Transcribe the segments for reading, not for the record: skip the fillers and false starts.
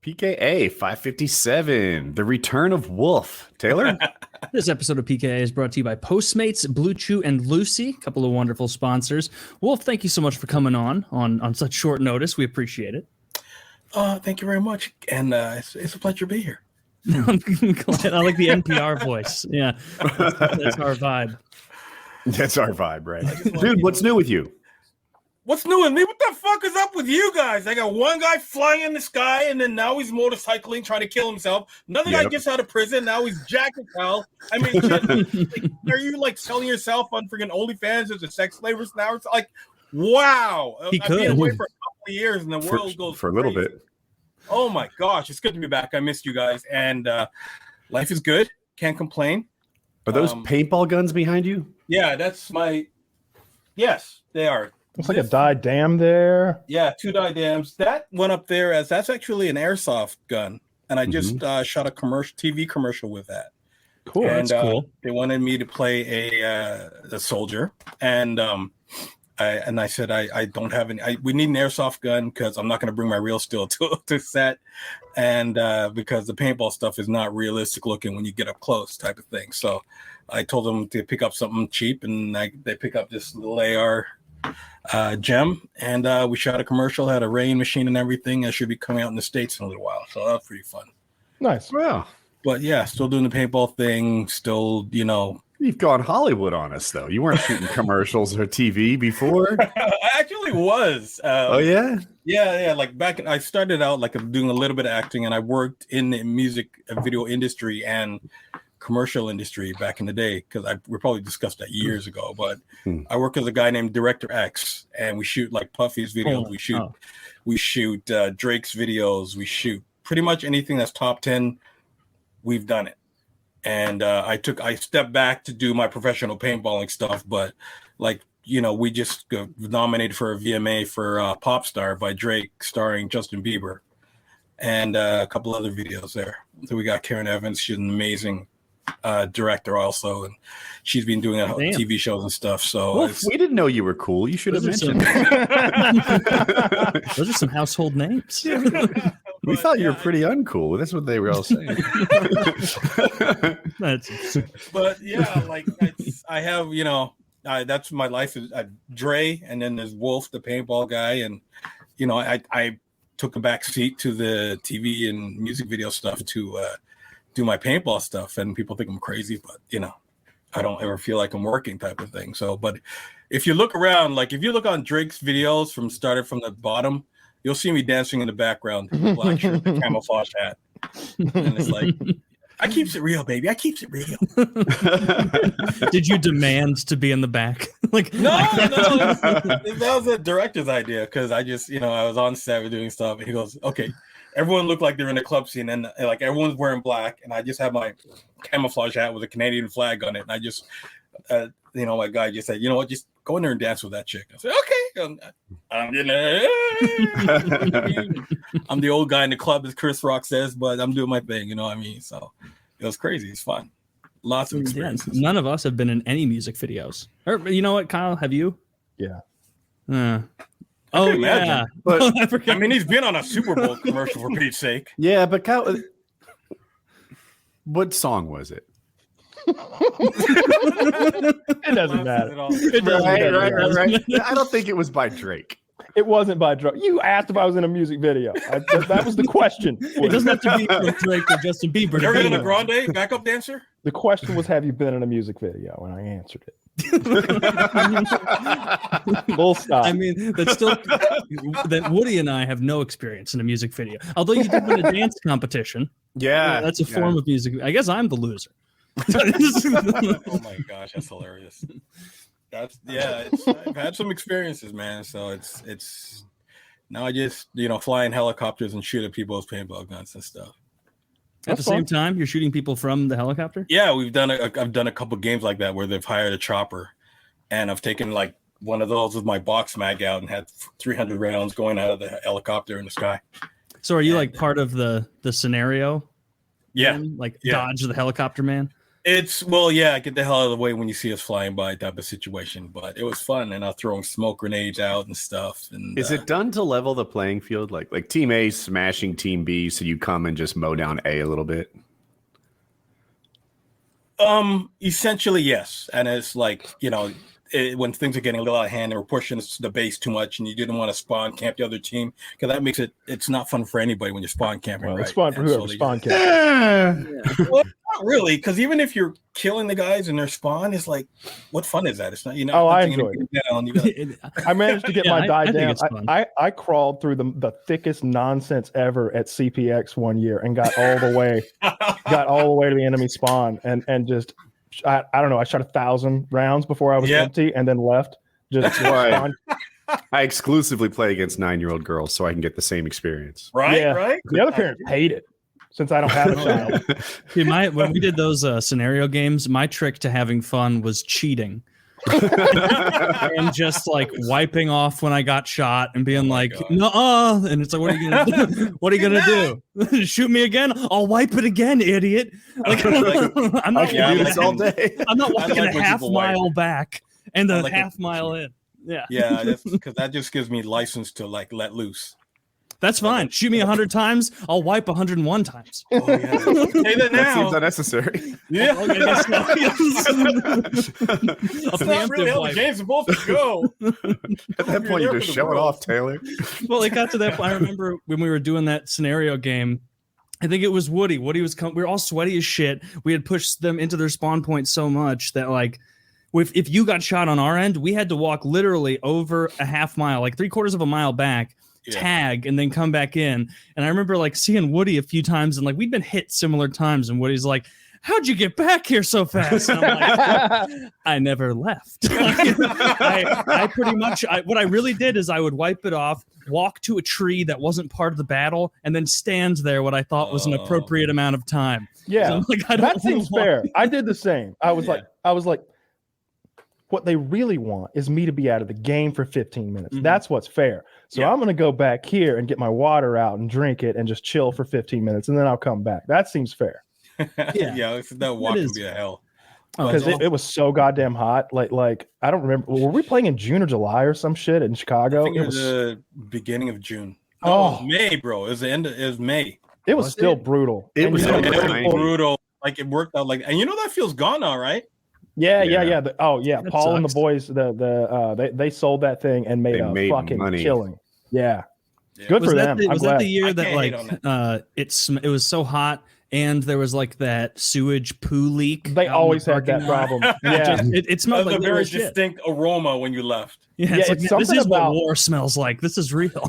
PKA 557, the return of Wolf. Taylor? This episode of PKA is brought to you by Postmates, Blue Chew, and Lucy, a couple of wonderful sponsors. Wolf, thank you so much for coming on such short notice. We appreciate it. Thank you very much, and it's a pleasure to be here. I'm glad. I like the NPR voice. Yeah, that's our vibe. That's our vibe, right? Dude, what's new with you? What's new with me? What the fuck is up with you guys? I got one guy flying in the sky, and then now he's motorcycling, trying to kill himself. Another guy gets out of prison. Now he's jacked as hell. I mean, shit, are you like selling yourself on freaking OnlyFans as a sex slave now? It's like, wow. He I've could. been away for a couple of years, and the world goes for a little crazy. bit. Oh my gosh, it's good to be back. I missed you guys, and life is good. Can't complain. Are those paintball guns behind you? Yeah, that's my. Yes, they are. Looks like a dyed dam there. Yeah, 2 die dams. That went up there as that's actually an airsoft gun, and I just shot a TV commercial with that. Cool, and, that's cool. They wanted me to play a soldier, and I said I don't have any. We need an airsoft gun because I'm not going to bring my real steel to set, and because the paintball stuff is not realistic looking when you get up close, type of thing. So I told them to pick up something cheap, and they pick up this little AR gem, and we shot a commercial, had a rain machine and everything. That should be coming out in the States in a little while, so that's pretty fun. Nice. Wow. But yeah, still doing the paintball thing, still, You've gone Hollywood on us, though. You weren't shooting commercials or TV before. I actually was. Oh, yeah? Yeah. Like I started out like doing a little bit of acting, and I worked in the music video industry and commercial industry back in the day, because we probably discussed that years ago. But I work as a guy named Director X, and we shoot like Puffy's videos. We shoot Drake's videos. We shoot pretty much anything that's top 10. We've done it. And I stepped back to do my professional paintballing stuff, but we just got nominated for a VMA for Pop Star by Drake, starring Justin Bieber, and a couple other videos there. So we got Karen Evans. She's an amazing director also, and she's been doing TV shows and stuff. So well, we didn't know you were cool. You should have mentioned those are some household names. We thought you were pretty uncool. That's what they were all saying. But yeah, I have, that's my life is Dre, and then there's Wolf, the paintball guy, and I took a back seat to the TV and music video stuff to do my paintball stuff, and people think I'm crazy, but I don't ever feel like I'm working, type of thing. So, but if you look around, if you look on Drake's videos started from the bottom, you'll see me dancing in the background, black shirt, camouflage hat, and it's like, I keeps it real, baby. I keeps it real. Did you demand to be in the back? No, that was a director's idea, because I just, I was on set doing stuff, and he goes, okay, everyone looked like they're in a club scene, and everyone's wearing black, and I just have my camouflage hat with a Canadian flag on it, and I just, my guy just said, you know what, just go in there and dance with that chick. I said, okay. I'm the old guy in the club, as Chris Rock says, but I'm doing my thing, you know what I mean? So it was crazy. It's fun. Lots of experiences. None of us have been in any music videos. Or, you know what, Kyle? Have you? Yeah. Oh, yeah. But I mean, he's been on a Super Bowl commercial, for Pete's sake. Yeah, but Kyle, what song was it? It doesn't matter. Right. I don't think it was by Drake. It wasn't by Drake. You asked if I was in a music video. That was the question. It doesn't have to be from Drake or Justin Bieber. Ariana Grande, backup dancer? The question was, have you been in a music video? And I answered it. Full stop. I mean, that's still that Woody and I have no experience in a music video. Although you did win a dance competition. Yeah. That's a form of music. I guess I'm the loser. Oh my gosh, that's hilarious. I've had some experiences, man. So it's now I just fly in helicopters and shoot at people's paintball guns and stuff. At the same time, you're shooting people from the helicopter? Yeah, I've done a couple games like that where they've hired a chopper, and I've taken one of those with my box mag out and had 300 rounds going out of the helicopter in the sky. So are you part of the scenario? Yeah. Dodge the helicopter man? Yeah, get the hell out of the way when you see us flying by type of situation. But it was fun, and I was throwing smoke grenades out and stuff. And is it done to level the playing field? Like Team A smashing Team B, so you come and just mow down A a little bit? Essentially, yes. And it's like, when things are getting a little out of hand and we're pushing the base too much and you didn't want to spawn camp the other team, because that makes it's not fun for anybody when you're spawn camping. Well, right? it's fun for whoever spawn camping. Well, not really, because even if you're killing the guys in their spawn, it's like, what fun is that? It's not, I enjoyed it. I managed to get my die down. I crawled through the thickest nonsense ever at CPX one year and got all the way to the enemy spawn and just I don't know. I shot 1,000 rounds before I was empty and then left. That's why I exclusively play against 9-year-old girls so I can get the same experience. Right. The other parents hate it since I don't have a child. See, when we did those scenario games, my trick to having fun was cheating. And just like wiping off when I got shot and being no, and it's like, what are you gonna do? What are you gonna do? Shoot me again? I'll wipe it again, idiot. Like, I'm not do this all day. I'm not walking a half mile back and a half mile in. Yeah, that's because that just gives me license to like let loose. That's fine. Shoot me 100 times. I'll wipe 101 times. Oh, yeah. Say that now. That seems unnecessary. Yeah. It's not really how the game's supposed to go. At that point, you just show it off, Taylor. Well, it got to that point. I remember when we were doing that scenario game, I think it was Woody. Woody was we were all sweaty as shit. We had pushed them into their spawn point so much that like, if you got shot on our end, we had to walk literally over a half mile, like 3/4 of a mile back, tag, and then come back in. And I remember like seeing Woody a few times, and like we'd been hit similar times, and Woody's like, how'd you get back here so fast? And I'm like, I never left. I pretty much, what I really did is I would wipe it off, walk to a tree that wasn't part of the battle, and then stand there what I thought was an appropriate amount of time. Yeah, so like, that seems fair. I did the same. I was like, what they really want is me to be out of the game for 15 minutes. Mm-hmm. That's what's fair. So I'm going to go back here and get my water out and drink it and just chill for 15 minutes, and then I'll come back. That seems fair. That walk can be a hell. Because it was so goddamn hot. Like I don't remember. Were we playing in June or July or some shit in Chicago? I think it was the beginning of June. Oh, May, bro. It was the end. It was May. It was still brutal. It was brutal. Like it worked out. Like, and that feels gone now, right? Yeah. Paul sucks. And the boys, they sold that thing and made fucking money. Killing. Yeah. Good for them. Was that the year that like it was so hot and there was like that sewage poo leak? They always had that problem. Yeah, it smelled like a very distinct aroma when you left. Yeah, it's like, this is what war smells like. This is real.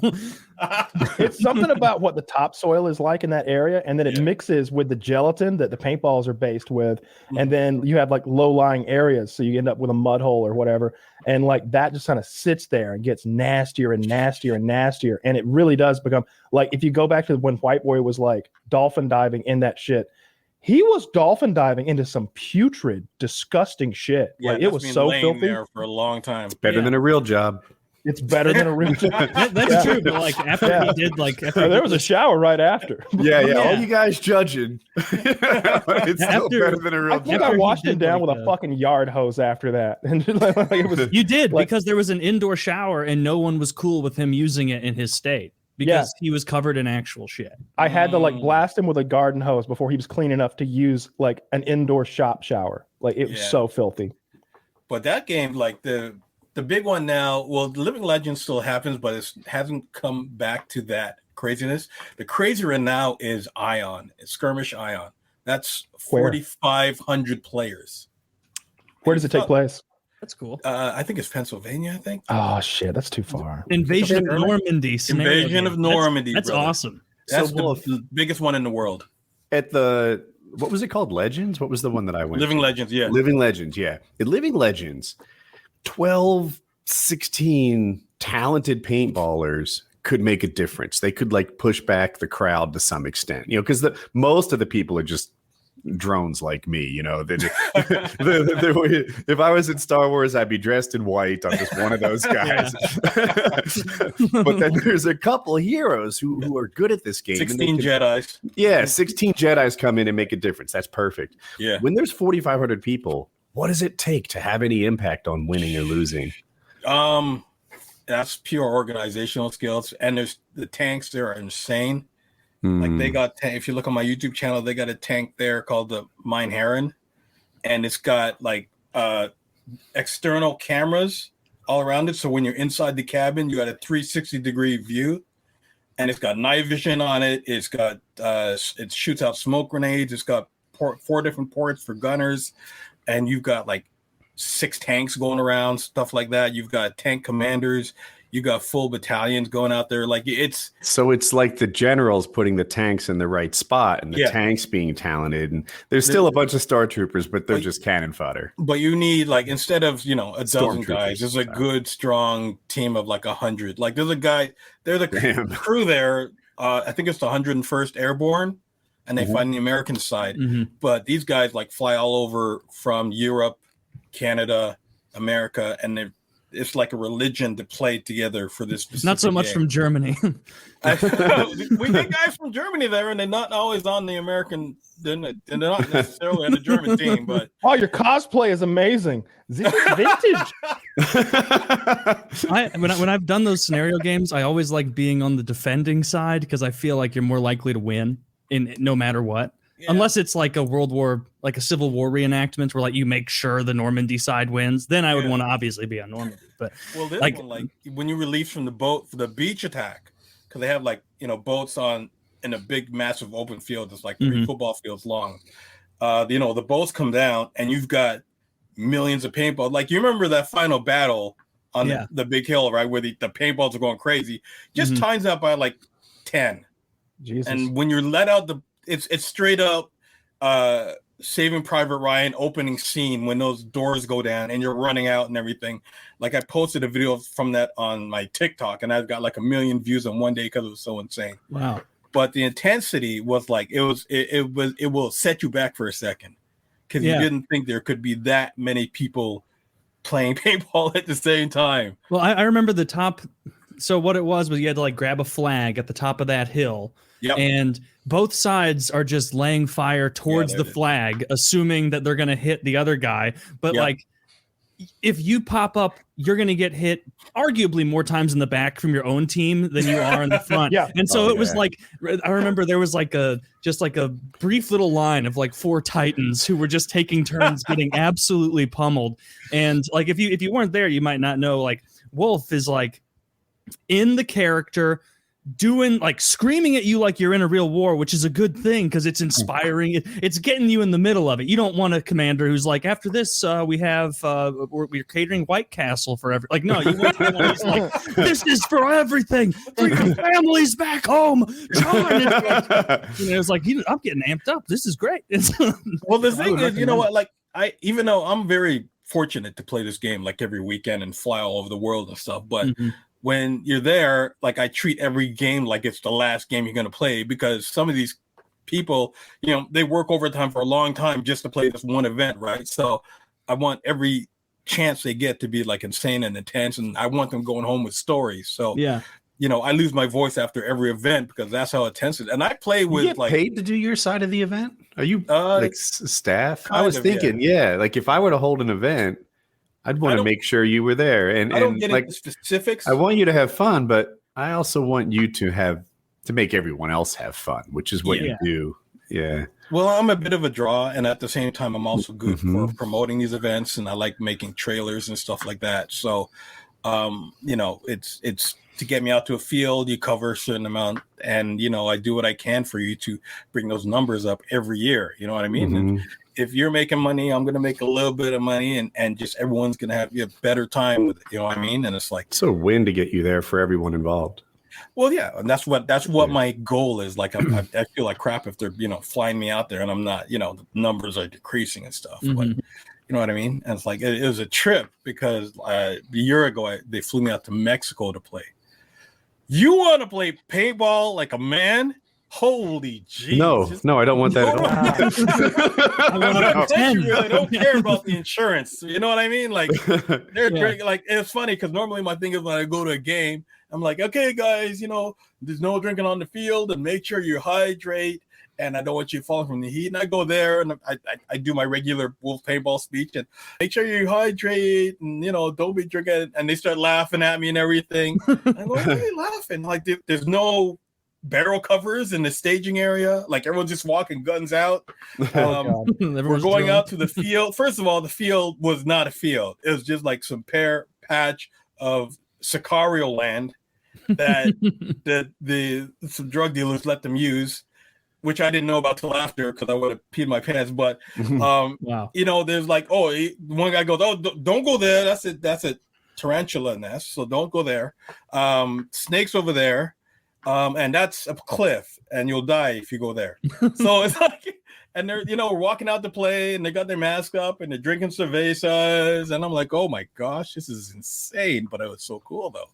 It's something about what the topsoil is like in that area, and then it mixes with the gelatin that the paintballs are based with, and then you have like low-lying areas, so you end up with a mud hole or whatever, and like that just kind of sits there and gets nastier and nastier and nastier, and it really does become like, if you go back to when White Boy was like dolphin diving in that shit, he was dolphin diving into some putrid, disgusting shit. Yeah, like, it was so filthy there for a long time. It's better than a real job. It's better than a real job. That's true. But like after he did, like there was a shower right after. Yeah. All you guys judging. It's still better than a real job. I think I washed him down with a fucking yard hose after that. And it was, you did, because there was an indoor shower and no one was cool with him using it in his state. Because he was covered in actual shit. I had to like blast him with a garden hose before he was clean enough to use like an indoor shop shower. Like it was so filthy. But that game, like the big one now, well, Living Legends still happens, but it hasn't come back to that craziness. The crazier now is Ion, Skirmish Ion. That's 4,500 players. Where does it take place? That's cool. I think it's Pennsylvania, I think. Oh, shit. That's too far. Invasion of Normandy. Invasion of Normandy. That's awesome. That's the biggest one in the world. At the, what was it called? Legends? What was the one that I went Living to? Legends, yeah. Living Legends, yeah. At Living Legends, 12, 16 talented paintballers could make a difference. They could like push back the crowd to some extent, because most of the people are just drones like me. You know, if I was in Star Wars, I'd be dressed in white. I'm just one of those guys. But then there's a couple heroes who are good at this game. 16 Jedis. Yeah, 16 Jedis come in and make a difference. That's perfect. Yeah. When there's 4,500 people, what does it take to have any impact on winning or losing? That's pure organizational skills, and there's the tanks there are insane. Like they got, if you look on my YouTube channel, they got a tank there called the Mine Heron, and it's got like external cameras all around it. So when you're inside the cabin, you got a 360-degree view, and it's got night vision on it. It's got it shoots out smoke grenades. It's got 4 different ports for gunners, and you've got like 6 tanks going around, stuff like that. You've got tank commanders. You got full battalions going out there. Like it's like the generals putting the tanks in the right spot and the tanks being talented. And there's still a bunch of Star Troopers, but they're just cannon fodder. But you need, like, instead of, a dozen guys, there's a good, strong team of like 100. Like there's a guy, they're the crew there. I think it's the 101st Airborne, and they fight on the American side. But these guys like fly all over from Europe, Canada, America, and it's like a religion to play together for this. Not so much game. From Germany. We get guys from Germany there, and they're not always on the American. They're not necessarily on the German team, but your cosplay is amazing. Vintage. When I've done those scenario games, I always like being on the defending side because I feel like you're more likely to win in no matter what. Yeah. Unless it's like a Civil War reenactment where like you make sure the Normandy side wins, then I would want to obviously be on Normandy. But this one, like when you release from the boat for the beach attack, because they have like boats in a big massive open field that's like 3 football fields long. The boats come down and you've got millions of paintball. Like you remember that final battle on the big hill, right, where the paintballs are going crazy. Just times out by like 10. Jesus. And when you're let out it's straight up Saving Private Ryan opening scene when those doors go down and you're running out and everything. Like I posted a video from that on my TikTok and I've got like 1 million views in one day because it was so insane. Wow. But the intensity was like it will set you back for a second because you didn't think there could be that many people playing paintball at the same time. Well, I remember the top. So what it was you had to like grab a flag at the top of that hill. Yep. And both sides are just laying fire towards the flag, assuming that they're going to hit the other guy. But like, if you pop up, you're going to get hit arguably more times in the back from your own team than you are in the front. And so it was like, I remember there was like a brief little line of like 4 Titans who were just taking turns getting absolutely pummeled. And like, if you weren't there, you might not know, like Wolf is like in the character, doing like screaming at you like you're in a real war, which is a good thing because it's inspiring. It's getting you in the middle of it. You don't want a commander who's like, after this we have we're catering White Castle for every, like, no, you want someone who's like, this is for everything, for your families back home, John. It's like I'm getting amped up. This is great. Well, the thing is, what, like even though I'm very fortunate to play this game like every weekend and fly all over the world and stuff, but when you're there, like I treat every game like it's the last game you're going to play because some of these people, they work overtime for a long time just to play this one event, right? So I want every chance they get to be like insane and intense, and I want them going home with stories. So I lose my voice after every event because that's how intense it is. And I play with, you get paid to do your side of the event? Are you like staff? I was thinking, like if I were to hold an event, I'd want to make sure you were there, and I don't get like into specifics. I want you to have fun, but I also want you to make everyone else have fun, which is what you do. Yeah. Well, I'm a bit of a draw, and at the same time, I'm also good for promoting these events, and I like making trailers and stuff like that. So, it's to get me out to a field. You cover a certain amount, and I do what I can for you to bring those numbers up every year. You know what I mean? And if you're making money, I'm going to make a little bit of money, and just everyone's going to have a better time with it. You know what I mean? And it's like, it's a win to get you there for everyone involved. Well, yeah. And that's what my goal is. Like, I feel like crap if they're, flying me out there and I'm not, the numbers are decreasing and stuff. But you know what I mean? And it's like, it was a trip because a year ago, they flew me out to Mexico to play. You want to play paintball like a man Holy jeez. No, I don't want that at all. I really don't care about the insurance. You know what I mean? Like, like it's funny because normally my thing is when I go to a game, I'm like, okay, guys, there's no drinking on the field, and make sure you hydrate. And I don't want you falling from the heat. And I go there and I do my regular Wolf paintball speech and make sure you hydrate and, don't be drinking. And they start laughing at me and everything. And I go, why are you laughing? Like, there's no barrel covers in the staging area. Like, everyone's just walking guns out. We're going out to the field. First of all, the field was not a field. It was just like some patch of Sicario land that some drug dealers let them use, which I didn't know about till after because I would have peed my pants. But wow, there's like, one guy goes, don't go there. That's a tarantula nest, so don't go there. Snakes over there, and that's a cliff, and you'll die if you go there. So it's like, and they're we're walking out to play, and they got their mask up, and they're drinking cervezas, and I'm like, oh my gosh, this is insane. But it was so cool though.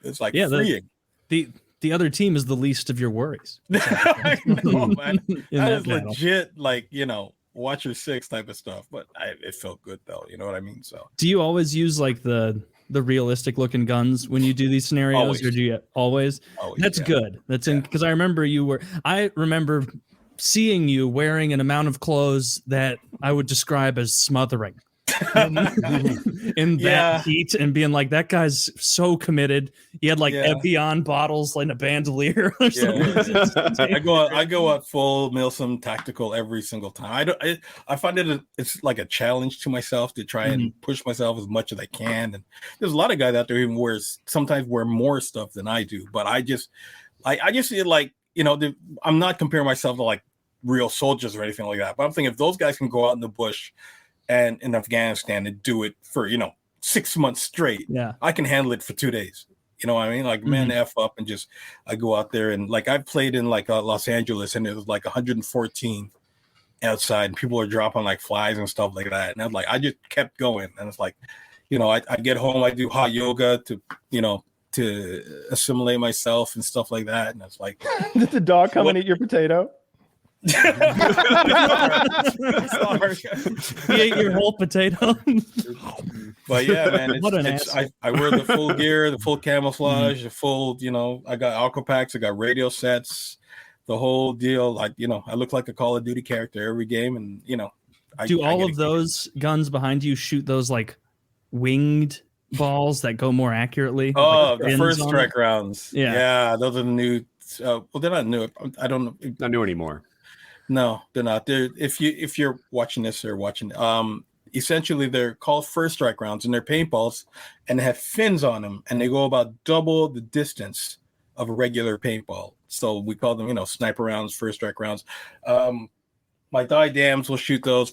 It's like freeing. The other team is the least of your worries. I know, man. That is legit, like, watch your six type of stuff. But it felt good, though. You know what I mean? So, do you always use like the realistic looking guns when you do these scenarios, always. Or do you always? That's good. That's because I remember I remember seeing you wearing an amount of clothes that I would describe as smothering. in that heat and being like, that guy's so committed. He had like Evian bottles like a bandolier or something. I go out full Milsim tactical every single time. I find it's like a challenge to myself to try and push myself as much as I can. And there's a lot of guys out there even sometimes wear more stuff than I do. But I just see it like, I'm not comparing myself to like real soldiers or anything like that. But I'm thinking if those guys can go out in the bush and in Afghanistan and do it for 6 months straight, I can handle it for 2 days. You know what I mean? Like, man, F up and I go out there and like I've played in like Los Angeles and it was like 114 outside and people are dropping like flies and stuff like that. And I was like, I just kept going. And it's like, I get home, I do hot yoga to assimilate myself and stuff like that. And it's like, did the dog come and eat your potato? Sorry. He ate your whole potato. But yeah, man, I wear the full gear, the full camouflage, the full, I got alcohol packs, I got radio sets, the whole deal. Like, I look like a Call of Duty character every game, and do all of those guns behind you shoot those like winged balls that go more accurately? Oh, the first strike rounds. Yeah, those are the new. Well, they're not new. I don't know. Not new anymore. No, they're not. If you're watching this or watching, essentially they're called first strike rounds, and they're paintballs, and they have fins on them, and they go about double the distance of a regular paintball. So we call them, sniper rounds, first strike rounds. My die dams will shoot those.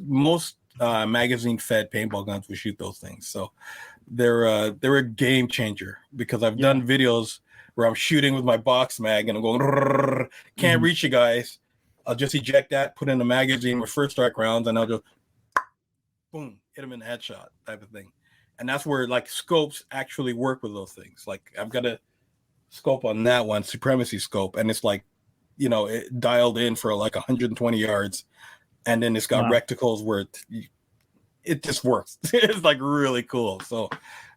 Most magazine-fed paintball guns will shoot those things. So they're a game changer because I've done videos where I'm shooting with my box mag and I'm going, can't reach you guys. I'll just eject that, put in a magazine with first strike rounds, and I'll just boom, hit them in the headshot type of thing. And that's where like scopes actually work with those things. Like I've got a scope on that one, supremacy scope, and it's like, it dialed in for like 120 yards, and then it's got reticles where it just works. It's like really cool. So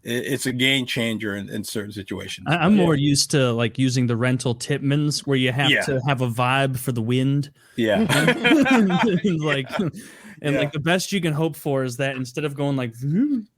it's a game changer in certain situations. I'm more used to like using the rental Tipmans where you have to have a vibe for the wind. Yeah. like the best you can hope for is that instead of going like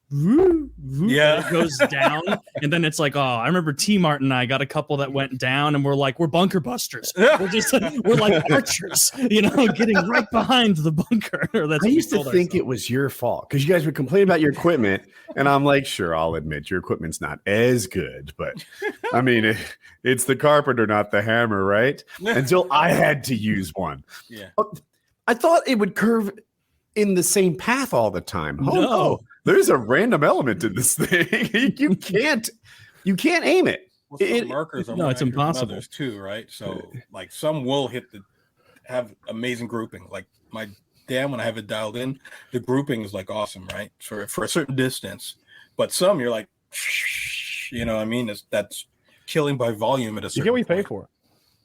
it goes down, and then it's like, I remember T Martin and I got a couple that went down, and we're like, we're bunker busters. We're like archers, getting right behind the bunker. I used to think it was your fault because you guys would complain about your equipment, and I'm like, sure, I'll admit your equipment's not as good, but I mean, it's the carpenter, not the hammer, right? Until I had to use one. Yeah, I thought it would curve in the same path all the time. No. There's a random element in this thing. You can't aim it. Well, some markers are it's impossible. Others too, right? So like some will have amazing grouping. Like my dam, when I have it dialed in, the grouping is like awesome, right? For a certain distance. But some you're like, what I mean? That's killing by volume at a certain You get what you pay point. for.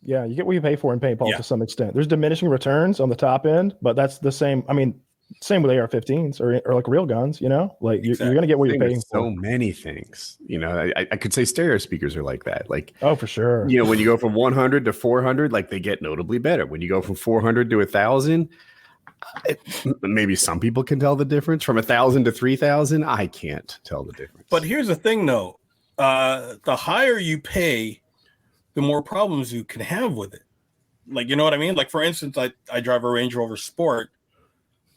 Yeah, you get what you pay for in paintball Yeah. to some extent. There's diminishing returns on the top end, but that's the same. I mean, same with AR-15s or like real guns. You know, like you're Exactly. gonna get what you're Thing with paying so for. many things. You know, I could say stereo speakers are like that. Like, Oh, for sure. you know, when you go from 100 to 400, like they get notably better. When you go from 400 to 1,000, maybe some people can tell the difference. From 1,000 to 3,000, I can't tell the difference. But here's the thing, though: the higher you pay, the more problems you can have with it. Like, you know what I mean? Like, for instance, I drive a Range Rover Sport,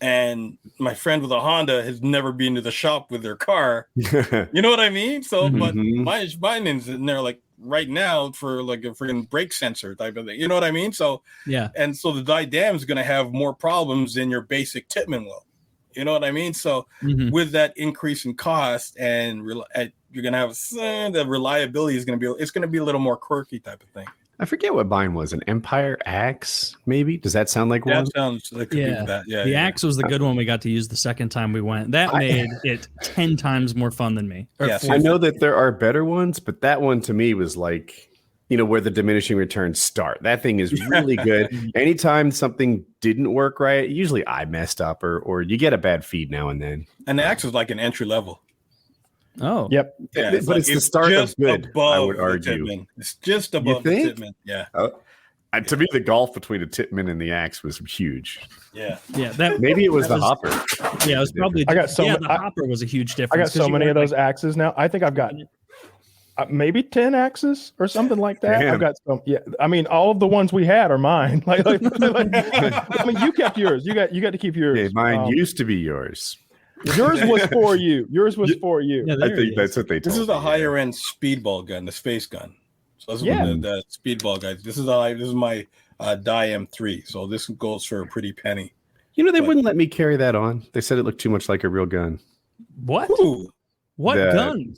and my friend with a Honda has never been to the shop with their car. You know what I mean? So, but mine is in there, like, right now for like a freaking brake sensor type of thing. You know what I mean? So, Yeah. And so the Didam is going to have more problems than your basic Tipman will. You know what I mean? So with that increase in cost and you're going to have the reliability is going to be, it's going to be a little more quirky type of thing. I forget what mine was. An Empire Axe, maybe? Does that sound like one? That sounds like that. Yeah. The Axe was the good one we got to use the second time we went. That made it 10 times more fun than me. Yes. I know that there are better ones, but that one to me was like, you know, where the diminishing returns start. That thing is really good. Anytime something didn't work right, usually I messed up or you get a bad feed now and then. And the Axe is like an entry level. Oh. Yep. Yeah, but it's the start of good, I would argue. It's just above the Tipman. Yeah. To me, the gulf between a Tipman and the Axe was huge. Yeah. Yeah. Maybe it was the hopper. Yeah, it was probably. The hopper was a huge difference. I got so many of those axes now. I think I've got maybe 10 axes or something like that. Damn. I've got some. Yeah, I mean, all of the ones we had are mine. I mean, you kept yours. You got to keep yours. Yeah, mine used to be yours. Yours was for you. Yours was for you. Yeah, I think that's what they told This is the me, higher end speedball gun, the space gun. So this is the speedball guys. This is my Didam 3. So this goes for a pretty penny. You know, they wouldn't let me carry that on. They said it looked too much like a real gun. What? Ooh, What gun?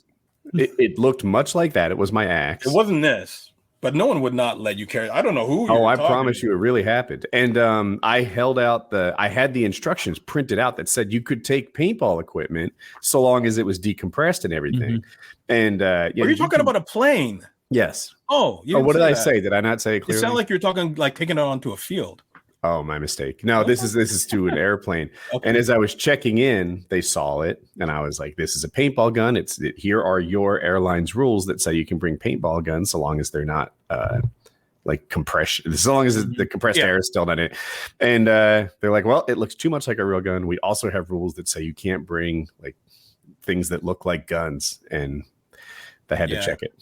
It looked much like that. It was my Axe. it wasn't this, but no one would not let you carry. I don't know who. Oh, I promise you, it really happened. And I held out I had the instructions printed out that said you could take paintball equipment so long as it was decompressed and everything. And Are you talking about a plane? Yes. Oh, What did I say? Did I not say it It clearly? sounded like you're talking like taking it onto a field. Oh, my mistake. No, this is to an airplane. Okay. And as I was checking in, they saw it, and I was like, "This is a paintball gun. Here are your airline's rules that say you can bring paintball guns so long as they're not like compression, as long as the compressed air is still not in it." And they're like, "Well, it looks too much like a real gun. We also have rules that say you can't bring like things that look like guns." And they had to check it.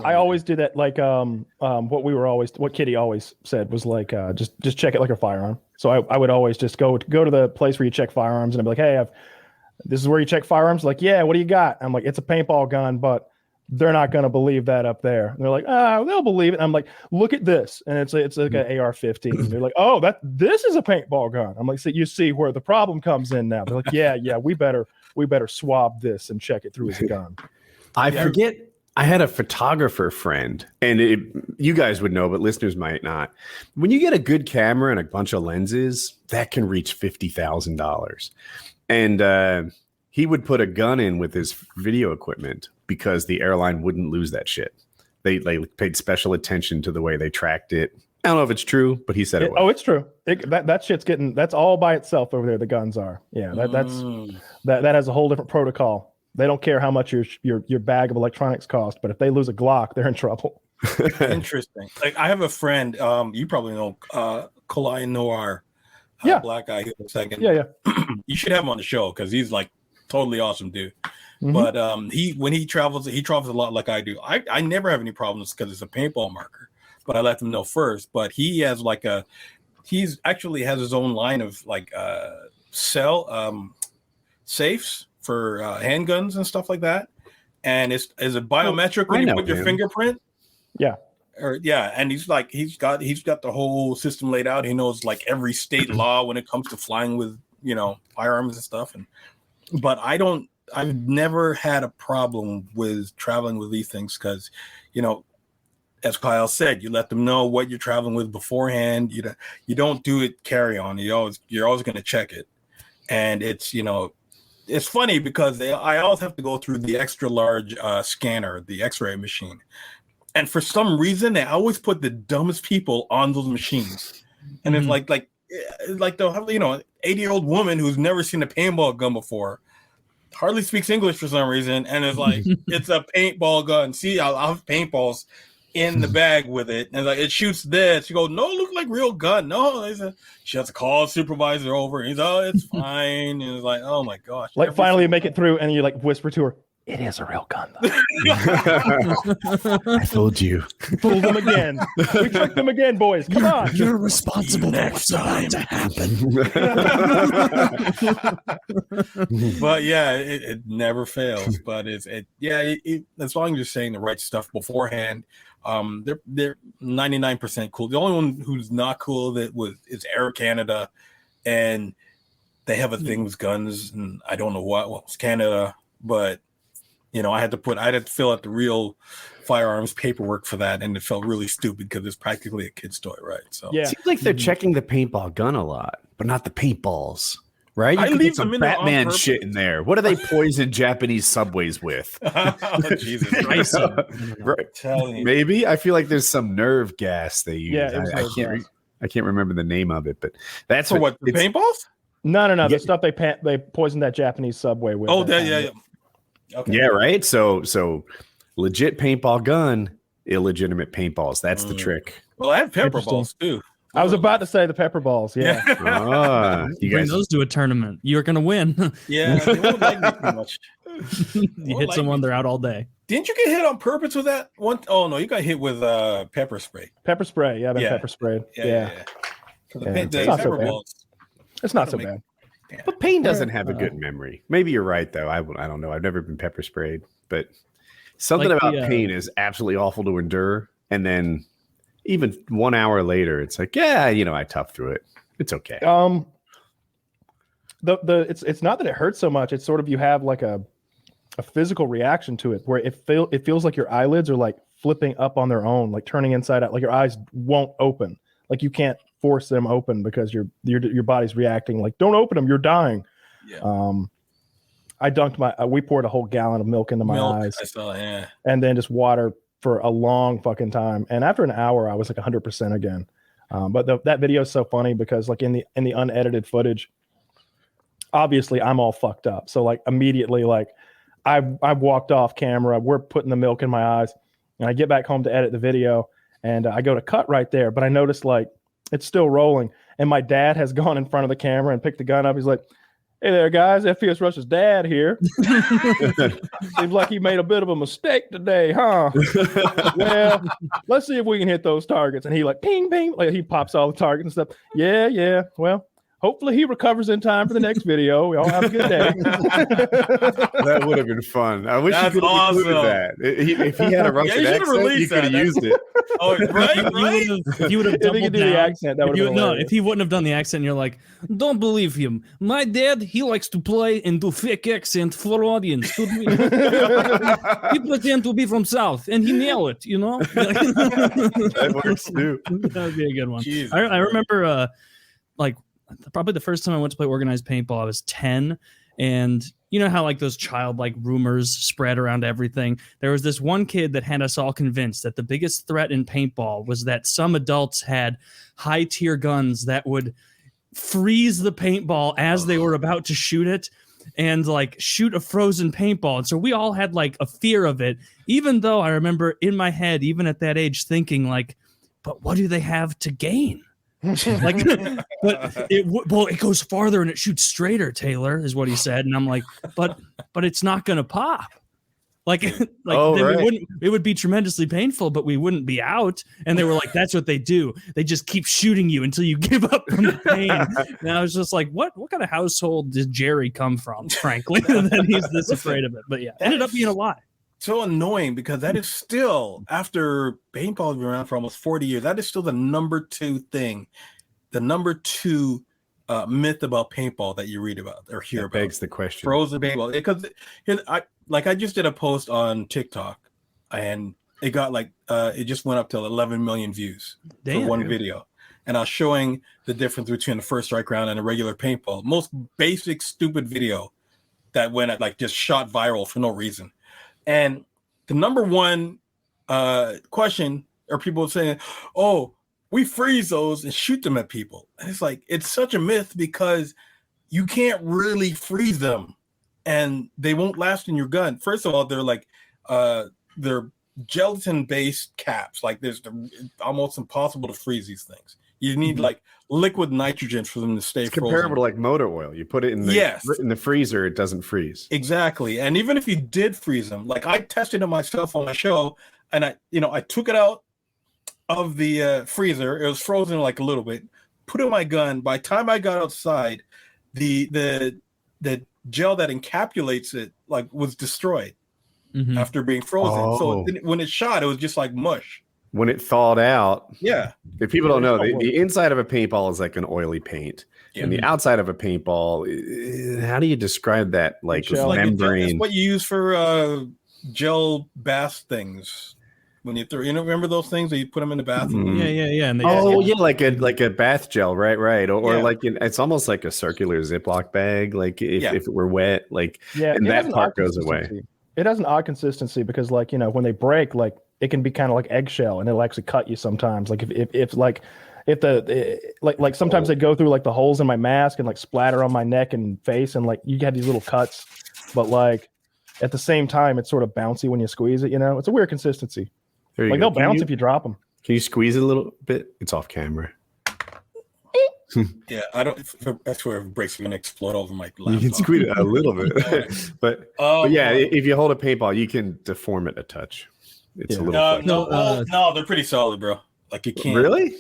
I always do that. Like what Kitty always said was like just check it like a firearm. So I would always just go to the place where you check firearms and I'd be like, hey, this is where you check firearms. Like, yeah, what do you got? I'm like, it's a paintball gun, but they're not going to believe that up there. And they're like, they'll believe it. And I'm like, look at this, and it's like an AR-15. They're like, oh, this is a paintball gun. I'm like, so you see where the problem comes in now. They're like, yeah, we better swab this and check it through as a gun. I forget. I had a photographer friend, and you guys would know, but listeners might not. When you get a good camera and a bunch of lenses, that can reach $50,000. And he would put a gun in with his video equipment because the airline wouldn't lose that shit. They paid special attention to the way they tracked it. I don't know if it's true, but he said it was. Oh, it's true. That shit's that's all by itself over there. The guns are. Yeah, that has a whole different protocol. They don't care how much your bag of electronics cost, but if they lose a Glock, they're in trouble. Interesting. Like I have a friend, you probably know Kalai Noir, black guy here in a second. Yeah. You should have him on the show because he's like totally awesome dude. But when he travels a lot like I do. I never have any problems because it's a paintball marker, but I let them know first. But he has he's actually has his own line of like safes for handguns and stuff like that, and is it biometric when you put your fingerprint? Yeah, and he's got the whole system laid out. He knows like every state law when it comes to flying with firearms and stuff. But I've never had a problem with traveling with these things because as Kyle said, you let them know what you're traveling with beforehand. You don't do it carry on. You're always going to check it, and it's funny because I always have to go through the extra large scanner, the X-ray machine. And for some reason, they always put the dumbest people on those machines. And it's like they'll have, 80-year-old woman who's never seen a paintball gun before, hardly speaks English for some reason, and it's like, it's a paintball gun. See, I'll have paintballs in the bag with it, and like, it shoots this. You go, no, it looks like real gun. No, she has to call a supervisor over. And he's, oh, it's fine. And it's like, oh my gosh. Like finally you make it through, and you like whisper to her, "It is a real gun, though." I told you. Fool them again. We tricked them again, boys. Come on. You're responsible next time to happen. But yeah, it never fails. But as long as you're saying the right stuff beforehand, they're 99% cool. The only one who's not cool is Air Canada, and they have a thing with guns, and I don't know what. Well, it's Canada, but I had to fill out the real firearms paperwork for that, and it felt really stupid because it's practically a kid's toy, right? So yeah, it seems like they're checking the paintball gun a lot, but not the paintballs, right? I You leave some them in there on Batman purpose. shit in there. What do they poison Japanese subways with? oh, Jesus Christ. Right. Telling you. Maybe I feel like there's some nerve gas they use. Yeah, it was nerve gas. I can't remember the name of it, but that's For what? The it's- paintballs? No. Yeah. The stuff they poisoned that Japanese subway with. Oh, yeah. Okay. Yeah, right. So legit paintball gun, illegitimate paintballs. That's the trick. Well, I have pepper Interesting. balls too. I was about to say the pepper balls. Yeah. You Bring guys, those to a tournament. You're gonna win. Yeah, they won't like me too much. You hit someone, they're out all day. Didn't you get hit on purpose with that one? Oh no, you got hit with pepper spray. Pepper spray. Yeah, I've been Yeah. pepper sprayed. Yeah. So Yeah. the It's not so pepper bad. balls. It's not so Make- bad. but pain doesn't have a good memory. Maybe you're right though. I don't know. I've never been pepper sprayed, but something Like about the, pain is absolutely awful to endure. And then even 1 hour later, it's like, yeah, I toughed through it. It's okay. It's not that it hurts so much. It's sort of you have like a physical reaction to it where it feels like your eyelids are like flipping up on their own, like turning inside out. Like your eyes won't open. Like you can't force them open because your body's reacting. Like don't open them, you're dying. Yeah. I dunked we poured a whole gallon of milk into my eyes, I saw, yeah. and then just water for a long fucking time. And after an hour, I was like 100% again. But that video is so funny because like in the unedited footage, obviously I'm all fucked up. So like immediately, like I walked off camera. We're putting the milk in my eyes, and I get back home to edit the video, and I go to cut right there. But I noticed like it's still rolling, and my dad has gone in front of the camera and picked the gun up. He's like, "Hey there, guys, FPSRussia's dad here. Seems like he made a bit of a mistake today, huh? Well, let's see if we can hit those targets." And he like ping, ping, like he pops all the targets and stuff. Yeah. Well, hopefully he recovers in time for the next video. We all have a good day. That would have been fun. I wish That's you could have included awesome. that. If he had a Russian you should've accent, you released could have that. used it. Oh, right. If you would have If he doubled could do the down, accent, that would have been hilarious. if he wouldn't have done the accent, you're like, don't believe him. My dad, he likes to play and do fake accent for audience. He pretend to be from South and he nail it, That works too. That would be a good one. Jesus. I remember like probably the first time I went to play organized paintball, I was 10. And you know how like those childlike rumors spread around everything? There was this one kid that had us all convinced that the biggest threat in paintball was that some adults had high tier guns that would freeze the paintball as they were about to shoot it and like shoot a frozen paintball. And so we all had like a fear of it, even though I remember in my head, even at that age, thinking like, but what do they have to gain? Like, but it goes farther and it shoots straighter, Taylor, is what he said. And I'm like, but it's not going to pop. Like it would be tremendously painful, but we wouldn't be out. And they were like, that's what they do. They just keep shooting you until you give up from the pain. And I was just like, what kind of household did Jerry come from, frankly, that he's this afraid of it? But yeah, ended up being a lie. So annoying because that is still, after paintball has been around for almost 40 years, that is still the number 2 thing, the number 2 myth about paintball that you read about or hear That about. begs the question. Frozen paintball. Because I just did a post on TikTok and it got like, it just went up to 11 million views for one video. And I was showing the difference between the first strike round and a regular paintball. Most basic, stupid video that went at like just shot viral for no reason. And the number one question are people saying, "Oh, we freeze those and shoot them at people." And it's like it's such a myth because you can't really freeze them, and they won't last in your gun. First of all, they're like they're gelatin-based caps. Like almost impossible to freeze these things. You need like liquid nitrogen for them to stay frozen. Comparable to like motor oil. You put it in the freezer, it doesn't freeze. Exactly. And even if you did freeze them, like I tested it myself on my show, and I took it out of the freezer. It was frozen like a little bit. Put it in my gun. By the time I got outside, the gel that encapsulates it like was destroyed after being frozen. Oh. So when it shot, it was just like mush. When it thawed out, if people don't know, the inside of a paintball is like an oily paint, and the outside of a paintball, how do you describe that? Like membrane. It's what you use for gel bath things. When you remember those things that you put them in the bathroom? Yeah. And like a bath gel, right? Or like it's almost like a circular Ziploc bag, like if it were wet, like and that part goes away. It has an odd consistency because, like, when they break, like it can be kind of like eggshell, and it'll actually cut you sometimes. Like if sometimes they go through like the holes in my mask and like splatter on my neck and face, and like you get these little cuts, but like at the same time it's sort of bouncy when you squeeze it. It's a weird consistency. Like they'll bounce if you drop them. Can you squeeze it a little bit? It's off camera. Yeah, I don't. That's where it breaks. It's gonna explode over my laptop. You can squeeze it a little bit, but yeah, if you hold a paintball, you can deform it a touch. It's a little. No, they're pretty solid, bro. Like you can't really.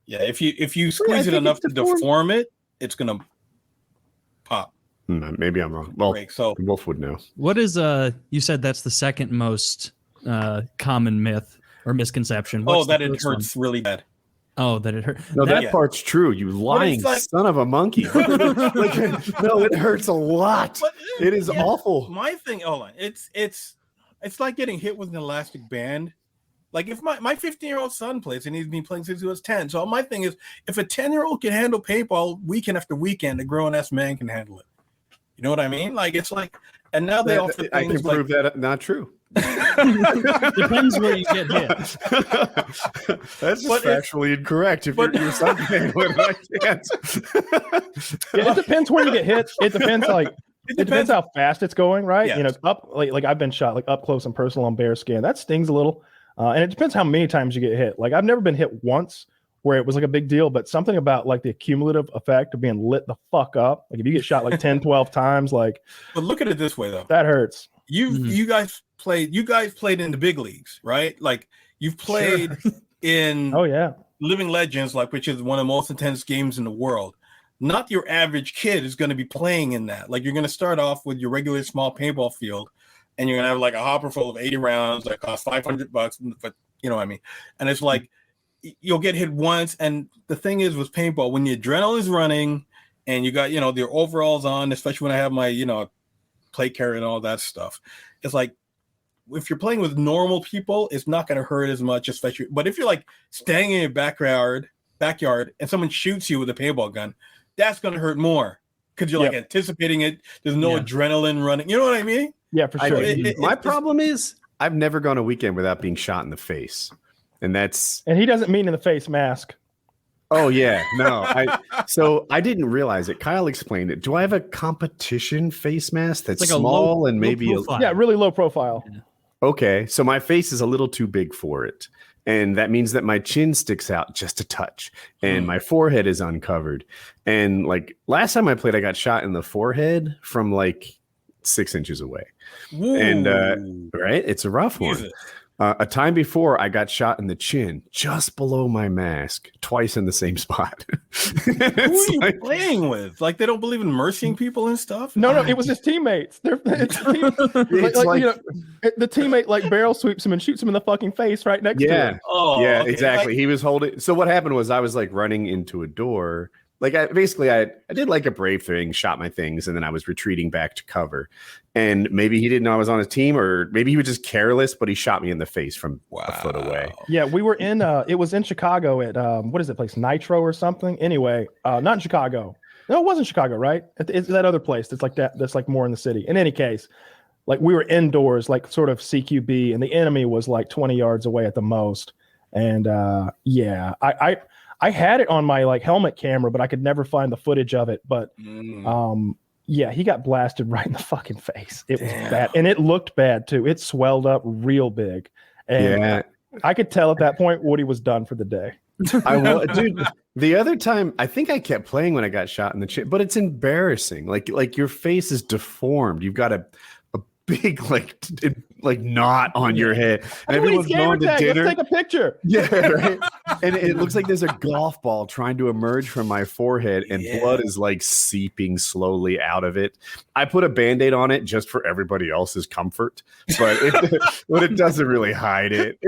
Yeah, if you squeeze it enough to deform it, it's gonna pop. Maybe I'm wrong. Well, so Wolf would know. What is you said that's the second most common myth or misconception? What's that it hurts really bad. Oh, that it hurt. No, that part's true. You lying son of a monkey. No, it hurts a lot. It is awful. My thing, hold on. It's like getting hit with an elastic band. Like if my 15-year-old son plays, and he's been playing since he was 10. So my thing is, if a 10-year-old can handle paintball weekend after weekend, a grown-ass man can handle it. You know what I mean? Like it's like, and now they offer things I can prove that not true. Depends where you get hit. That's just factually incorrect. If your son can handle it, I can't. It depends where you get hit. It depends it depends how fast it's going, right? Yes. Up like I've been shot like up close and personal on bare skin. That stings a little. And it depends how many times you get hit. Like I've never been hit once where it was like a big deal, but something about like the cumulative effect of being lit the fuck up. Like if you get shot like 10, 12 times, like. But look at it this way though. That hurts. You guys played in the big leagues, right? Like you've played in Living Legends, like which is one of the most intense games in the world. Not your average kid is going to be playing in that. Like you're going to start off with your regular small paintball field, and you're going to have like a hopper full of 80 rounds that cost $500, but you know what I mean? And it's like you'll get hit once, and the thing is with paintball, when the adrenaline is running and you got their overalls on, especially when I have my plate carrier and all that stuff, it's like if you're playing with normal people, it's not going to hurt as much, especially. But if you're like standing in your backyard and someone shoots you with a paintball gun, that's going to hurt more because you're like anticipating it. There's no adrenaline running. You know what I mean? Yeah, for sure. My problem is I've never gone a weekend without being shot in the face, and he doesn't mean in the face mask. Oh yeah, no. So I didn't realize it. Kyle explained it. Do I have a competition face mask that's like small and maybe really low profile? Yeah. Okay, so my face is a little too big for it, and that means that my chin sticks out just a touch, and my forehead is uncovered. And like last time I played, I got shot in the forehead from like 6 inches away. Ooh. And right, it's a rough one. A time before, I got shot in the chin, just below my mask, twice in the same spot. Who are you playing with? Like they don't believe in mercying people and stuff? No, it was his teammates. The teammate like barrel sweeps him and shoots him in the fucking face right next to him. Oh, yeah, okay. Exactly. He was holding. So what happened was I was like running into a door. Like I did like a brave thing, shot my things, and then I was retreating back to cover. And maybe he didn't know I was on his team, or maybe he was just careless, but he shot me in the face from a foot away. Yeah, we were in it was in Chicago at what is it place? Nitro or something? Anyway, not in Chicago. No, it wasn't Chicago, right? It's that other place that's like that, that's like more in the city. In any case, like we were indoors, like sort of CQB, and the enemy was like 20 yards away at the most. And yeah, I had it on my like helmet camera, but I could never find the footage of it. But yeah, he got blasted right in the fucking face. It was bad, and it looked bad too. It swelled up real big, and I could tell at that point Woody was done for the day. Dude, the other time I think I kept playing when I got shot in the chin, but it's embarrassing. Like your face is deformed. You've got a big like knot on your head, and everyone's going to dinner. Let's take a picture. Yeah, right. And it looks like there's a golf ball trying to emerge from my forehead, and blood is like seeping slowly out of it. I put a Band-Aid on it just for everybody else's comfort, but it doesn't really hide it.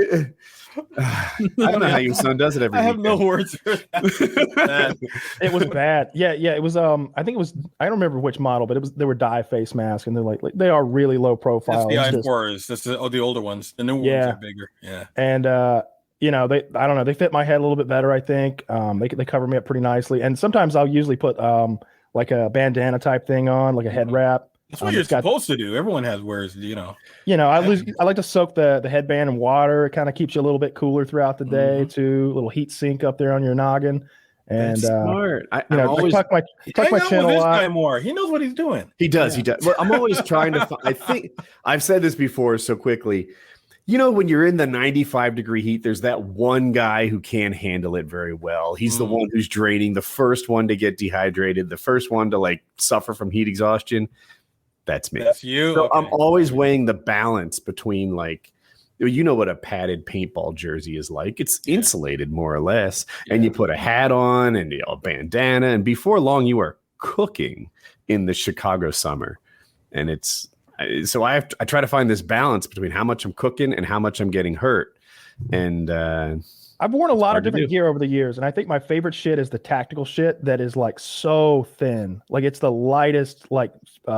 I don't know how your son does it every weekend. I have no words for that. It was bad. Yeah. It was I think it was, I don't remember which model, but they were dye face masks, and they're like they are really low profile. That's the I4s. That's the older ones. The new ones are bigger. Yeah. And you know, I don't know, they fit my head a little bit better, I think. They cover me up pretty nicely. And sometimes I'll usually put like a bandana type thing on, like a head wrap. That's what you're supposed to do. Everyone wears, you know. I like to soak the headband in water. It kind of keeps you a little bit cooler throughout the day too. A little heat sink up there on your noggin. And that's smart. I always tuck my chin a lot. Guy more. He knows what he's doing. He does. Well, I'm always trying to. I think I've said this before so quickly. You know, when you're in the 95-degree heat, there's that one guy who can handle it very well. He's the one who's draining, the first one to get dehydrated, the first one to like suffer from heat exhaustion. That's me. That's you. So I'm always weighing the balance between like, you know what a padded paintball jersey is like. It's insulated more or less. And you put a hat on and a bandana. And before long, you are cooking in the Chicago summer. And so I try to find this balance between how much I'm cooking and how much I'm getting hurt. And I've worn a lot of different gear over the years, and I think my favorite shit is the tactical shit that is like so thin. Like it's the lightest like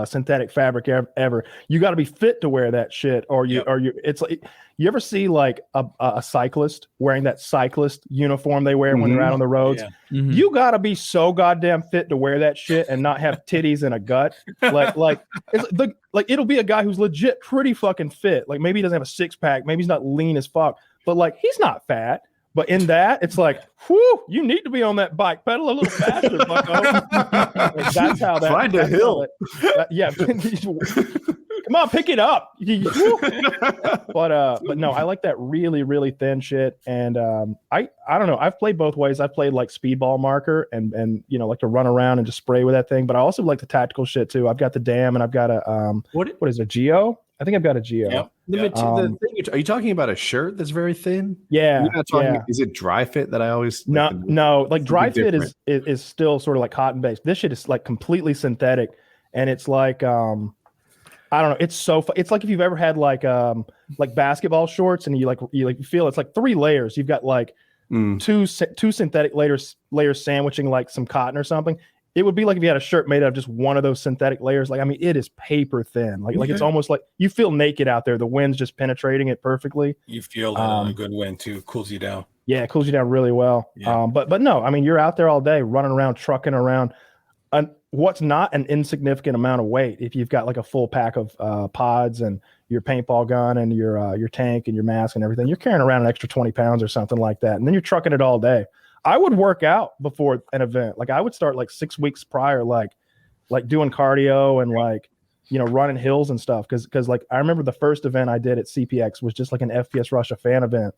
synthetic fabric ever. You got to be fit to wear that shit, or it's like, you ever see like a cyclist wearing that cyclist uniform they wear when they're out on the roads? Yeah. You got to be so goddamn fit to wear that shit and not have titties and a gut. Like it'll be a guy who's legit pretty fucking fit. Like maybe he doesn't have a six pack, maybe he's not lean as fuck, but like he's not fat. But in that, it's like, whoo, you need to be on that bike. Pedal a little faster, bucko. Like, that's how that. Find a hill. Yeah. Come on, pick it up. But no, I like that really, really thin shit. And I don't know. I've played both ways. I've played like speedball marker and like to run around and just spray with that thing. But I also like the tactical shit too. I've got the Dam, and I've got a what is it, a Geo? I think I've got a Geo. Yep. The thing, are you talking about a shirt that's very thin? Yeah. You're not talking, is it dry fit that I always no, like dry fit is still sort of like cotton based. This shit is like completely synthetic, and it's like I don't know, it's so it's like if you've ever had like basketball shorts and you feel it's like 3 layers. You've got like two synthetic layers sandwiching like some cotton or something. It would be like if you had a shirt made out of just one of those synthetic layers. Like, I mean, it is paper thin. Like it's almost like you feel naked out there. The wind's just penetrating it perfectly. You feel a good wind too. Cools you down. Yeah, it cools you down really well. Yeah. But no, I mean, you're out there all day running around, trucking around. What's not an insignificant amount of weight if you've got like a full pack of pods and your paintball gun and your tank and your mask and everything. You're carrying around an extra 20 pounds or something like that. And then you're trucking it all day. I would work out before an event. Like I would start like 6 weeks prior, like doing cardio and like, running hills and stuff. Cause like, I remember the first event I did at CPX was just like an FPSRussia fan event.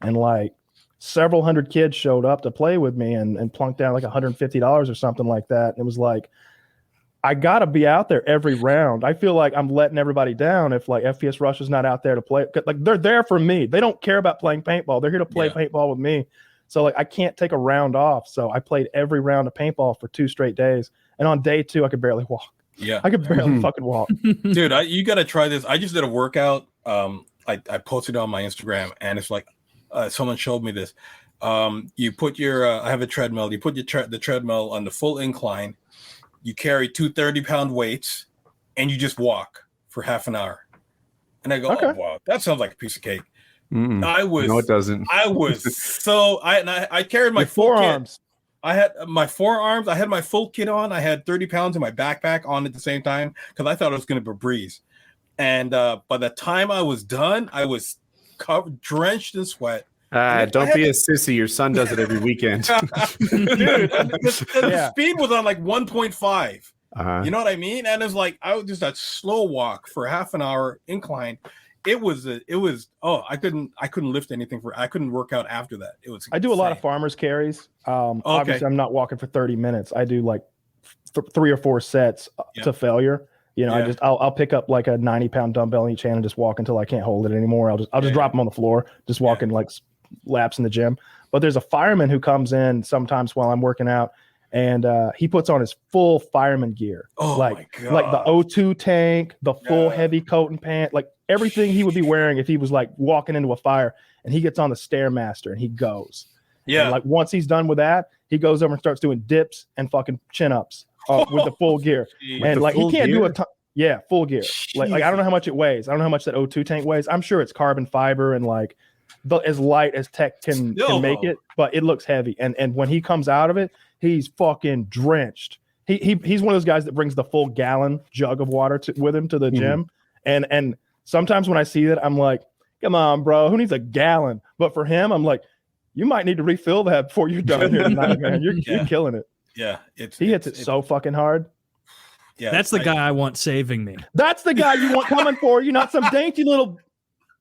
And like several hundred kids showed up to play with me and plunked down like $150 or something like that. And it was like, I gotta be out there every round. I feel like I'm letting everybody down if like FPSRussia's not out there to play. Like they're there for me. They don't care about playing paintball. They're here to play paintball with me. So like I can't take a round off. So I played every round of paintball for 2 straight days. And on day 2, I could barely walk. Yeah. I could barely fucking walk. Dude, you got to try this. I just did a workout. I posted it on my Instagram, and it's like someone showed me this. You put your I have a treadmill. You put the treadmill on the full incline. You carry 2 30-pound weights, and you just walk for half an hour. And I go, oh, wow, that sounds like a piece of cake. No, it doesn't. I was so I carried my forearms. I had my forearms. I had my full kit on. I had 30 pounds in my backpack on at the same time because I thought it was going to be a breeze. And by the time I was done, I was drenched in sweat. Don't be a sissy. Your son does it every weekend. Dude, the speed was on like 1.5. You know what I mean? And it's like I was just a slow walk for half an hour incline. I couldn't lift anything I couldn't work out after that. It was I do a lot of farmers carries. Obviously I'm not walking for 30 minutes. I do like 3 or 4 sets to failure. You know, I'll pick up like a 90-pound dumbbell in each hand and just walk until I can't hold it anymore. I'll just drop them on the floor, just walking like laps in the gym. But there's a fireman who comes in sometimes while I'm working out, and he puts on his full fireman gear. Like the O2 tank, the full heavy coat and pant, like everything he would be wearing if he was like walking into a fire. And he gets on the Stairmaster and he goes. Yeah. And like once he's done with that, he goes over and starts doing dips and fucking chin-ups with the full gear. And like he can't do a ton. Yeah, full gear. Like I don't know how much it weighs. I don't know how much that O2 tank weighs. I'm sure it's carbon fiber and like as light as tech can make it, but it looks heavy. And when he comes out of it, he's fucking drenched. He's one of those guys that brings the full gallon jug of water with him to the gym. And sometimes when I see that, I'm like, come on, bro, who needs a gallon? But for him, I'm like, you might need to refill that before you're done here tonight, man. You're killing it. Yeah, he hits it so fucking hard. Yeah, that's the guy I want saving me. That's the guy you want coming for you, not some dainty little.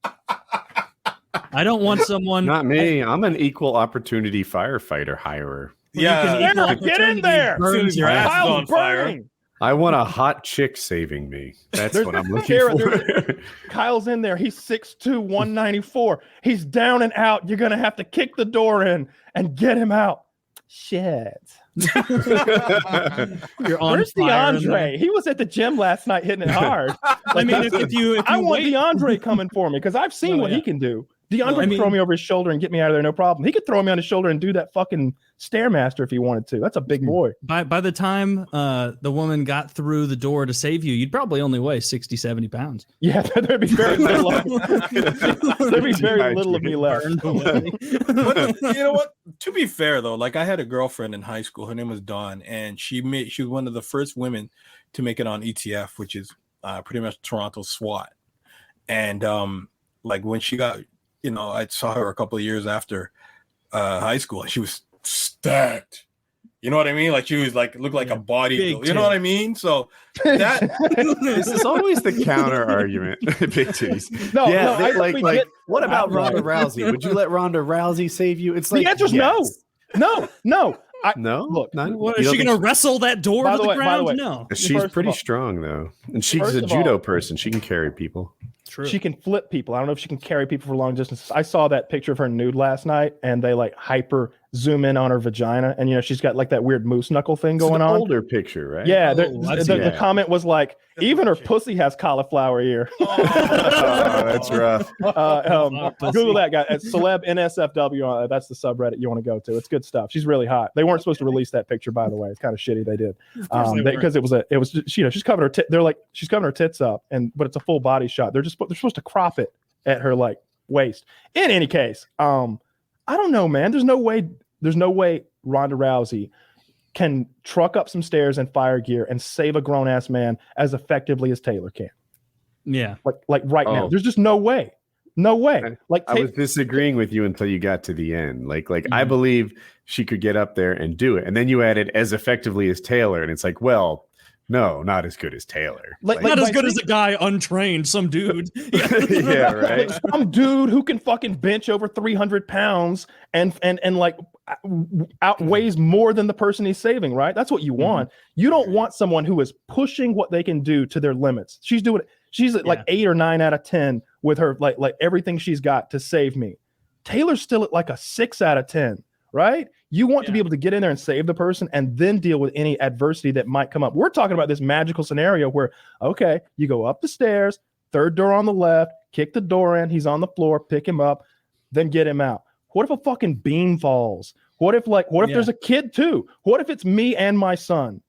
I don't want someone. Not me. I'm an equal opportunity firefighter hirer. Yeah, get in there. As soon as your ass is on fire. I want a hot chick saving me. That's what I'm looking for. Kyle's in there. He's 6'2", 194. He's down and out. You're gonna have to kick the door in and get him out. Shit. Where's DeAndre? He was at the gym last night hitting it hard. I mean, if you I want DeAndre coming for me because I've seen what he can do. DeAndre can throw me over his shoulder and get me out of there, no problem. He could throw me on his shoulder and do that fucking Stairmaster if he wanted to. That's a big boy. By the time the woman got through the door to save you, you'd probably only weigh 60, 70 pounds. Yeah, there'd be very little. There'd be very little of me left. But you know what? To be fair though, like I had a girlfriend in high school. Her name was Dawn, and she was one of the first women to make it on ETF, which is pretty much Toronto SWAT. And like when she got, you know, I saw her a couple of years after high school, and she was stacked. You know what I mean? Like she was like looked like a bodybuilder. You know what I mean? So that this is always the counter argument. Big titties. No, what about Ronda Rousey? Would you let Ronda Rousey save you? It's like the answer's no. No. What, is she going to wrestle that door to the ground? No. She's pretty strong though, and she's a judo person. She can carry people. True. She can flip people. I don't know if she can carry people for long distances. I saw that picture of her nude last night, and they like hyper zoom in on her vagina, and you know she's got like that weird moose knuckle thing going on. Older picture, right? Yeah. The comment was like, even her pussy has cauliflower ear. That's rough. Google that guy. It's celeb NSFW. That's the subreddit you want to go to. It's good stuff. She's really hot. They weren't supposed to release that picture, by the way. It's kind of shitty they did, because it was you know she's covering her. They're like she's covering her tits up, but it's a full body shot. They're supposed to crop it at her like waist. In any case, I don't know, man. There's no way Ronda Rousey can truck up some stairs in fire gear and save a grown ass man as effectively as Taylor can. Yeah. Like right now. There's just no way. No way. Like I was disagreeing with you until you got to the end. Like I believe she could get up there and do it. And then you added as effectively as Taylor. And it's like, well, no, not as good as Taylor. Not as good as a guy untrained, some dude. Yeah, right. Some dude who can fucking bench over 300 pounds and like outweighs more than the person he's saving, right? That's what you want. You don't want someone who is pushing what they can do to their limits. She's doing it. She's at like 8 or 9 out of 10 with her like everything she's got to save me. Taylor's still at like a 6 out of 10, right? You want to be able to get in there and save the person and then deal with any adversity that might come up. We're talking about this magical scenario where, okay, you go up the stairs, third door on the left, kick the door in, he's on the floor, pick him up, then get him out. What if a fucking beam falls? What if there's a kid too? What if it's me and my son?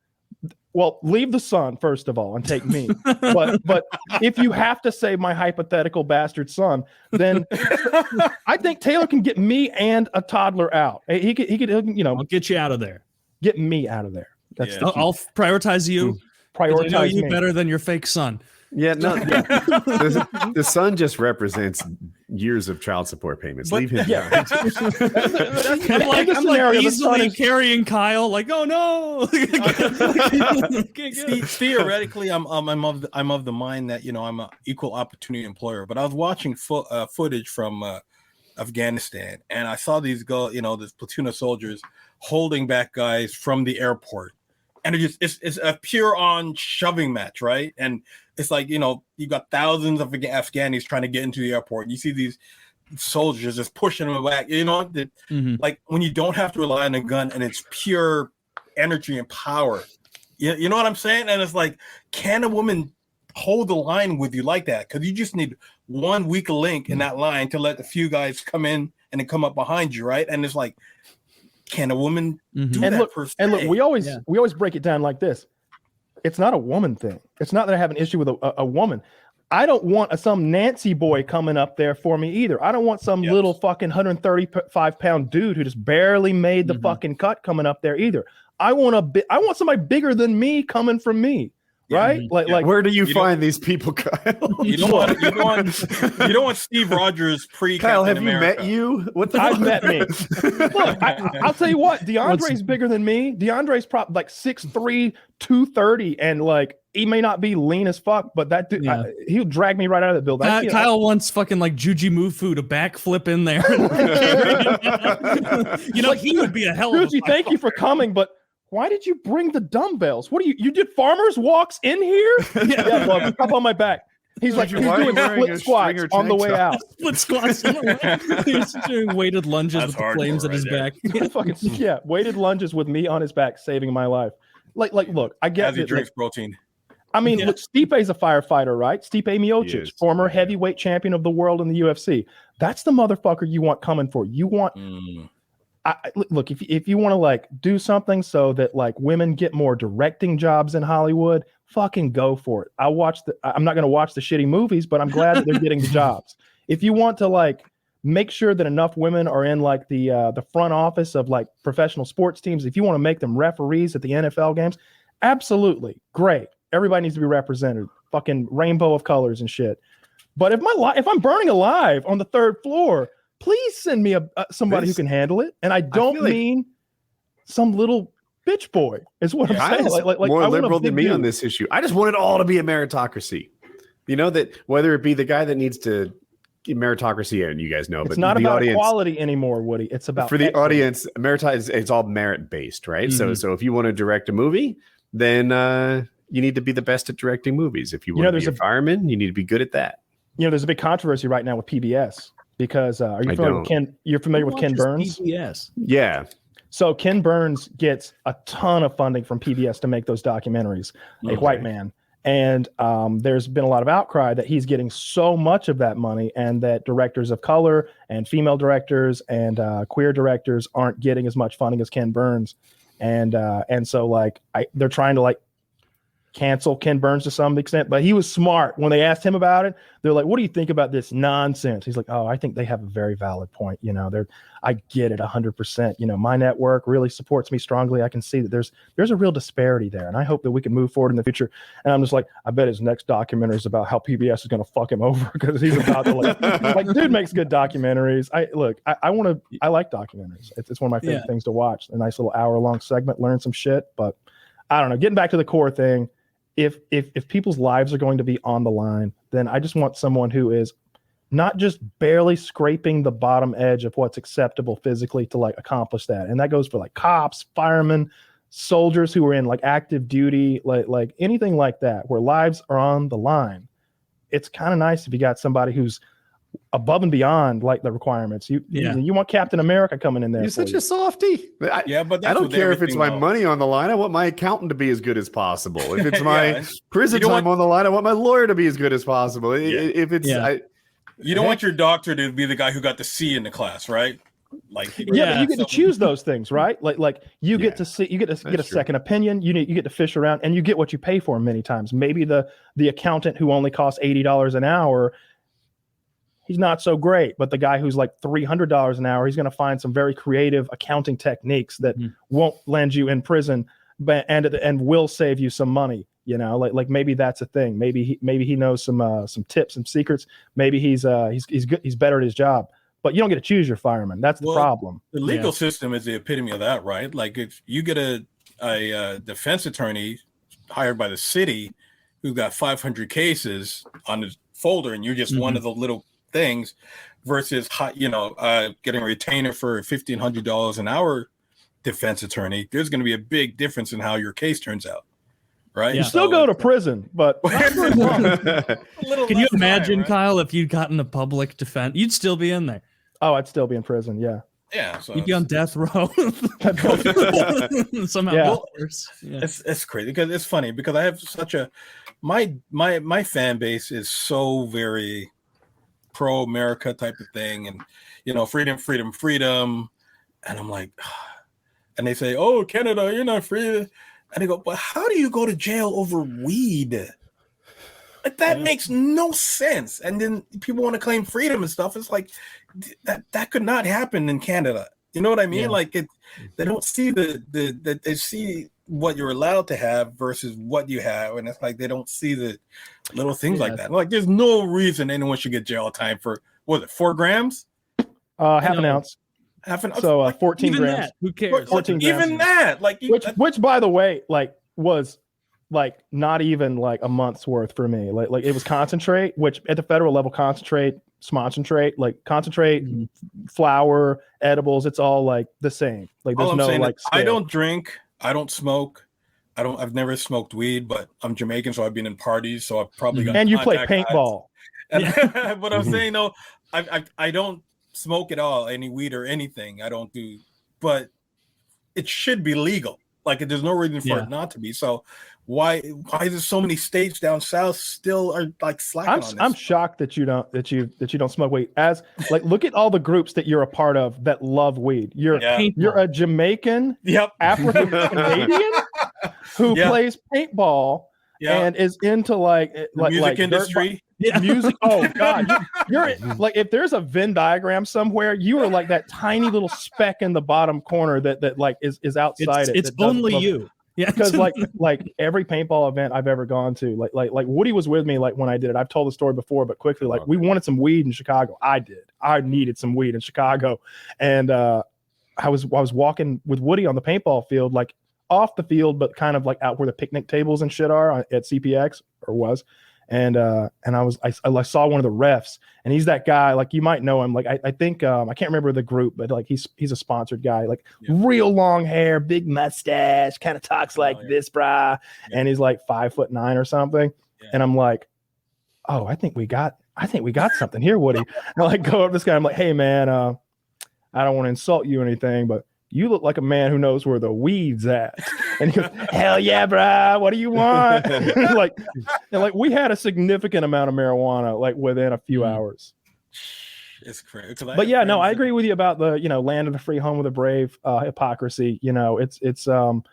Well, leave the son first of all and take me. but if you have to save my hypothetical bastard son, then I think Taylor can get me and a toddler out. He could, you know, I'll get you out of there. Get me out of there. That's I'll prioritize you. Prioritize I know you me better than your fake son. Yeah, no. Yeah. The son just represents years of child support payments. Leave him. Yeah. alone. I'm like easily carrying Kyle. Like, oh no. Theoretically, I'm of the mind that I'm an equal opportunity employer. But I was watching footage from Afghanistan, and I saw these this platoon of soldiers holding back guys from the airport, and it's a pure on shoving match, right? And it's like you got thousands of Afghanis trying to get into the airport, and you see these soldiers just pushing them back. Like when you don't have to rely on a gun, and it's pure energy and power. You know what I'm saying? And it's like, can a woman hold the line with you like that? Because you just need one weak link in that line to let the few guys come in and then come up behind you, right? And it's like, can a woman do that per se? And look, we always break it down like this. It's not a woman thing. It's not that I have an issue with a woman. I don't want some Nancy boy coming up there for me either. I don't want some little fucking 135-pound dude who just barely made the fucking cut coming up there either. I want somebody bigger than me coming from me. Right? Like where do you find these people, Kyle? You don't want Steve Rogers Kyle, have America. you met you? What the I've met me. Look, I'll tell you what, DeAndre's bigger than me. DeAndre's probably like 6'3", 230, and like he may not be lean as fuck, but that dude, he'll drag me right out of the building. Kyle wants fucking like Juji Mufu to backflip in there. He would be a hell of a Juji, thank you for coming, but why did you bring the dumbbells? What do you did farmers walks in here? Yeah, well, up on my back. He's like, he's doing split squats on the way out. Split squats on the way. He's doing weighted lunges with the flames at his back. Weighted lunges with me on his back, saving my life. Like, look, I get as he drinks protein. I mean, look, Stipe's a firefighter, right? Stipe Miocic, former heavyweight champion of the world in the UFC. That's the motherfucker you want coming for. You want. Look, if you want to like do something so that like women get more directing jobs in Hollywood, fucking go for it. I'm not going to watch the shitty movies, but I'm glad that they're getting the jobs. If you want to like make sure that enough women are in like the front office of like professional sports teams, if you want to make them referees at the NFL games, absolutely great. Everybody needs to be represented. Fucking rainbow of colors and shit. But if I'm burning alive on the third floor, please send me somebody who can handle it. And I don't mean some little bitch boy is what I'm saying. Like more liberal than me on this issue. I just want it all to be a meritocracy. That whether it be the guy that needs to meritocracy, and you guys know, it's not about equality anymore, Woody. It's about for the audience. It's all merit based, right? So if you want to direct a movie, then you need to be the best at directing movies. If you want to be a fireman, you need to be good at that. There's a big controversy right now with PBS. Because are you familiar with Ken? You're familiar with Ken Burns? PBS. Yeah. So Ken Burns gets a ton of funding from PBS to make those documentaries. A white man, and there's been a lot of outcry that he's getting so much of that money, and that directors of color and female directors and queer directors aren't getting as much funding as Ken Burns, and so like they're trying to like cancel Ken Burns to some extent, but he was smart. When they asked him about it, they're like, what do you think about this nonsense? He's like, oh, I think they have a very valid point. I get it 100%. My network really supports me strongly. I can see that there's a real disparity there. And I hope that we can move forward in the future. And I'm just like, I bet his next documentary is about how PBS is going to fuck him over because he's about to like dude makes good documentaries. I like documentaries. It's one of my favorite things to watch. A nice little hour-long segment, learn some shit. But I don't know, getting back to the core thing, if people's lives are going to be on the line, then I just want someone who is not just barely scraping the bottom edge of what's acceptable physically to like accomplish that. And that goes for like cops, firemen, soldiers who are in like active duty, like anything like that, where lives are on the line. It's kind of nice if you got somebody who's above and beyond like the requirements. You want Captain America coming in there. You're such a softie. But I don't care if it's my money on the line. I want my accountant to be as good as possible. If it's my prison time on the line, I want my lawyer to be as good as possible. If it's you don't want your doctor to be the guy who got the C in the class, right? Like but you get to choose those things, right? Like you get to see, you get a second opinion. You get to fish around, and you get what you pay for many times. Maybe the accountant who only costs $80 an hour, he's not so great, but the guy who's like $300 an hour, he's going to find some very creative accounting techniques that won't land you in prison, and will save you some money. You know, like maybe that's a thing. Maybe he knows some tips, some secrets. Maybe he's good. He's better at his job. But you don't get to choose your fireman. That's the problem. The legal system is the epitome of that, right? Like if you get a defense attorney hired by the city who got 500 cases on his folder, and you're just one of the little things, versus getting a retainer for $1,500 an hour defense attorney, there's going to be a big difference in how your case turns out. Right. You still go to prison, but can you imagine, right? Kyle, if you'd gotten a public defense, you'd still be in there. Oh, I'd still be in prison. Yeah. Yeah. So you'd be on death row. Somehow. Yeah. It's crazy because it's funny because I have such a my fan base is so very pro America type of thing, and freedom. And I'm like, and they say, oh, Canada, you're not free. And they go, but how do you go to jail over weed? Like that makes no sense. And then people want to claim freedom and stuff. It's like that could not happen in Canada. You know what I mean? Yeah. Like they don't see they see what you're allowed to have versus what you have, and it's like they don't see the little things like that. Like there's no reason anyone should get jail time for 4 grams? Half an ounce. So 14 grams. That, who cares? 14 grams. Even that, like which by the way, like was like not even like a month's worth for me. Like it was concentrate, which at the federal level, concentrate, flour, edibles, it's all like the same. Like there's no like I don't drink, I don't smoke. I've never smoked weed, but I'm Jamaican, so I've been in parties, so I've probably got and you play paintball. But I'm saying no, I don't smoke at all, any weed or anything. I don't do, but it should be legal. Like there's no reason for it not to be. So why is there so many states down south still are like slacking on this? I'm shocked that you don't smoke weed. As like look at all the groups that you're a part of that love weed. You're a Jamaican, African Canadian who plays paintball and is into like music industry. Music. Oh God, you're like if there's a Venn diagram somewhere, you are like that tiny little speck in the bottom corner that like is outside It's only you. Yeah, because like every paintball event I've ever gone to, like Woody was with me like when I did it. I've told the story before, but quickly, like we wanted some weed in Chicago. I needed some weed in Chicago, and I was walking with Woody on the paintball field, like off the field, but kind of like out where the picnic tables and shit are at CPX or was. And I saw one of the refs, and he's that guy, like you might know him. Like I think I can't remember the group, but like he's a sponsored guy, like real long hair, big mustache, kind of talks like this, brah. Yeah. And he's like 5'9" or something. Yeah. And I'm like, oh, I think we got something here, Woody. And I like go up to this guy. I'm like, hey man, I don't want to insult you or anything, but you look like a man who knows where the weed's at. And he goes, hell yeah, brah, what do you want? like we had a significant amount of marijuana like within a few hours. It's crazy. But yeah, no, I agree with you about the, land of the free, home of the brave, hypocrisy. It's some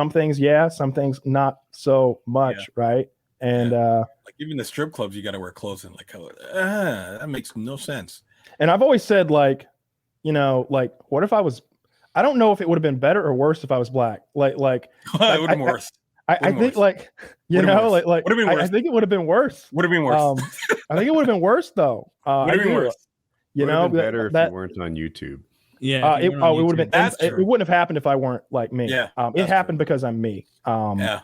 things, some things not so much, right? And like even the strip clubs, you got to wear clothes, and like that makes no sense. And I've always said like what if I was, I don't know if it would have been better or worse if I was black. It would have been worse. I think like would have been worse. I think it would have been worse. Would have been worse. I think it would have been worse though. Would have been worse. Would have been better if you weren't on YouTube. Yeah. It would have been. It wouldn't have happened if I weren't like me. Yeah. It happened because I'm me. And I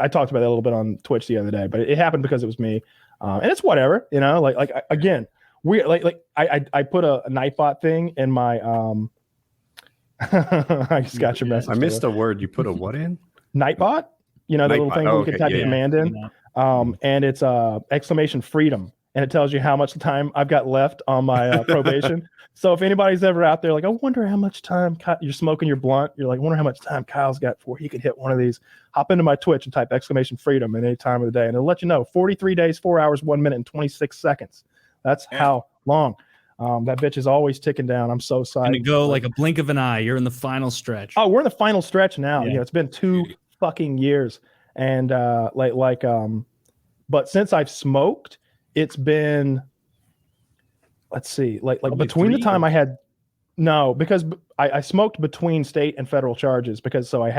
talked about that a little bit on Twitch the other day, but it happened because it was me. And it's whatever. Again. We I put a Nightbot thing in my I just got your message. I missed a word. You put a what in? Nightbot? The little thing where you can type a command in. And it's exclamation freedom. And it tells you how much time I've got left on my probation. So if anybody's ever out there like, I wonder how much time you're smoking your blunt, you're like, I wonder how much time Kyle's got before he could hit one of these. Hop into my Twitch and type exclamation freedom at any time of the day. And it'll let you know 43 days, 4 hours, 1 minute, and 26 seconds. That's how long. That bitch is always ticking down. I'm so psyched. And to go like a blink of an eye. You're in the final stretch. Oh, we're in the final stretch now. Yeah. It's been 2 fucking years. And but since I've smoked, it's been, let's see, like between the time I had, no, because I smoked between state and federal charges because so I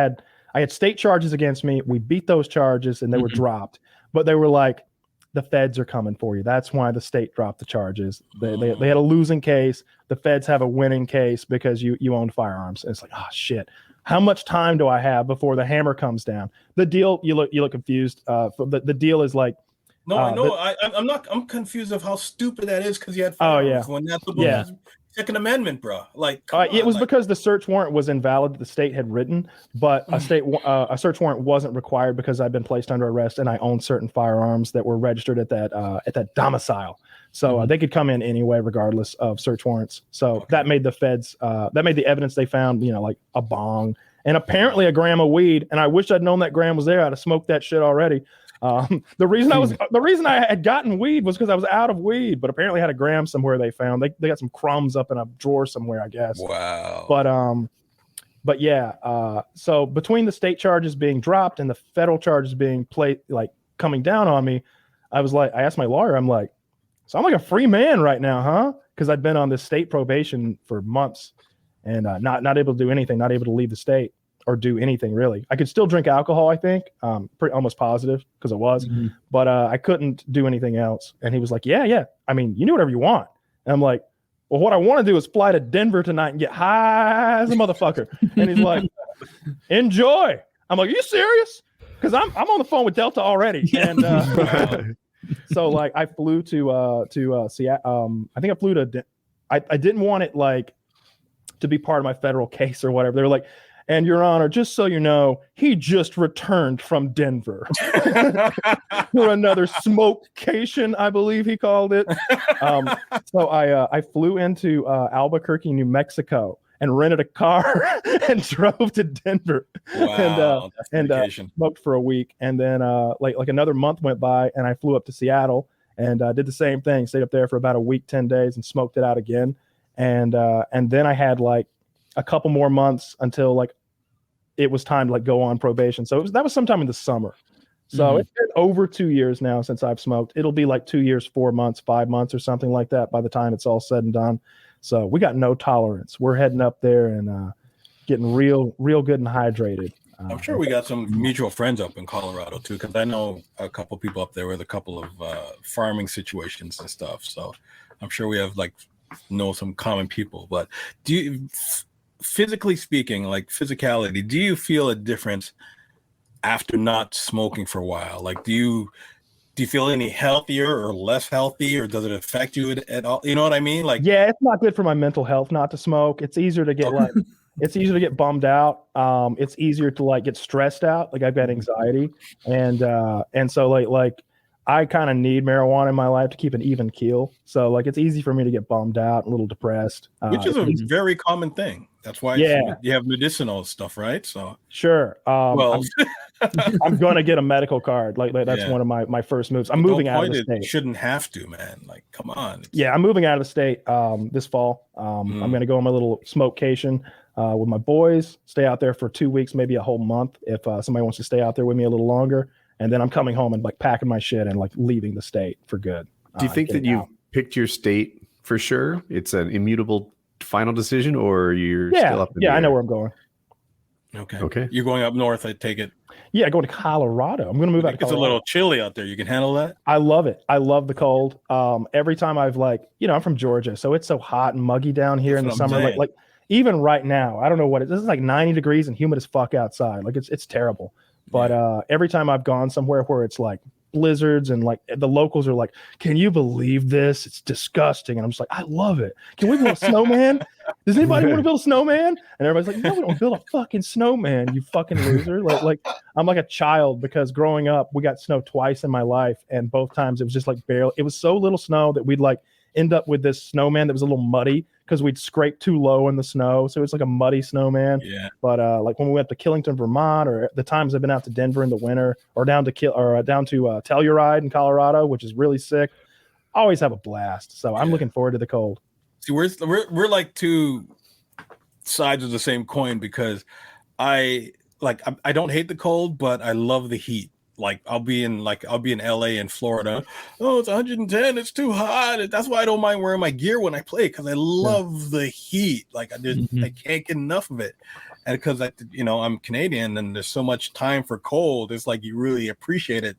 I had state charges against me. We beat those charges and they were dropped. But they were like, the feds are coming for you. That's why the state dropped the charges. They had a losing case. The feds have a winning case because you owned firearms. And it's like, oh shit. How much time do I have before the hammer comes down? The deal, you look confused. The deal is like, no, I know. I'm confused of how stupid that is because you had firearms when that's the Second Amendment, bro. Like, it was because the search warrant was invalid that the state had written, but a search warrant wasn't required because I'd been placed under arrest and I owned certain firearms that were registered at that domicile. So they could come in anyway, regardless of search warrants. So that made the feds, that made the evidence they found, like a bong and apparently a gram of weed. And I wish I'd known that gram was there. I'd have smoked that shit already. The reason I had gotten weed was because I was out of weed, but apparently had a gram somewhere they found. They got some crumbs up in a drawer somewhere, I guess. Wow. But yeah. So between the state charges being dropped and the federal charges being coming down on me, I asked my lawyer, I'm like, so I'm like a free man right now, huh? Because I'd been on this state probation for months and not able to do anything, not able to leave the state or do anything really. I could still drink alcohol, I think, almost positive because it was, but I couldn't do anything else. And he was like, yeah. I mean, you do whatever you want. And I'm like, well, what I want to do is fly to Denver tonight and get high as a motherfucker. And he's like, enjoy. I'm like, are you serious? Because I'm on the phone with Delta already. And so like I flew to Seattle. I think I flew to. I didn't want it like to be part of my federal case or whatever. They were like, and Your Honor, just so you know, he just returned from Denver for another smokecation, I believe he called it. So I flew into Albuquerque, New Mexico, and rented a car and drove to Denver. Wow, and smoked for a week, and then like another month went by, and I flew up to Seattle and did the same thing. Stayed up there for about a week, 10 days, and smoked it out again. And then I had like a couple more months until like it was time to like go on probation. So that was sometime in the summer. So it's been over 2 years now since I've smoked. It'll be like 2 years, 4 months, 5 months or something like that by the time it's all said and done. So we got no tolerance. We're heading up there and getting real good and hydrated. I'm sure we got some mutual friends up in Colorado too, because I know a couple people up there with a couple of farming situations and stuff. So I'm sure we have know some common people. But do you, physically speaking, like physicality, do you feel a difference after not smoking for a while? Like, do you feel any healthier or less healthy, or does it affect you at all? You know what I mean? Like, yeah, it's not good for my mental health not to smoke. It's easier to get it's easier to get bummed out. It's easier to get stressed out. Like I've got anxiety, and so like I kind of need marijuana in my life to keep an even keel. So it's easy for me to get bummed out, a little depressed, which is a very common thing. That's why you have medicinal stuff, right? So sure. I'm going to get a medical card. That's one of my first moves. I'm moving out of the state. You shouldn't have to, man. Like, come on. Yeah, I'm moving out of the state this fall. I'm going to go on my little smokecation with my boys. Stay out there for 2 weeks, maybe a whole month, if somebody wants to stay out there with me a little longer. And then I'm coming home and packing my shit and leaving the state for good. Do you think that you picked your state for sure? It's an immutable final decision, or you're still up in the air? I know where I'm going. Okay. You're going up north, I take it. Yeah, going to Colorado. I'm going to move out to Colorado. It's a little chilly out there. You can handle that? I love it. I love the cold. Every time I've I'm from Georgia, so it's so hot and muggy down here in the summer. Like even right now, I don't know what it is. This is 90 degrees and humid as fuck outside. It's terrible. But every time I've gone somewhere where it's blizzards and the locals are can you believe this? It's disgusting. And I'm just I love it. Can we build a snowman? Does anybody want to build a snowman? And everybody's no, we don't build a fucking snowman, you fucking loser. I'm like a child, because growing up, we got snow twice in my life. And both times it was just barely, it was so little snow that we'd end up with this snowman that was a little muddy because we'd scrape too low in the snow. So it's a muddy snowman. Yeah. But when we went to Killington, Vermont, or the times I've been out to Denver in the winter, or down to Telluride in Colorado, which is really sick, I always have a blast. So I'm looking forward to the cold. See, we're like two sides of the same coin, because I don't hate the cold, but I love the heat. like I'll be in LA and Florida. Oh, it's 110. It's too hot. That's why I don't mind wearing my gear when I play, because I love the heat. Like I can't get enough of it. And because I'm Canadian and there's so much time for cold, it's like you really appreciate it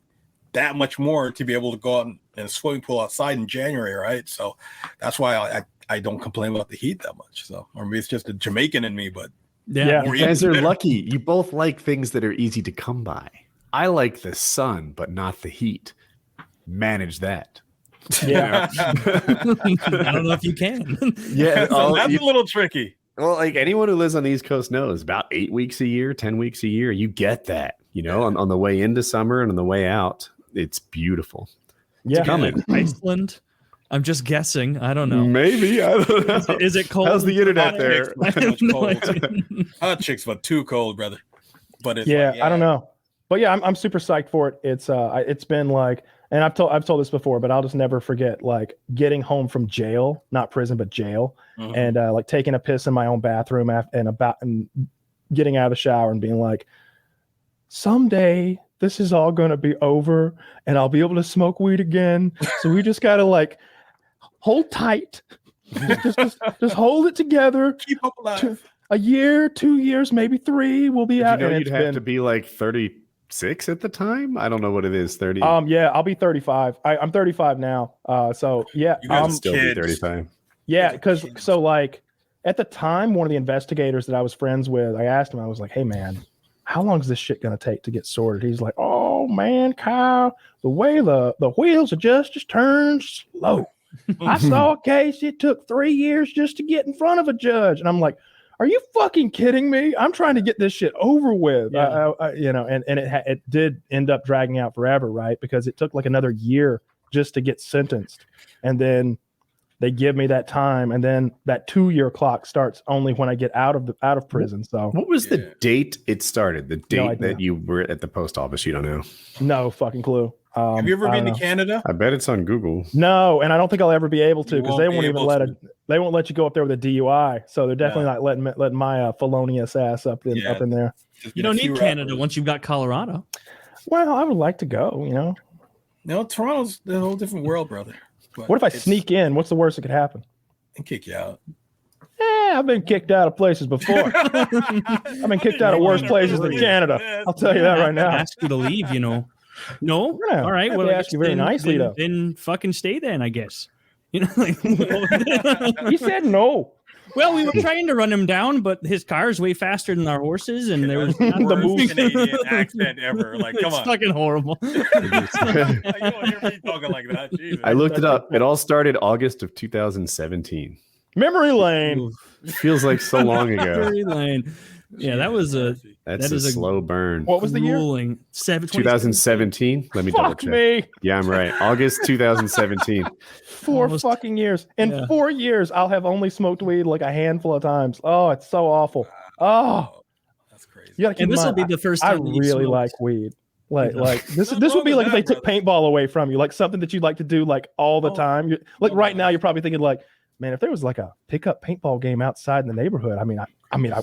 that much more to be able to go out in a swimming pool outside in January, right? So that's why I don't complain about the heat that much. So, or maybe it's just a Jamaican in me, but yeah. You guys are lucky. You both like things that are easy to come by. I like the sun, but not the heat. Manage that. Yeah. I don't know if you can. Yeah, that's a little tricky. Well, like anyone who lives on the East Coast knows, about 8 weeks a year, 10 weeks a year, you get that. On the way into summer and on the way out, it's beautiful. Yeah. It's coming. Iceland. I'm just guessing. I don't know. Maybe. I don't know. Is it cold? How's the internet there? I have no idea. Hot chicks, but too cold, brother. But it's I don't know. But yeah, I'm super psyched for it. It's been like, and I've told this before, but I'll just never forget like getting home from jail, not prison, but jail, and like taking a piss in my own bathroom and getting out of the shower and being like, someday this is all going to be over and I'll be able to smoke weed again. So we just got to like hold tight, just hold it together. Keep up alive. A year, 2 years, maybe 3, we'll be out. You'd have to be like 36 at the time. I don't know what it is. 30. Yeah, I'll be 35. I'm 35 now. So yeah, You guys I'll still kids. be 35. yeah, because so like at the time, one of the investigators that I was friends with, I asked him, I was like, "Hey man, how long is this shit gonna take to get sorted?" He's like, "Oh man, Kyle, the way the wheels are just turn slow. I saw a case. It took 3 years just to get in front of a judge," and I'm like, "Are you fucking kidding me? I'm trying to get this shit over with." Yeah. And it did end up dragging out forever, right? Because it took like another year just to get sentenced, and then they give me that time, and then that 2-year clock starts only when I get out of prison. So What was the date it started? The date idea. that you were at the post office? You don't know? no fucking clue. Have you ever I been don't to know. Canada? I bet it's on Google. No, and I don't think I'll ever be able to You because won't they be won't even able let to. it. They won't let you go up there with a DUI. So they're definitely not letting my felonious ass up in there. There's You been a don't few need Canada rappers. once you've got Colorado. Well, I would like to go. No, Toronto's a whole different world, brother. But What if I it's- sneak in? What's the worst that could happen? and kick you out? I've been kicked out of places before. I've been kicked out of worse places than Canada. I'll tell you that right now. Ask you to leave, No. Yeah, All right. I Well, have to I ask guess you very nicely, though. then fucking stay then, I guess. He said no. Well, we were trying to run him down, but his car is way faster than our horses, and there was the The movie. worst Canadian accent ever. Like, come it's on. fucking horrible. Like, you don't hear me talking like that. Jesus. I looked it up. It all started August of 2017. Memory lane. Feels like so long ago. Prairie Lane. Yeah, that was a That's That a is a slow burn. What was the year? grueling 2017. Let me double Fuck check. me. Yeah, I'm right. August 2017. 4 Almost- fucking years. In Yeah. 4 years, I'll have only smoked weed like a handful of times. Oh, it's so awful. Oh, That's crazy. you gotta keep And in this will mind, be the first I time that you really smoked. like weed. Like this Nothing would be wrong like if they with took that, paintball away from you, like something that you'd like to do like all the Oh. time. Like Oh, right my now, you're probably thinking like, man, if there was like a pickup paintball game outside in the neighborhood, I would go. I mean,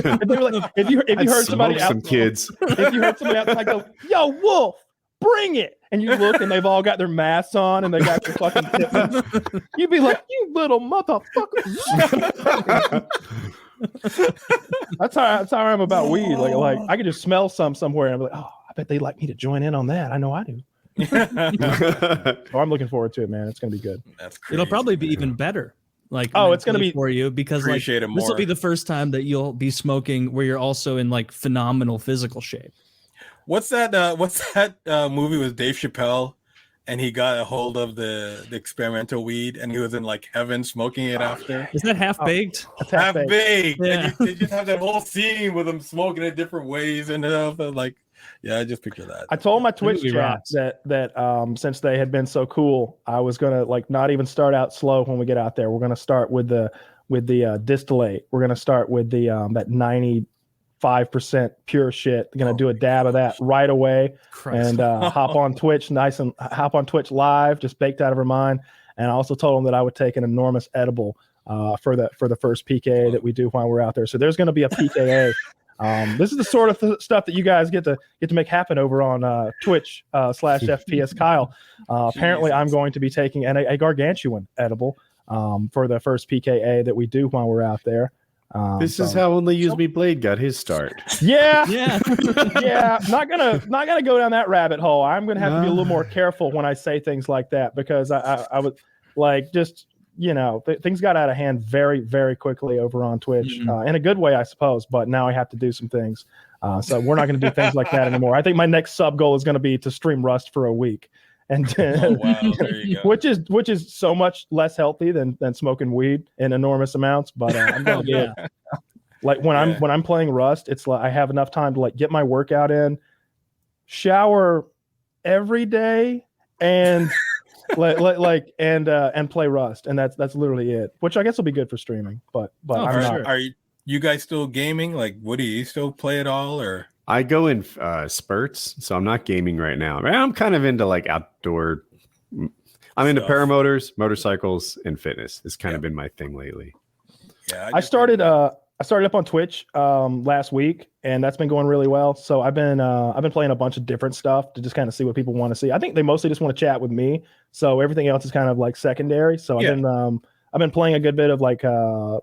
if, they were like, if you I'd heard somebody smoke some out, kids. if you heard somebody outside go, "Yo, Wolf, bring it," and you look and they've all got their masks on and they got their fucking Tipman, you'd be like, "You little motherfucker." That's how I am about weed. Like I could just smell somewhere and I'm like, "Oh, I bet they like me to join in on that." I know I do. Oh, I'm looking forward to it, man. It's gonna be good. That's crazy. It'll probably be even better. Like, Oh, it's gonna mentally be- for you because like Appreciate it this will more. be the first time that you'll be smoking where you're also in like phenomenal physical shape. What's that movie with Dave Chappelle and he got a hold of the experimental weed and he was in like heaven smoking it after? Is that half baked? That's Half baked. baked. Yeah. And they just have that whole scene with them smoking it different ways and stuff. And like, yeah, I just picture that. I told my Twitch movie chat rocks. that since they had been so cool, I was gonna like not even start out slow when we get out there. We're gonna start with the distillate. We're gonna start with the that 95% pure shit. We're gonna do a dab of that right away Christ. and hop on Twitch, hop on Twitch live, just baked out of her mind. And I also told them that I would take an enormous edible for the first PKA that we do while we're out there. So there's gonna be a PKA. This is the sort of stuff that you guys get to make happen over on Twitch / FPS Kyle. Apparently, I'm going to be taking a gargantuan edible for the first PKA that we do while we're out there. This is how Only Use Me Blade got his start. Yeah, Yeah. yeah. Not gonna go down that rabbit hole. I'm gonna have to be a little more careful when I say things like that, because I would like just things got out of hand very, very quickly over on Twitch, in a good way, I suppose. But now I have to do some things, so we're not going to do things like that anymore. I think my next sub goal is going to be to stream Rust for a week, and There you go. which is so much less healthy than smoking weed in enormous amounts. But I'm going to do it. Like when I'm playing Rust, it's like I have enough time to like get my workout in, shower every day, and and play Rust, and that's literally it. Which I guess will be good for streaming. But I'm not. Are you guys still gaming? Like, Woody, you still play it all, or? I go in spurts, so I'm not gaming right now. I'm kind of into like outdoor. I'm into paramotors, motorcycles, and fitness. It's kind of been my thing lately. Yeah, I started up on Twitch last week, and that's been going really well. So I've been playing a bunch of different stuff to just kind of see what people want to see. I think they mostly just want to chat with me, so everything else is kind of like secondary. So I've been playing a good bit of like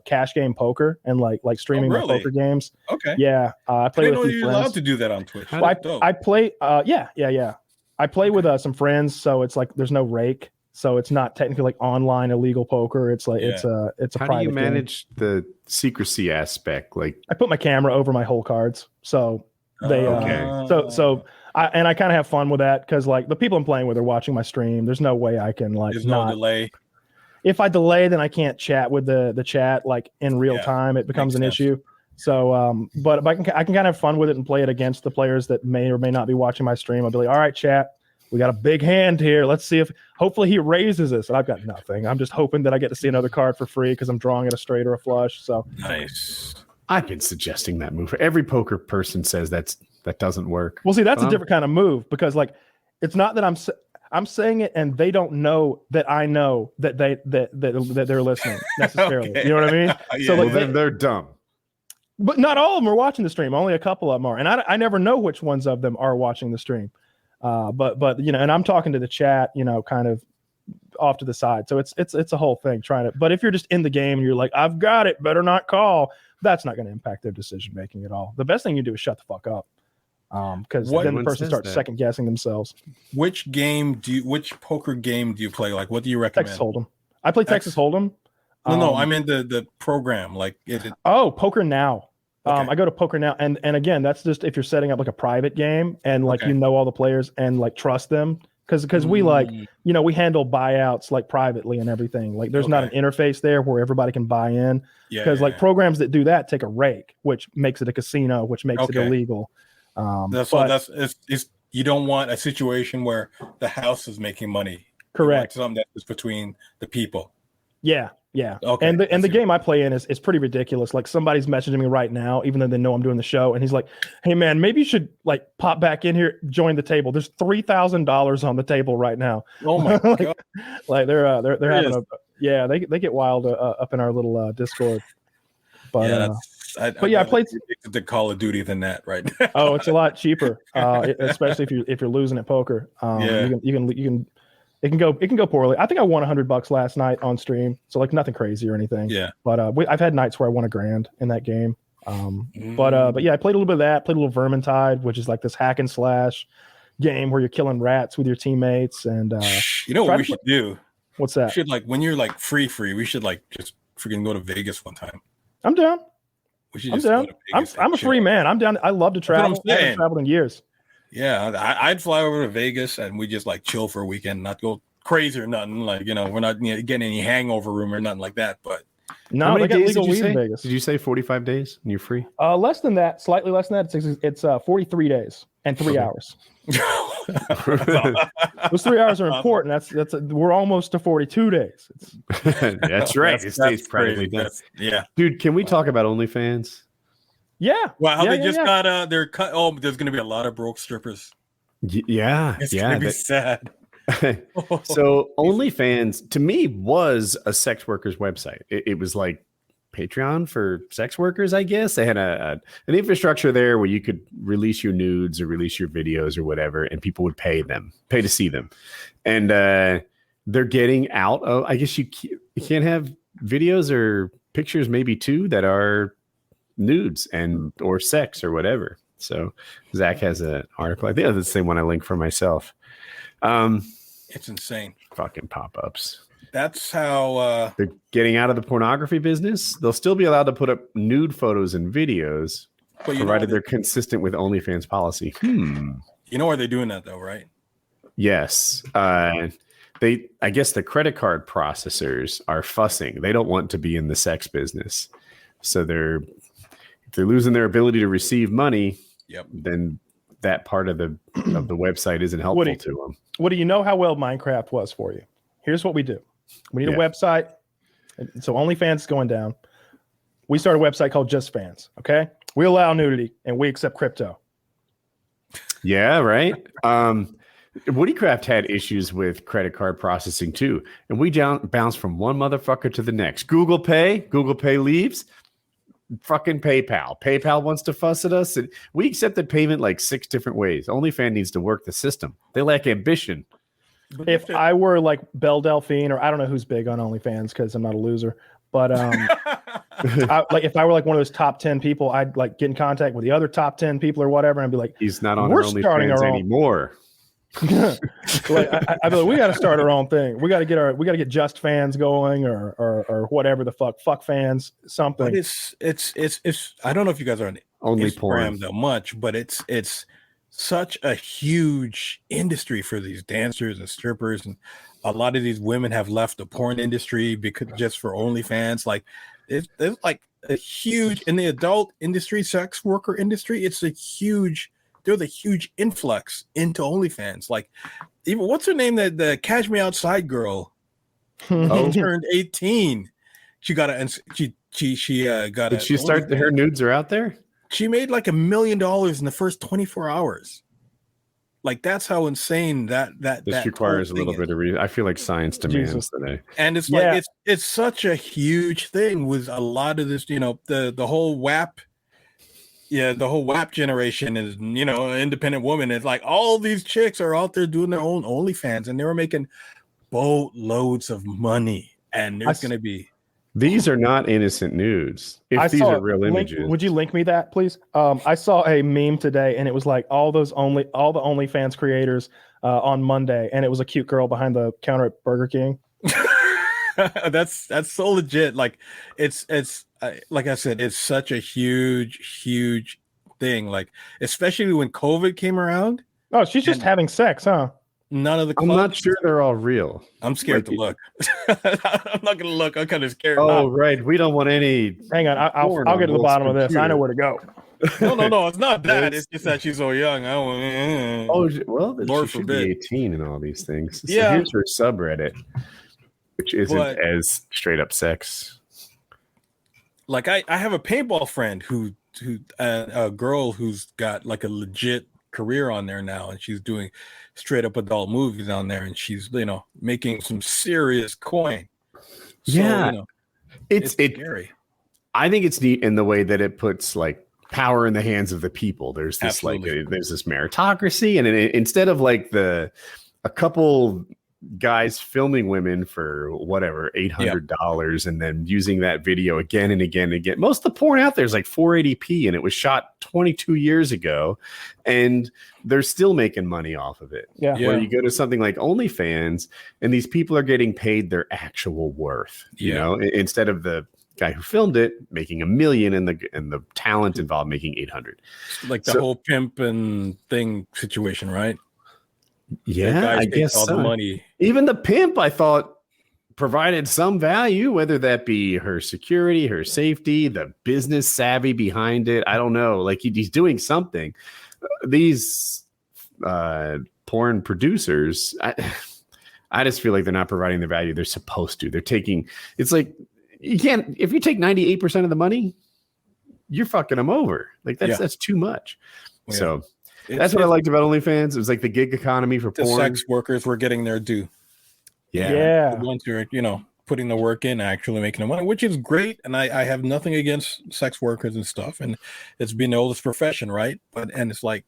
cash game poker and like streaming my poker games. Okay. Yeah, I play with a few you're friends. allowed to do that on Twitch. Well, I play. Yeah. I play with some friends, so it's like there's no rake. So it's not technically like online illegal poker. It's like it's a How private do you game. manage the secrecy aspect? Like I put my camera over my whole cards, so they I kind of have fun with that, because like the people I'm playing with are watching my stream. There's no way I can like there's no delay. If I delay, then I can't chat with the chat like in real time. It becomes an issue. So but I can kind of have fun with it and play it against the players that may or may not be watching my stream. I'll be like, all right, chat, we got a big hand here. Let's see if hopefully he raises this. And I've got nothing. I'm just hoping that I get to see another card for free because I'm drawing it a straight or a flush. So Nice. I've been suggesting that move. Every poker person says that doesn't work. Well, see, that's a different kind of move, because like it's not that I'm saying it and they don't know that I know that they're listening necessarily. Okay. You know what I mean? So like then they're dumb. But not all of them are watching the stream. Only a couple of them are, and I never know which ones of them are watching the stream. But and I'm talking to the chat, kind of off to the side. So it's a whole thing trying to. But if you're just in the game and you're like, I've got it, better not call. That's not going to impact their decision making at all. The best thing you do is shut the fuck up, because then the person starts second guessing themselves. Which poker game do you play? Like, what do you recommend? Texas Hold'em. I play Texas Hold'em. No, I mean the program. Like, Poker Now. Okay. I go to Poker Now, and again, that's just if you're setting up like a private game and like all the players and like trust them, because we like we handle buyouts like privately and everything. Like there's not an interface there where everybody can buy in, because programs that do that take a rake, which makes it a casino, which makes it illegal. You don't want a situation where the house is making money. Correct. Something that is between the people. Yeah. Yeah. Okay. And the game I play in is pretty ridiculous. Like somebody's messaging me right now, even though they know I'm doing the show, and he's like, "Hey man, maybe you should like pop back in here, join the table. There's $3,000 on the table right now." Oh my god! Like they're having they get wild up in our little Discord. But I played the Call of Duty than that right now. Oh, it's a lot cheaper, especially if you're losing at poker. It can go poorly. I think I won $100 last night on stream, so like nothing crazy or anything. Yeah. But I've had nights where I won $1,000 in that game. But yeah, I played a little bit of that. Played a little Vermintide, which is like this hack and slash game where you're killing rats with your teammates. And you know what we should do? What's that? We should like when you're like free, we should like just freaking go to Vegas one time. I'm down. We should. I'm down. I'm a free man. I'm down. I love to travel. I haven't traveled in years. Yeah, I'd fly over to Vegas and we just like chill for a weekend, not go crazy or nothing. Like, we're not getting any hangover room or nothing like that. But no, they got legal weed in Vegas. Did you say 45 days and you're free? Less than that, slightly less than that. It's 43 days and 3 hours. Those 3 hours are important. That's we're almost to 42 days. That's right. It stays privately done. Yeah, dude. Can we talk about OnlyFans? Yeah. Well, how they just got their cut. Oh, there's going to be a lot of broke strippers. Yeah, it's going to be sad. So OnlyFans to me was a sex worker's website. It was like Patreon for sex workers, I guess. They had an infrastructure there where you could release your nudes or release your videos or whatever, and people would pay to see them. And they're getting out of, I guess you can't have videos or pictures, maybe too, that are nudes and or sex or whatever. So Zach has an article. I think that's the same one I linked for myself. It's insane. Fucking pop-ups. That's how they're getting out of the pornography business. They'll still be allowed to put up nude photos and videos, provided they're consistent with OnlyFans policy. You know why they're doing that though, right? Yes. I guess the credit card processors are fussing. They don't want to be in the sex business. So if they're losing their ability to receive money, then that part of the website isn't helpful to them. Woody, you know how well Minecraft was for you. Here's what we do. We need a website. So OnlyFans is going down. We start a website called Just Fans. Okay. We allow nudity and we accept crypto. Yeah, right. Woodycraft had issues with credit card processing too. And we bounced from one motherfucker to the next. Google Pay leaves. Fucking PayPal wants to fuss at us. And we accepted payment like 6 different ways. OnlyFans needs to work the system. They lack ambition. If I were like Belle Delphine, or I don't know who's big on OnlyFans because I'm not a loser, but if I were like one of those top 10 people, I'd like get in contact with the other top 10 people or whatever, and I'd be like, he's not on OnlyFans anymore. I'd be like, we got to start our own thing. We got to get Just Fans going, or whatever the fuck fans something. But it's I don't know if you guys are on only Instagram porn that much, but it's such a huge industry for these dancers and strippers, and a lot of these women have left the porn industry because just for OnlyFans. Like there's like a huge in the adult industry, sex worker industry. There's a huge influx into OnlyFans. Like even what's her name? The Cash Me Outside girl turned 18. She got Did she start? Her nudes are out there. She made like $1 million in the first 24 hours. Like that's how insane that requires a little bit of reason. I feel like science demands today. And it's like it's such a huge thing with a lot of this, the whole WAP. Yeah, the whole WAP generation is, an independent woman. It's like all these chicks are out there doing their own OnlyFans, and they were making boatloads of money. And there's going to be. These are not innocent nudes. If these are real images. Would you link me that, please? I saw a meme today, and it was like all the OnlyFans creators on Monday, and it was a cute girl behind the counter at Burger King. That's so legit. Like it's like I said, it's such a huge thing. Like especially when COVID came around. Oh, she's just having sex, huh? None of the clubs. I'm not sure they're all real. I'm scared to look. I'm not gonna look. I'm kind of scared. Oh, right. We don't want any. Hang on. I'll get to the bottom of this. I know where to go. No. It's not that. It's just that she's so young. She should be 18 and all these things. So yeah. Here's her subreddit, which isn't as straight up sex. Like I have a paintball friend who a girl who's got like a legit career on there now, and she's doing straight up adult movies on there, and she's making some serious coin. So, it's scary. I think it's neat in the way that it puts like power in the hands of the people. There's this there's this meritocracy, and instead of like a couple guys filming women for whatever $800 and then using that video again and again and again. Most of the porn out there is like 480p, and it was shot 22 years ago, and they're still making money off of it. Yeah. Where you go to something like OnlyFans, and these people are getting paid their actual worth. You know, instead of the guy who filmed it making $1 million and the talent involved making 800. Like the whole pimp and thing situation, right? Yeah, I guess all the money. Even the pimp, I thought, provided some value, whether that be her security, her safety, the business savvy behind it. I don't know. Like he's doing something. These porn producers, I just feel like they're not providing the value they're supposed to. They're taking. It's like you can't. If you take 98% of the money, you're fucking them over. Like that's too much. Yeah. So. That's what I liked about OnlyFans. It was like the gig economy for porn. The sex workers were getting their due. Yeah. The ones who are, putting the work in, actually making the money, which is great. And I have nothing against sex workers and stuff. And it's been the oldest profession, right? And it's like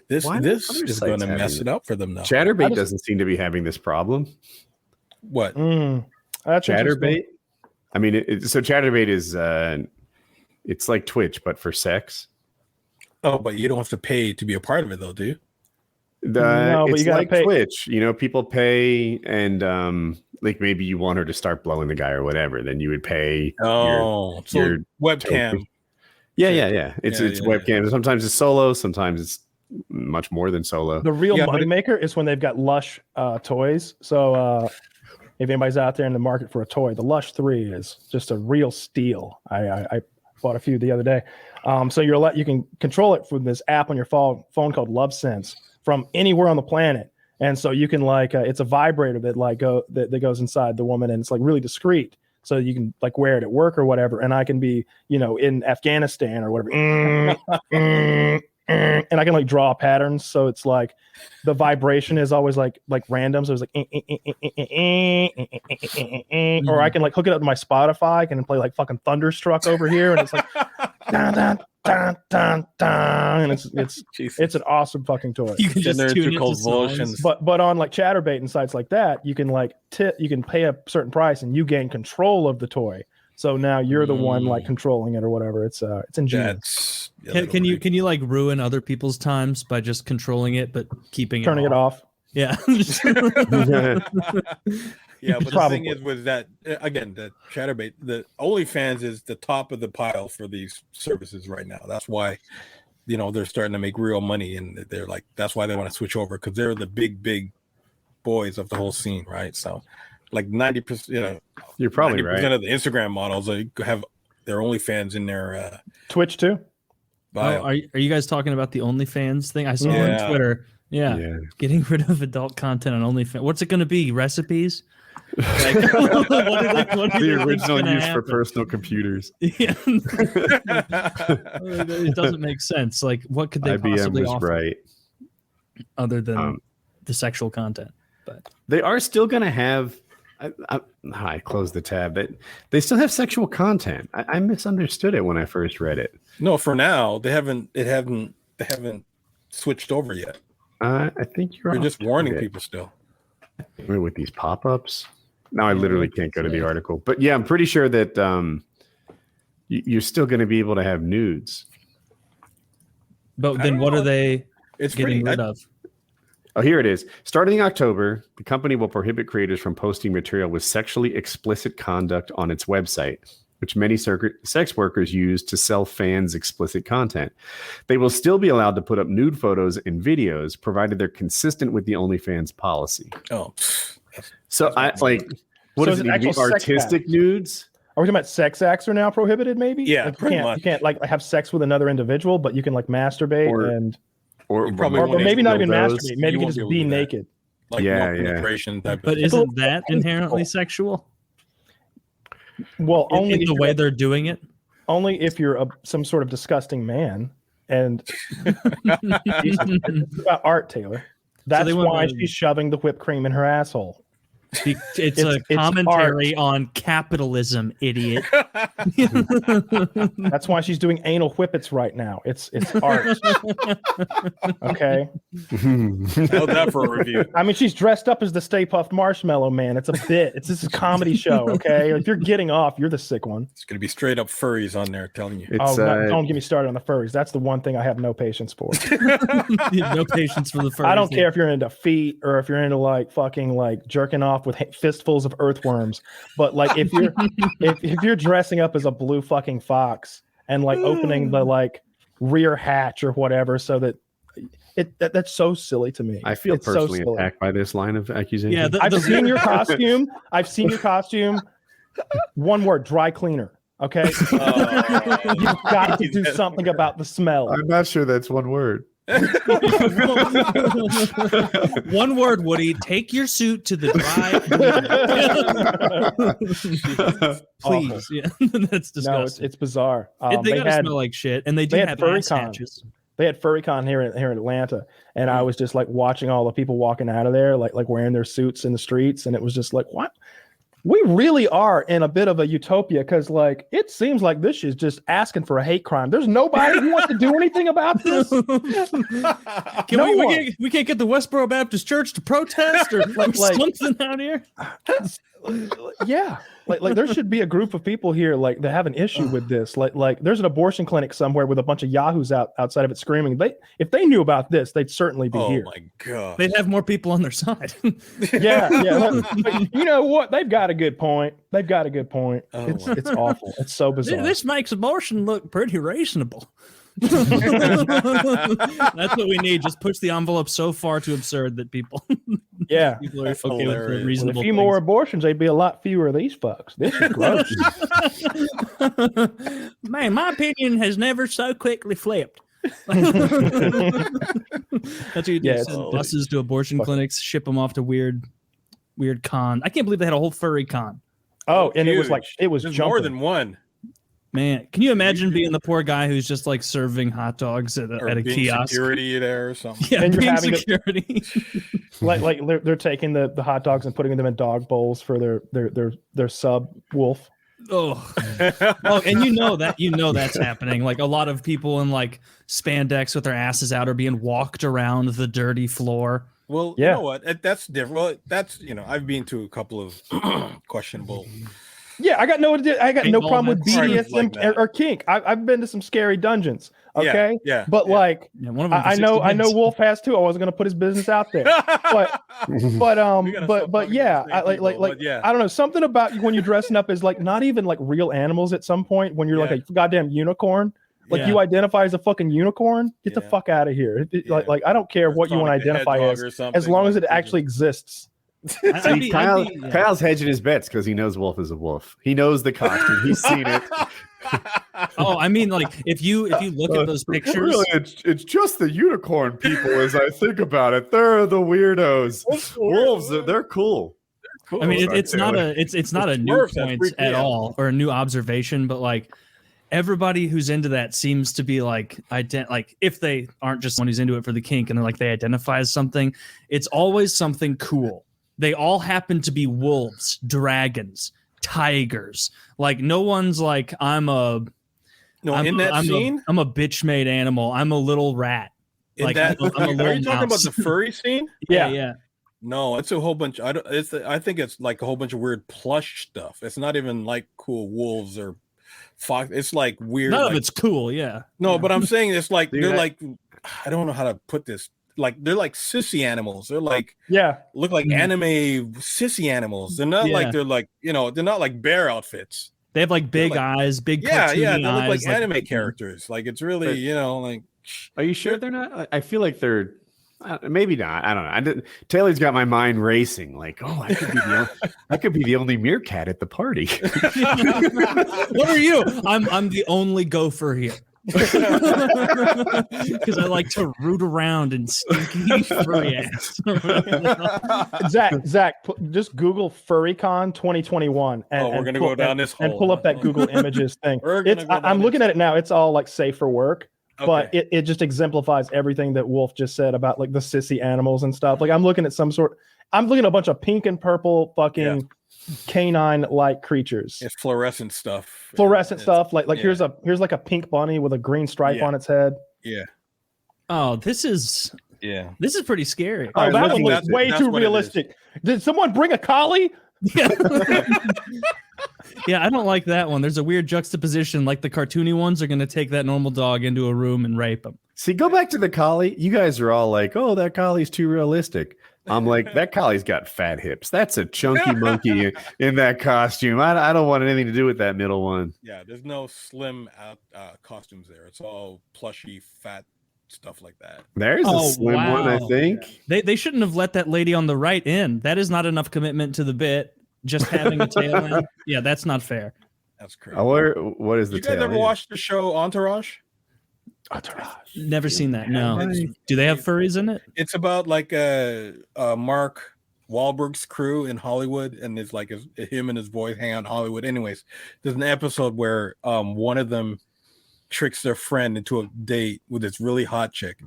this is going to mess it up for them now. Chatterbait doesn't seem to be having this problem. What? That's Chatterbait? I mean, so Chatterbait is it's like Twitch, but for sex. Oh, but you don't have to pay to be a part of it, though, do you? No, but it's you gotta like pay. Twitch. You know, people pay, and like maybe you want her to start blowing the guy or whatever, then you would pay. So webcam. Token. Yeah. It's webcam. Sometimes it's solo. Sometimes it's much more than solo. The real moneymaker is when they've got Lush toys. So if anybody's out there in the market for a toy, the Lush 3 is just a real steal. I bought a few the other day. So you can control it from this app on your phone called LoveSense from anywhere on the planet. And so you can it's a vibrator that that goes inside the woman, and it's like really discreet. So you can like wear it at work or whatever. And I can be, in Afghanistan or whatever. And I can like draw patterns. So it's like the vibration is always like random. So it's like, or I can like hook it up to my Spotify. I can play like fucking Thunderstruck over here. And it's like, dun, dun, dun, dun, dun. And it's an awesome fucking toy. You can just tune it to songs. But on like Chatterbait and sites like that, you can you can pay a certain price and you gain control of the toy. So now you're the one like controlling it or whatever. It's ingenious. Can you like ruin other people's times by just controlling it but turning it off? Yeah. Yeah, but the thing is with that, again, the Chatterbait, the OnlyFans is the top of the pile for these services right now. That's why, they're starting to make real money, and they're like, that's why they want to switch over, because they're the big boys of the whole scene, right? So, like 90%, you're probably 90% right. of the Instagram models have their OnlyFans in their Twitch too. Bio. Are you guys talking about the OnlyFans thing? I saw on Twitter. Yeah, getting rid of adult content on OnlyFans. What's it going to be? Recipes? Like, the original use for personal computers. Yeah. It doesn't make sense. Like, what could they possibly offer other than the sexual content? But they are still going to have. I closed the tab. They still have sexual content. I misunderstood it when I first read it. No, for now they haven't switched over yet. I think you're just warning people still. With these pop-ups. Now I literally can't go to the article. But yeah, I'm pretty sure that you're still going to be able to have nudes. But then what are they getting rid of? Oh, here it is. Starting in October, the company will prohibit creators from posting material with sexually explicit conduct on its website, which many sex workers use to sell fans explicit content. They will still be allowed to put up nude photos and videos, provided they're consistent with the OnlyFans policy. Oh, so what does it need to be? Artistic nudes? Are we talking about sex acts are now prohibited? Maybe. Yeah, you can't like have sex with another individual, but you can like masturbate or maybe not even masturbate. Maybe you can just be naked. Like penetration type. But isn't that inherently sexual? Well, only in the way they're doing it. Only if you're some sort of disgusting man, and it's about art, Taylor. That's why she's shoving the whipped cream in her asshole. It's a commentary on capitalism, idiot. That's why she's doing anal whippets right now. It's art. Okay. How's that for a review? I mean, she's dressed up as the Stay Puft Marshmallow Man. It's a bit. This is a comedy show. Okay. If you're getting off, you're the sick one. It's gonna be straight up furries on there telling you. Don't get me started on the furries. That's the one thing I have no patience for. No patience for the furries. I don't care if you're into feet or if you're into like fucking like jerking off with fistfuls of earthworms, but like if you're if you're dressing up as a blue fucking fox and like opening the like rear hatch or whatever, so that that's so silly to me. I feel personally attacked by this line of accusation. Yeah, I've seen your costume. One word: dry cleaner. Okay, you've got to do something about the smell. I'm not sure that's one word. One word, Woody. Take your suit to the dry. Please, yeah, that's disgusting. No, it's bizarre. They gotta smell like shit, and they had FurryCon. They had FurryCon here in Atlanta, and I was just like watching all the people walking out of there, like wearing their suits in the streets, and it was just like, what? We really are in a bit of a utopia because, like, it seems like this is just asking for a hate crime. There's nobody who wants to do anything about this. We can't get the Westboro Baptist Church to protest or something out here. Yeah, like there should be a group of people here like that have an issue with this. Like there's an abortion clinic somewhere with a bunch of yahoos outside of it screaming. If they knew about this, they'd certainly be here. Oh my god, they'd have more people on their side. yeah. You know what? They've got a good point. It's awful. It's so bizarre. This makes abortion look pretty reasonable. That's what we need. Just push the envelope so far too absurd that people people are okay with the reasonable. A few more abortions, they'd be a lot fewer of these fucks. This is gross. Man, my opinion has never so quickly flipped. That's what you do. Send buses to abortion clinics, ship them off to weird con. I can't believe they had a whole furry con. Oh, and it was more than one. Man, can you imagine being the poor guy who's just like serving hot dogs at a kiosk? Security there or something. Yeah, and you're being having security. like they're taking the hot dogs and putting them in dog bowls for their sub wolf. Oh, and you know that's happening. Like a lot of people in like spandex with their asses out are being walked around the dirty floor. Well, you know what? That's different. Well, that's I've been to a couple of questionable. Yeah, I got no problem with BDSM or kink. I've been to some scary dungeons. Okay, but I know Wolf has too. I wasn't gonna put his business out there, but yeah, I don't know, something about when you're dressing up as like not even like real animals at some point when you're like a goddamn unicorn. Like you identify as a fucking unicorn, get the fuck out of here. Like I don't care what you want to identify as long as it actually exists. See, Kyle's hedging his bets because he knows Wolf is a wolf. He knows the costume. He's seen it. Oh, I mean, like if you look at those pictures, really, it's just the unicorn people. As I think about it, they're the weirdos. Wolves, they're cool. I mean, it's not a new point at all or a new observation, but like everybody who's into that seems to be like if they aren't just one who's into it for the kink and they're like they identify as something, it's always something cool. They all happen to be wolves, dragons, tigers. Like no one's like I'm a bitch-made animal. I'm a little rat. Are you talking about the furry scene? Yeah. No, it's a whole bunch. I think it's like a whole bunch of weird plush stuff. It's not even like cool wolves or fox. It's like weird. None of it's cool. Yeah. No, but I'm saying it's like they're like I don't know how to put this. Like they're like sissy animals. They're like look like anime sissy animals. They're not like they're not like bear outfits. They have like big eyes, big they look like anime characters. Like it's really like. Are you sure they're not? I feel like they're maybe not. I don't know. Taylor's got my mind racing. Like, I could be the only meerkat at the party. What are you? I'm the only gopher here. Because I like to root around in stinky furry ass. Zach, just Google FurryCon 2021, and we're gonna go down this hole and pull up that Google Images thing. I'm looking at it now. It's all like safe for work, but it just exemplifies everything that Wolf just said about like the sissy animals and stuff. Like I'm looking at a bunch of pink and purple fucking canine-like creatures. It's fluorescent stuff. Like here's like a pink bunny with a green stripe on its head. Yeah. Oh, this is pretty scary. Oh, that one looks way too realistic. Did someone bring a collie? Yeah. Yeah, I don't like that one. There's a weird juxtaposition. Like the cartoony ones are going to take that normal dog into a room and rape him. See, go back to the collie. You guys are all like, "Oh, that collie's too realistic." I'm like, that collie's got fat hips. That's a chunky monkey in that costume. I don't want anything to do with that middle one. Yeah, there's no slim costumes there. It's all plushy, fat stuff like that. There's a slim one, I think. Yeah. They shouldn't have let that lady on the right in. That is not enough commitment to the bit. Just having a tail in. Yeah, that's not fair. That's crazy. What is the tail? You guys ever watched the show Entourage? Never seen that. No. Do they have furries in it? It's about like Mark Wahlberg's crew in Hollywood, and it's like him and his boys hang out in Hollywood. Anyways, there's an episode where one of them tricks their friend into a date with this really hot chick,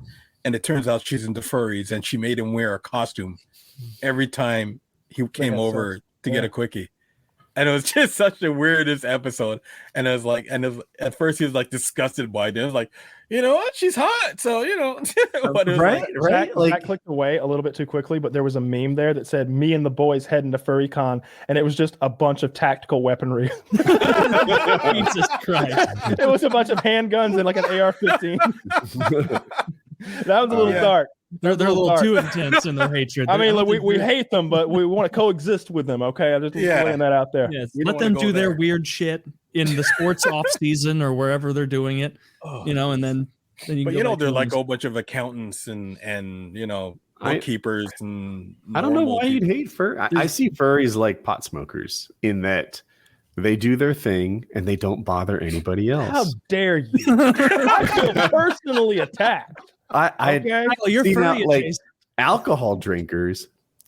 and it turns out she's into furries, and she made him wear a costume every time he came over to get a quickie. And it was just such the weirdest episode. And it was like, at first he was like disgusted by it. It was like, you know what? She's hot. So, you know, but it was right, like, right. Zach clicked away a little bit too quickly, but there was a meme there that said "Me and the boys heading to FurryCon," and it was just a bunch of tactical weaponry. Jesus Christ! It was a bunch of handguns and like an AR-15. That was a little dark. They're a little too intense in their hatred. I mean, look, we hate them, but we want to coexist with them. Okay, I'm just laying that out there. Yes, let them do their weird shit in the sports off season or wherever they're doing it. You know, and then you. But you know, they're like a whole bunch of accountants and you know, bookkeepers and. I don't know why you'd hate fur. I see furries like pot smokers in that they do their thing and they don't bother anybody else. How dare you? I feel personally attacked. You're furry like alcohol drinkers.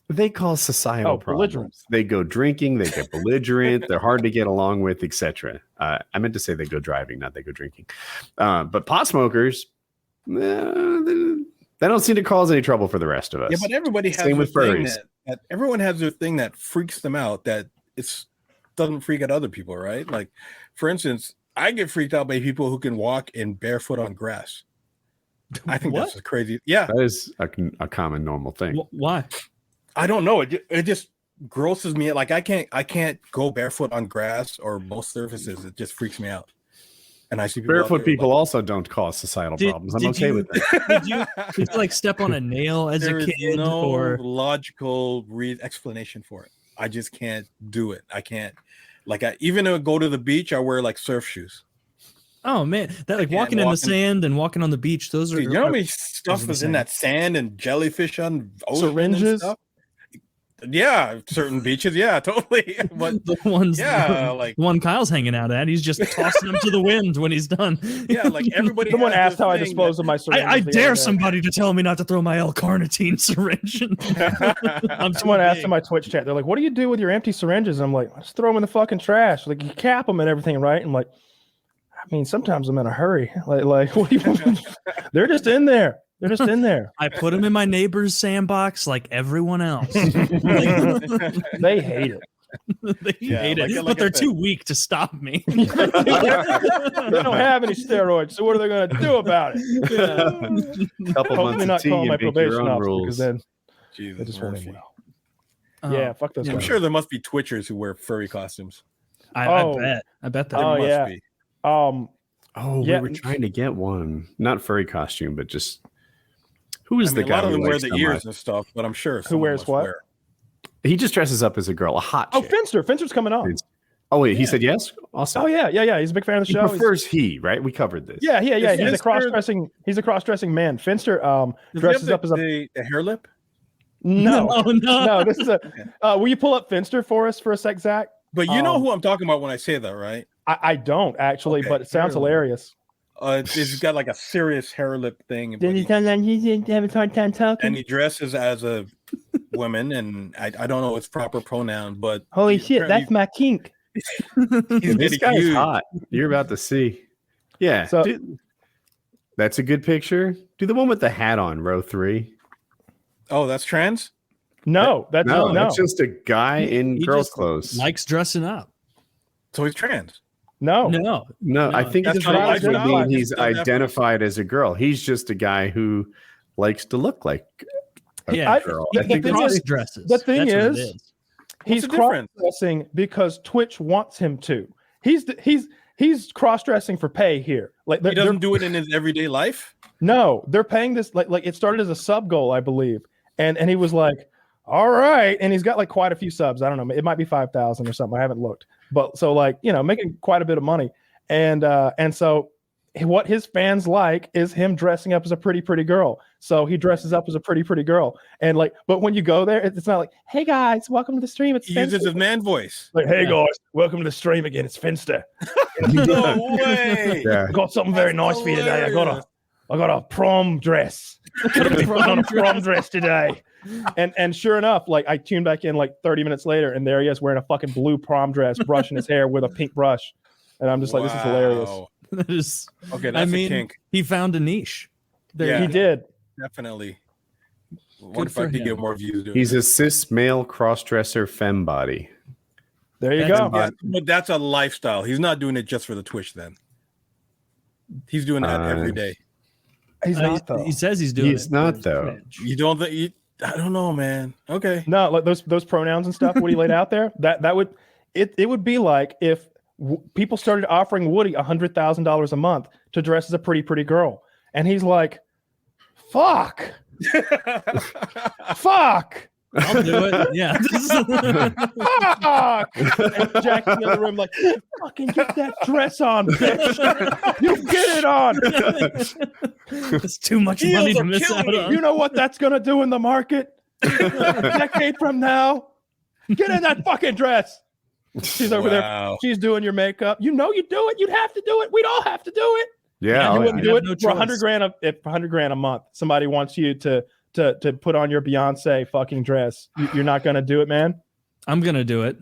They cause societal problems. They go drinking. They get belligerent. They're hard to get along with, etc. I meant to say they go driving, not they go drinking. But pot smokers, they don't seem to cause any trouble for the rest of us. Yeah, but everybody has Same with furries. that everyone has their thing that freaks them out. That doesn't freak out other people, right? Like, for instance, I get freaked out by people who can walk in barefoot on grass. I think that's crazy. Yeah, that is a common normal thing. Why? I don't know. It just grosses me. Like I can't go barefoot on grass or most surfaces. It just freaks me out. And I see barefoot people also don't cause societal problems. I'm okay with that. Did you like step on a nail as a kid? There is no logical explanation for it. I just can't do it. I can't. Like even to go to the beach, I wear like surf shoes. Oh man, that like walking in the sand and walking on the beach. Those are you know how many stuff is in that sand and jellyfish on syringes. Yeah, certain beaches. Yeah, totally. But the ones, like one Kyle's hanging out at, he's just tossing them to the wind when he's done. Yeah, like everybody. Someone asked how I dispose of my syringe. I dare somebody to tell me not to throw my L-carnitine syringe. Someone asked in my Twitch chat, they're like, "What do you do with your empty syringes?" I'm like, "I just throw them in the fucking trash. Like you cap them and everything, right?" I'm like, I mean, sometimes I'm in a hurry. Like what do you? They're just in there. They're just in there. I put them in my neighbor's sandbox like everyone else. They hate it. They hate it, but they're too weak to stop me. They don't have any steroids, so what are they going to do about it? Hopefully not call my probation officer because then they just won't even know. Yeah, fuck those guys. I'm sure there must be Twitchers who wear furry costumes. I bet that must be. We were trying to get one, not furry costume, but just who is the guy? A lot of them who wear the ears and stuff, but I'm sure who wears what? He just dresses up as a girl, a hot chick. Finnster. Finster's coming on. Oh wait, he said yes. Awesome. Oh yeah. He's a big fan of the show. He prefers right? We covered this. Yeah. He's a cross-dressing man. Finster dresses up as the hair lip. No. This is will you pull up Finnster for us for a sec, Zach? But you know who I'm talking about when I say that, right? I don't actually, but it sounds hilarious. It's got like a serious hair lip thing. Did he tell them he have a hard time talking? And he dresses as a woman, and I don't know its proper pronoun, but holy shit, that's my kink. This guy's hot. You're about to see. Yeah, so, that's a good picture. Do the one with the hat on, row 3. Oh, that's trans? No, that's just a guy in girls' clothes. Likes dressing up. So he's trans. No. I think it just mean he's identified as a girl. He's just a guy who likes to look like a girl. The thing is, he's cross-dressing because Twitch wants him to. He's cross-dressing for pay here. Like he doesn't do it in his everyday life. No, they're paying this like it started as a sub goal, I believe, and he was like, all right, and he's got like quite a few subs. I don't know, it might be 5,000 or something. I haven't looked, but so like making quite a bit of money, and so what his fans like is him dressing up as a pretty girl. So he dresses up as a pretty girl, and like, but when you go there, it's not like, hey guys, welcome to the stream. It's he uses his man voice. Like, hey guys, welcome to the stream again. It's Finnster. No way. I got something very nice for you today. I got a prom dress. on a prom dress today. And sure enough, like I tuned back in like 30 minutes later, and there he is wearing a fucking blue prom dress, brushing his hair with a pink brush. And I'm just like, this is hilarious. That is okay. That's a kink. He found a niche. He did. Definitely. What if I could get more views? He's a cis male cross-dresser femme body. There you go. Yeah, but that's a lifestyle. He's not doing it just for the Twitch. Then he's doing that every day. He's not though. He says he's doing it. He's not though. You don't think? I don't know, man. Okay. No, like those pronouns and stuff Woody laid out there. That would it would be like if people started offering Woody $100,000 a month to dress as a pretty girl, and he's like, "Fuck, fuck." I'll do it. Yeah. Fuck! And Jack's in the other room, like, fucking get that dress on, bitch. You get it on. It's too much money to miss out on. You know what that's gonna do in the market? A decade from now, get in that fucking dress. She's over there. She's doing your makeup. You know you do it. You'd have to do it. We'd all have to do it. Yeah, you wouldn't do it no for $100,000. If $100,000 a month, somebody wants you to put on your Beyonce fucking dress. You're not gonna do it, man. I'm gonna do it.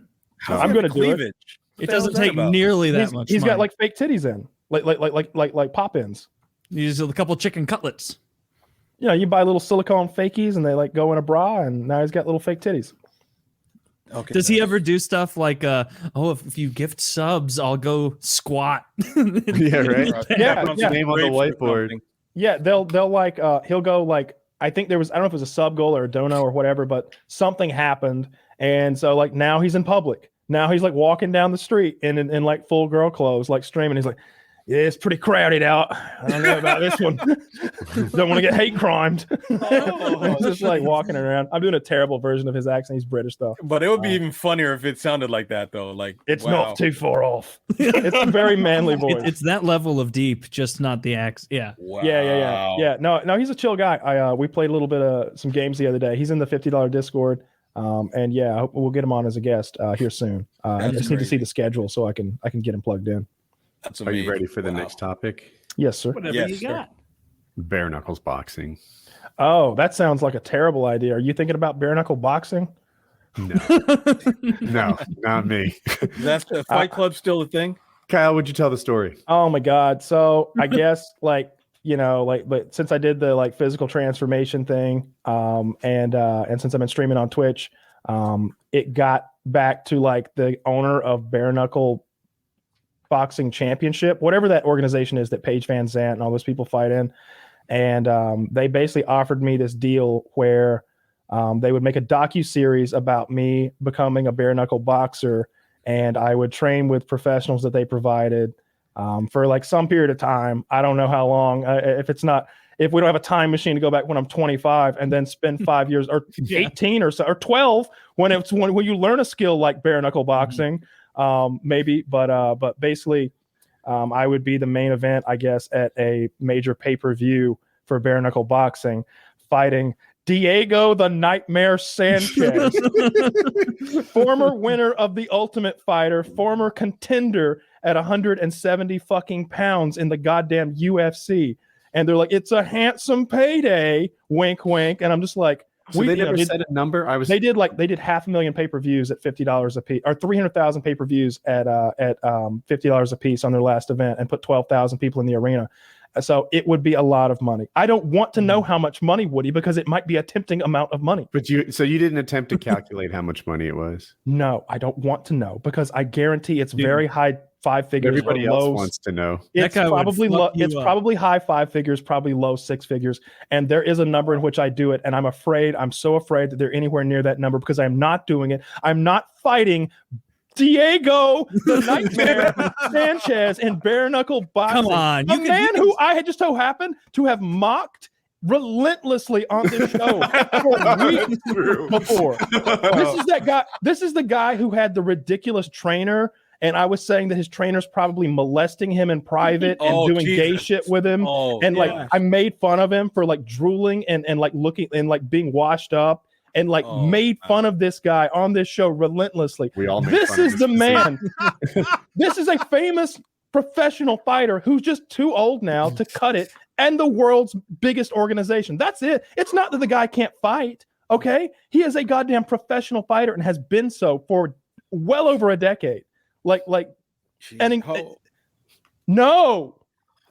I'm gonna do it. It doesn't take nearly that much. He's got like fake titties in, like pop-ins. You use a couple chicken cutlets. You know, you buy little silicone fakies and they like go in a bra, and now he's got little fake titties. Okay. Does he ever do stuff like, if you gift subs, I'll go squat? Yeah, right. Yeah, name on the whiteboard. Yeah, they'll like he'll go like, I think there was, I don't know if it was a sub goal or a dono or whatever, but something happened, and so like now he's in public. Now he's like walking down the street in like full girl clothes, like streaming. He's like, yeah, it's pretty crowded out. I don't know about this one. Don't want to get hate crimed. Just like walking around. I'm doing a terrible version of his accent. He's British though. But it would be even funnier if it sounded like that though. Like it's not too far off. It's a very manly voice. It's that level of deep, just not the accent. Yeah. Wow. Yeah. No, he's a chill guy. We played a little bit of some games the other day. He's in the $50 Discord. And yeah, I hope we'll get him on as a guest here soon. I just need to see the schedule so I can get him plugged in. That's Are you ready for the next topic? Yes, sir. Whatever you got. Bare knuckles boxing. Oh, that sounds like a terrible idea. Are you thinking about bare knuckle boxing? No, not me. That's the Fight Club still a thing? Kyle, would you tell the story? Oh my God. So I guess but since I did the like physical transformation thing, and since I've been streaming on Twitch, it got back to like the owner of Bare Knuckle Boxing Championship, whatever that organization is that Paige Van Zandt and all those people fight in. And they basically offered me this deal where they would make a docu-series about me becoming a bare knuckle boxer, and I would train with professionals that they provided for like some period of time. I don't know how long. If we don't have a time machine to go back when I'm 25 and then spend 5 years or 18 or so or 12 when you learn a skill like bare knuckle boxing, maybe. But basically, I would be the main event, I guess, at a major pay-per-view for bare knuckle boxing, fighting Diego the Nightmare Sanchez, former winner of the Ultimate Fighter, former contender at 170 fucking pounds in the goddamn UFC. And they're like, it's a handsome payday, wink, wink. And I'm just like, so they never said a number. They did 500,000 pay-per-views at $50 a piece, or 300,000 pay-per-views at $50 a piece on their last event, and put 12,000 people in the arena. So it would be a lot of money. I don't want to know how much money, Woody, because it might be a tempting amount of money. But you didn't attempt to calculate how much money it was? No, I don't want to know, because I guarantee it's very high five figures. Everybody else wants to know. It's probably low. It's probably high five figures, probably low six figures. And there is a number in which I do it. And I'm so afraid that they're anywhere near that number, because I'm not doing it. I'm not fighting Diego the Nightmare Sanchez in bare knuckle boxing. Come on, a man who I had just so happened to have mocked relentlessly on this show for weeks before. This is the guy who had the ridiculous trainer, and I was saying that his trainer's probably molesting him in private and doing gay shit with him. I made fun of him for like drooling and like looking and like being washed up. And made fun of this guy on this show relentlessly. This is the man. This is a famous professional fighter who's just too old now to cut it, and the world's biggest organization. That's it. It's not that the guy can't fight. Okay, he is a goddamn professional fighter and has been so for well over a decade. No.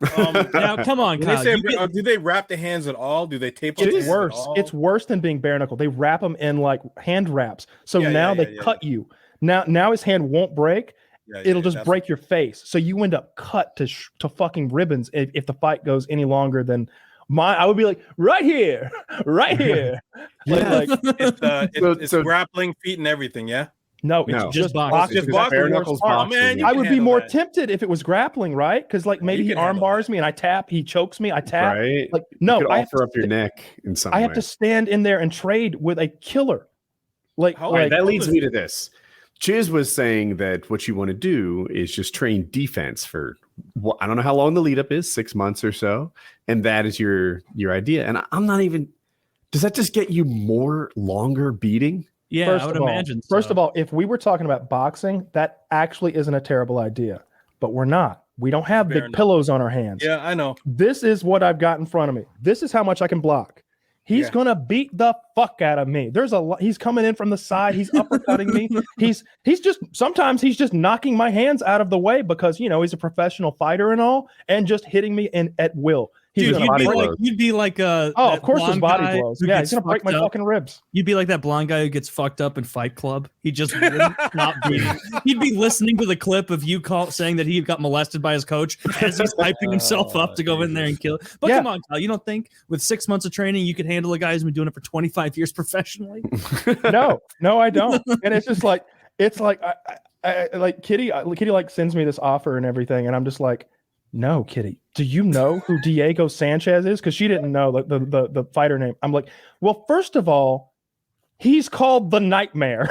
Now, come on, Kyle. Do they wrap the hands at all? Do they tape? It's worse. It's worse than being bare knuckle. They wrap them in like hand wraps. So now they cut you. Now his hand won't break. It'll just break your face. So you end up cut to fucking ribbons if the fight goes any longer than I would be like, right here. It's grappling, feet, and everything. Yeah. No, it's just boxing. Bare knuckles boxing. Man, I would be more tempted if it was grappling, right? Because like maybe he arm bars me and I tap, he chokes me, I tap. Right. Like no, I offer up your neck in some way. I have to stand in there and trade with a killer. That leads me to this. Chiz was saying that what you want to do is just train defense for I don't know how long the lead up is, 6 months or so, and that is your idea. And I'm not even. Does that just get you more longer beating? Yeah, I would imagine. First of all, if we were talking about boxing, that actually isn't a terrible idea, but we're not. We don't have big pillows on our hands. Yeah, I know. This is what I've got in front of me. This is how much I can block. He's gonna beat the fuck out of me. He's coming in from the side. He's uppercutting me. Sometimes he's just knocking my hands out of the way because he's a professional fighter and all, and just hitting me at will. Dude, you'd be like of course his body blows. Yeah, he's gonna break my fucking ribs. You'd be like that blonde guy who gets fucked up in Fight Club. He just wouldn't stop beating. He'd be listening to the clip of you saying that he got molested by his coach as he's hyping himself up to go in there and kill it. But come on, Kyle, you don't think with 6 months of training you could handle a guy who's been doing it for 25 years professionally? No, I don't. And it's just like I like Kitty like sends me this offer and everything, and I'm just like, no, Kitty, do you know who Diego Sanchez is? Because she didn't know the fighter name. I'm like, well, first of all, he's called the Nightmare.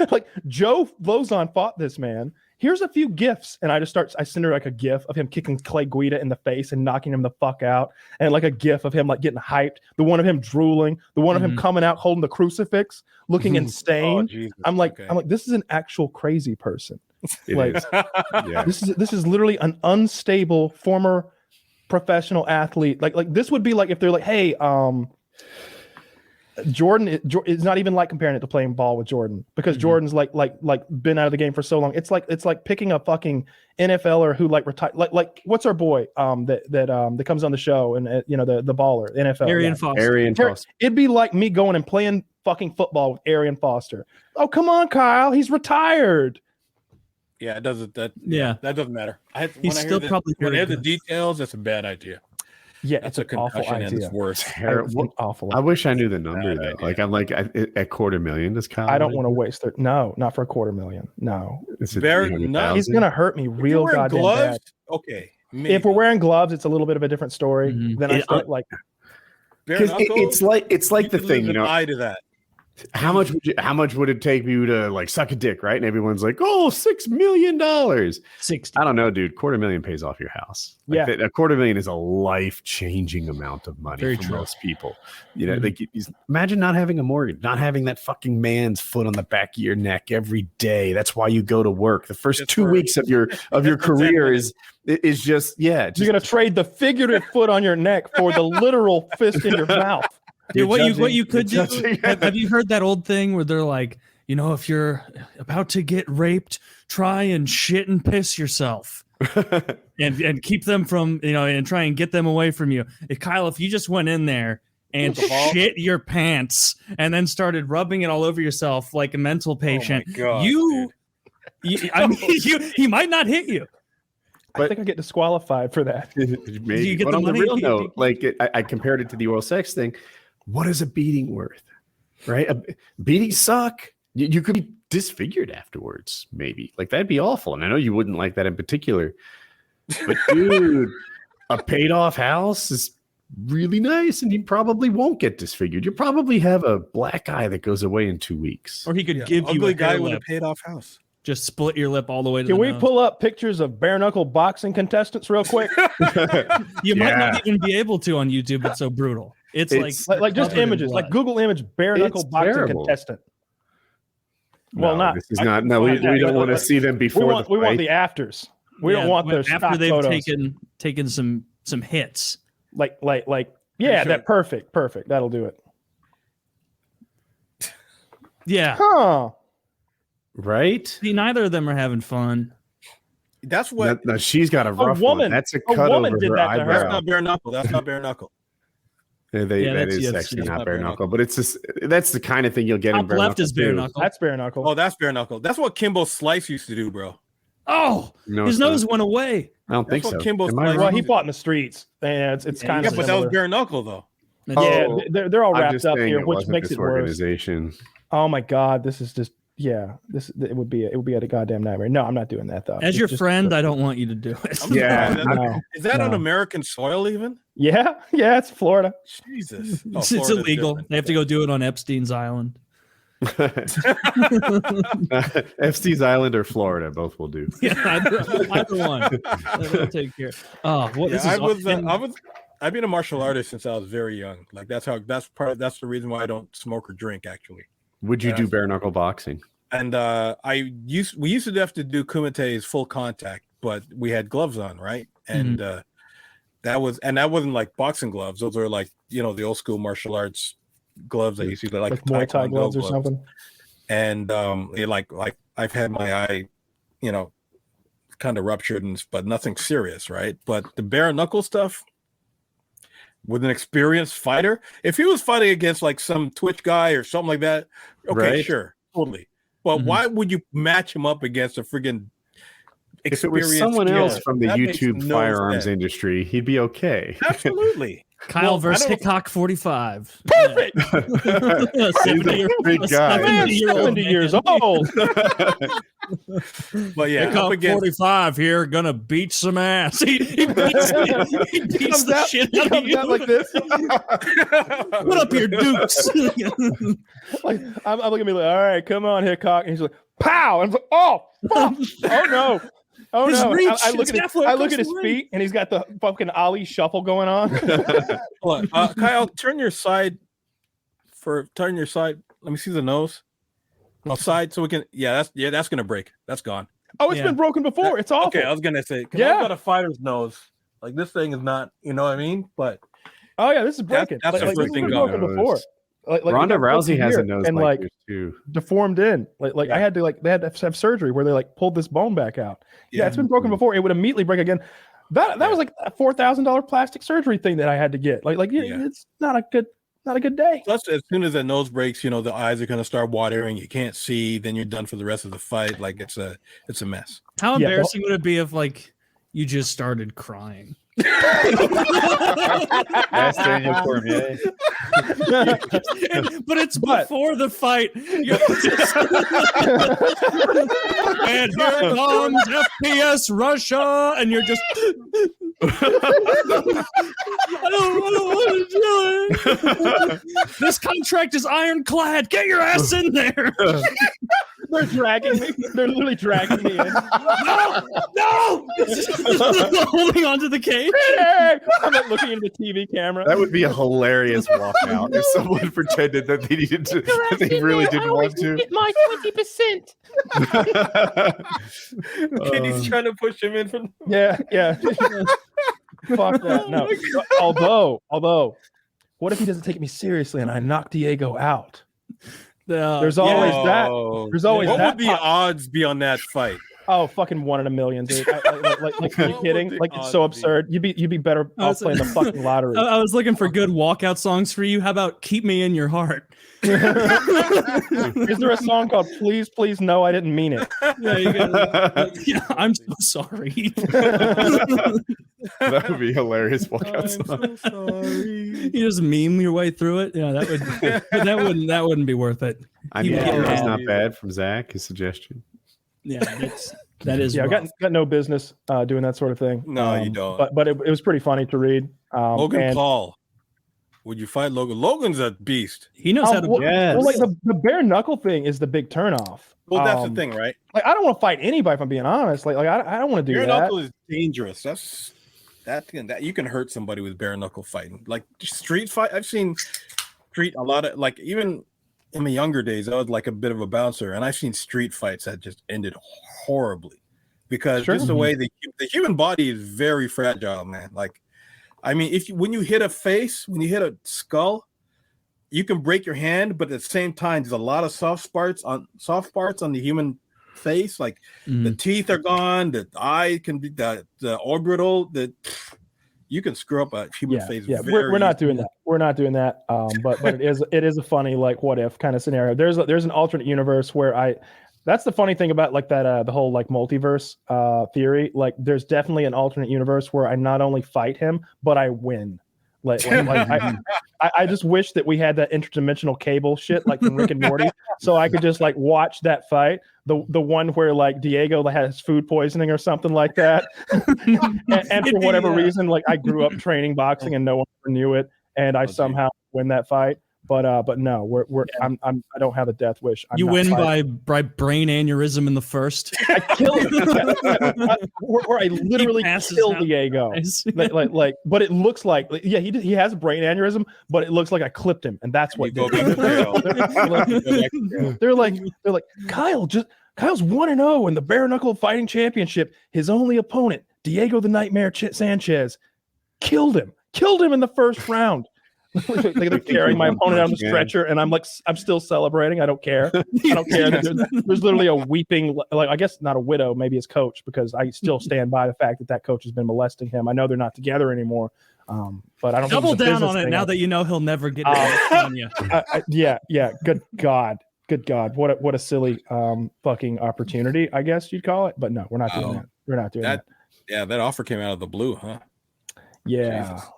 Like Joe Lozon fought this man. Here's a few gifs, and I send her like a gif of him kicking Clay Guida in the face and knocking him the fuck out, and like a gif of him like getting hyped, the one of him drooling, the one of him coming out holding the crucifix, looking insane. I'm like, this is an actual crazy person. This is literally an unstable former professional athlete. Like this would be like if they're like, hey, Jordan is not even like comparing it to playing ball with Jordan because Jordan's like been out of the game for so long. It's like picking a fucking NFLer who like retired. Like what's our boy that comes on the show and the baller NFL Arian Foster. It'd be like me going and playing fucking football with Arian Foster. Oh come on, Kyle, he's retired. Yeah, it doesn't. That doesn't matter. He's still probably when I hear the details. That's a bad idea. Yeah, it's an awful idea. And it's worse. Awful. I wish I knew the number though. Like I'm like at $250,000. Does Kyle? I don't want to waste it. No, not for $250,000. No, it's no. He's gonna hurt me real goddamn bad. Okay, maybe. If we're wearing gloves, it's a little bit of a different story. Then I start like because it's like the thing, eye to that. How much would it take you to like suck a dick, right? And everyone's like, "Oh, $6 million." 60. I don't know, dude. $250,000 pays off your house. Like a $250,000 is a life-changing amount of money for most people. Like imagine not having a mortgage, not having that fucking man's foot on the back of your neck every day. That's why you go to work. The first 2 weeks of your career is just you're gonna trade the figurative foot on your neck for the literal fist in your mouth. Dude, what you could do? Have you heard that old thing where they're like, if you're about to get raped, try and shit and piss yourself, and keep them from and try and get them away from you. Kyle, if you just went in there and shit your pants and then started rubbing it all over yourself like a mental patient, you he might not hit you. I think I get disqualified for that. Maybe. You get but the on money? The real note, like I compared it to the oral sex thing. What is a beating worth? Right? Beatings suck. You could be disfigured afterwards, maybe. Like that'd be awful. And I know you wouldn't like that in particular. But dude, a paid off house is really nice, and you probably won't get disfigured. You probably have a black eye that goes away in 2 weeks. Or he could give you a guy with a paid off house. Just split your lip all the way to Can the we nose. pull up pictures of bare knuckle boxing contestants real quick? You might not even be able to on YouTube. It's so brutal. It's like just images, like Google image bare knuckle boxing contestant. Well, this is not. No, we don't want to see them before. We want the afters. We don't want their after they've photos. taken some hits. That perfect. That'll do it. Yeah. Huh. Right? See, neither of them are having fun. That's what. No, she's got a rough woman. One. That's a cut over did her that to her. eyebrow. That's not bare knuckle. That's not bare knuckle. That is actually not bare knuckle, but it's just that's the kind of thing you'll get in bare left knuckle. is bare knuckle. That's bare knuckle. Oh, that's bare knuckle. That's what Kimbo Slice used to do, bro. Oh, No, his it's nose not. went away. I don't think That's so. what Kimbo Am I Slice- Well, wrong? he fought in the streets. Yeah, it's kind Yeah, of but that was similar. bare knuckle though. Yeah, Oh, they're all I'm wrapped just up saying here, it which wasn't makes this it worse. organization. Oh my god, this is just it would be a goddamn nightmare. No, I'm not doing that though. As It's your just- friend, I don't want you to do it. Yeah. No, Is that on no. American soil even? yeah, it's Florida. Jesus. Oh, It's Florida's illegal. different. They have to go do it on Epstein's Island. Epstein's Island or Florida, both will do. Yeah, either one. That'll take care. Oh, what Yeah, this is I've been a martial artist since I was very young. Like that's the reason why I don't smoke or drink actually. Would you do bare knuckle boxing? And we used to have to do kumites full contact, but we had gloves on, right? And that wasn't like boxing gloves. Those are like, the old school martial arts gloves that you see like Muay Thai Taekwondo gloves or something. And like I've had my eye, kind of ruptured, but nothing serious, right? But the bare knuckle stuff with an experienced fighter, if he was fighting against like some Twitch guy or something like that, okay, Right. sure, totally. But why would you match him up against a friggin' If it was experienced someone else killer? from the That makes YouTube no firearms sense. industry, he'd be okay. Absolutely. Kyle Well, versus I don't- Hickok 45. Perfect. He's a big guy. Man, 70 years old. But yeah, up Hickok against 45 here, gonna beat some ass. He beats the shit out of Comes you. out like this. Put up your dukes. Like I'm looking at me like, all right, come on, Hickok. And he's like, pow. And I'm like, oh, fuck. Oh no. Oh His no. reach, I look it's at halfway I look across at his the ring. feet and he's got the fucking Ali shuffle going on. Hold on. Kyle, turn your side. Let me see the nose. No, side so we can. That's gonna break. That's gone. Oh, it's Yeah. been broken before. It's awful. Okay, I was gonna say. Yeah. I've got a fighter's nose. Like this thing is not. You know what I mean? But Oh yeah, this is broken. that's the this first has thing been gone. broken before. Like Ronda it got broken Rousey has a here nose and like like yours too. deformed in. Like Yeah. I had to they had to have surgery where they like pulled this bone back out. Yeah, it's been broken before. It would immediately break again. That was like a $4,000 plastic surgery thing that I had to get. Like Yeah. it's not a good day. Plus, as soon as that nose breaks, the eyes are gonna start watering. You can't see. Then you're done for the rest of the fight. Like it's a mess. How Yeah, embarrassing would it be if like you just started crying? Ask Daniel Cormier. But it's But- before the fight. You're just- and here comes FPSRussia, and you're just. I don't want to do it. This contract is ironclad. Get your ass in there. They're dragging me. They're literally dragging me in. No! Holding onto the cage. Hey! I'm like looking into the TV camera. That would be a hilarious walkout if someone pretended that they needed to, that they really didn't want to. my 20%. Kitty's trying to push him in from. Yeah. Fuck that. No. Although, what if he doesn't take me seriously and I knock Diego out? There's always that. There's always What that. would the odds be on that fight? Oh, fucking 1 in a million, dude. Like are you What kidding? would the Like, it's odds so be? absurd. You'd be better off playing the fucking lottery. I was looking for good walkout songs for you. How about "Keep Me in Your Heart"? Is there a song called "Please, Please, No, I Didn't Mean It"? Yeah, you got yeah, I'm so sorry. That would be hilarious walkout song. so sorry. You just meme your way through it. Yeah, that wouldn't be worth it. I mean, Yeah. that's not bad from Zach. His suggestion. Yeah, that is. Yeah, I rough. got no business doing that sort of thing. No, you don't. But it was pretty funny to read. Logan and- Paul. Would you fight Logan? Logan's a beast. He knows how to. well, Yes. well, like the bare knuckle thing is the big turnoff. Well, that's the thing, right? Like I don't want to fight anybody if I'm being honest. Like I don't want to do Bare that. knuckle is dangerous. That you can hurt somebody with bare knuckle fighting. Like street fight, I've seen a lot of, like, even in my younger days, I was like a bit of a bouncer, and I've seen street fights that just ended horribly because Sure. just the way the human body is very fragile, man. Like, I mean, when you hit a face, when you hit a skull, you can break your hand, but at the same time, there's a lot of soft parts on the human face. Like the teeth are gone, the eye can be the orbital. you can screw up a human face. Yeah, we're not doing that. We're not doing that. But it is a funny like what if kind of scenario. There's an alternate universe where that's the funny thing about like that the whole like multiverse theory. Like there's definitely an alternate universe where I not only fight him but I win. I just wish that we had that interdimensional cable shit like from Rick and Morty, so I could just like watch that fight. The one where like Diego has food poisoning or something like that, and for whatever reason, like I grew up training boxing and no one ever knew it, and I somehow win that fight. But no, I don't have a death wish. You win by brain aneurysm in the first. I kill him, or I literally kill Diego. Like, but it looks like he has a brain aneurysm, but it looks like I clipped him, and that's what they're like. Kyle's 1-0 in the bare knuckle fighting championship. His only opponent, Diego the Nightmare Sanchez, killed him in the first round. They're carrying my opponent on the stretcher, and I'm still celebrating. I don't care. There's literally a weeping, like I guess not a widow, maybe his coach, because I still stand by the fact that coach has been molesting him. I know they're not together anymore, but I don't double down on it now that you know he'll never get it on you. Yeah. Good God, what a silly fucking opportunity, I guess you'd call it. But no, we're not doing that. We're not doing that. Yeah, that offer came out of the blue, huh? Yeah. Jesus.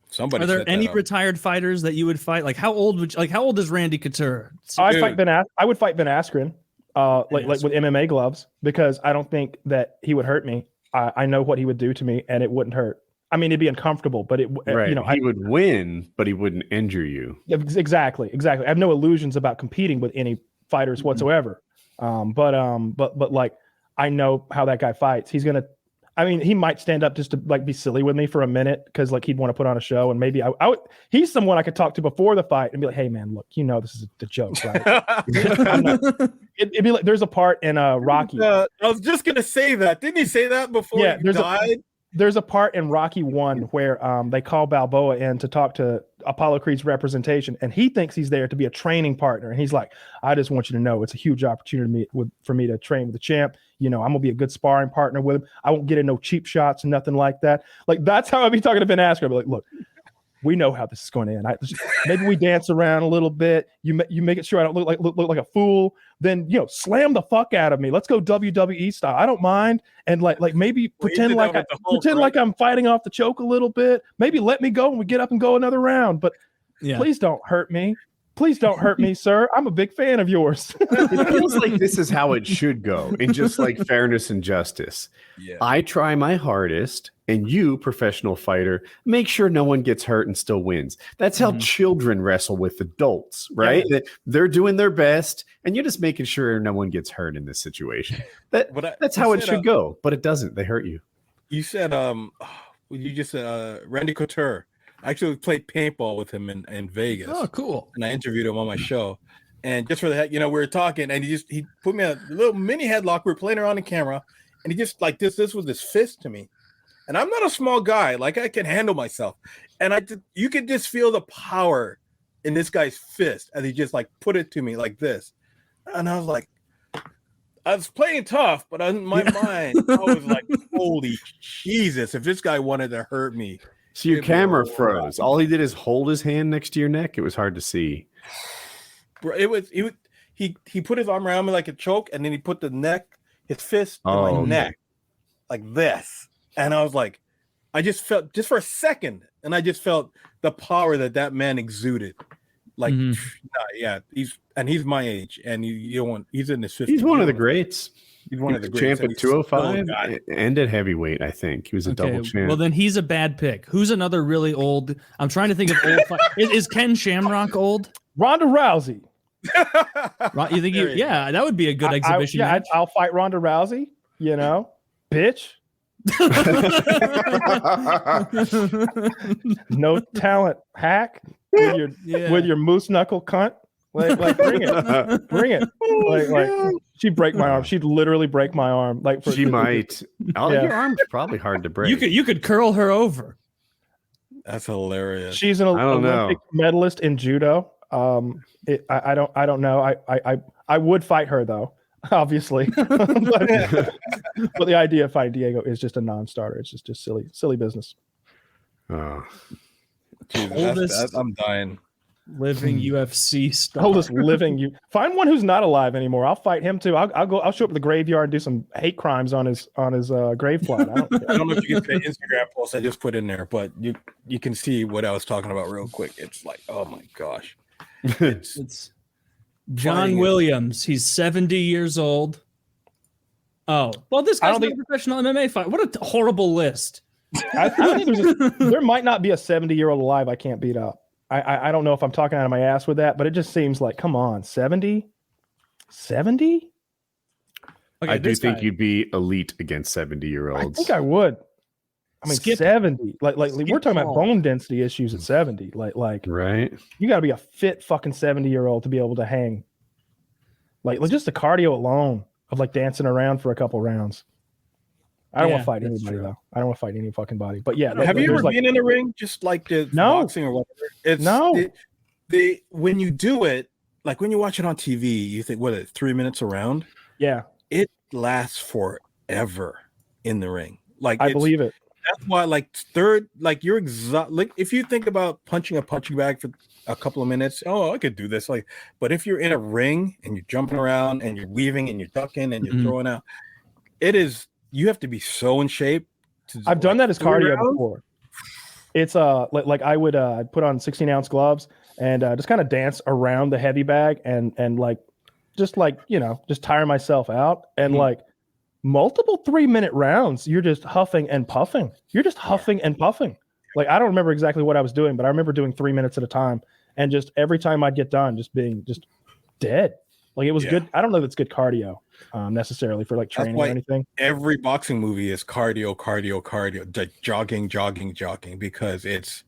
Somebody. Are there any retired fighters that you would fight? Like how old is Randy Couture? I would fight Ben Askren, like with MMA gloves, because I don't think that he would hurt me. I know what he would do to me, and it wouldn't hurt. I mean, it'd be uncomfortable, but he would win, but he wouldn't injure you. Exactly. I have no illusions about competing with any fighters whatsoever. But like I know how that guy fights. He might stand up just to like be silly with me for a minute because like he'd want to put on a show, and maybe I would. He's someone I could talk to before the fight and be like, "Hey man, look, this is the joke, right?" It'd be like there's a part in Rocky. I was just gonna say that. Didn't he say that before he died? There's a part in Rocky 1 where they call Balboa in to talk to Apollo Creed's representation, and he thinks he's there to be a training partner. And he's like, I just want you to know it's a huge opportunity for me to train with the champ. I'm going to be a good sparring partner with him. I won't get in no cheap shots and nothing like that. Like, that's how I'd be talking to Ben Askren. I'd be like, look, we know how this is going to end. Maybe we dance around a little bit. You make it sure I don't look like a fool. Then slam the fuck out of me. Let's go WWE style. I don't mind. And like maybe pretend like I'm fighting off the choke a little bit. Maybe let me go and we get up and go another round. But please don't hurt me. Please don't hurt me, sir. I'm a big fan of yours. It feels like this is how it should go in just like fairness and justice. Yeah. I try my hardest, and you, professional fighter, make sure no one gets hurt and still wins. That's how children wrestle with adults, right? Yeah. They're doing their best, and you're just making sure no one gets hurt in this situation. That's how it should go, but it doesn't. They hurt you. You said, Randy Couture. I actually played paintball with him in Vegas. Oh, cool. And I interviewed him on my show. And just for the heck, we were talking, and he put me in a little mini headlock. We were playing around the camera, and he just like this was his fist to me. And I'm not a small guy. Like, I can handle myself. And you could just feel the power in this guy's fist as he just like put it to me like this. And I was like, I was playing tough, but in my mind, I was like, holy Jesus, if this guy wanted to hurt me. So your camera froze. All he did is hold his hand next to your neck. It was hard to see. Bro, he put his arm around me like a choke, and then he put his fist in my neck like this. And I was like, I just felt just for a second, and I just felt the power that man exuded. Like, he's my age, and he's in his 50s. He's one of the greats. He's one of the greats. Champ at 205 and at heavyweight, I think. He was a double champ. Well, then he's a bad pick. Who's another really old? I'm trying to think of old. Is Ken Shamrock old? Ronda Rousey. You think that would be a good exhibition match? I'll fight Ronda Rousey, bitch. No talent hack with your moose knuckle cunt. Like bring it. Like she'd break my arm. She'd literally break my arm. Like she might. Your arm's probably hard to break. You could curl her over. That's hilarious. She's an Olympic medalist in judo. I don't know. I would fight her though, obviously. but the idea of fighting Diego is just a non-starter. It's just silly business. Oh. Jesus, I'm dying. Living UFC star. Oldest living you. Find one who's not alive anymore. I'll fight him too. I'll show up at the graveyard and do some hate crimes on his grave plot. I don't know if you can see the Instagram post I just put in there, but you can see what I was talking about real quick. It's like, oh my gosh. It's John Williams. He's 70 years old. Oh, well, this guy's not a professional MMA fighter. What a horrible list. I think there might not be a 70-year-old alive I can't beat up. I don't know if I'm talking out of my ass with that, but it just seems like, come on, 70? 70? Okay, I do think you'd be elite against 70-year-olds. I think I would. I mean, 70. Like we're talking about bone density issues at 70. Like right. You got to be a fit fucking 70-year-old to be able to hang. Like just the cardio alone of like dancing around for a couple rounds. I don't want to fight anybody though. I don't want to fight any fucking body. But yeah, have you ever been in a ring, just like the boxing or whatever? It's when you do it, like when you watch it on TV, you think, what, 3 minutes around? Yeah, it lasts forever in the ring. Like I believe it. That's why, you're like if you think about punching a punching bag for a couple of minutes, I could do this. But if you're in a ring and you're jumping around and you're weaving and you're ducking and you're throwing out, you have to be so in shape. I've done that as cardio before. It's like I would put on 16-ounce gloves and just kind of dance around the heavy bag and just tire myself out and like multiple 3-minute rounds. You're just huffing and puffing. Like I don't remember exactly what I was doing, but I remember doing 3 minutes at a time and just every time I'd get done, just being just dead. Like it was good. I don't know if it's good cardio necessarily for like training or anything. Every boxing movie is cardio, jogging, because it's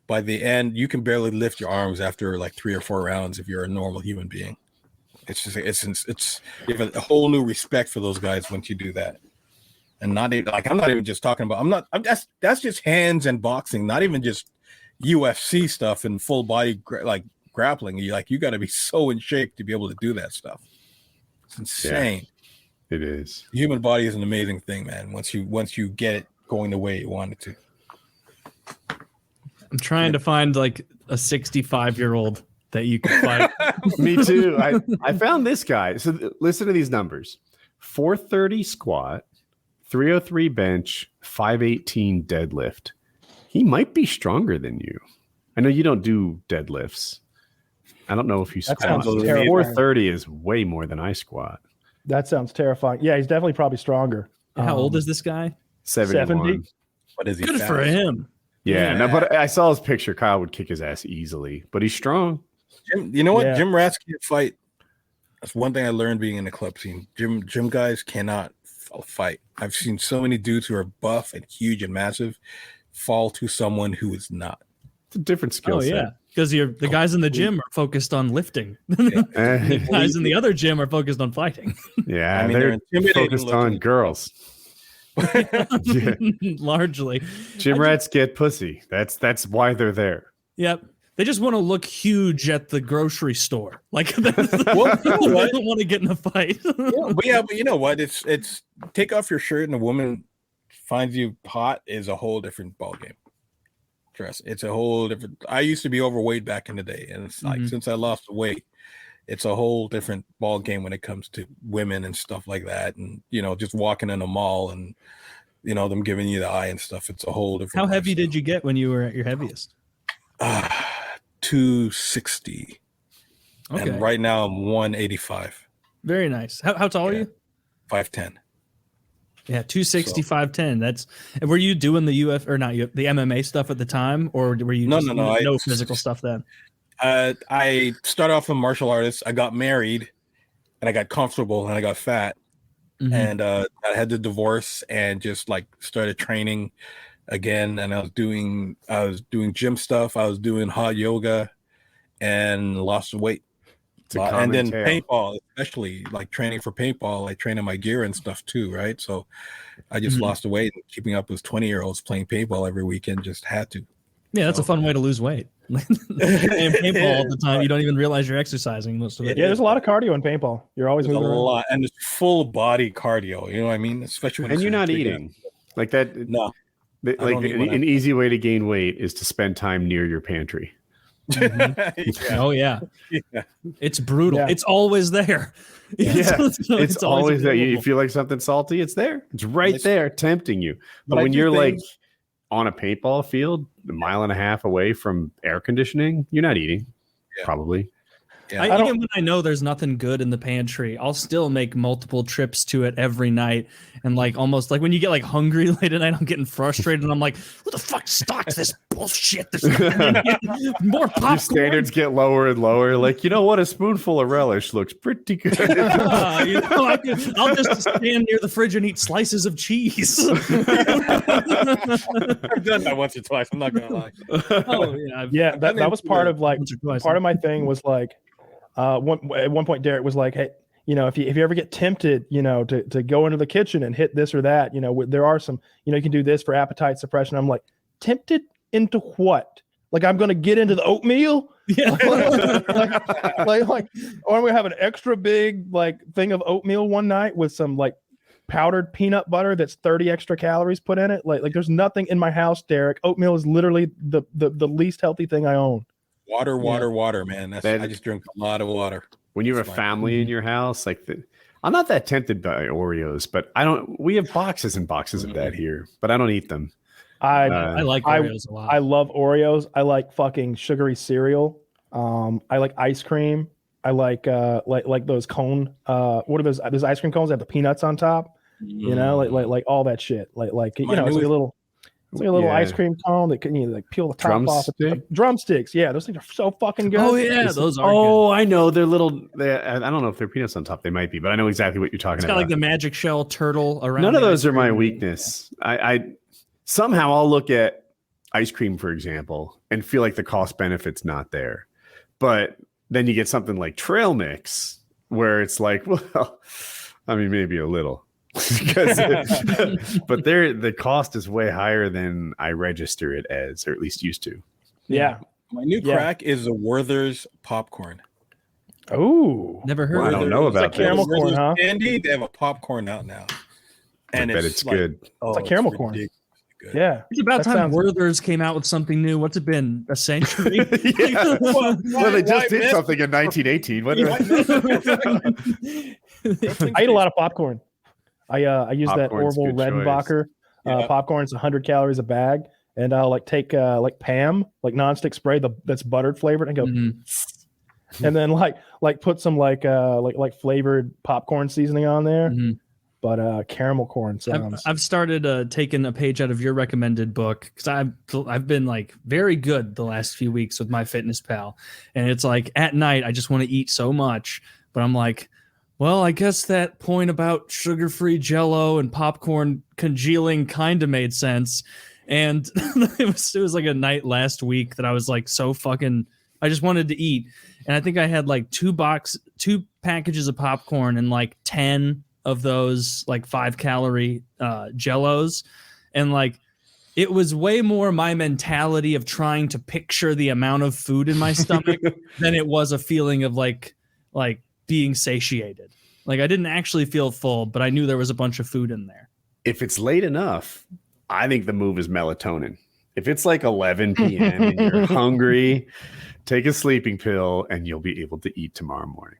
by the end you can barely lift your arms after like 3 or 4 rounds if you're a normal human being. It's just you have a whole new respect for those guys once you do that. And I'm not even just talking about that's just hands and boxing, not even just UFC stuff and full body grappling. You got to be so in shape to be able to do that stuff. It's insane. Yeah, it is. The human body is an amazing thing, man. Once you get it going the way you want it to. I'm trying to find like a 65-year-old that you can fight. Me too. I found this guy. So listen to these numbers: 430 squat, 303 bench, 518 deadlift. He might be stronger than you. I know you don't do deadlifts. I don't know if you squat. 430 is way more than I squat. That sounds terrifying. Yeah, he's definitely probably stronger. How old is this guy? 70. What is he? Good for him. Yeah, no, but I saw his picture. Kyle would kick his ass easily, but he's strong. You know what? Yeah. Gym rats can't fight. That's one thing I learned being in the club scene. Gym guys cannot fight. I've seen so many dudes who are buff and huge and massive fall to someone who is not. It's a different skill set. Yeah, because the guys in the gym are focused on lifting. The guys in the other gym are focused on fighting. Yeah, I mean, they're focused on girls. Largely. Gym rats get pussy. That's why they're there. Yep. They just want to look huge at the grocery store. Like they don't want to get in a fight. But you know what? It's take off your shirt and a woman finds you hot is a whole different ballgame. It's a whole different. I used to be overweight back in the day, and it's like since I lost the weight, it's a whole different ball game when it comes to women and stuff like that. And just walking in a mall and them giving you the eye and stuff. It's a whole different. How heavy did you get when you were at your heaviest? 260. Okay. And right now I'm 185. Very nice. How tall are you? 5'10". Yeah, 260, 5'10". That's. Were you doing the the MMA stuff at the time, or were you no physical stuff then? I started off a martial artist. I got married, and I got comfortable, and I got fat, and I had to divorce, and just started training again. And I was doing gym stuff. I was doing hot yoga, and lost weight. And then paintball, especially training for paintball, training my gear and stuff too, right? So I just lost the weight. And keeping up with 20-year-olds playing paintball every weekend, just had to. Yeah, that's a fun way to lose weight. And paintball all the time, you don't even realize you're exercising most of it. Yeah, there's a lot of cardio in paintball. You're always moving around. Lot, and it's full body cardio. You know what I mean? Especially when you're not eating like that. No, Like an easy way to gain weight is to spend time near your pantry. Mm-hmm. Oh yeah, it's brutal. Yeah. It's always there. It's always there. You feel like something salty, it's there. It's right there, tempting you. But when you're like on a paintball field, a mile and a half away from air conditioning, you're not eating. Probably. Yeah. Even when I know there's nothing good in the pantry, I'll still make multiple trips to it every night. And like almost like when you get like hungry late at night, I'm getting frustrated and I'm like, who the fuck stocks this bullshit? There's more popcorn. Your standards get lower and lower. Like, you know what? A spoonful of relish looks pretty good. I'll just stand near the fridge and eat slices of cheese. I've done that once or twice. I'm not gonna lie. Oh yeah, that was part of like part of my thing was like at one point Derek was like, hey, you know, if you ever get tempted, you know, to go into the kitchen and hit this or that, you know, there are some, you know, you can do this for appetite suppression. I'm like, tempted into what? Like I'm gonna get into the oatmeal? Yeah. like or I'm gonna have an extra big like thing of oatmeal one night with some like powdered peanut butter that's 30 extra calories put in it. Like there's nothing in my house, Derek. Oatmeal is literally the least healthy thing I own. Water, man. I just drink a lot of water. When you have a family in your house, like I'm not that tempted by Oreos, but we have boxes and boxes of that here, but I don't eat them. I like Oreos a lot. I love Oreos. I like fucking sugary cereal. I like ice cream. I like those cone. What are those ice cream cones that have the peanuts on top? You know, like all that shit. Like you know, it's like a little ice cream cone that can like peel the top off. Drumsticks. Yeah, those things are so fucking good. Oh yeah, those are. Oh, good. I know they're little. I don't know if they're peanuts on top. They might be, but I know exactly what you're talking about. It's got like the magic shell turtle around. None of those are my weakness. I somehow I'll look at ice cream, for example, and feel like the cost benefit's not there. But then you get something like trail mix where it's like, well, I mean, maybe a little. But the cost is way higher than I register it as, or at least used to. Yeah. My new crack is the Werther's popcorn. Oh, never heard. I don't know about like caramel corn, huh? Candy. They have a popcorn out now, and I bet it's like, good. It's like caramel corn. Good. Yeah, it's about time Werther's came out with something new. What's it been? A century? Well, they just did something in 1918. I eat a lot of popcorn. I use that Orville Redenbacher popcorn. It's 100 calories a bag, and I'll like take like Pam, like nonstick spray that's buttered flavored, and go, and then like put some like flavored popcorn seasoning on there. Mm-hmm. But caramel corn sounds. I've started taking a page out of your recommended book because I've been like very good the last few weeks with MyFitnessPal, and it's like at night I just want to eat so much, but I'm like, well, I guess that point about sugar-free Jell-O and popcorn congealing kind of made sense, and it was like a night last week that I was like so fucking. I just wanted to eat, and I think I had like two packages of popcorn and like 10 of those like 5-calorie Jell-Os, and like it was way more my mentality of trying to picture the amount of food in my stomach than it was a feeling of like being satiated. Like I didn't actually feel full, but I knew there was a bunch of food in there. If it's late enough, I think the move is melatonin. If it's like 11 p.m. and you're hungry, take a sleeping pill and you'll be able to eat tomorrow morning.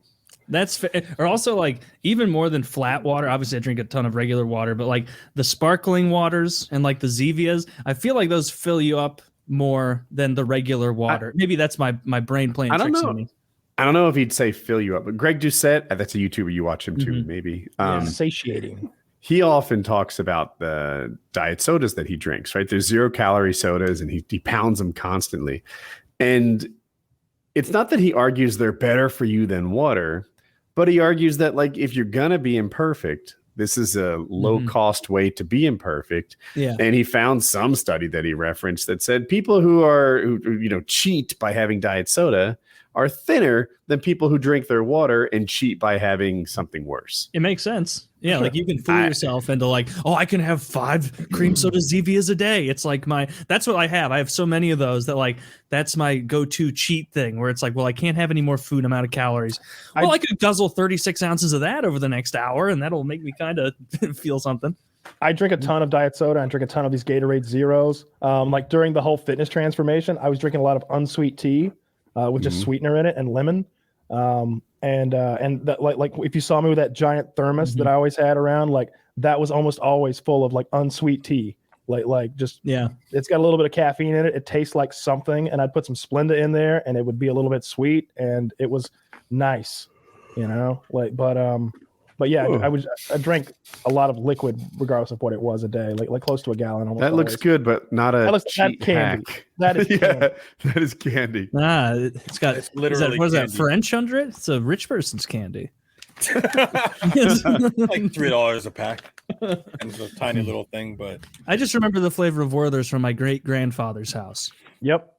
That's or also like even more than flat water. Obviously, I drink a ton of regular water, but like the sparkling waters and like the Zevias, I feel like those fill you up more than the regular water. Maybe that's my brain playing tricks on me. I don't know if he'd say fill you up, but Greg Doucette, that's a YouTuber, you watch him too, maybe. Satiating. He often talks about the diet sodas that he drinks, right? There's 0-calorie sodas and he pounds them constantly. And it's not that he argues they're better for you than water, but he argues that like if you're gonna be imperfect, this is a low-cost way to be imperfect. Yeah. And he found some study that he referenced that said people who cheat by having diet soda are thinner than people who drink their water and cheat by having something worse. It makes sense. Yeah, like you can fool yourself into like, oh, I can have 5 cream soda Zevias a day. It's like that's what I have. I have so many of those that like that's my go-to cheat thing where it's like, well, I can't have any more food. I'm out of calories. Well, I could guzzle 36 ounces of that over the next hour and that'll make me kind of feel something. I drink a ton of diet soda. I drink a ton of these Gatorade Zeros. Like during the whole fitness transformation, I was drinking a lot of unsweet tea with just sweetener in it and lemon. And that, like if you saw me with that giant thermos that I always had around, like that was almost always full of like unsweet tea. Like just it's got a little bit of caffeine in it. It tastes like something, and I'd put some Splenda in there, and it would be a little bit sweet, and it was nice, you know. But yeah, I drank a lot of liquid, regardless of what it was a day, like close to a gallon. Almost that looks good, but not a cheap candy. hack. That is candy. That is candy. It's got literally what is that French under it? It's a rich person's candy. Like $3 a pack. And it's a tiny little thing, but I just remember the flavor of Werther's from my great grandfather's house. Yep.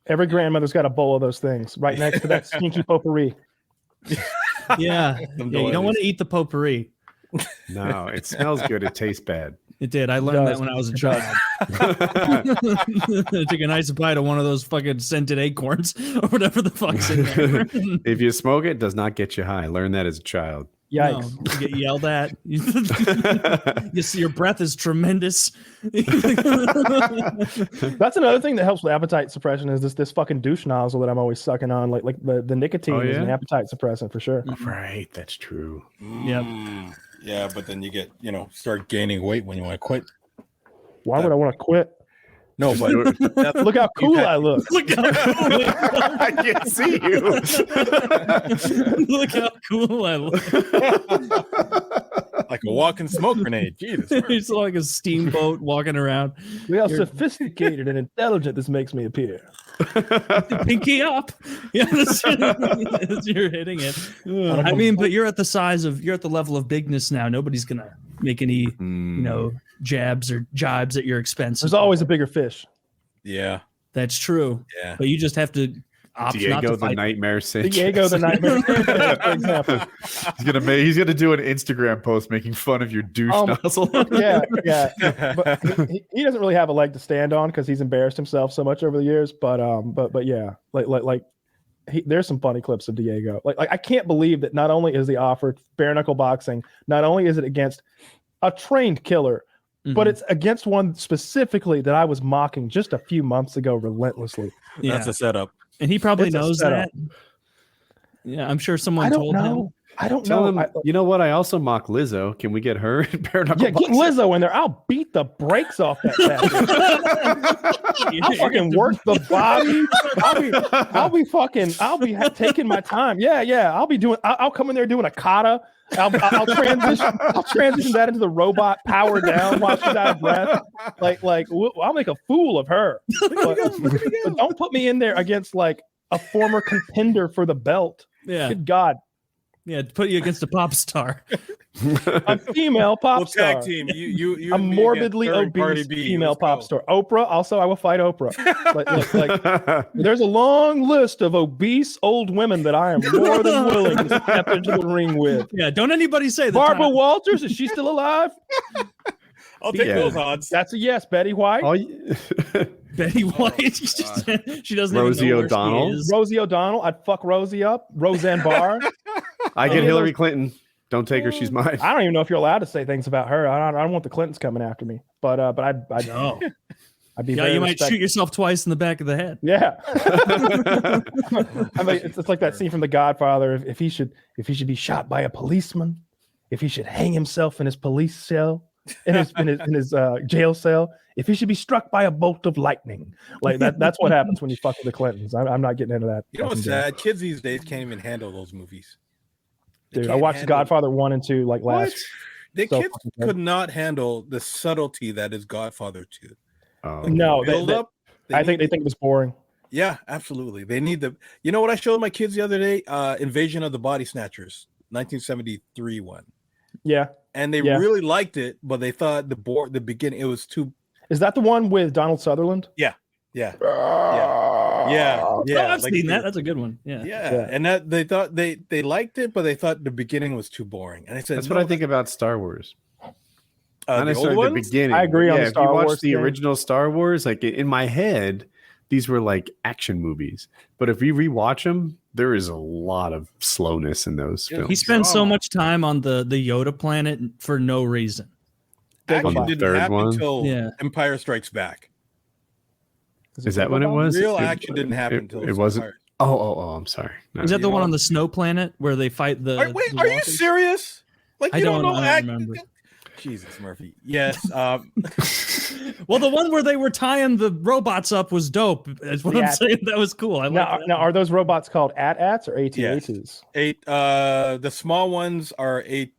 Every grandmother's got a bowl of those things right next to that stinky potpourri. Yeah, you don't want to eat the potpourri. No, it smells good. It tastes bad. It did. I learned that when I was a child. I took a nice bite of one of those fucking scented acorns or whatever the fuck's in there. If you smoke it, it does not get you high. Learn that as a child. Yikes. No, you get yelled at. You see, your breath is tremendous. That's another thing that helps with appetite suppression is this fucking douche nozzle that I'm always sucking on. Like the nicotine is an appetite suppressant for sure. Right, that's true. Yep. Yeah, but then you get, start gaining weight when you want to quit. Why would I want to quit? No, but look how cool I look. Look how cool I can't see you. Look how cool I look. Like a walking smoke grenade. Jesus. He's like a steamboat walking around. Look how sophisticated and intelligent this makes me appear. Pinky up. Yeah, you're hitting it. I mean, but you're at the level of bigness now. Nobody's gonna make any, jabs or jibes at your expense. There's always a bigger fish. Yeah. That's true. Yeah. But you just have to opt not to Diego the fight. Nightmare Sanchez. Diego the Nightmare Sanchez, for example. He's gonna do an Instagram post making fun of your douche nozzle. Yeah. But he doesn't really have a leg to stand on because he's embarrassed himself so much over the years. But yeah, there's some funny clips of Diego. Like I can't believe that not only is he offered bare knuckle boxing, not only is it against a trained killer, but it's against one specifically that I was mocking just a few months ago relentlessly. Yeah. That's a setup. And he probably It's a knows setup. that. Yeah, I'm sure someone I don't told know. him. I don't Tell know. him, you know what? I also mock Lizzo. Can we get her in bare knuckle Get boxing? Lizzo in there. I'll beat the brakes off that I'll fucking work the body. I'll be taking my time. Yeah. I'll come in there doing a kata. I'll transition that into the robot power down while she's out of breath. I'll make a fool of her. But don't put me in there against like a former contender for the belt. Yeah. Good God. Yeah, to put you against a pop star. A female pop star. Tag team. You a morbidly obese female pop star. Oprah. Also, I will fight Oprah. There's a long list of obese old women that I am more than willing to step into the ring with. Yeah, don't anybody say that. Barbara Walters, is she still alive? I'll take those odds. That's a yes. Betty White. Betty White. She doesn't Rosie even know O'Donnell. where she is. Rosie O'Donnell. I'd fuck Rosie up. Roseanne Barr. I get Hillary Clinton. Don't take her. She's mine. I don't even know if you're allowed to say things about her. I don't want the Clintons coming after me. But I'd No. I'd be Yeah, you might shoot yourself twice in the back of the head. Yeah. I mean, it's like that scene from The Godfather. If he should be shot by a policeman, if he should hang himself in his police cell, in his jail cell, if he should be struck by a bolt of lightning, like that's what happens when you fuck with the Clintons. I'm not getting into that. You know what's sad? Kids these days can't even handle those movies. Dude, I watched Godfather 1 and 2 like last. The kids could not handle the subtlety that is Godfather 2. No, I think they think it was boring. Yeah, absolutely. They need you know what I showed my kids the other day? Invasion of the Body Snatchers, 1973 one. Yeah. And they really liked it, but they thought the beginning it was too. Is that the one with Donald Sutherland? Yeah. Oh, I've seen that. That's a good one. Yeah. And that they thought they liked it, but they thought the beginning was too boring. And I said that's what I think about Star Wars. Not necessarily the beginning. I agree on the Star Wars. If you watch the original Star Wars, like in my head, these were like action movies. But if we rewatch them, there is a lot of slowness in those films. He spends so much time on the Yoda planet for no reason. action didn't happen until Yeah. Empire Strikes Back. Is that when it was? Real action didn't happen until it wasn't. Empire. Oh, I'm sorry. No, Is that the one on the snow planet where they fight the? Wait, the are you walkers? serious? Like I you don't know I don't remember. Jesus, Murphy. Yes. Well, the one where they were tying the robots up was dope. That's what I'm saying. That was cool. I now, are those robots called AT-ATs or AT-ATs? The small ones are the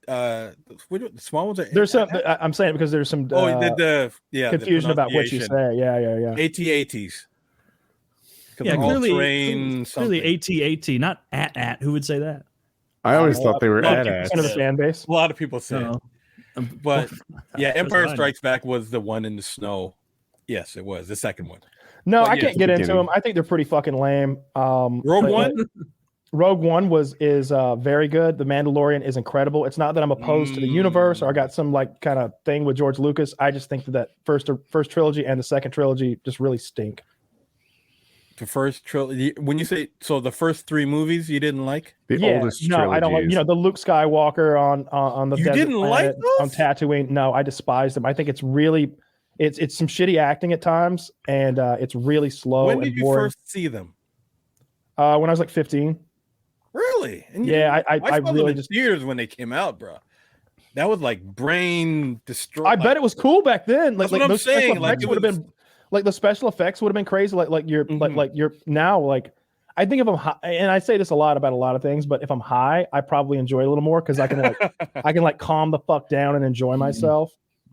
small ones are. There's some. I'm saying because there's some. Confusion about what you say. Yeah. AT-ATs. Yeah, clearly AT-AT, not AT-AT. Who would say that? I always thought they were AT-ATs. Of the fan base. A lot of people say it. But yeah, Empire Strikes Back was the one in the snow. Yes, it was the second one. No, I can't get into them. I think they're pretty fucking lame. Rogue One is very good. The Mandalorian is incredible. It's not that I'm opposed to the universe or I got some like kind of thing with George Lucas. I just think that first trilogy and the second trilogy just really stink. The first trilogy. When you say so, the first three movies you didn't like? The oldest. No, I don't like. The Luke Skywalker on the. You desert didn't like those? On Tatooine? No, I despise them. I think it's really, it's some shitty acting at times, and it's really slow. When did you first see them? When I was like 15. Really? And I saw really them in theaters when they came out, bro. That was like brain destroy. I bet it was cool back then. That's what I'm saying. Like it would have been. Like the special effects would have been crazy. Like you're now like I think if I'm high, and I say this a lot about a lot of things, but if I'm high, I probably enjoy it a little more because I can calm the fuck down and enjoy myself.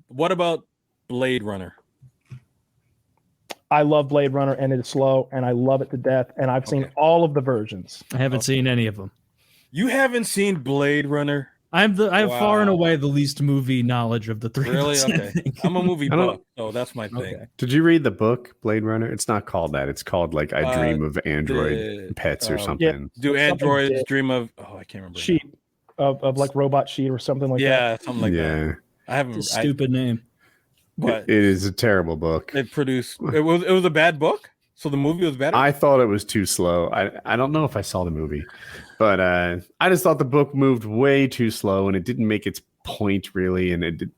What about Blade Runner? I love Blade Runner and it's slow and I love it to death and I've seen all of the versions. I haven't seen any of them. You haven't seen Blade Runner? I have far and away the least movie knowledge of the three. Really? Okay. I'm a movie buff, so that's my thing. Okay. Did you read the book Blade Runner? It's not called that. It's called like I Dream of Android Pets or something. Yeah. Do androids dream of? Oh, I can't remember. Sheep of like Robot Sheep or something like that. Yeah, something like that. I haven't. It's a stupid name. But it is a terrible book. It was a bad book. So the movie was better. I thought it was too slow. I don't know if I saw the movie, but I just thought the book moved way too slow and it didn't make its point really. And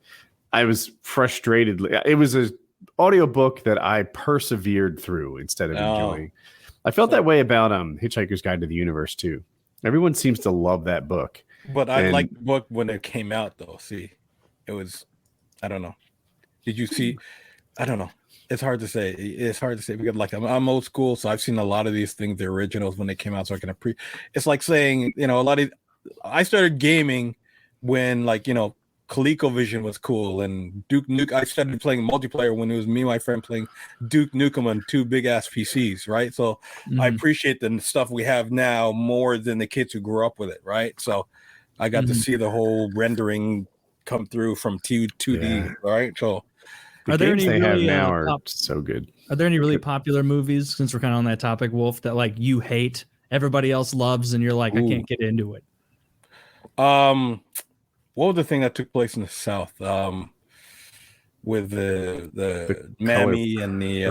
I was frustrated. It was an audiobook that I persevered through instead of enjoying. I felt that way about Hitchhiker's Guide to the Universe too. Everyone seems to love that book. But I liked the book when it came out though. See, it was, I don't know. Did you see? I don't know. It's hard to say. It's hard to say because like I'm old school, so I've seen a lot of these things, the originals when they came out, so I can appreciate. It's like saying, a lot of. I started gaming when ColecoVision was cool, and Duke Nukem. I started playing multiplayer when it was me and my friend playing Duke Nukem on two big ass PCs, right? So I appreciate the stuff we have now more than the kids who grew up with it, right? So I got to see the whole rendering come through from 2D, right? So. Are there any really so good? Are there any really popular movies, since we're kind of on that topic, Wolf, that like you hate, everybody else loves, and you're like, I can't get into it? What was the thing that took place in the South? With the Mammy and the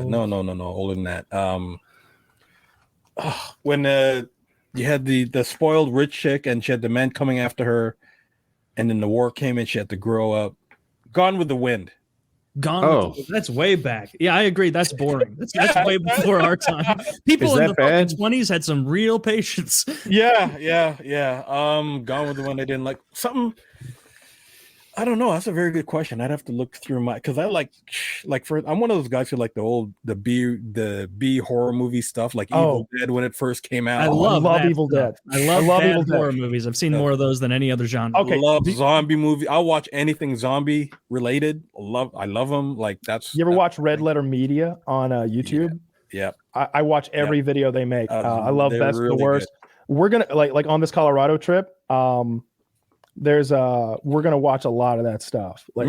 no, older than that. When you had the spoiled rich chick and she had the men coming after her, and then the war came and she had to grow up. Gone with the Wind. That's way back. Yeah, I agree. That's boring. That's way before our time. People in the fucking 20s had some real patience. Yeah. Gone with the Wind. I didn't like something. I don't know. That's a very good question. I'd have to look through because I like I'm one of those guys who like the B horror movie stuff, like Evil Dead when it first came out. I love Evil Dead. I love Evil Dead horror movies. I've seen more of those than any other genre. Okay, I love zombie movie. I'll watch anything zombie related. I love them. Like that's. You ever watch Red Letter Media on YouTube? Yeah. I watch every video they make. I love Best really the Worst. Good. We're gonna like on this Colorado trip. We're gonna watch a lot of that stuff. We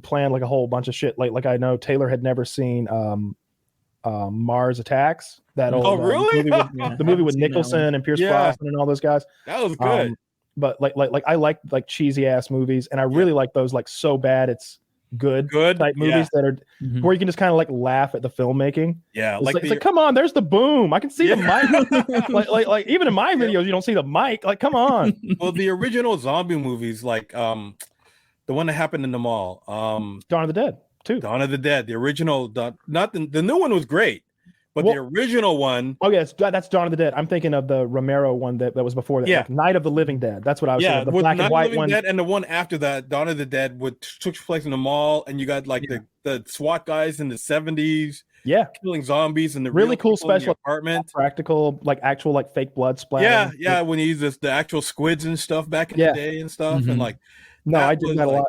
plan like a whole bunch of shit. Like I know Taylor had never seen Mars Attacks. That old really? The movie with Nicholson and Pierce Brosnan and all those guys. That was good. But I like cheesy ass movies, and I really like those like so bad it's good type movies that are where you can just kind of like laugh at the filmmaking. Yeah, it's like come on, there's the boom. I can see the mic. like even in my videos, you don't see the mic. Like, come on. Well, the original zombie movies, like The one that happened in the mall. Dawn of the Dead, too. Dawn of the Dead, the original. Not the new one was great, but the original one. Oh yeah, that's Dawn of the Dead. I'm thinking of the Romero one that was before that. Yeah, like Night of the Living Dead. That's what I was thinking. The black and white one. Dead, and the one after that, Dawn of the Dead, which took place in the mall, and you got like the SWAT guys in the 70s. Yeah, killing zombies in the really cool special apartment, practical, like actual like fake blood splatter. Yeah, when he uses the actual squids and stuff back in the day and stuff, and like. No, I did that a lot.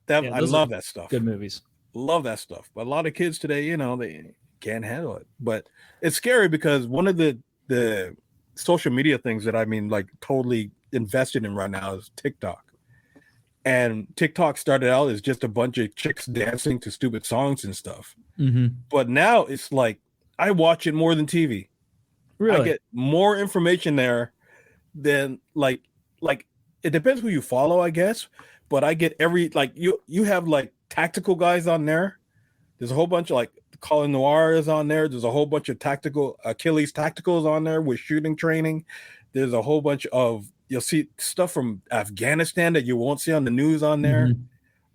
I love that stuff. Good movies. Love that stuff. But a lot of kids today, you know, they can't handle it. But it's scary because one of the social media things that like totally invested in right now is TikTok. And TikTok started out as just a bunch of chicks dancing to stupid songs and stuff. But now it's like I watch it more than TV. Really? I get more information there than like it depends who you follow, I guess. But I get you have like tactical guys on there. There's a whole bunch of like Colin Noir is on there. There's a whole bunch of tactical Achilles tacticals on there with shooting training. There's a whole bunch of you'll see stuff from Afghanistan that you won't see on the news on there.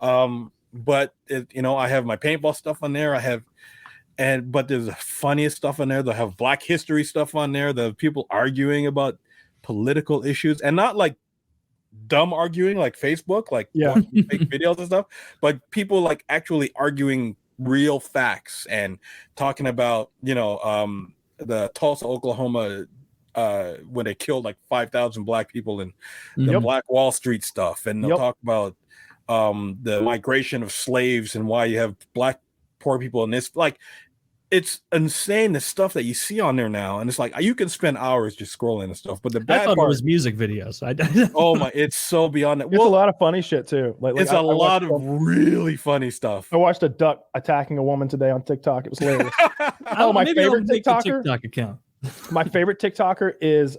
But I have my paintball stuff on there. But there's the funniest stuff on there. They'll have Black History stuff on there. The people arguing about political issues and not like dumb arguing like Facebook, like fake videos and stuff, but people like actually arguing real facts and talking about the Tulsa, Oklahoma when they killed like 5,000 black people in the Black Wall Street stuff, and they'll talk about the migration of slaves and why you have black poor people in this. Like, it's insane the stuff that you see on there now, and it's like you can spend hours just scrolling and stuff. But the bad part was music videos. Oh my, it's so beyond that. It's a lot of funny shit too. It's a lot of really funny stuff. I watched a duck attacking a woman today on TikTok. It was hilarious. My favorite TikTok account. My favorite TikToker is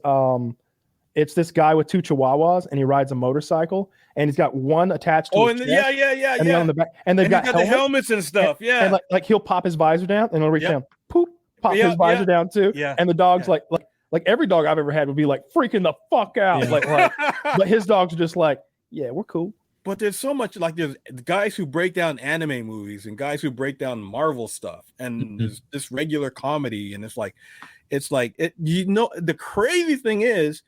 it's this guy with 2 Chihuahuas, and he rides a motorcycle, and he's got one attached to his chest, and the other on the back, and they've got the helmets and stuff, and like he'll pop his visor down, and he'll reach down, poop, pop his visor down too, and the dog's like every dog I've ever had would be like freaking the fuck out, but his dogs are just like, yeah, we're cool. But there's so much, like there's guys who break down anime movies and guys who break down Marvel stuff, and there's this regular comedy, and it's like the crazy thing is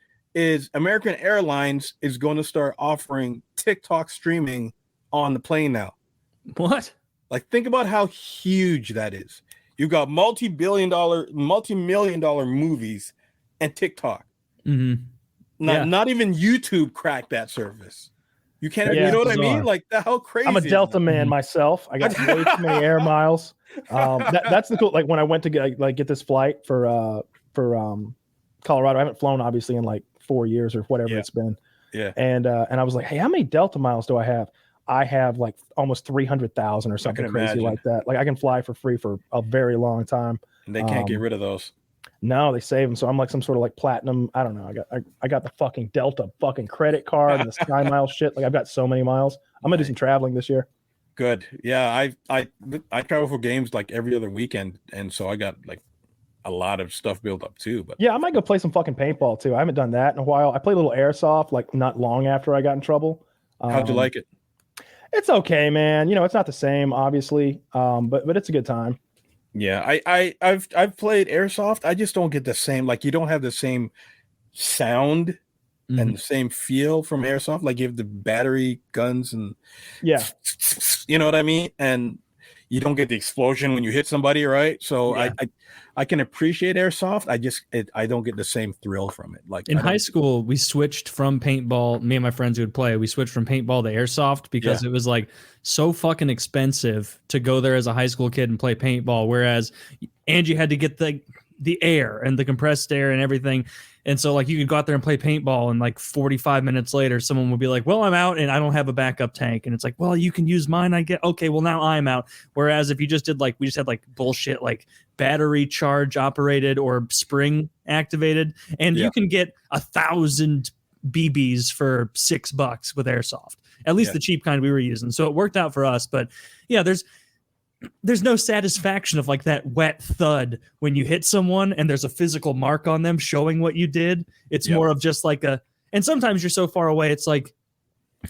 American Airlines is going to start offering TikTok streaming on the plane now. What? Like, think about how huge that is. You got multi-million dollar movies and TikTok. Not even YouTube cracked that service. You can't, you know what I mean? Like, how crazy. I'm a Delta man myself. I got way too many air miles. That's the cool. Like, when I went to get this flight for Colorado, I haven't flown obviously in like 4 years or whatever it's been. Yeah. And I was like, hey, how many Delta miles do I have? I have like almost 300,000 or something crazy like that. Like, I can fly for free for a very long time. And they can't get rid of those. No, they save them. So I'm like some sort of like platinum. I don't know. I got the fucking Delta fucking credit card and the Sky Miles shit. Like, I've got so many miles. I'm gonna do some traveling this year. Good. Yeah, I travel for games like every other weekend, and so I got like a lot of stuff built up too. But yeah, I might go play some fucking paintball too. I haven't done that in a while. I played a little airsoft like not long after I got in trouble. How'd you like it? It's okay, man. It's not the same, obviously, but it's a good time. Yeah, I've played airsoft. I just don't get the same. Like, you don't have the same sound and the same feel from airsoft. Like, you have the battery guns and you know what I mean. And you don't get the explosion when you hit somebody, right? So I can appreciate airsoft. I don't get the same thrill from it. Like, in high school, we switched from paintball. Me and my friends who would play, we switched from paintball to airsoft because it was like so fucking expensive to go there as a high school kid and play paintball. Whereas Angie had to get the air and the compressed air and everything. And so like you could go out there and play paintball, and like 45 minutes later, someone would be like, well, I'm out and I don't have a backup tank. And it's like, well, you can use mine. I get, okay, well, now I'm out. Whereas if you just did we just had like bullshit, like battery charge operated or spring activated, and you can get 1,000 BBs for $6 with airsoft, at least the cheap kind we were using. So it worked out for us. But yeah, there's no satisfaction of like that wet thud when you hit someone and there's a physical mark on them showing what you did. It's more of just like and sometimes you're so far away, it's like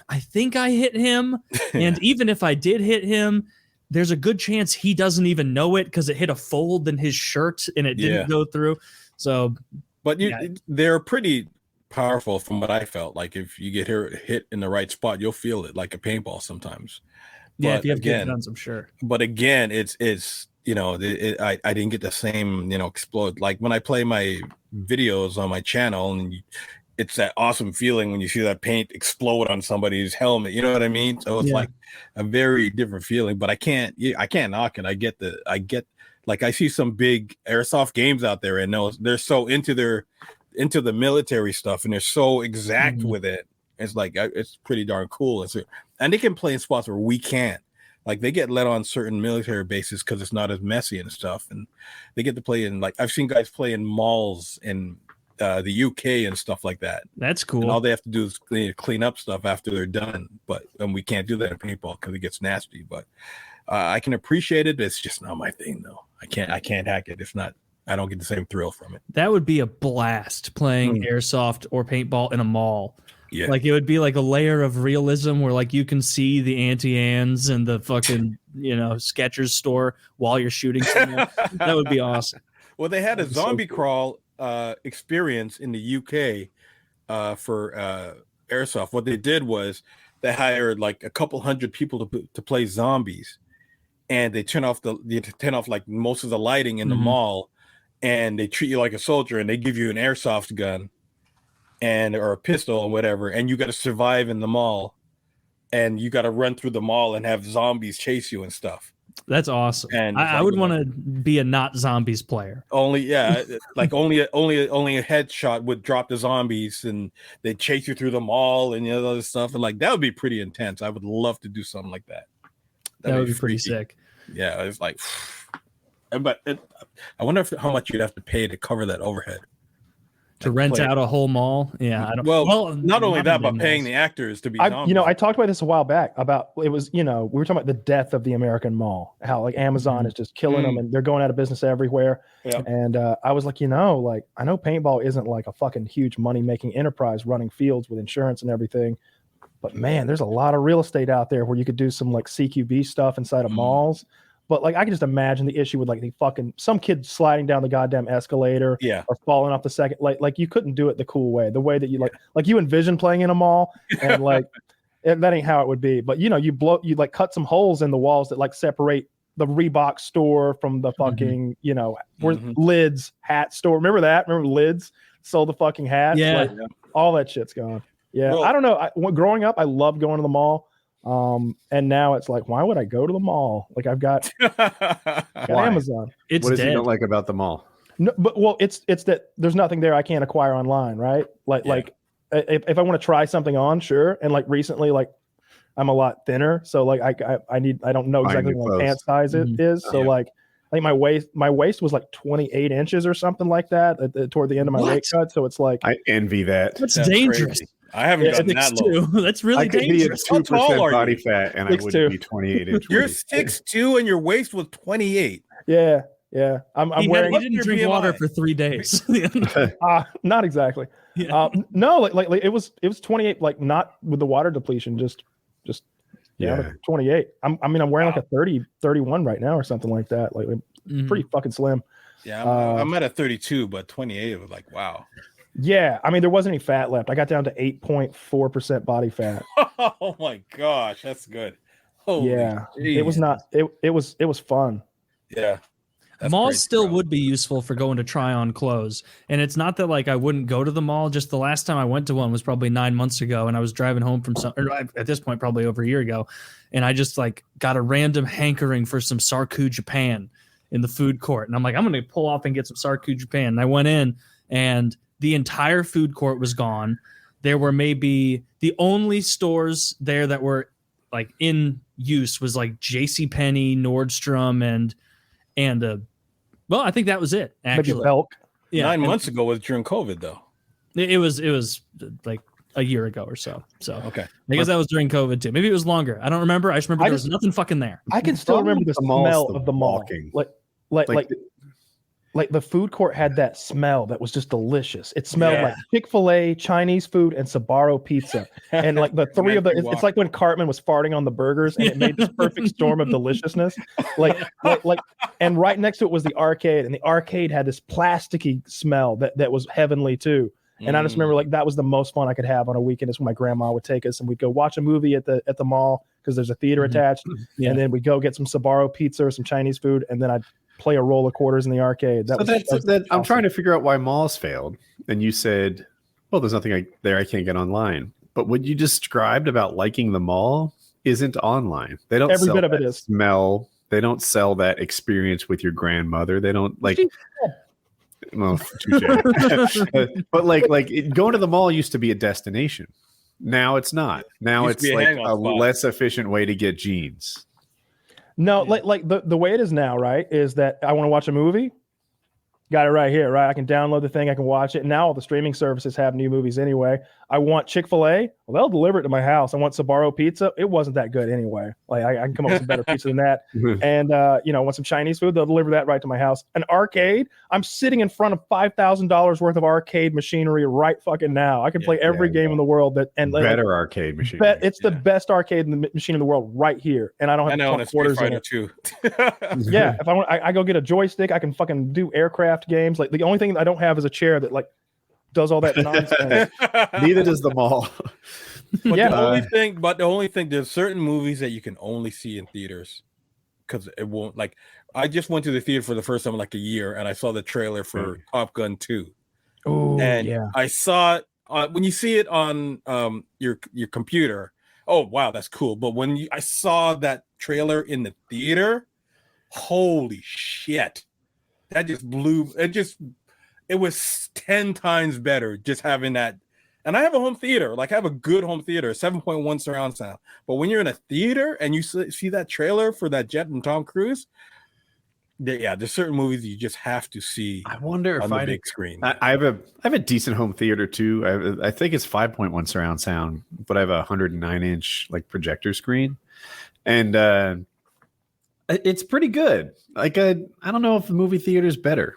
I think I hit him. And even if I did hit him, there's a good chance he doesn't even know it because it hit a fold in his shirt and it didn't go through. So, but they're pretty powerful from what I felt. Like if you get hit in the right spot, you'll feel it like a paintball sometimes. Yeah, but if you have good guns, I'm sure. But again, it's I didn't get the same explode. Like when I play my videos on my channel, and it's that awesome feeling when you see that paint explode on somebody's helmet. You know what I mean? So it's like a very different feeling. But I can't knock it. I get like I see some big airsoft games out there, and they're so into the military stuff, and they're so exact with it. It's like it's pretty darn cool. And they can play in spots where we can't. Like they get let on certain military bases because it's not as messy and stuff, and they get to play in, like I've seen guys play in malls in the UK and stuff like that. That's cool. And all they have to do is clean up stuff after they're done. And we can't do that in paintball because it gets nasty. But I can appreciate it. But it's just not my thing, though. I can't hack it. It's not. I don't get the same thrill from it. That would be a blast playing airsoft or paintball in a mall. Yeah. Like it would be like a layer of realism where like you can see the Auntie-Anne's and the fucking, Skechers store while you're shooting someone. That would be awesome. Well, they had a zombie crawl experience in the UK for airsoft. What they did was they hired like a couple hundred people to play zombies, and they turn off like most of the lighting in the mall, and they treat you like a soldier, and they give you an airsoft gun or a pistol or whatever, and you got to survive in the mall, and you got to run through the mall and have zombies chase you and stuff. That's awesome. And I would want to be a not zombies player. Only like only a headshot would drop the zombies, and they chase you through the mall and other stuff, and like that would be pretty intense. I would love to do something like that. That would be pretty sick. Yeah, it's like, but I wonder how much you'd have to pay to cover that overhead. To rent out a whole mall? Yeah. I don't, well, not only that, but paying the actors to be zombies. I talked about this a while back about it was, we were talking about the death of the American mall, how like Amazon is just killing them and they're going out of business everywhere. Yeah. And I was like, I know paintball isn't like a fucking huge money making enterprise running fields with insurance and everything. But man, there's a lot of real estate out there where you could do some like CQB stuff inside of malls. But like I can just imagine the issue with like some kid sliding down the goddamn escalator, or falling off the second. Like you couldn't do it the cool way, the way that you like you envision playing in a mall, and like that ain't how it would be. But you like cut some holes in the walls that like separate the Reebok store from the fucking Lids hat store. Remember that? Remember Lids sold the fucking hats? Yeah, like, all that shit's gone. Yeah, well, I don't know. Growing up, I loved going to the mall. And now it's like, why would I go to the mall? Like I've got Amazon. What does you don't like about the mall? No, but it's that there's nothing there I can't acquire online, right? Like if I want to try something on, sure. And like recently, like I'm a lot thinner, so like I don't know exactly what my pant size is. So like I think my waist was like 28 inches or something like that toward the end of my weight cut. So it's like I envy that. That's dangerous. Crazy. I haven't gotten that low. That's really dangerous. I could be at 2% body fat, and 6'2". I would be 28 inches. You're 6'2", and your waist was 28. Yeah. I'm wearing. He didn't drink water for 3 days. Not exactly. Yeah. No, like it was 28. Like not with the water depletion. Just 28. I'm wearing like a 31 right now or something like that. Like pretty fucking slim. Yeah, I'm at a 32, but 28 was like wow. Yeah, I mean there wasn't any fat left. I got down to 8.4% body fat. Oh my gosh, that's good. Holy it was not. It was fun. Yeah. Malls still would be useful for going to try on clothes. And it's not that like I wouldn't go to the mall. Just the last time I went to one was probably 9 months ago, and I was driving home from at this point probably over a year ago, and I just like got a random hankering for some Sarku Japan in the food court, and I'm like, I'm gonna pull off and get some Sarku Japan. And I went in, and the entire food court was gone. There were maybe the only stores there that were like in use was like JCPenney, Nordstrom, and well, I think that was it. Actually, maybe Belk. Yeah, 9 months ago was during COVID though. It was like a year ago or so. So okay, I guess that was during COVID too. Maybe it was longer. I don't remember. I just remember there was nothing fucking there. I can still remember the smell of the mall. Like like the food court had that smell that was just delicious. It smelled like Chick-fil-A, Chinese food, and Sbarro pizza. And like the three of the, it's like when Cartman was farting on the burgers, and it made this perfect storm of deliciousness. Like, and right next to it was the arcade, and the arcade had this plasticky smell that was heavenly too. And I just remember like that was the most fun I could have on a weekend. Is when my grandma would take us and we'd go watch a movie at the mall because there's a theater attached, and then we'd go get some Sbarro pizza or some Chinese food, and then I'd play a roll of quarters in the arcade. Awesome. I'm trying to figure out why malls failed, and you said, "Well, there's nothing there I can't get online." But what you described about liking the mall isn't online. They don't. Every bit of it is smell. They don't sell that experience with your grandmother. They don't like. Well, but like going to the mall used to be a destination. Now it's not. Now it's like a less efficient way to get jeans. No, like the way it is now, right, is that I want to watch a movie. Got it right here, right? I can download the thing, I can watch it. Now all the streaming services have new movies anyway. I want Chick-fil-A, well, they'll deliver it to my house. I want Sbarro pizza. It wasn't that good anyway. Like I can come up with some better pizza than that. And I want some Chinese food, they'll deliver that right to my house. An arcade, I'm sitting in front of $5,000 worth of arcade machinery right fucking now. I can play every game in the world better arcade machine. It's the best arcade machine in the world right here. And I don't have to put quarters in it too. Yeah, if I want, I go get a joystick. I can fucking do aircraft games. Like the only thing I don't have is a chair that like does all that nonsense. Neither does the mall. But the only thing, there's certain movies that you can only see in theaters because it won't. Like I just went to the theater for the first time in like a year, and I saw the trailer for Top Gun 2. Oh, and I saw it when you see it on your computer. Oh wow, that's cool. But when I saw that trailer in the theater, holy shit! That just blew. It was 10 times better just having that. And I have a home theater, like I have a good home theater, 7.1 surround sound. But when you're in a theater and you see that trailer for that Jet and Tom Cruise, there's certain movies you just have to see. I wonder if on the big screen. I have a decent home theater too. I think it's 5.1 surround sound, but I have a 109-inch like projector screen, and it's pretty good. Like I don't know if the movie theater is better.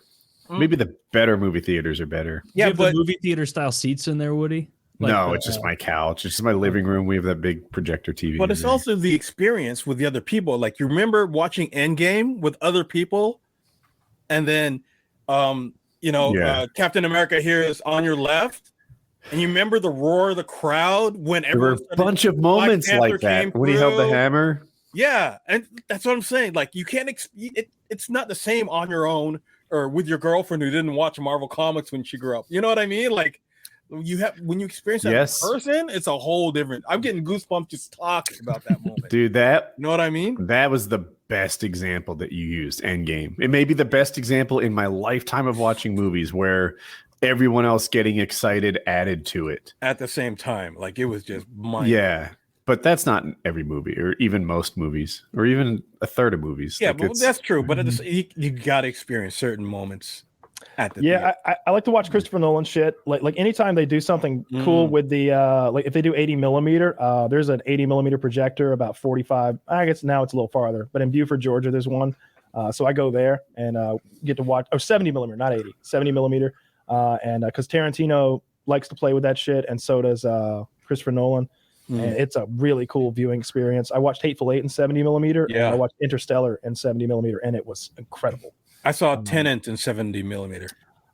Maybe the better movie theaters are better. Yeah, but movie theater style seats in there, Woody? No, it's just my couch. It's just my living room. We have that big projector TV. But it's also the experience with the other people. Like you remember watching Endgame with other people, and then Captain America here is on your left, and you remember the roar of the crowd when there were a bunch of moments like that when he held the hammer. Yeah, and that's what I'm saying. Like you can't. It's not the same on your own or with your girlfriend who didn't watch Marvel comics when she grew up. You know what I mean? Like when you experience that in person, it's a whole different. I'm getting goosebumps just talking about that moment. Dude, you know what I mean? That was the best example that you used, Endgame. It may be the best example in my lifetime of watching movies where everyone else getting excited added to it. At the same time. Like it was just Yeah. But that's not in every movie, or even most movies, or even a third of movies. Yeah, but that's true. But you got to experience certain moments at the theater. I like to watch Christopher Nolan shit. Like anytime they do something cool with the like if they do 80 millimeter, there's an 80 millimeter projector about 45. I guess now it's a little farther, but in Beaufort, Georgia, there's one. So I go there and get to watch 70 millimeter, not 80, 70 millimeter. And because Tarantino likes to play with that shit, and so does Christopher Nolan. And it's a really cool viewing experience. I watched Hateful Eight in 70 millimeter. Yeah. And I watched Interstellar in 70 millimeter, and it was incredible. I saw Tenant in 70 millimeter.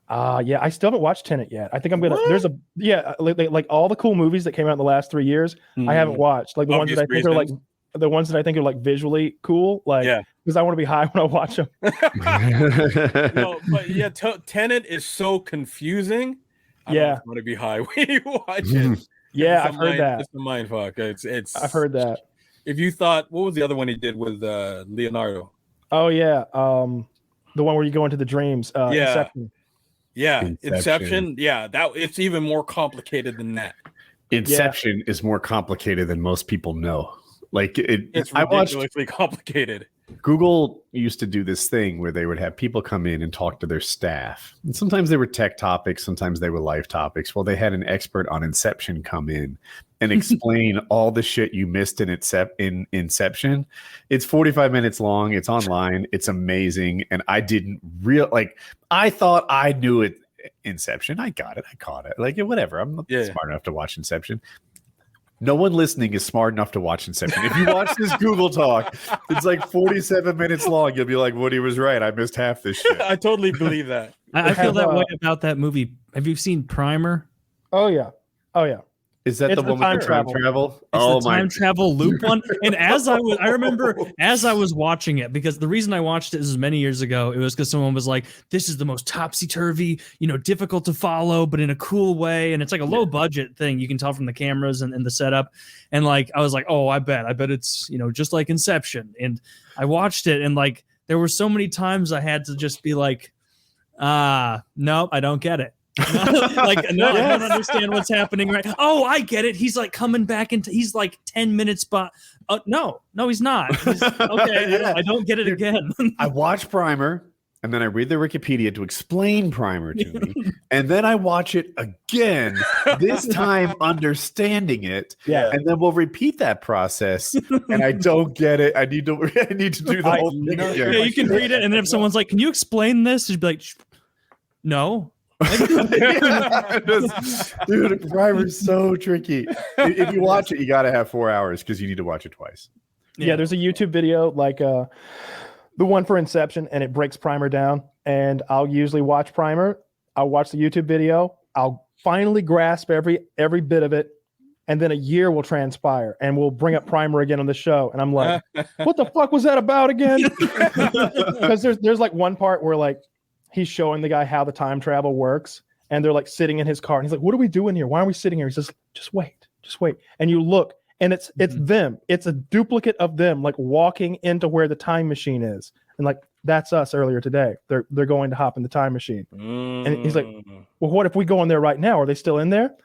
Yeah, I still haven't watched Tenant yet. I think I'm gonna. There's like all the cool movies that came out in the last 3 years. I haven't watched like the ones that I think are like the ones that I think are like visually cool. Like because I want to be high when I watch them. No, but yeah, Tenant is so confusing. I don't want to be high when you watch it. Yeah, I've heard that. It's a mind fuck. It's. I've heard that. If you thought, what was the other one he did with Leonardo? Oh yeah, the one where you go into the dreams. Inception. Yeah, Inception. Yeah, it's even more complicated than that. Inception is more complicated than most people know. Like it's ridiculously complicated. Google used to do this thing where they would have people come in and talk to their staff. And sometimes they were tech topics, sometimes they were life topics. Well, they had an expert on Inception come in and explain all the shit you missed in Inception. It's 45 minutes long. It's online. It's amazing. And I didn't I thought I knew it. Inception. I got it. I caught it. Like, whatever. I'm not smart enough to watch Inception. No one listening is smart enough to watch Inception. If you watch this Google talk, it's like 47 minutes long. You'll be like, Woody was right. I missed half this shit. I totally believe that. I feel that way about that movie. Have you seen Primer? Oh yeah. Is that It's the one with the time travel? It's the time travel loop one. And I remember as I was watching it, because the reason I watched it is many years ago, it was because someone was like, this is the most topsy-turvy, difficult to follow, but in a cool way. And it's like a low budget thing. You can tell from the cameras and the setup. And like, I was like, oh, I bet it's, just like Inception. And I watched it, and like, there were so many times I had to just be like, no, I don't get it. I don't understand what's happening right. Oh, I get it. He's like coming back into. He's like 10 minutes, but no, he's not. Okay, I don't get it again. I watch Primer, and then I read the Wikipedia to explain Primer to me, and then I watch it again. This time, understanding it, and then we'll repeat that process. And I don't get it. I need to do the whole thing again. Yeah, you can read it, and then if someone's like, "Can you explain this?" You'd be like, "No." Dude, Primer's so tricky. If you watch it, you got to have 4 hours because you need to watch it twice. Yeah, there's a YouTube video like the one for Inception, and it breaks Primer down. And I'll usually watch Primer. I'll watch the YouTube video. I'll finally grasp every bit of it, and then a year will transpire, and we'll bring up Primer again on the show. And I'm like, what the fuck was that about again? Because there's like one part where like he's showing the guy how the time travel works, and they're like sitting in his car, and he's like, what are we doing here? Why are we sitting here? He says, just wait. And you look, and it's them. It's a duplicate of them, like walking into where the time machine is. And like, that's us earlier today. They're going to hop in the time machine. And he's like, well, what if we go in there right now? Are they still in there?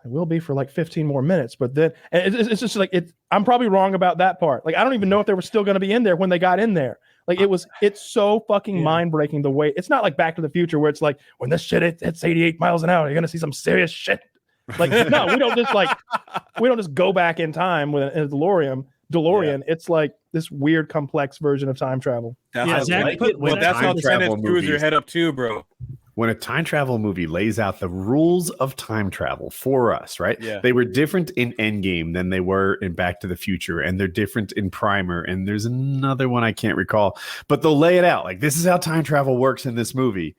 It will be for like 15 more minutes. But then it's just like, I'm probably wrong about that part. Like, I don't even know if they were still going to be in there when they got in there. Like, it's so fucking mind-breaking the way. It's not like Back to the Future where it's like, when this shit hits 88 miles an hour, you're gonna see some serious shit. Like, no, we don't just go back in time with a DeLorean. It's like this weird, complex version of time travel. That's how Tenant screws your head up too, bro. When a time travel movie lays out the rules of time travel for us, right? Yeah. They were different in Endgame than they were in Back to the Future, and they're different in Primer, and there's another one I can't recall, but they'll lay it out like, this is how time travel works in this movie,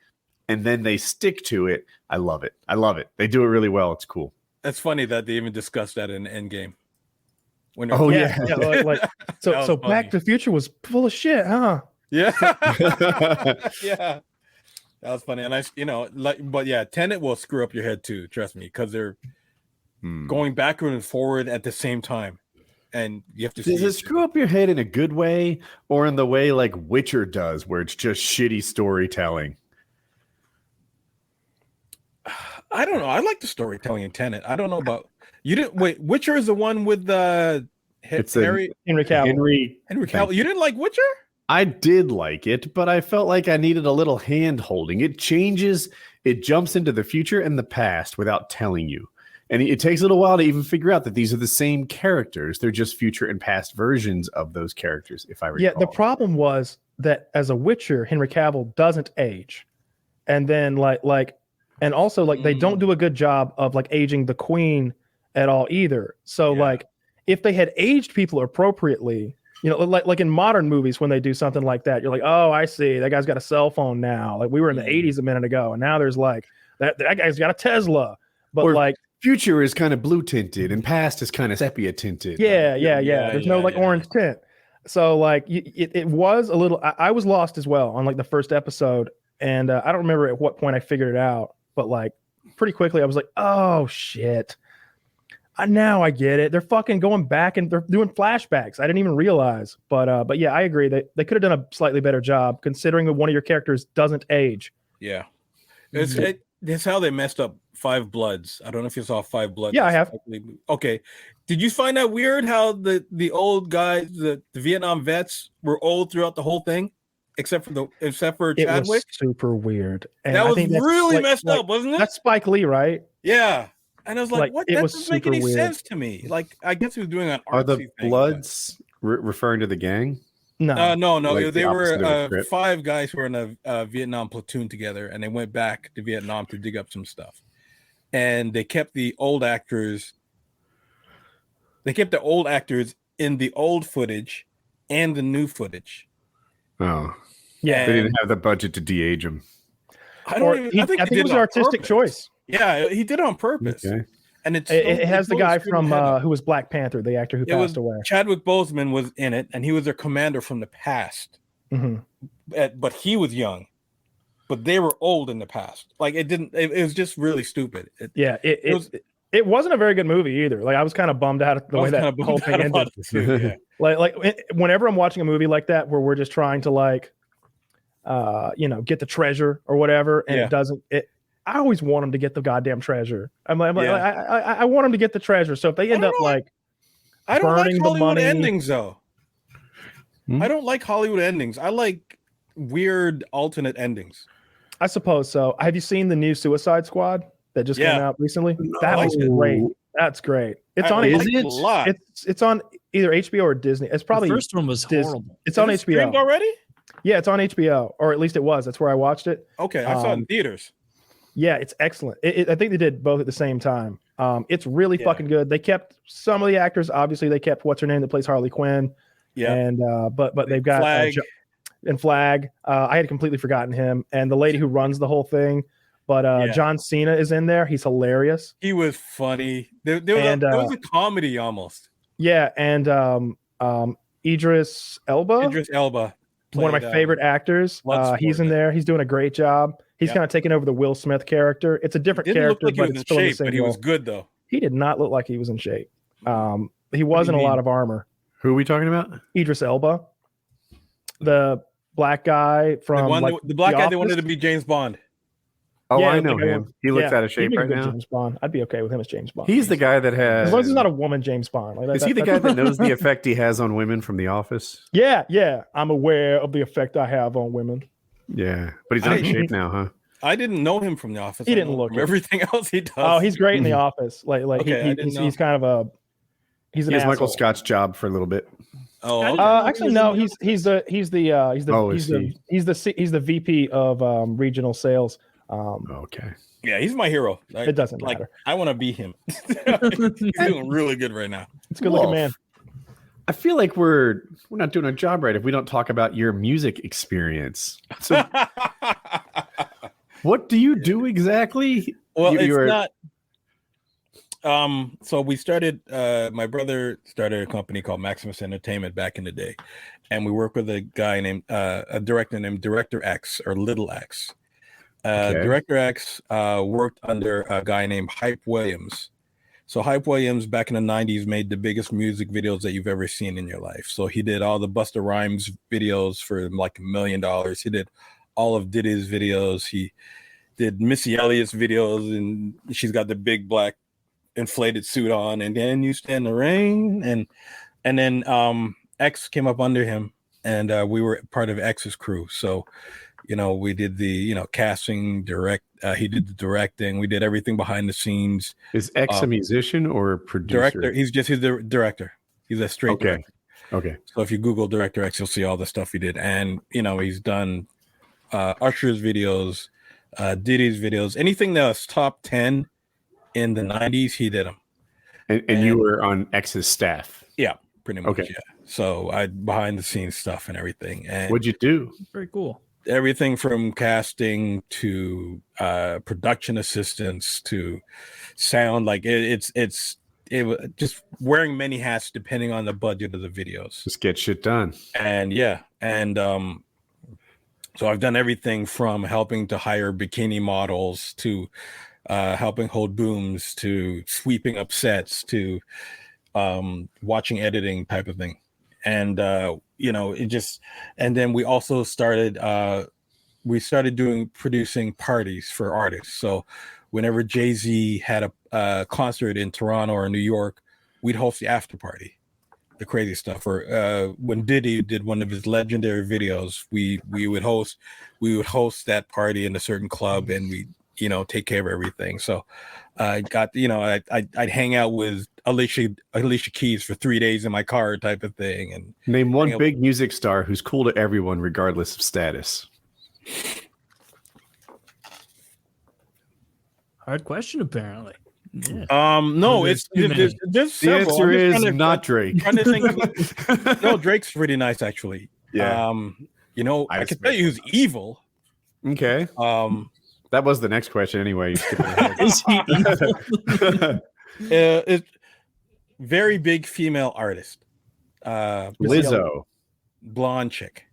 and then they stick to it. I love it. They do it really well. It's cool. That's funny that they even discussed that in Endgame. So Back to the Future was full of shit, huh? Yeah. Yeah. That was funny. And but yeah, Tenant will screw up your head too, trust me, because they're going backward and forward at the same time. And you have to Does it screw up your head in a good way, or in the way like Witcher does, where it's just shitty storytelling? I don't know. I like the storytelling in Tenant. I don't know about you. Didn't wait. Witcher is the one with the Henry Cavill. Henry Cavill. You didn't like Witcher? I did like it, but I felt like I needed a little hand holding. It changes, it jumps into the future and the past without telling you. And it takes a little while to even figure out that these are the same characters. They're just future and past versions of those characters, if I recall. Yeah, the problem was that as a Witcher, Henry Cavill doesn't age. And then and also they don't do a good job of like aging the Queen at all either. So like if they had aged people appropriately, like in modern movies, when they do something like that, you're like, oh, I see. That guy's got a cell phone now. Like we were in the 80s a minute ago, and now there's like that guy's got a Tesla. But future is kind of blue tinted and past is kind of sepia tinted. Yeah. There's no orange tint. So like it was a little. I was lost as well on like the first episode, and I don't remember at what point I figured it out, but like pretty quickly I was like, oh shit. Now I get it. They're fucking going back and they're doing flashbacks. I didn't even realize. But yeah, I agree. They could have done a slightly better job considering that one of your characters doesn't age. Yeah. It's how they messed up Five Bloods. I don't know if you saw Five Bloods. Yeah, I have. Okay. Did you find that weird how the old guys, the Vietnam vets were old throughout the whole thing, except for It Chadwick? was super weird. And That I was think that's really messed up, wasn't it? That's Spike Lee, right? Yeah. And I was like, what? It That was doesn't make super any weird. sense to me. Like, I guess he was doing an artsy Are the thing, Bloods referring to the gang? No. no. Like They the opposite of a were Crip? 5 guys who were in a Vietnam platoon together, and they went back to Vietnam to dig up some stuff. And they kept the old actors. They kept the old actors in the old footage and the new footage. Oh, Yeah. they didn't have the budget to de-age them. I think it was an artistic choice. Yeah, he did it on purpose. Okay. And It has the guy from who was Black Panther, the actor who passed away. Chadwick Boseman was in it, and he was their commander from the past. Mm-hmm. But he was young. But they were old in the past. Like it was just really stupid. It wasn't a very good movie either. Like I was kind of bummed out the way that whole thing ended. Yeah. like whenever I'm watching a movie like that where we're just trying to get the treasure or whatever, and it doesn't. I always want them to get the goddamn treasure. I want them to get the treasure. So if they end up I don't like burning the Hollywood money, endings though. I don't like Hollywood endings. I like weird alternate endings. I suppose so. Have you seen the new Suicide Squad that just came out recently? That was great. That's great. It's on. It's on either HBO or Disney. It's probably the first one was horrible. It's on HBO already. Yeah, it's on HBO, or at least it was. That's where I watched it. Okay, I saw it in theaters. Yeah, it's excellent. I think they did both at the same time. It's really fucking good. They kept some of the actors. Obviously, they kept what's her name that plays Harley Quinn. Yeah, and but they've got Flag. I had completely forgotten him, and the lady who runs the whole thing. But John Cena is in there. He's hilarious. He was funny. There was a comedy almost. Yeah, and Idris Elba. One of my favorite actors. He's in there. He's doing a great job. He's kind of taking over the Will Smith character. It's a different character, but it's still in the same role. He was good though. He did not look like he was in shape. He was in a lot of armor. Who are we talking about? Idris Elba, the black guy from the black guy that wanted to be James Bond. Oh, yeah, I know him. He looks out of shape right now. James Bond. I'd be okay with him as James Bond. He's the guy that has. As long as he's not a woman, James Bond. Is he the guy that knows the effect he has on women from The Office? Yeah. I'm aware of the effect I have on women. Yeah, but he's not in shape now, huh? I didn't know him from The Office. He didn't look from everything else he does. Oh, he's great in The Office. He's kind of a. He's an asshole. Michael Scott's job for a little bit. Oh, okay. Actually, no. He's the VP of regional sales. Okay. Yeah, he's my hero. It doesn't matter. I want to be him. He's doing really good right now. It's a good looking man. I feel like we're not doing our job right if we don't talk about your music experience. So, what do you do exactly? Well, it's not. So we started. My brother started a company called Maximus Entertainment back in the day, and we work with a guy named a director named Director X or Little X. Director X worked under a guy named Hype Williams. So Hype Williams back in the 90s made the biggest music videos that you've ever seen in your life. So he did all the Busta Rhymes videos for like $1 million. He did all of Diddy's videos. He did Missy Elliott's videos, and she's got the big black inflated suit on, and then you stand in the rain. And then X came up under him, and we were part of X's crew. So we did the, casting, direct. He did the directing. We did everything behind the scenes. Is X a musician or a producer? Director. He's the director. He's a straight director. Okay. So if you Google Director X, you'll see all the stuff he did. And, he's done Usher's videos, Diddy's videos, anything that was top 10 in the 90s, he did them. And you were on X's staff? Yeah, pretty much. Okay. Yeah. So I behind the scenes stuff and everything. And what'd you do? Very cool. Everything from casting to production assistants to sound. Like it was just wearing many hats depending on the budget of the videos. Just get shit done. And so I've done everything from helping to hire bikini models to helping hold booms to sweeping up sets to watching editing type of thing. And it just, and then we also started producing parties for artists. So whenever Jay-Z had a concert in Toronto or New York, we'd host the after party, the crazy stuff. Or when Diddy did one of his legendary videos, we would host that party in a certain club, and we take care of everything. So I got I'd hang out with Alicia Keys for 3 days in my car, type of thing. And name one big music star who's cool to everyone regardless of status. Hard question, apparently. Yeah. No, there's the several. answer is not Drake. Trying to think no, Drake's pretty nice, actually. Yeah. I can tell you who's evil. Okay. That was the next question anyway. You skipped ahead. Is he evil? It's very big female artist. Lizzo. Blonde chick.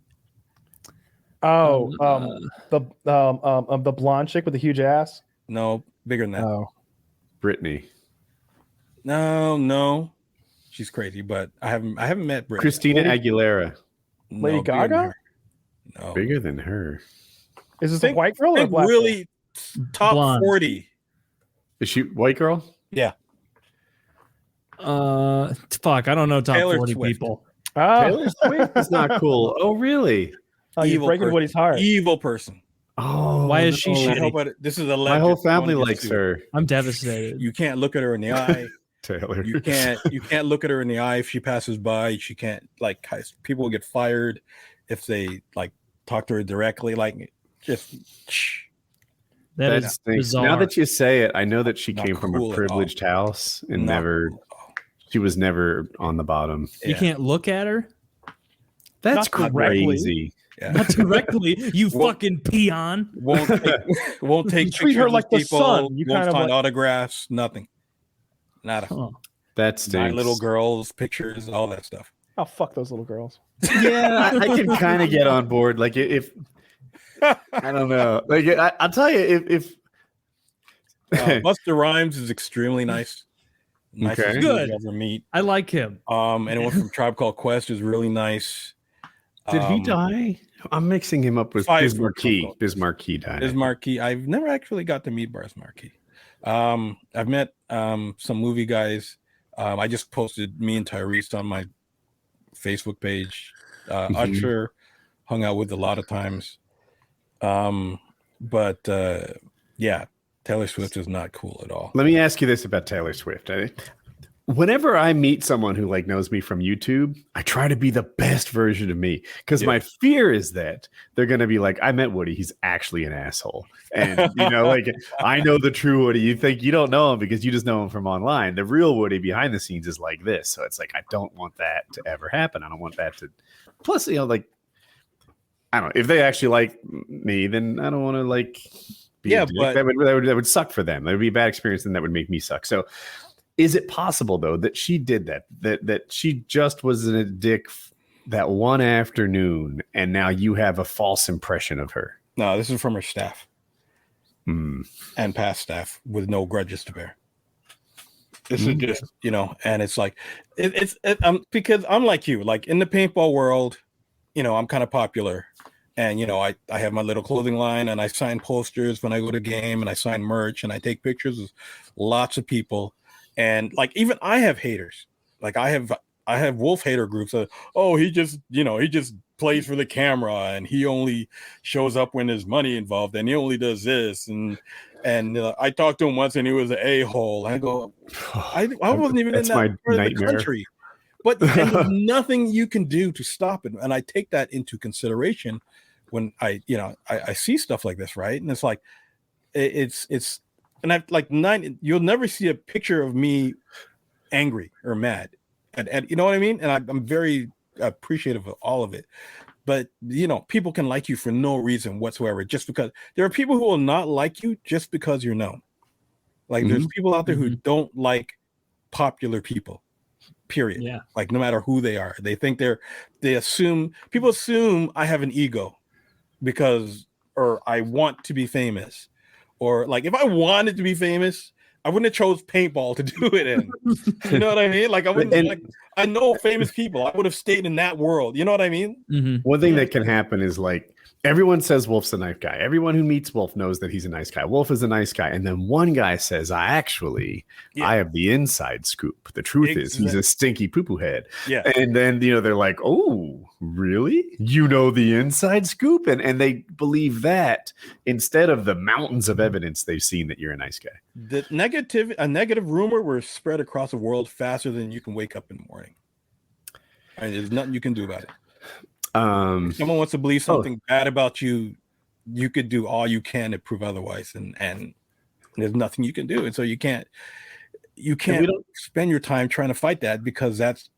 Oh, the blonde chick with the huge ass. No, bigger than that. Oh, Britney. No, she's crazy, but I haven't met Britney. Christina Aguilera. Lady bigger than Gaga? her. No, Bigger than her. Is this a white girl or a think black really top Blonde. 40. Is she white girl? Yeah, Fuck, I don't know top Taylor 40 Swift. people. girl? Oh, Taylor Swift is not cool. Oh, really? oh you're Evil breaking person. Woody's heart. Evil person. Oh, Why is she no. shitty? I hope this is a My legend. whole family Don't get likes sued. her. I'm devastated. You can't look at her in the eye. Taylor. You can't look at her in the eye if she passes by. She can't, like, people will get fired if they talk to her directly. Just That is stinks. bizarre. Now that you say it, I know that she Not came from cool a at privileged house and Not never. cool at all. She was never on the bottom. You can't look at her? That's Not directly. crazy. Yeah. Not directly, you Well- fucking peon. won't take You treat her pictures like of the people, sun. You won't kind of sign like- autographs, nothing. Nada. Huh. That stinks. Nine little girls, pictures, all that stuff. Oh, fuck those little girls. Yeah, I can kind of get on board. Like if I don't know. Like I'll tell you if Busta Rhymes is extremely nice. Nicest Okay. dude Good. you ever meet. I like him. Anyone from Tribe Called Quest is really nice. did he die? I'm mixing him up with Five Biz from Marquee. Trump. Biz Marquee died. Biz Marquee. I've never actually got to meet Biz Marquee. I've met some movie guys. I just posted me and Tyrese on my Facebook page. Usher hung out with a lot of times. But yeah, Taylor Swift is not cool at all. Let me ask you this about Taylor Swift. Whenever I meet someone who knows me from YouTube, I try to be the best version of me because my fear is that they're going to be like, I met Woody. He's actually an asshole. And, I know the true Woody. You think you don't know him because you just know him from online. The real Woody behind the scenes is like this. So it's like, I don't want that to ever happen. I don't want that to. Plus, I don't know. If they actually like me, then I don't want to be a dick. but That would suck for them. That would be a bad experience, and that would make me suck. So is it possible though that she did that she just was a dick that one afternoon and now you have a false impression of her? No, this is from her staff and past staff with no grudges to bear. This is just, and it's like, because I'm like you, in the paintball world, I'm kind of popular. And, I have my little clothing line and I sign posters when I go to game and I sign merch and I take pictures with lots of people. And even I have haters. I have Wolf hater groups. He just plays for the camera and he only shows up when there's money involved and he only does this. And I talked to him once and he was an a-hole. I go, I wasn't even in that part of the country. But there's nothing you can do to stop it. And I take that into consideration when I see stuff like this, right? And it's like, it's and I've you'll never see a picture of me angry or mad. And you know what I mean? And I'm very appreciative of all of it. But, people can like you for no reason whatsoever, just because there are people who will not like you just because you're known. There's people out there who don't like popular people. Period. Yeah. No matter who they are, they think people assume I have an ego or I want to be famous, or if I wanted to be famous, I wouldn't have chose paintball to do it in. You know what I mean? I wouldn't. I know famous people. I would have stayed in that world. You know what I mean? Mm-hmm. One thing that can happen is everyone says Wolf's a nice guy. Everyone who meets Wolf knows that he's a nice guy. Wolf is a nice guy. And then one guy says, I have the inside scoop. The truth is he's a stinky poo-poo head. Yeah. And then, they're like, oh, really? You know the inside scoop? And they believe that instead of the mountains of evidence they've seen that you're a nice guy. A negative rumor will spread across the world faster than you can wake up in the morning. And there's nothing you can do about it. If someone wants to believe something bad about you, you could do all you can to prove otherwise, and there's nothing you can do. And so you can't spend your time trying to fight that, because that's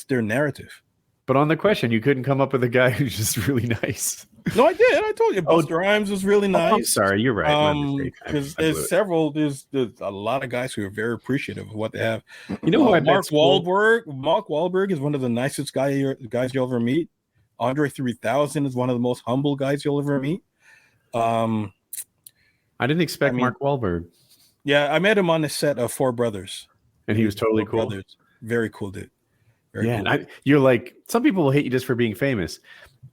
their narrative. But on the question, you couldn't come up with a guy who's just really nice. No, I did. I told you Buster Rhymes was really nice. I'm sorry, you're right. There's a lot of guys who are very appreciative of what they have. You know who Mark Wahlberg is one of the nicest guys you'll ever meet. Andre 3000 is one of the most humble guys you'll ever meet. I didn't expect Mark Wahlberg. Yeah, I met him on the set of Four Brothers, and he was totally cool. Brothers. Very cool dude. Cool. And you're like, some people will hate you just for being famous.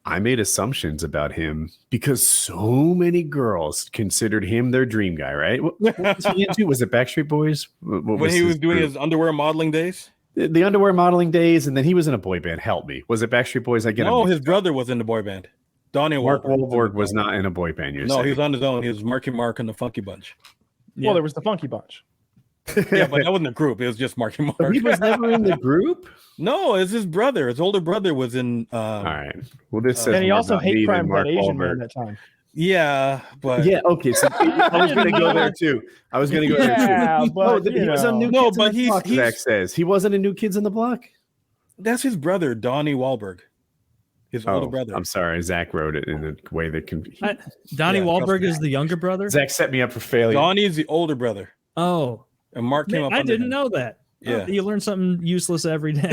I made assumptions about him because so many girls considered him their dream guy, right? What was he into? Was it Backstreet Boys? When he was doing his underwear modeling days? The underwear modeling days, and then he was in a boy band. Help me. Was it Backstreet Boys? No, his brother was in the boy band. Mark Wahlberg was not in a boy band. He was on his own. He was Marky Mark and the Funky Bunch. Well, there was the Funky Bunch. Yeah, but that wasn't a group. It was just Marky Mark. But he was never in the group? No, it's his brother. His older brother was in. All right. Well, this says and he also hate crime Mark that Asian Wahlberg. man at that time. Yeah, but okay. So I was going to go there too. But he was on New Kids on the Block. Zach says he wasn't in New Kids on the Block. That's his brother, Donnie Wahlberg. His older brother. I'm sorry, Zach wrote it in a way that can. Donnie Wahlberg is the younger brother. Zach set me up for failure. Donnie is the older brother. Oh, and Mark came up. I didn't know that. Yeah, you learn something useless every day.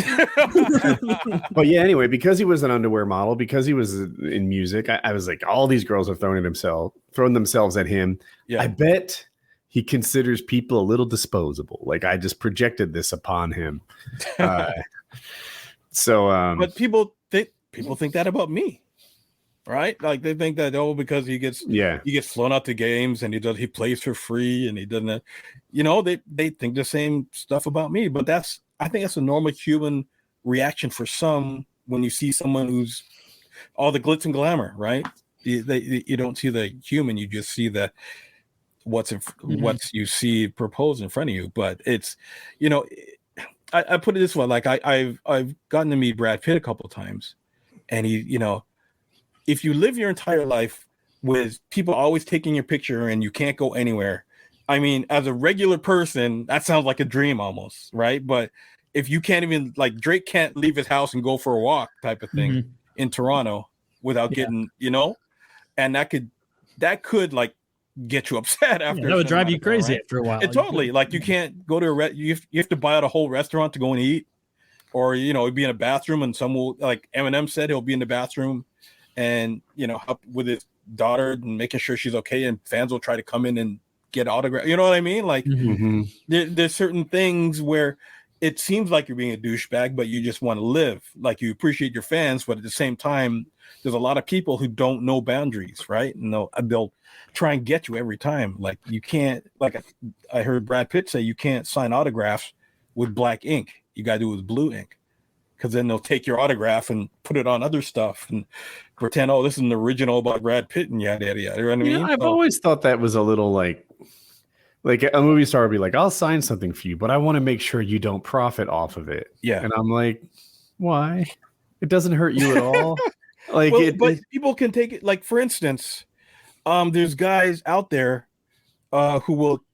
But yeah, anyway, because he was an underwear model, because he was in music, I was like, all these girls are throwing themselves at him. Yeah. I bet he considers people a little disposable. Like I just projected this upon him. But people think that about me. Right? Like they think that because he gets flown out to games and he plays for free and he doesn't, they think the same stuff about me. But I think that's a normal human reaction for some when you see someone who's all the glitz and glamour, right? You don't see the human, you just see what's you see proposed in front of you. But it's, I put it this way, like I've gotten to meet Brad Pitt a couple of times, and he, if you live your entire life with people always taking your picture and you can't go anywhere, I mean, as a regular person, that sounds like a dream almost, right? But if you can't even, like Drake can't leave his house and go for a walk type of thing in Toronto without getting, and that could like get you upset after. That would drive you crazy after a while. Totally. Like you can't go to you have to buy out a whole restaurant to go and eat, or, be in a bathroom and like Eminem said, he'll be in the bathroom and help with his daughter and making sure she's okay, and fans will try to come in and get autographs. You know what I mean? Like there's certain things where it seems like you're being a douchebag, but you just want to live. Like you appreciate your fans, but at the same time, there's a lot of people who don't know boundaries, right? And they'll try and get you every time. Like you can't, like I heard Brad Pitt say, you can't sign autographs with black ink. You got to do it with blue ink. Because then they'll take your autograph and put it on other stuff and pretend, this is an original about Brad Pitt and yada yada yada. You know what I mean? I've always thought that was a little like a movie star would be like, I'll sign something for you, but I want to make sure you don't profit off of it. Yeah. And I'm like, why? It doesn't hurt you at all. But people can take it. Like, for instance, there's guys out there who will,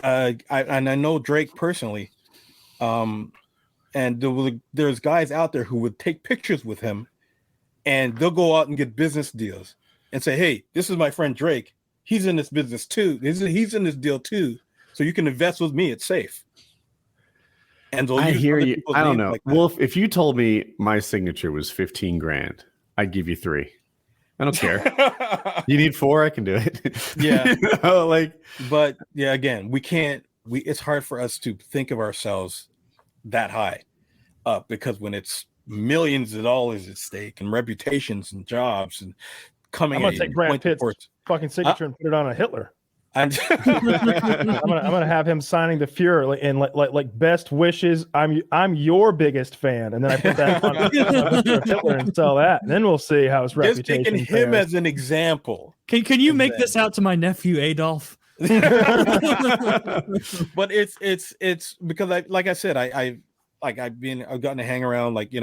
and I know Drake personally, and there's guys out there who would take pictures with him, and they'll go out and get business deals and say, hey, this is my friend Drake. He's in this business too. He's in this deal too. So you can invest with me. It's safe. And I hear you. I don't know. Like Wolf, if you told me my signature was $15,000, I'd give you 3. I don't care. You need 4, I can do it. Yeah. But yeah, again, it's hard for us to think of ourselves that high up, because when it's millions of dollars at stake and reputations and jobs and coming. I'm gonna take Brad Pitt's fucking signature and put it on a Hitler. I'm gonna have him signing the Fuhrer and like best wishes. I'm your biggest fan, and then I put that on Hitler and sell that, and then we'll see how his just reputation. taking him as an example. Can you make this out to my nephew Adolf? But it's because like I said, I've gotten to hang around like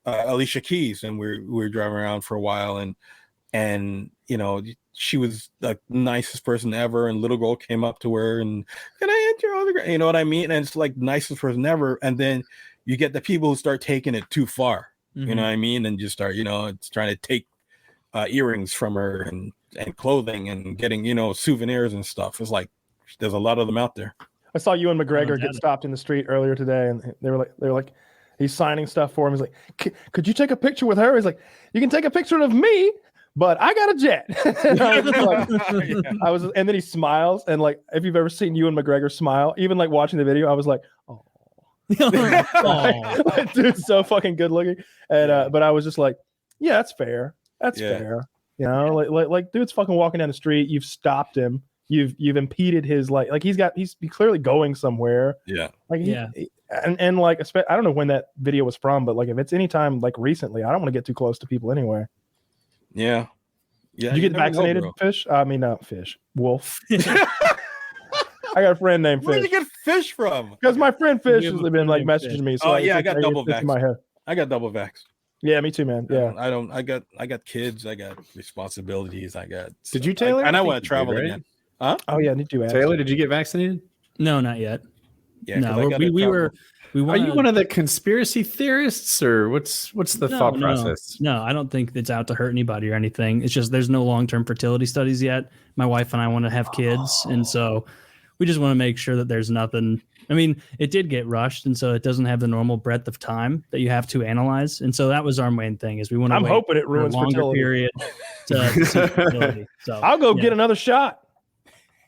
Alicia Keys, and we were driving around for a while, and she was the nicest person ever, and little girl came up to her and, can I get your autograph? You know what I mean? And it's like nicest person ever, and then you get the people who start taking it too far. Mm-hmm. You know what I mean? And just start it's trying to take earrings from her and clothing and getting souvenirs and stuff. It's like there's a lot of them out there. I saw Ewan McGregor get stopped in the street earlier today, and they were like he's signing stuff for him. He's like, could you take a picture with her? He's like, you can take a picture of me, but I got a jet. And then he smiles, and like if you've ever seen Ewan McGregor smile, even like watching the video, I was like, oh, dude's so fucking good looking. And but I was just like, yeah, that's fair. That's fair. Like dude's fucking walking down the street. You've stopped him. You've impeded his he's clearly going somewhere. Yeah. And like I don't know when that video was from, but like if it's anytime like recently, I don't want to get too close to people anyway. Yeah. Did you get vaccinated, Fish? I mean, not Fish. Wolf. I got a friend named Fish. Where'd you get Fish from? Because my friend Fish has been like messaging me. So I got double vax. In my head. I got double vax. Yeah, me too, man. Yeah. I got kids. I got responsibilities. Did you, Taylor? And I want to travel again. Huh? Oh yeah, need to. Taylor, did you get vaccinated? No, not yet. Yeah, no, we were. Are you one of the conspiracy theorists, or what's the thought process? No, I don't think it's out to hurt anybody or anything. It's just there's no long-term fertility studies yet. My wife and I want to have kids, and so we just want to make sure that there's nothing. I mean, it did get rushed, and so it doesn't have the normal breadth of time that you have to analyze. And so that was our main thing: is we want to. I'm hoping it ruins a longer fertility. Period to see fertility. So I'll go get another shot.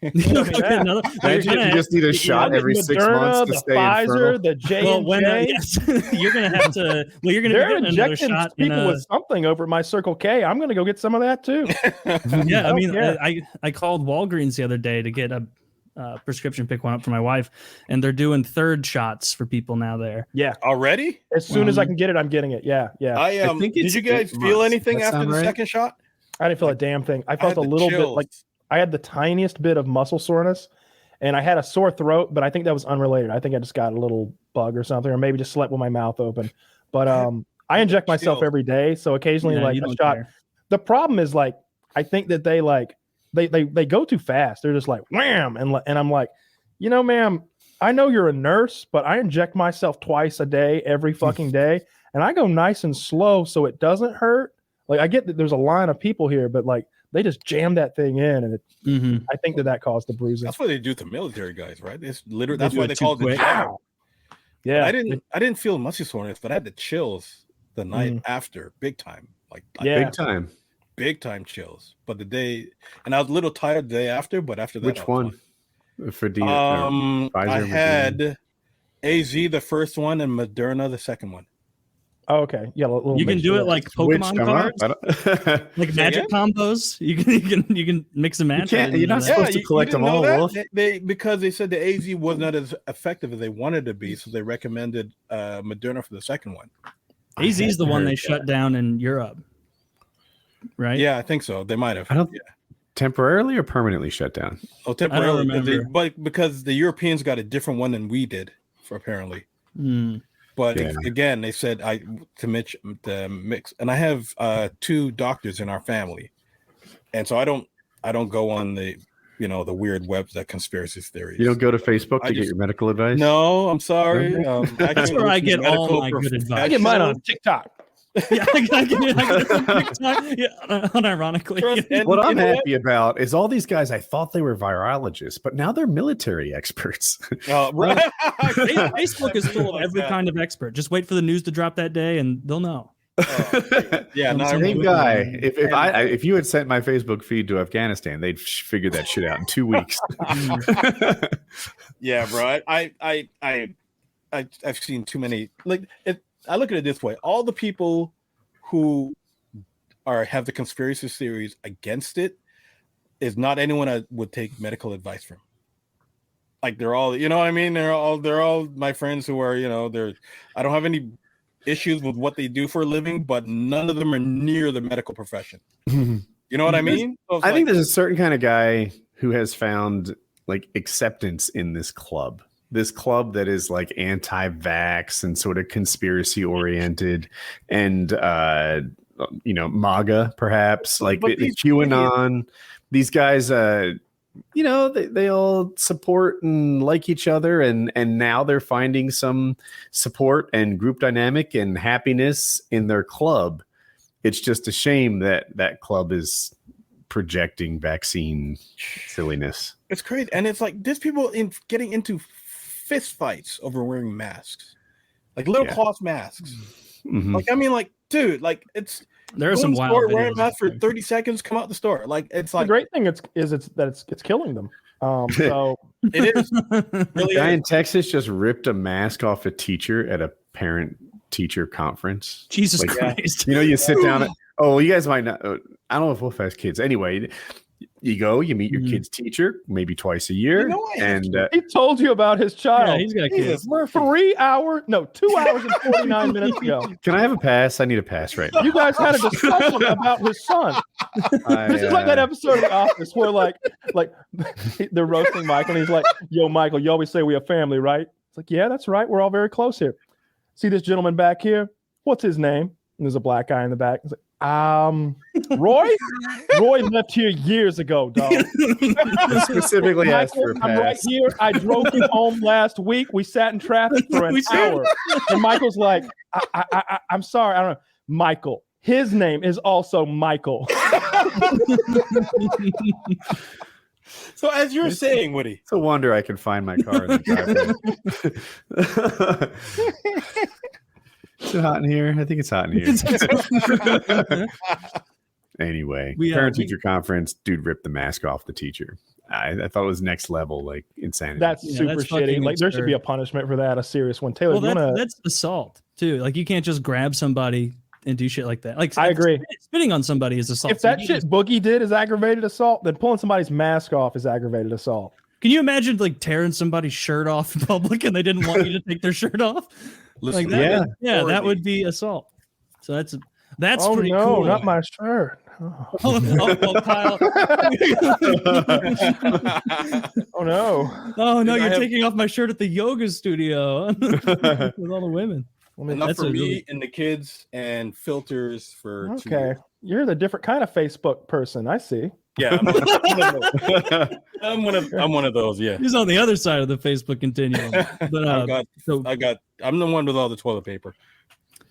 Imagine if you just need a shot every 6 months to stay Pfizer, infertile. the J&J. You're gonna have to. Well, you're gonna They're be getting another injecting shot. people with something over at my Circle K. I'm gonna go get some of that too. Yeah, I mean, I called Walgreens the other day to get a prescription, pick one up for my wife, and they're doing third shots for people now there. Yeah, already. As soon as I can get it, I'm getting it. Yeah. I think did you guys feel anything after the second shot? I didn't feel a damn thing. I felt a little bit like I had the tiniest bit of muscle soreness, and I had a sore throat, but I think that was unrelated. I think I just got a little bug or something, or maybe just slept with my mouth open. But I inject myself every day, so occasionally like a shot. Care. The problem is like I think that they go too fast. They're just like wham, and I'm like, ma'am, I know you're a nurse, but I inject myself twice a day, every fucking day, and I go nice and slow so it doesn't hurt. Like I get that there's a line of people here, but like they just jam that thing in, and I think that caused the bruising. That's what they do to military guys, right? It's literally that's why they call it the jab. Yeah, but I didn't feel muscle soreness, but I had the chills the night after, big time, big time chills. But the day, and I was a little tired the day after, but after that, which one? For Pfizer, I had AZ the first one and Moderna the second one. Oh, okay. Yeah, you can do it like Pokemon cards, like magic combos. You can mix and match. You're not supposed to collect them all, Wolf. Because they said the AZ was not as effective as they wanted to be, so they recommended Moderna for the second one. AZ is the one they shut down in Europe, right? Yeah, I think so. They might have. Temporarily or permanently shut down? Oh, temporarily. But because the Europeans got a different one than we did, apparently. But again, they said to mix, and I have 2 doctors in our family, and so I don't go on the the weird webs that conspiracy theories. You don't go to Facebook to get your medical advice? No, I'm sorry. That's where I get all my good advice. I get mine on TikTok. Yeah, I get TikTok. Yeah, unironically. What I'm happy about is all these guys. I thought they were virologists, but now they're military experts. Right. Facebook is full of every kind of expert. Just wait for the news to drop that day, and they'll know. Same guy. If you had sent my Facebook feed to Afghanistan, they'd figure that shit out in 2 weeks. Yeah, bro. I've seen too many. I look at it this way: all the people who or have the conspiracy theories against it is not anyone I would take medical advice from. Like they're all, you know what I mean? They're all my friends who are, I don't have any issues with what they do for a living, but none of them are near the medical profession. You know what I mean? So I think there's a certain kind of guy who has found like acceptance in this club that is like anti-vax and sort of conspiracy oriented and MAGA perhaps, like QAnon. These guys they all support and like each other, and now they're finding some support and group dynamic and happiness in their club. It's just a shame that club is projecting vaccine silliness. It's crazy. And it's like there's people getting into fist fights over wearing masks, like little cloth masks. Mm-hmm. Like, I mean, like, dude, like there are some wild wearing a mask for 30 seconds, come out the store. Like, it's like the great thing it's killing them. So it is. Really, guy in Texas just ripped a mask off a teacher at a parent-teacher conference. Jesus Christ! You sit down. You guys might not. I don't know if Wolf has kids. Anyway, you go, you meet your kid's teacher maybe twice a year, and he told you about his child. Yeah, he's got kids. 2 hours and 49 minutes ago. Can I have a pass? I need a pass right now. You guys had a discussion about his son. This is like that episode of The Office where like they're roasting Michael, and he's like, "Yo, Michael, you always say we a family, right?" It's like, "Yeah, that's right. We're all very close here. See this gentleman back here? What's his name?" And there's a black guy in the back. He's like, Roy? Roy left here years ago, dog. I specifically asked for a pass. I'm right here. I drove him home last week. We sat in traffic for an hour. And Michael's like, I'm sorry. I don't know. Michael. His name is also Michael. So as you're saying, Woody. It's a wonder I can find my car in the driveway. Is it hot in here? I think it's hot in here. Anyway, parent-teacher conference, dude ripped the mask off the teacher. I thought it was next level, like insanity. That's super shitty. Like there should be a punishment for that, a serious one. Taylor, that's assault too. Like you can't just grab somebody and do shit like that. Like I agree. Spitting on somebody is assault. If that shit Boogie did is aggravated assault, then pulling somebody's mask off is aggravated assault. Can you imagine like tearing somebody's shirt off in public and they didn't want you to take their shirt off? Listen, like that, that would be assault. So that's pretty cool. Not my shirt. Kyle. Oh no! Oh no! You're taking off my shirt at the yoga studio with all the women. Enough for me and the kids, and filters for. Okay, you're the different kind of Facebook person. I see. Yeah, I'm one of those. Yeah, he's on the other side of the Facebook continuum. But I'm the one with all the toilet paper.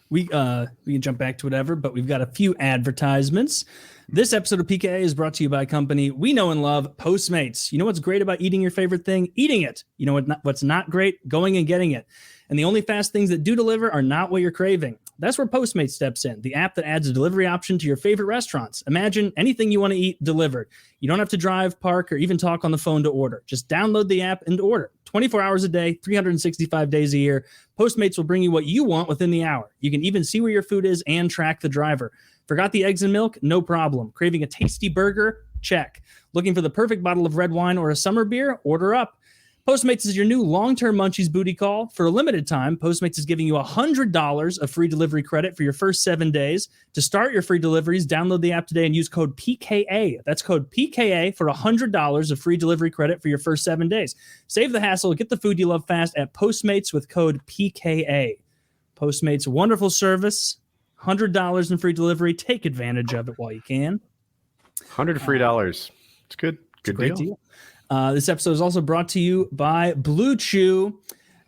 We can jump back to whatever, but we've got a few advertisements. This episode of PKA is brought to you by a company we know and love, Postmates. You know what's great about eating your favorite thing? Eating it. You know what's not great? Going and getting it. And the only fast things that do deliver are not what you're craving. That's where Postmates steps in, the app that adds a delivery option to your favorite restaurants. Imagine anything you want to eat delivered. You don't have to drive, park, or even talk on the phone to order. Just download the app and order. 24 hours a day, 365 days a year. Postmates will bring you what you want within the hour. You can even see where your food is and track the driver. Forgot the eggs and milk? No problem. Craving a tasty burger? Check. Looking for the perfect bottle of red wine or a summer beer? Order up. Postmates is your new long-term Munchies booty call. For a limited time, Postmates is giving you $100 of free delivery credit for your first 7 days. To start your free deliveries, download the app today and use code PKA. That's code PKA for $100 of free delivery credit for your first 7 days. Save the hassle. Get the food you love fast at Postmates with code PKA. Postmates, wonderful service. $100 in free delivery. Take advantage of it while you can. $100 free dollars. It's good. Good deal. This episode is also brought to you by Blue Chew.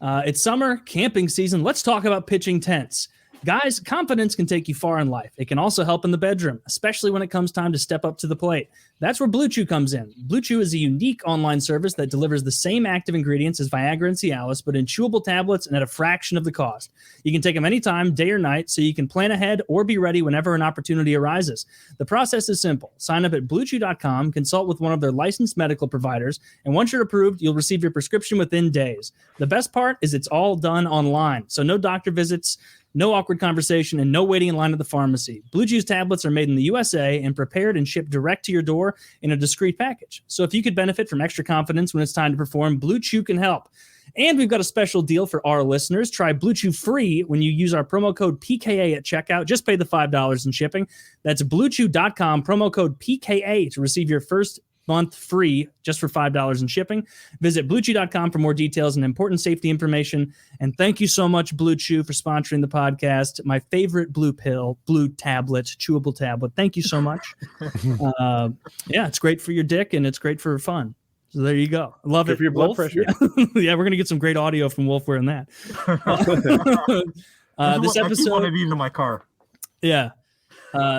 It's summer, camping season. Let's talk about pitching tents. Guys, confidence can take you far in life. It can also help in the bedroom, especially when it comes time to step up to the plate. That's where Blue Chew comes in. Blue Chew is a unique online service that delivers the same active ingredients as Viagra and Cialis, but in chewable tablets and at a fraction of the cost. You can take them anytime, day or night, so you can plan ahead or be ready whenever an opportunity arises. The process is simple. Sign up at BlueChew.com, consult with one of their licensed medical providers, and once you're approved, you'll receive your prescription within days. The best part is it's all done online, so no doctor visits, No awkward conversation, and no waiting in line at the pharmacy. Blue Chew's tablets are made in the USA and prepared and shipped direct to your door in a discreet package. So if you could benefit from extra confidence when it's time to perform, Blue Chew can help. And we've got a special deal for our listeners. Try Blue Chew free when you use our promo code PKA at checkout. Just pay the $5 in shipping. That's bluechew.com, promo code PKA to receive your first month free just for $5 in shipping. Visit bluechew.com for more details and important safety information. And thank you so much, Blue Chew, for sponsoring the podcast. My favorite blue tablet, chewable tablet. Thank you so much. Yeah, it's great for your dick and it's great for fun. So there you go. I love it. For your blood Wolf. pressure. Yeah, we're going to get some great audio from Wolf wearing that. This episode, one of these in my car. yeah.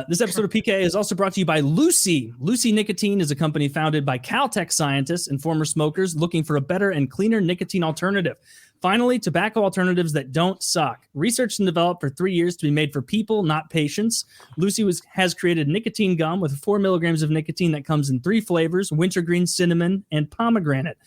This episode of PKA is also brought to you by Lucy. Lucy Nicotine is a company founded by Caltech scientists and former smokers looking for a better and cleaner nicotine alternative. Finally, tobacco alternatives that don't suck. Researched and developed for 3 years to be made for people, not patients. Lucy has created nicotine gum with 4 milligrams of nicotine that comes in 3 flavors: wintergreen, cinnamon, and pomegranate.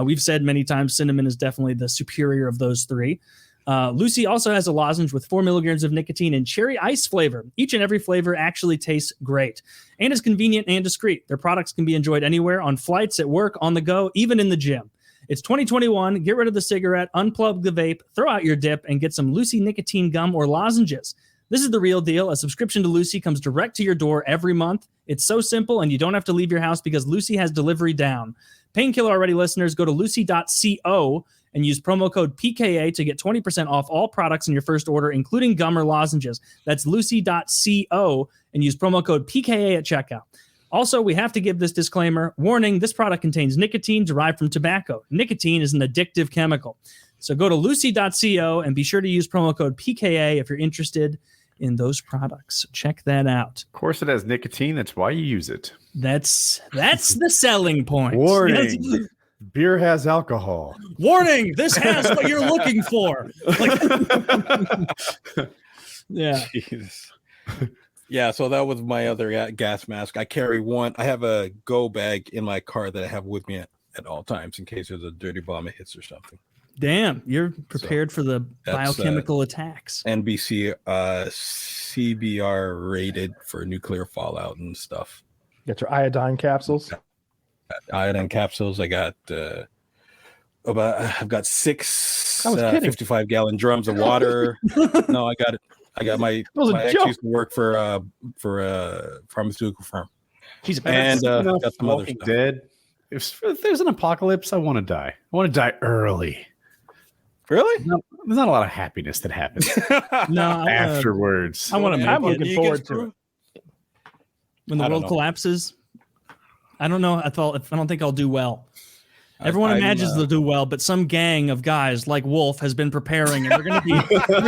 We've said many times cinnamon is definitely the superior of those 3. Lucy also has a lozenge with 4 milligrams of nicotine and cherry ice flavor. Each and every flavor actually tastes great and is convenient and discreet. Their products can be enjoyed anywhere, on flights, at work, on the go, even in the gym. It's 2021. Get rid of the cigarette, unplug the vape, throw out your dip, and get some Lucy nicotine gum or lozenges. This is the real deal. A subscription to Lucy comes direct to your door every month. It's so simple, and you don't have to leave your house because Lucy has delivery down. Painkiller Already listeners, go to lucy.co and use promo code PKA to get 20% off all products in your first order, including gum or lozenges. That's lucy.co and use promo code PKA at checkout. Also, we have to give this disclaimer. Warning, this product contains nicotine derived from tobacco. Nicotine is an addictive chemical. So go to lucy.co and be sure to use promo code PKA if you're interested in those products. Check that out. Of course, it has nicotine. That's why you use it. That's the selling point. Warning. Beer has alcohol. Warning, this has what you're looking for. Yeah. Jesus. Yeah, so that was my other gas mask. I carry one. I have a go bag in my car that I have with me at all times in case there's a dirty bomb that hits or something. Damn, you're prepared for the biochemical attacks. NBC CBR rated for nuclear fallout and stuff. Get your iodine capsules. Iodine capsules. I've got 6 55-gallon drums of water. No, I got it. I got my ex used to work for a pharmaceutical firm. And got some other stuff. Dead. If there's an apocalypse, I want to die. I want to die early. Really? No, there's not a lot of happiness that happens afterwards. I'm looking forward to it. When the world collapses. I don't know. I don't think I'll do well. Everyone imagines they'll do well, but some gang of guys like Wolf has been preparing, and they're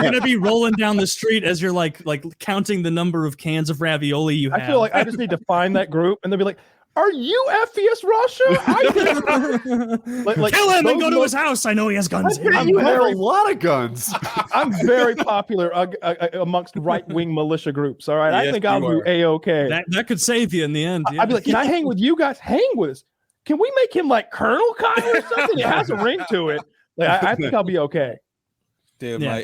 gonna be rolling down the street as you're like counting the number of cans of ravioli you have. I feel like I just need to find that group, and they'll be like, "Are you FPSRussia?" Kill him and go to his house. I know he has guns. You have a lot of guns. I'm very popular amongst right-wing militia groups. All right, I think I'll do A-okay. That could save you in the end. Yeah. I'd be like, "Can I hang with you guys? Hang with us. Can we make him like Colonel Kyle or something? It has a ring to it. Like, I think I'll be okay." Dude, I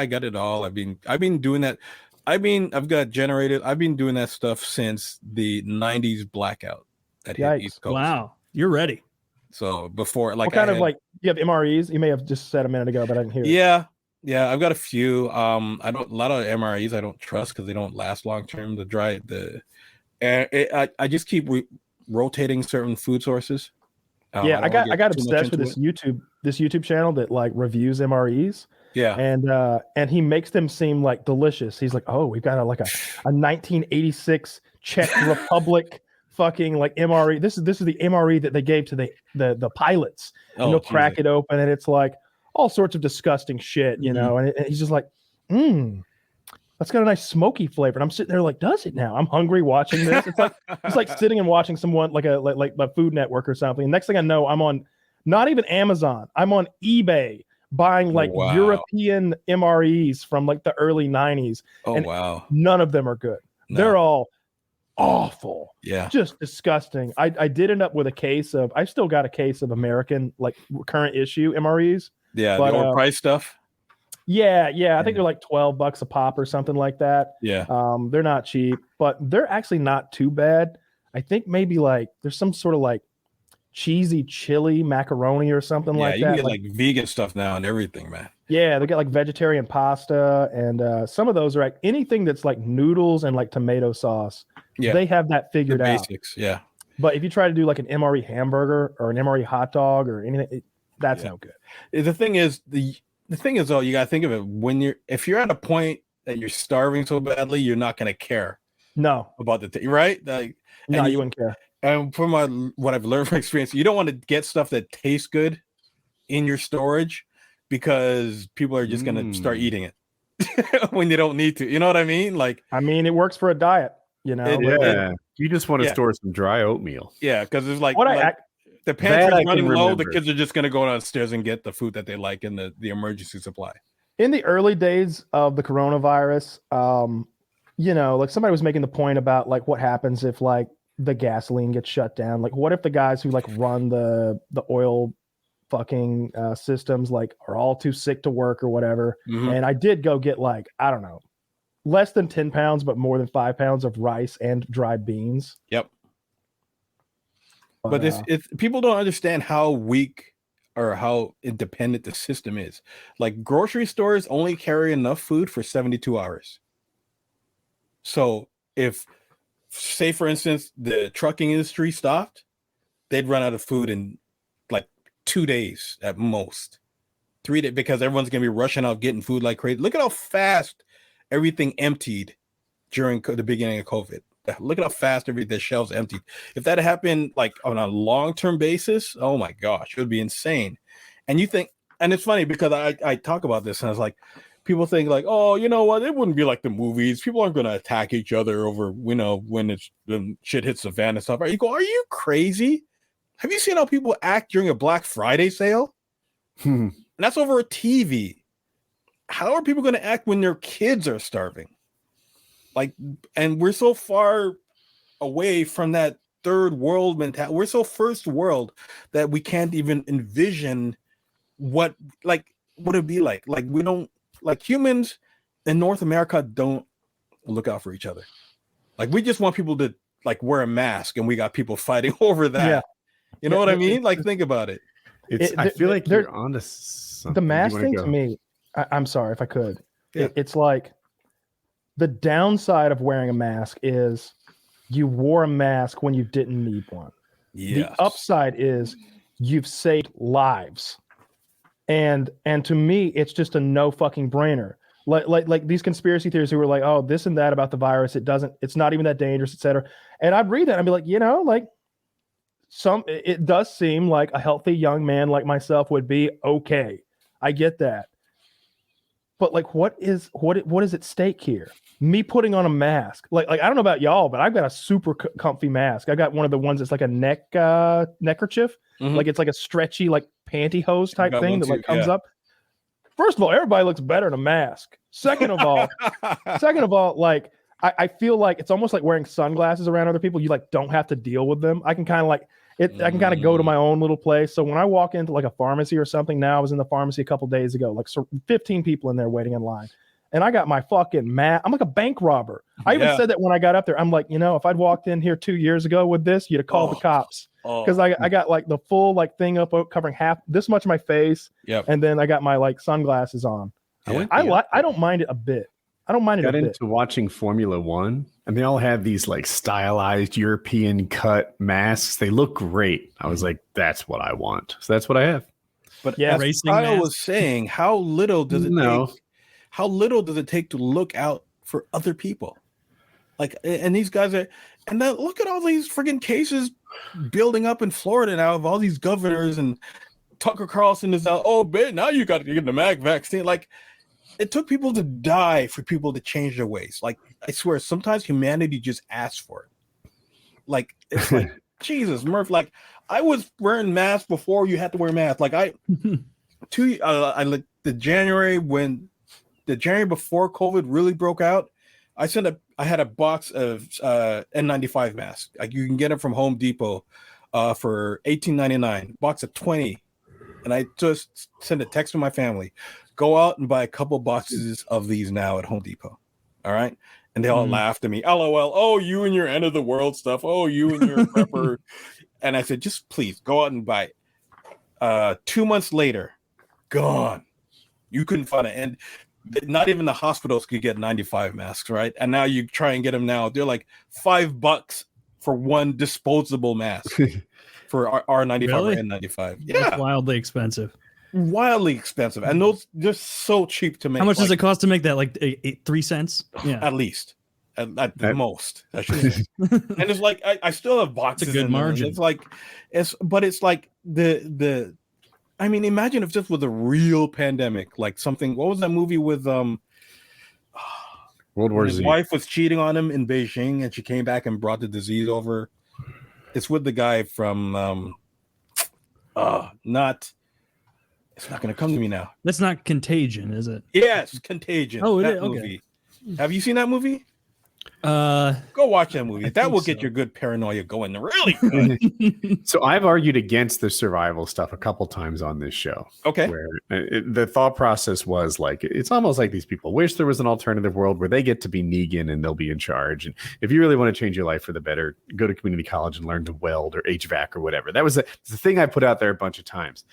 got it all. I've been doing that. I've been doing that stuff since the 90s blackout that hit East Coast. Wow, you're ready. So before, like, what kind of like you have MREs? You may have just said a minute ago, but I didn't hear. Yeah, I've got a few. A lot of MREs I don't trust because they don't last long term. I just keep rotating certain food sources. I got obsessed with this YouTube channel that like reviews MREs. Yeah, and he makes them seem like delicious. He's like, "Oh, we've got a 1986 Czech Republic fucking like MRE. This is the MRE that they gave to the pilots. And they'll crack it open, and it's like all sorts of disgusting shit, you know." And he's just like, "That's got a nice smoky flavor." And I'm sitting there like, "Does it now?" I'm hungry watching this. It's like sitting and watching someone like a Food Network or something. Next thing I know, I'm on not even Amazon. I'm on eBay buying like European MREs from like the early 90s. None of them are good. No. They're all awful. Yeah. Just disgusting. I did end up with I still got a case of American like current issue MREs. Yeah, but, the overpriced stuff. Yeah, I think they're like $12 a pop or something like that. Yeah. They're not cheap, but they're actually not too bad. I think maybe like there's some sort of like cheesy chili macaroni or something like that. Yeah, you can get like vegan stuff now and everything, man. Yeah, they got like vegetarian pasta, and some of those are like anything that's like noodles and like tomato sauce. Yeah, they have that figured out. Basics, yeah. But if you try to do like an MRE hamburger or an MRE hot dog or anything, that's no good. The thing is, though, you gotta think of it if you're at a point that you're starving so badly, you're not gonna care. No, about the thing, right? Like, no, you wouldn't care. And from what I've learned from experience, you don't want to get stuff that tastes good in your storage because people are just gonna start eating it when they don't need to. You know what I mean? Like, I mean, it works for a diet. You know, you just want to store some dry oatmeal. Yeah, because it's like the That pantry's I running can low. remember. The kids are just gonna go downstairs and get the food that they like in the emergency supply. in the early days of the coronavirus, you know, like somebody was making the point about like what happens if like the gasoline gets shut down. Like, what if the guys who like run the oil fucking systems like are all too sick to work or whatever? And I did go get like, I don't know, less than 10 pounds, but more than 5 pounds of rice and dried beans. Yep. But it's people don't understand how weak or how independent the system is. Like, grocery stores only carry enough food for 72 hours. So if, say for instance, the trucking industry stopped, they'd run out of food in like 2 days at most. 3 days, because everyone's gonna be rushing out getting food like crazy. Look at how fast everything emptied during the beginning of COVID. Look at how fast the shelves emptied. If that happened like on a long-term basis, oh my gosh, it would be insane. And you think, and it's funny because I talk about this and I was like, people think like, oh, you know what? It wouldn't be like the movies. People aren't going to attack each other over, you know, when shit hits the fan and stuff. You go, are you crazy? Have you seen how people act during a Black Friday sale? And that's over a TV. How are people going to act when their kids are starving? Like, and we're so far away from that third world mentality. We're so first world that we can't even envision what it'd be like. Like, we don't, like, humans in North America don't look out for each other. Like, we just want people to like wear a mask, and we got people fighting over that. Yeah. You know what I mean? Like, think about it. I feel like you're onto something. The mask thing to me, I'm sorry if I could. Yeah. It's like the downside of wearing a mask is you wore a mask when you didn't need one. Yes. The upside is you've saved lives. And to me, it's just a no fucking brainer. Like these conspiracy theories who were like, oh, this and that about the virus, it's not even that dangerous, etc. And I'd read that and I'd be like, you know, like it does seem like a healthy young man like myself would be okay. I get that. But like, what is at stake here? Me putting on a mask, like I don't know about y'all, but I've got a super comfy mask. I got one of the ones that's like a neckerchief, like it's like a stretchy like pantyhose type thing that like comes up. First of all, everybody looks better in a mask. Second of all, like I feel like it's almost like wearing sunglasses around other people. You like don't have to deal with them. I can kind of like it. I can kind of go to my own little place. So when I walk into like a pharmacy or something, now I was in the pharmacy a couple days ago, like 15 people in there waiting in line. And I got my fucking mask. I'm like a bank robber. I even said that when I got up there. I'm like, you know, if I'd walked in here 2 years ago with this, you'd have called the cops. Because I got like the full like thing up covering half this much of my face. Yep. And then I got my like sunglasses on. Yeah. I don't mind it a bit. I don't mind it a bit. Got into watching Formula One, and they all have these like stylized European cut masks. They look great. I was like, that's what I want. So that's what I have. But yeah, as Kyle was saying, how little does it take? How little does it take to look out for other people? Like, and these guys are, and then look at all these friggin' cases building up in Florida now of all these governors, and Tucker Carlson is now, oh, man, now you got to get the MAG vaccine. Like, it took people to die for people to change their ways. Like, I swear, sometimes humanity just asks for it. Like, it's like, Jesus, Murph, like, I was wearing masks before you had to wear masks. Like, the January before COVID really broke out, I had a box of N95 masks. Like, you can get them from Home Depot for $18.99, box of 20. And I just sent a text to my family. Go out and buy a couple boxes of these now at Home Depot. All right. And they all laughed at me. LOL. Oh, you and your end of the world stuff. Oh, you and your prepper. And I said, just please go out and buy it. 2 months later, gone. You couldn't find it. And not even the hospitals could get 95 masks, right? And now you try and get them now. They're like $5 for one disposable mask for R95 Really? or N95. That's wildly expensive. Wildly expensive. And those, they're so cheap to make. How much does it cost to make that? Like 3 cents? Yeah. At least. At the most, I should say. And it's like I still have boxes. It's a good margin. It's like it's like the I mean, imagine if this was a real pandemic, like something. What was that movie with World War Z? His wife was cheating on him in Beijing, and she came back and brought the disease over. It's with the guy from not. It's not going to come to me now. That's not Contagion, is it? Yes, Contagion. Oh, that it is? Okay. movie. Have you seen that movie? Uh, Go watch that movie. That will get so. your good paranoia going really good. So I've argued against the survival stuff a couple times on this show. Okay. Where the thought process was like, it's almost like these people wish there was an alternative world where they get to be Negan and they'll be in charge. And if you really want to change your life for the better, go to community college and learn to weld or HVAC or whatever. That was the thing I put out there a bunch of times.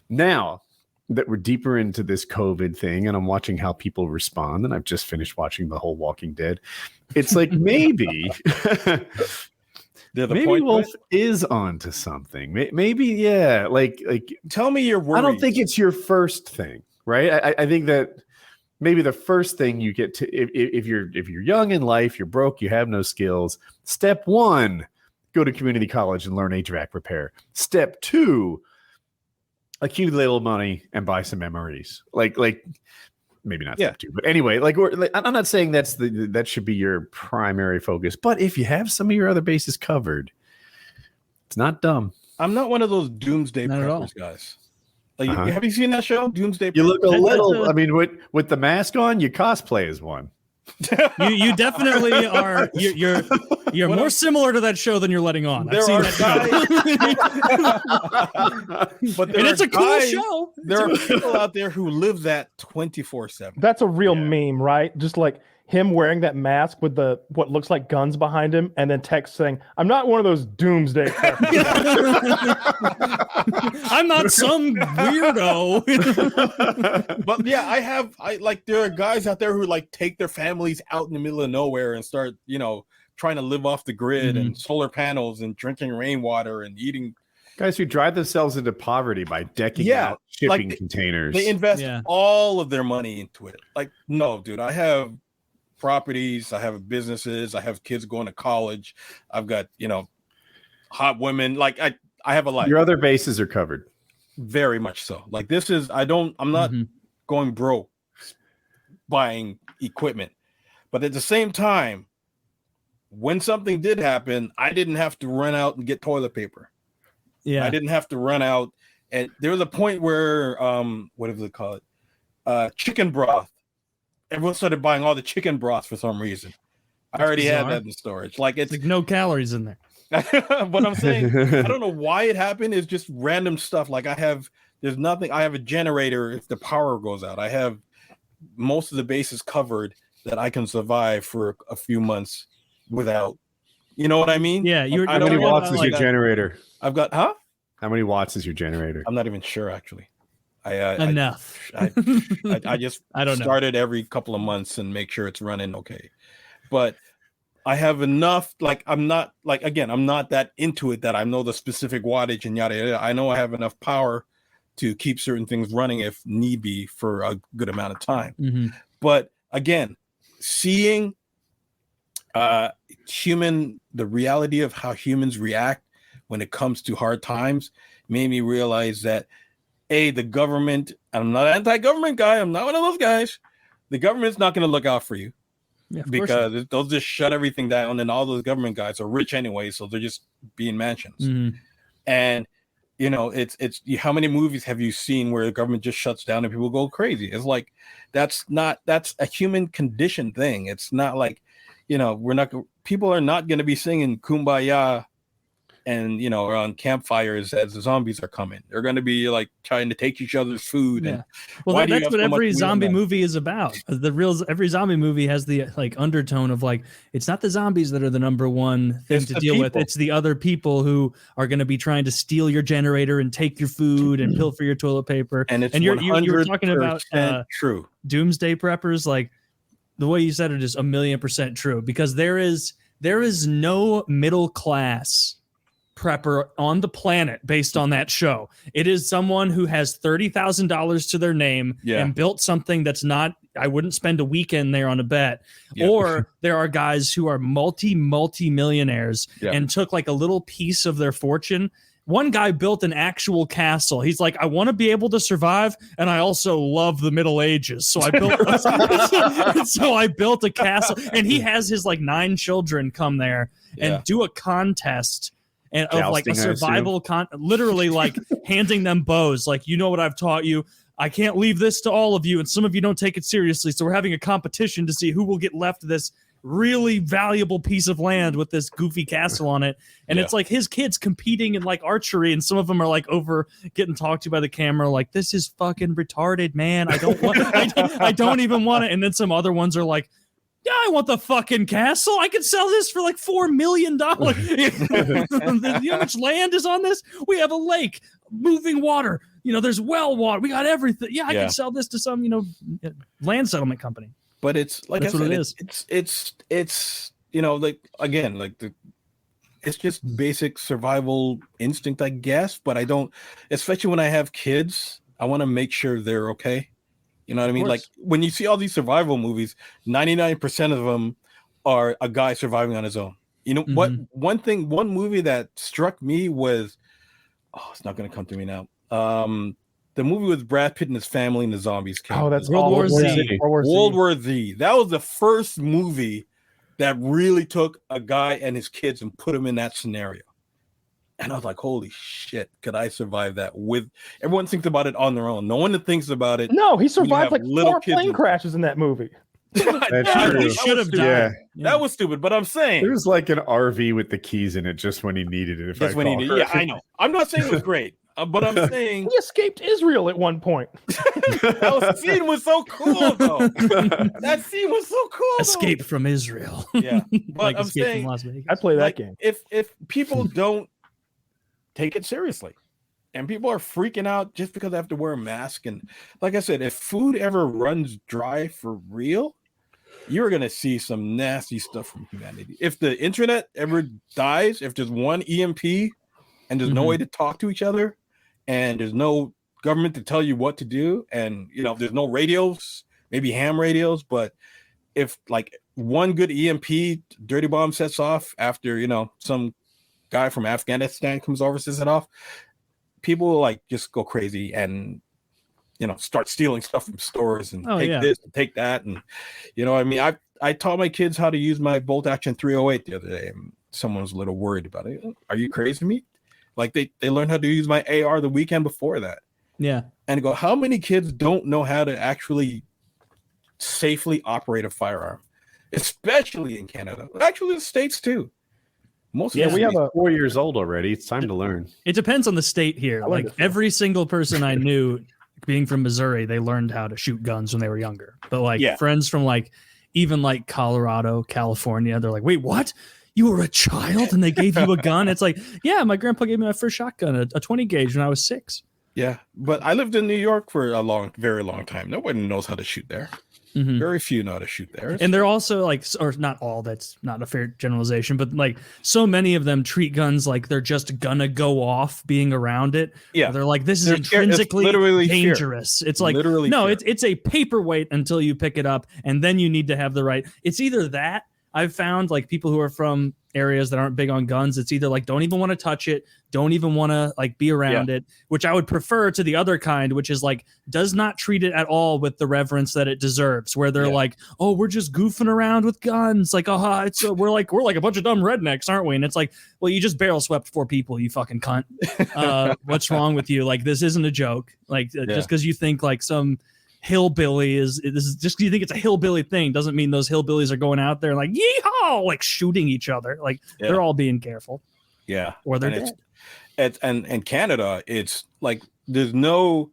Now that we're deeper into this COVID thing and I'm watching how people respond, and I've just finished watching the whole Walking Dead, it's like maybe maybe Wolf is onto something. Maybe, yeah. Like tell me your worries. I don't think it's your first thing, right? I think that maybe the first thing you get to, if you're young in life, you're broke, you have no skills. Step 1, go to community college and learn HVAC repair. Step 2, accumulate a little money and buy some MREs. Like maybe not step 2, but anyway, I'm not saying that should be your primary focus, but if you have some of your other bases covered, it's not dumb. I'm not one of those doomsday preppers guys. Like, have you seen that show, Doomsday? You look a little. I mean, with the mask on, you cosplay as one. you definitely are. You're more similar to that show than you're letting on. There are guys, but it's a cool show. There are people out there who live that 24/7. That's a real meme, right? Just like him wearing that mask with the what looks like guns behind him, and then text saying, "I'm not one of those doomsday preppers." I'm not some weirdo. But yeah, I like there are guys out there who like take their families out in the middle of nowhere and start, trying to live off the grid and solar panels and drinking rainwater and eating. Guys who drive themselves into poverty by decking out shipping containers. They invest all of their money into it. Like, no, dude, I have properties, I have businesses, I have kids going to college, I've got hot women. Like I have a life. Your other bases are covered. Very much so. Like this is I'm not going broke buying equipment, but at the same time, when something did happen, I didn't have to run out and get toilet paper. I didn't have to run out, and there was a point where what do they call it, chicken broth. Everyone started buying all the chicken broth for some reason. I already had that in storage. Like it's like no calories in there. What I'm saying, I don't know why it happened. It's just random stuff. Like there's nothing. I have a generator if the power goes out. I have most of the bases covered that I can survive for a few months without. You know what I mean? Yeah. How many watts is your generator? I've got How many watts is your generator? I'm not even sure actually. Enough. I just started every couple of months and make sure it's running okay. But I have enough. Like I'm not that into it that I know the specific wattage and yada yada. I know I have enough power to keep certain things running if need be for a good amount of time. But again, seeing the reality of how humans react when it comes to hard times made me realize that the government, I'm not an anti-government guy. I'm not one of those guys. The government's not going to look out for you because they'll just shut everything down. And all those government guys are rich anyway. So they're just being mansions. And, it's how many movies have you seen where the government just shuts down and people go crazy? It's like, that's a human condition thing. It's not like, people are not going to be singing Kumbaya and around campfires as the zombies are coming. They're going to be like trying to take each other's food. Yeah. And Well, that's what every zombie movie is about. Every zombie movie has the like undertone of like, it's not the zombies that are the number one thing to deal with. It's the other people who are going to be trying to steal your generator and take your food and pilfer your toilet paper. And it's you were talking about true doomsday preppers. Like the way you said it is 1,000,000% true, because there is no middle class prepper on the planet based on that show. It is someone who has $30,000 to their name and built something that's not, I wouldn't spend a weekend there on a bet. Or there are guys who are multi-millionaires and took like a little piece of their fortune. One guy built an actual castle. He's like, I want to be able to survive, and I also love the Middle Ages. So I built a castle, and he has his like 9 children come there and do a contest. And of like a survival literally like handing them bows, like, what I've taught you. I can't leave this to all of you, and some of you don't take it seriously. So we're having a competition to see who will get left this really valuable piece of land with this goofy castle on it. And it's like his kids competing in like archery, and some of them are like over getting talked to by the camera, like, this is fucking retarded, man. I don't even want it. And then some other ones are like, yeah, I want the fucking castle. I could sell this for like $4 million. You know how much land is on this? We have a lake, moving water. There's well water. We got everything. Yeah, I can sell this to some, land settlement company. But it's like that's I said, what it is. It's like again, like it's just basic survival instinct, I guess. But I don't, especially when I have kids, I want to make sure they're okay. You know what I mean? Like when you see all these survival movies, 99% of them are a guy surviving on his own. What? One movie that struck me was, it's not going to come to me now. The movie with Brad Pitt and his family and the zombies came. Oh, that's World War Z. World War Z. That was the first movie that really took a guy and his kids and put him in that scenario. And I was like, holy shit, could I survive that? With everyone thinks about it on their own. No one thinks about it. No, he survived like 4 plane crashes in that movie. He should have died. That was stupid, but I'm saying there was like an RV with the keys in it just when he needed it. Yeah, I know. I'm not saying it was great, but I'm saying he escaped Israel at one point. That scene was so cool, though. That scene was so cool. Escape from Israel. Yeah, but like I'm saying from Las Vegas. I play that game. If people don't take it seriously, and people are freaking out just because they have to wear a mask, and like I said, if food ever runs dry for real, you're gonna see some nasty stuff from humanity. If the internet ever dies, if there's one EMP and there's no way to talk to each other, and there's no government to tell you what to do, and there's no radios, maybe ham radios, but if like one good EMP dirty bomb sets off after some guy from Afghanistan comes over, sets it off, people will like just go crazy and start stealing stuff from stores and this and take that. And I mean, I taught my kids how to use my bolt action 308 the other day, and someone was a little worried about it. Are you crazy me? Like they learned how to use my AR the weekend before that. Yeah. And go, how many kids don't know how to actually safely operate a firearm, especially in Canada, actually the States too. We have 4 years old already. It's time to learn. It depends on the state here. Like every single person I knew being from Missouri, they learned how to shoot guns when they were younger. But like friends from like even like Colorado, California, they're like, wait, what? You were a child and they gave you a gun? It's like, yeah, my grandpa gave me my first shotgun, a 20 gauge when I was 6. Yeah, but I lived in New York for a very long time. Nobody knows how to shoot there. Very few know how to shoot there. And they're also like, or not all, that's not a fair generalization, but like so many of them treat guns like they're just gonna go off being around it. Yeah. They're like, this is intrinsically dangerous. It's like, no, it's a paperweight until you pick it up, and then you need to have the right. It's either that. I've found like people who are from areas that aren't big on guns, it's either like don't even want to touch it, don't even want to like be around it, which I would prefer to the other kind, which is like does not treat it at all with the reverence that it deserves, where they're like, oh, we're just goofing around with guns, like we're like a bunch of dumb rednecks, aren't we? And it's like, well, you just barrel swept 4 people, you fucking cunt. What's wrong with you? Like, this isn't a joke. Like just because you think like some hillbilly this is just, you think it's a hillbilly thing doesn't mean those hillbillies are going out there like yeehaw, like shooting each other. Like they're all being careful. Yeah. Or they're and dead. And Canada, it's like there's no,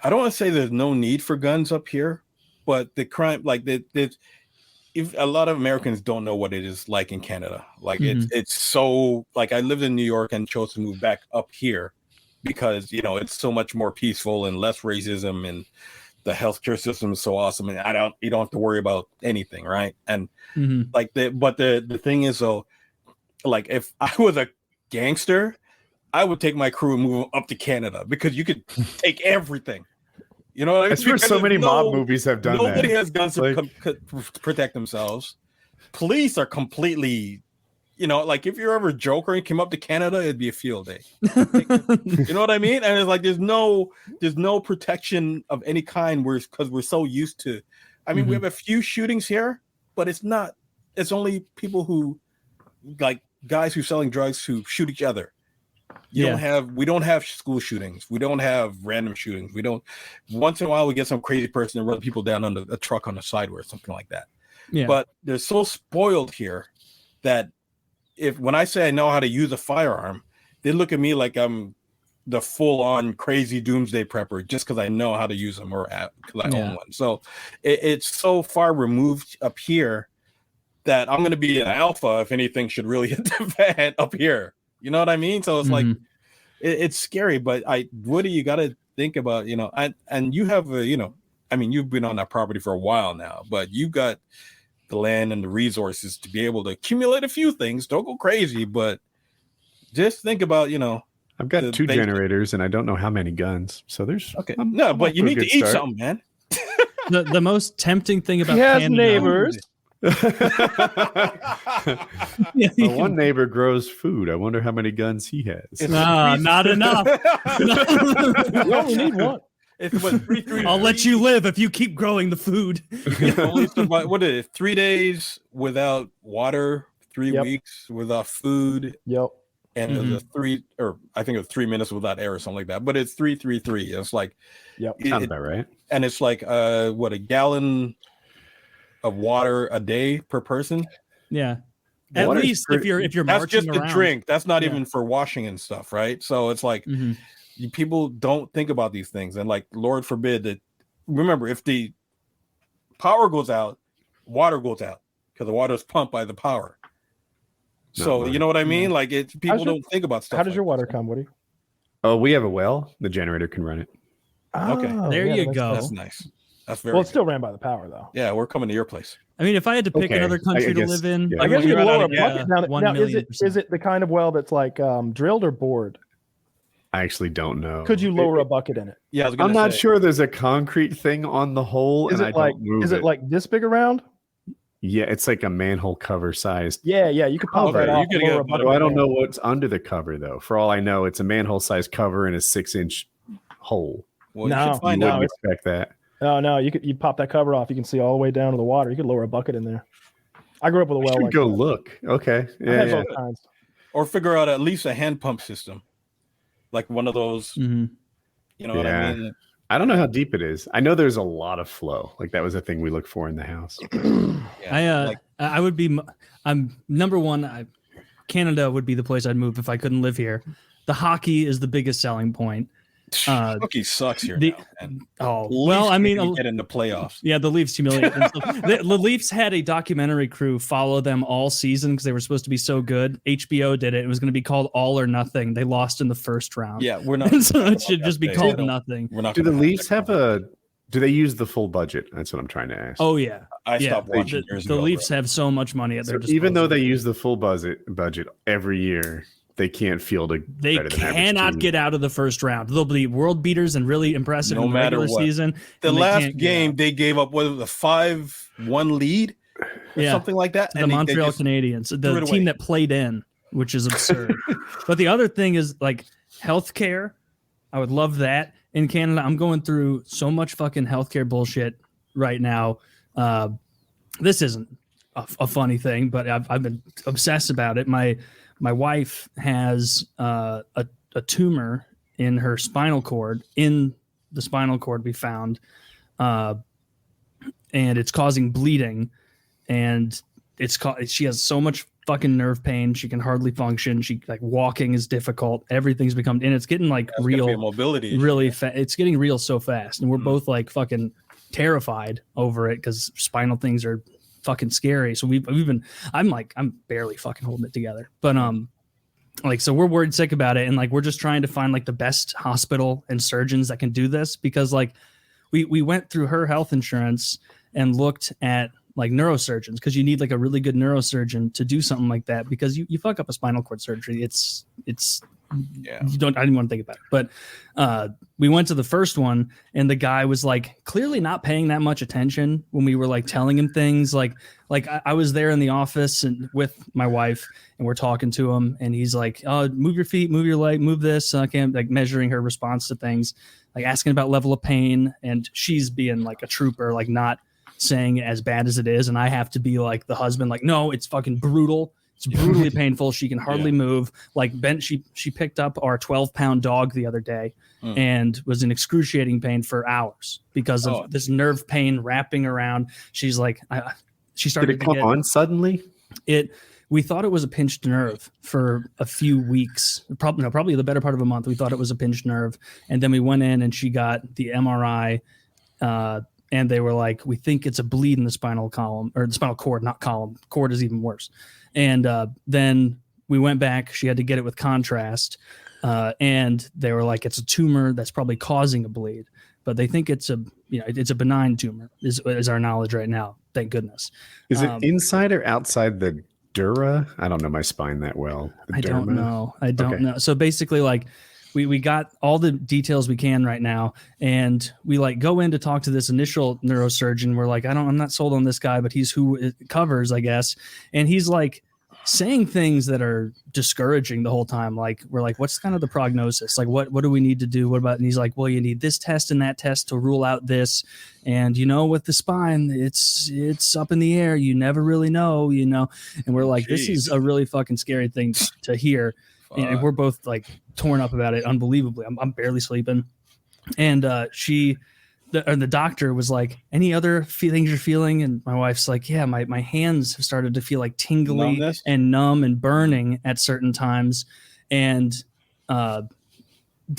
I don't want to say there's no need for guns up here, but the crime, like if a lot of Americans don't know what it is like in Canada. Like it's so, like I lived in New York and chose to move back up here because, you know, it's so much more peaceful and less racism, and the healthcare system is so awesome, and you don't have to worry about anything, right? And like the thing is, though, like if I was a gangster, I would take my crew and move them up to Canada because you could take everything. You know what I mean? That's where so many mob movies have done that. Nobody has guns to protect themselves. Police are completely, you know, like if you're ever a Joker and came up to Canada, it'd be a field day. You know what I mean? And it's like there's no protection of any kind. Because we're so used to. I mean, we have a few shootings here, but it's only people who, like guys who selling drugs who shoot each other. We don't have school shootings. We don't have random shootings. We don't. Once in a while, we get some crazy person and run people down on a truck on the sideway or something like that. Yeah. But they're so spoiled here that when I say I know how to use a firearm, they look at me like I'm the full-on crazy doomsday prepper just because I know how to use them or because I own one. So it's so far removed up here that I'm going to be an alpha if anything should really hit the fan up here. You know what I mean? So it's like it's scary, but Woody, you got to think about, you know, and you have I mean, you've been on that property for a while now, but you got the land and the resources to be able to accumulate a few things. Don't go crazy, but just think about, you know, I've got 2 generators and I don't know how many guns. So there's but you need to eat something, man. The most tempting thing about Canada, neighbors. One neighbor grows food. I wonder how many guns he has. Not enough. You only need one. It's what 3 I'll let you live if you keep growing the food. What is it? 3 days without water, 3 weeks without food. Yep. And it was I think it was 3 minutes without air or something like that. But it's 333. It's like, sounds about right. And it's like a gallon of water a day per person. Yeah. At least if you're that's marching just around. the drink. That's not even for washing and stuff, right? So it's like people don't think about these things, and like Lord forbid that. Remember, if the power goes out, water goes out because the water is pumped by the power. So you know what I mean? Like people don't think about stuff. How does your water come, Woody? Oh, we have a well. The generator can run it. Okay, there you go. That's nice. That's very. Well, it's still ran by the power, though. Yeah, we're coming to your place. I mean, if I had to pick another country to live in, I guess you could lower a bucket. Now, is it the kind of well that's like drilled or bored? I actually don't know. Could you lower a bucket in it? Yeah, I'm not sure. There's a concrete thing on the hole, is and it is it like this big around? Yeah, it's like a manhole cover sized. Yeah, you could pop that off. I don't know what's under the cover though. For all I know, it's a manhole sized cover in a 6-inch hole. Well, you should find out. Expect that. No, you pop that cover off. You can see all the way down to the water. You could lower a bucket in there. I grew up with a well. Go look. Okay. Yeah. Or figure out at least a hand pump system, like one of those. You know what I mean? I don't know how deep it is. I know there's a lot of flow. Like that was a thing we look for in the house. I would be. I'm number one. Canada would be the place I'd move if I couldn't live here. The hockey is the biggest selling point. Hockey sucks here now. I mean, get in the playoffs. Yeah, the Leafs humiliate them. The Leafs had a documentary crew follow them all season because they were supposed to be so good. HBO did it. It was going to be called All or Nothing. They lost in the first round. Yeah, we're not. So it should just be called Nothing. We're not. Do the Leafs have a? Do they use the full budget? That's what I'm trying to ask. Oh yeah, I stopped watching. The Leafs have so much money at their disposal. Even though they use the full budget every year, they can't field a. They cannot get out of the first round. They'll be world beaters and really impressive in the regular season. The last game they gave up was a 5-1 lead, or something like that. The Montreal Canadiens, the team that played in, which is absurd. But the other thing is like healthcare. I would love that in Canada. I'm going through so much fucking healthcare bullshit right now. This isn't a funny thing, but I've been obsessed about it. My wife has a tumor in her spinal cord, in the spinal cord we found, and it's causing bleeding, and she has so much fucking nerve pain. She can hardly function. She like walking is difficult. Everything's become, and it's getting like real mobility, really it's getting real so fast. And we're both like fucking terrified over it because spinal things are fucking scary. So we've been, I'm barely fucking holding it together, but like, so we're worried sick about it. And like, we're just trying to find like the best hospital and surgeons that can do this, because like we went through her health insurance and looked at like neurosurgeons, because you need like a really good neurosurgeon to do something like that, because you fuck up a spinal cord surgery. It's I didn't want to think about it, but we went to the first one and the guy was like clearly not paying that much attention when we were like telling him things. Like I was there in the office and with my wife and we're talking to him and he's like, oh, move your feet, move your leg, move this. Okay, like measuring her response to things, like asking about level of pain, and she's being like a trooper, like not saying it as bad as it is. And I have to be like the husband, like, no, it's fucking brutal. It's brutally painful. She can hardly move. Like Ben, she picked up our 12-pound dog the other day and was in excruciating pain for hours because of this nerve pain wrapping around. She's like, she started. Did it come on suddenly? We thought it was a pinched nerve for a few weeks, probably the better part of a month. We thought it was a pinched nerve, and then we went in and she got the MRI. And they were like, we think it's a bleed in the spinal column, or the spinal cord, not column. Cord is even worse. And then we went back. She had to get it with contrast. And they were like, it's a tumor that's probably causing a bleed. But they think it's a benign tumor is our knowledge right now. Thank goodness. Is it inside or outside the dura? I don't know my spine that well. I don't know. So basically, like, we got all the details we can right now, and we like go in to talk to this initial neurosurgeon. We're like, I'm not sold on this guy, but he's who it covers, I guess. And he's like saying things that are discouraging the whole time. Like, we're like, what's kind of the prognosis? Like, what do we need to do? What about? And he's like, well, you need this test and that test to rule out this. And with the spine, it's up in the air. You never really know, And we're like, This is a really fucking scary thing to hear. And we're both like torn up about it unbelievably. I'm barely sleeping. And the doctor was like, any other feelings you're feeling? And my wife's like, yeah, my hands have started to feel like tingly and numb and burning at certain times. And the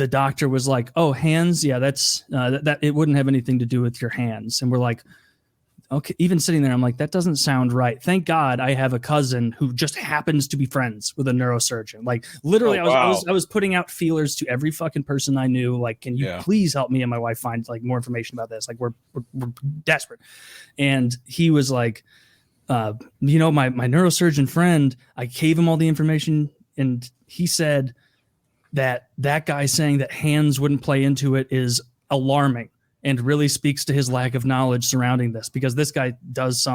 doctor was like, oh, hands. Yeah, that's that it wouldn't have anything to do with your hands. And we're like, okay, even sitting there, I'm like, that doesn't sound right. Thank God I have a cousin who just happens to be friends with a neurosurgeon. Like literally, I was putting out feelers to every fucking person I knew. Like, can you please help me and my wife find like more information about this? Like we're desperate. And he was like, my neurosurgeon friend, I gave him all the information, and he said that guy saying that hands wouldn't play into it is alarming. And really speaks to his lack of knowledge surrounding this, because this guy does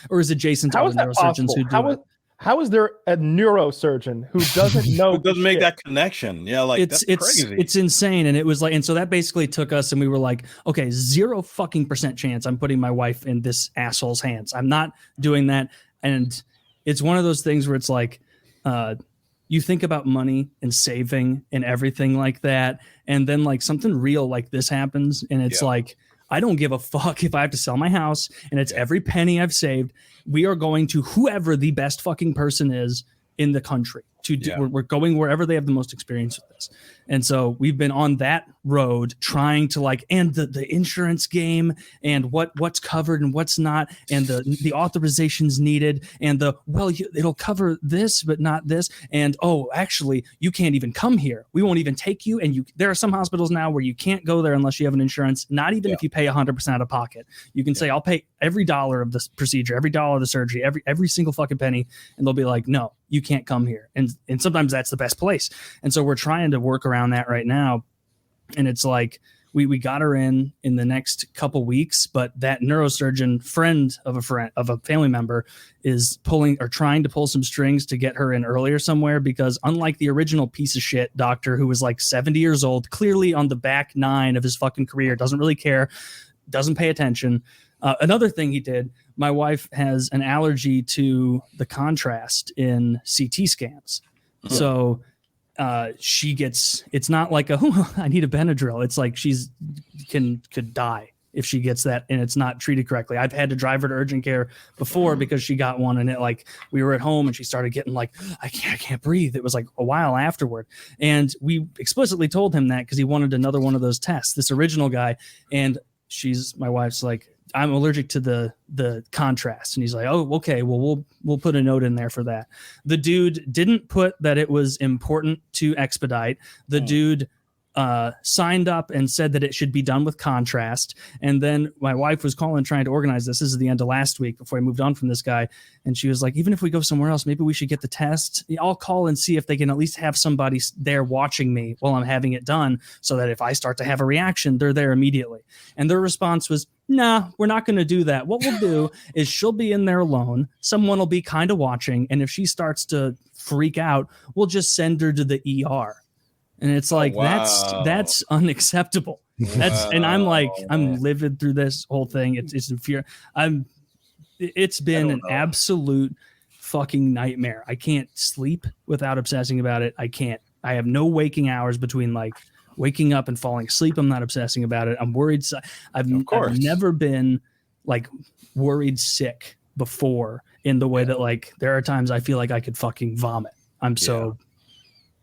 or is adjacent to other neurosurgeons who do it. How is there a neurosurgeon who doesn't know? Who doesn't make that connection? Yeah, like that's crazy. It's insane. And it was like, and so that basically took us, and we were like, okay, 0% chance I'm putting my wife in this asshole's hands. I'm not doing that. And it's one of those things where it's like, you think about money and saving and everything like that. And then like something real like this happens. And it's like, I don't give a fuck if I have to sell my house and it's every penny I've saved. We are going to whoever the best fucking person is in the country to do. We're going wherever they have the most experience with this. And so we've been on that road trying to like, and the insurance game and what's covered and what's not, and the authorizations needed, and it'll cover this, but not this. And, actually you can't even come here. We won't even take you. And there are some hospitals now where you can't go there unless you have an insurance, not even if you pay 100% out of pocket. You can say, I'll pay every dollar of this procedure, every dollar of the surgery, every single fucking penny. And they'll be like, no, you can't come here. And sometimes that's the best place. And so we're trying to work around that right now. And it's like, we got her in the next couple weeks, but that neurosurgeon friend of a family member is trying to pull some strings to get her in earlier somewhere, because unlike the original piece of shit doctor who was like 70 years old, clearly on the back nine of his fucking career, doesn't really care, doesn't pay attention. Another thing he did, my wife has an allergy to the contrast in CT scans. Mm-hmm. So it's not like I need a Benadryl. It's like could die if she gets that and it's not treated correctly. I've had to drive her to urgent care before because she got one, and it like we were at home and she started getting like I can't breathe. It was like a while afterward, and we explicitly told him that because he wanted another one of those tests. This original guy, and my wife's like, I'm allergic to the contrast, and he's like, oh, okay, well we'll put a note in there for that. The dude didn't put that it was important to expedite. The dude signed up and said that it should be done with contrast. And then my wife was calling trying to organize this. This is the end of last week before I moved on from this guy. And she was like, even if we go somewhere else, maybe we should get the test. I'll call and see if they can at least have somebody there watching me while I'm having it done, so that if I start to have a reaction, they're there immediately. And their response was, nah, we're not going to do that. What we'll do is she'll be in there alone. Someone will be kind of watching. And if she starts to freak out, we'll just send her to the ER. And it's like, that's unacceptable. And I'm like, I'm livid through this whole thing. It's in fear. It's been an absolute fucking nightmare. I can't sleep without obsessing about it. I have no waking hours between like waking up and falling asleep. I'm not obsessing about it. I'm worried. I've never been like worried sick before in the way that like, there are times I feel like I could fucking vomit. I'm so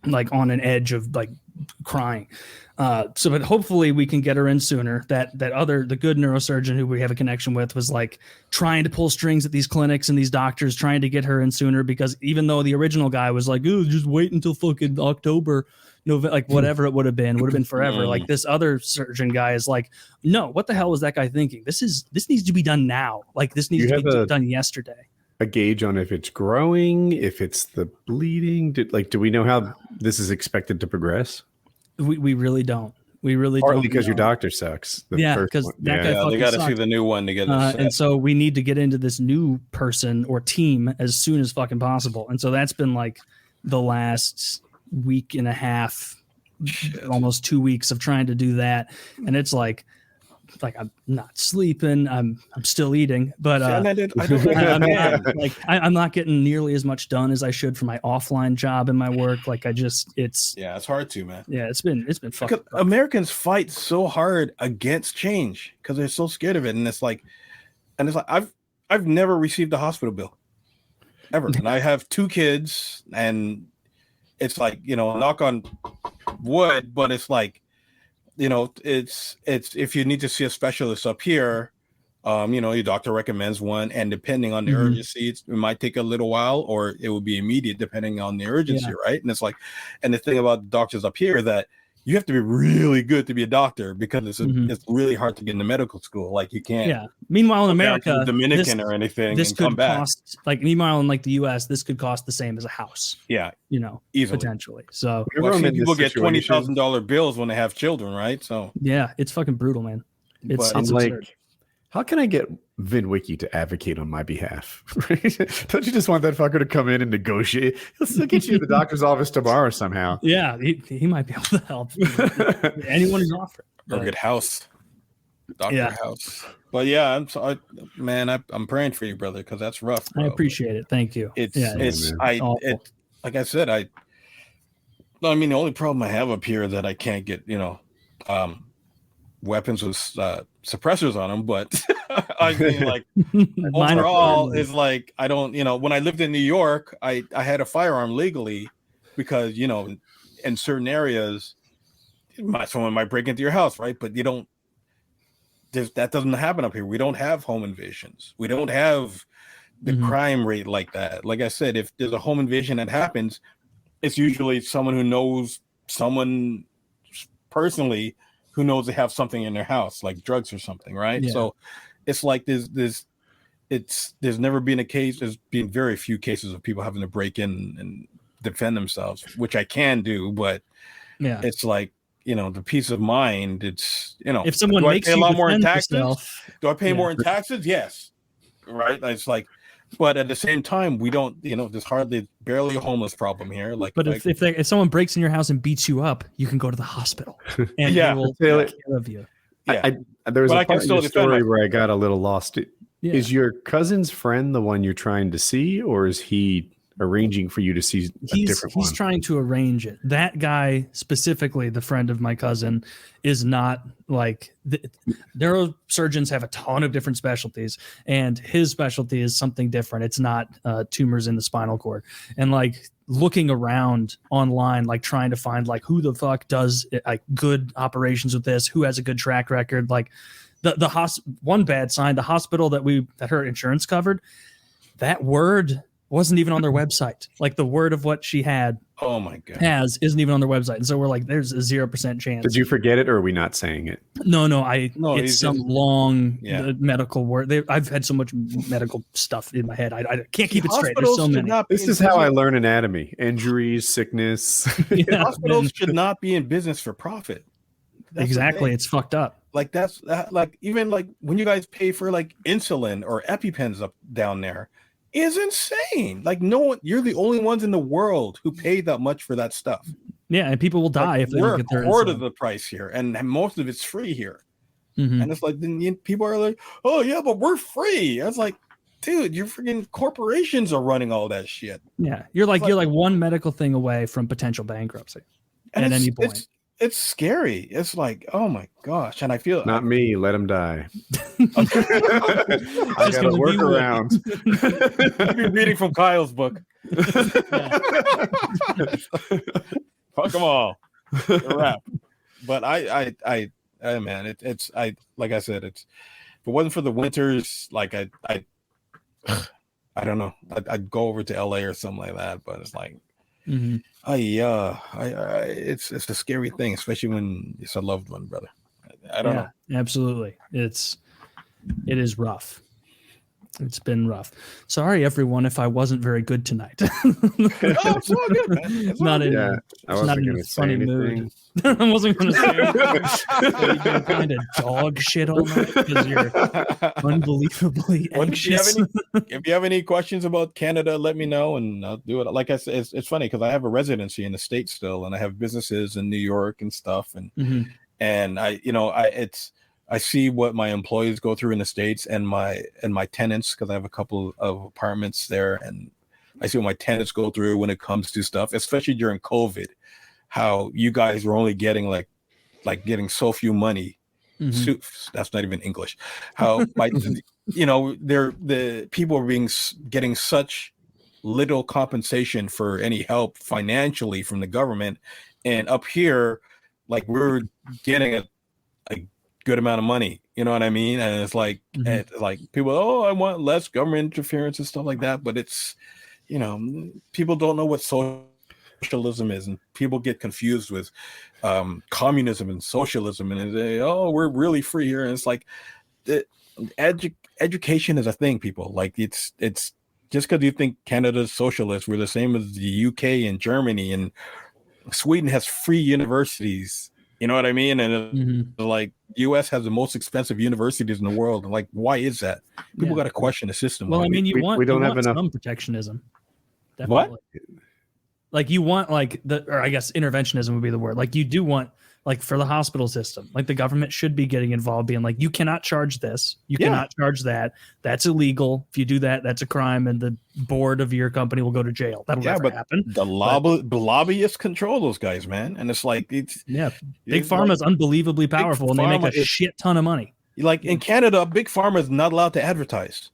like on an edge of like crying. But hopefully we can get her in sooner. The good neurosurgeon who we have a connection with was like trying to pull strings at these clinics and these doctors trying to get her in sooner, because even though the original guy was like, oh, just wait until fucking October, November, like whatever it would have been forever. Like this other surgeon guy is like, no, what the hell was that guy thinking? This needs to be done now. Like this needs to be done yesterday. A gauge on if it's growing, if it's the bleeding? Do we know how this is expected to progress? We really don't. We really Partly don't. because your doctor sucks. Because that guy fucking they got to sucked. see the new one to get and so we need to get into this new person or team as soon as fucking possible. And so that's been like the last week and a half, almost 2 weeks of trying to do that. And it's like I'm not sleeping. I'm still eating, but I'm not getting nearly as much done as I should for my offline job and my work. Like it's hard to, man. Yeah, it's been fucking. Americans fight so hard against change because they're so scared of it, and it's like I've never received a hospital bill ever, and I have 2 kids, and it's like, knock on wood, but it's like, it's if you need to see a specialist up here, your doctor recommends one, and depending on the urgency, it might take a little while, or it will be immediate depending on the urgency, right? And it's like, and the thing about doctors up here that you have to be really good to be a doctor, because it's really hard to get into medical school. Like you can't. Yeah. Meanwhile, in America, Dominican or anything, this and could come back. cost like. Meanwhile, in like the U.S., this could cost the same as a house. Yeah. Easily, potentially. So I've seen people get $20,000 bills when they have children, right? So yeah, it's fucking brutal, man. It's I'm absurd. like, how can I get VinWiki to advocate on my behalf? Don't you just want that fucker to come in and negotiate? He'll get you to the doctor's office tomorrow somehow. Yeah, he might be able to help. Anyone who's offering. Or get House. Dr. House. But yeah, I'm sorry, man. I'm praying for you, brother, because that's rough, bro. I appreciate it. Thank you. Like I said, the only problem I have up here is that I can't get, weapons with suppressors on them, but I mean, like overall is like, I don't, when I lived in New York, I had a firearm legally because, in certain areas, someone might break into your house, right? But that doesn't happen up here. We don't have home invasions. We don't have the crime rate like that. Like I said, if there's a home invasion that happens, it's usually someone who knows someone personally who knows they have something in their house, like drugs or something, right? Yeah. So it's like there's never been a case. There's been very few cases of people having to break in and defend themselves, which I can do, but it's like, the peace of mind. It's if someone makes you a lot more in taxes, do I pay more in taxes? Yes, right. It's like, but at the same time, we don't. There's barely a homeless problem here. But if someone breaks in your house and beats you up, you can go to the hospital and they will take care of you. Yeah, there was a part in the story where I got a little lost. Is your cousin's friend the one you're trying to see, or is he arranging for you to see a different one. He's trying to arrange it. That guy specifically, the friend of my cousin, is not like neurosurgeons have a ton of different specialties, and his specialty is something different. It's not tumors in the spinal cord. And like looking around online, like trying to find like who the fuck does like good operations with this, who has a good track record. Like one bad sign, the hospital that her insurance covered, that word wasn't even on their website. Like the word of what she had, oh my god, isn't even on their website. And so we're like, there's a 0% chance. Did you forget it, or are we not saying it? No, it's some long medical word. I've had so much medical stuff in my head. I can't keep it straight. There's so many. This is how I learn anatomy: injuries, sickness. Hospitals should not be in business for profit. Exactly, it's fucked up. Like like even like when you guys pay for like insulin or EpiPens up down there is insane. Like no one, you're the only ones in the world who pay that much for that stuff. Yeah, and people will die if they don't get their quarter of the price here, and most of it's free here. Mm-hmm. And it's like then people are like, oh yeah, but we're free. I was like, dude, your freaking corporations are running all that shit. Yeah, you're like one medical thing away from potential bankruptcy at any point. It's scary. It's like, oh my gosh. And I feel not me. Let him die. I got a workaround. You're reading from Kyle's book. Fuck them all. Wrap. But I man, it's like I said, if it wasn't for the winters, like I don't know. I'd go over to LA or something like that. But it's like, mm-hmm. It's a scary thing, especially when it's a loved one, brother. I don't know. Absolutely. It is rough. It's been rough. Sorry, everyone, if I wasn't very good tonight. It's all good, man. It's not all in, good. I wasn't going to say funny anything. mood. I wasn't going to say anything. You've been kind of dog shit all night because you're unbelievably anxious. If you have any questions about Canada, let me know and I'll do it. Like I said, it's funny because I have a residency in the States still, and I have businesses in New York and stuff, and mm-hmm. and I see what my employees go through in the States and my tenants, because I have a couple of apartments there, and I see what my tenants go through when it comes to stuff, especially during COVID, how you guys were only getting like getting so few money. Mm-hmm. That's not even English. How the people are getting such little compensation for any help financially from the government, and up here, like we're getting a good amount of money, you know what I mean? And it's like, mm-hmm. it's like people, I want less government interference and stuff like that. But it's, people don't know what socialism is, and people get confused with communism and socialism, and they, we're really free here. And it's like, education is a thing, people. Like it's just because you think Canada's socialist, we're the same as the UK and Germany, and Sweden has free universities. You know what I mean? And mm-hmm. like U.S. has the most expensive universities in the world. And like, why is that? People got to question the system. Well, I mean, we don't have enough some protectionism. Definitely. What? Like you want or I guess interventionism would be the word. Like you do want, like for the hospital system, like the government should be getting involved, being like, you cannot charge this, you cannot charge that. That's illegal. If you do that, that's a crime, and the board of your company will go to jail. That'll never happen. The lobbyists control those guys, man, and it's like Big Pharma is unbelievably powerful, and they make a shit ton of money. Like in Canada, Big Pharma is not allowed to advertise.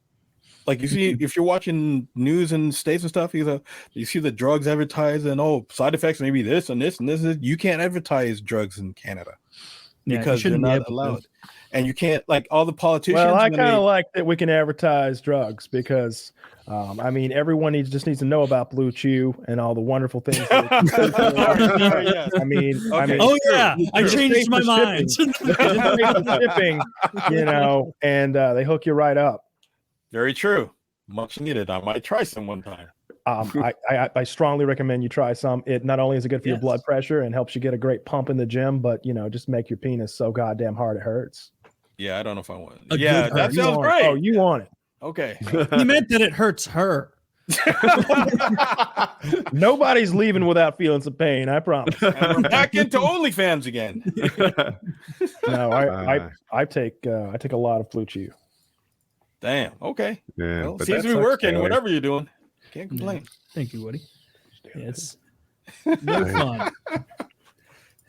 Like you see, if you're watching news in States and stuff, you see the drugs advertised, and side effects maybe this and this and this. You can't advertise drugs in Canada because you're not allowed, and you can't, like all the politicians. Well, I kind of like that we can advertise drugs because, I mean, everyone needs to know about Blue Chew and all the wonderful things. I mean, I changed my mind. Shipping, and they hook you right up. Very true. Much needed. I might try some one time. I strongly recommend you try some. It not only is it good for your blood pressure and helps you get a great pump in the gym, but just make your penis so goddamn hard it hurts. Yeah, I don't know if I want it. Yeah, that sounds great. Oh, you want it. Okay. He meant that it hurts her. Nobody's leaving without feeling some pain, I promise. And we're back into OnlyFans again. No, I take a lot of Blue Chew. Damn. Okay. Yeah, well, seems to be working. Whatever you're doing. Can't complain. Thank you, Woody. Yeah, it's no fun.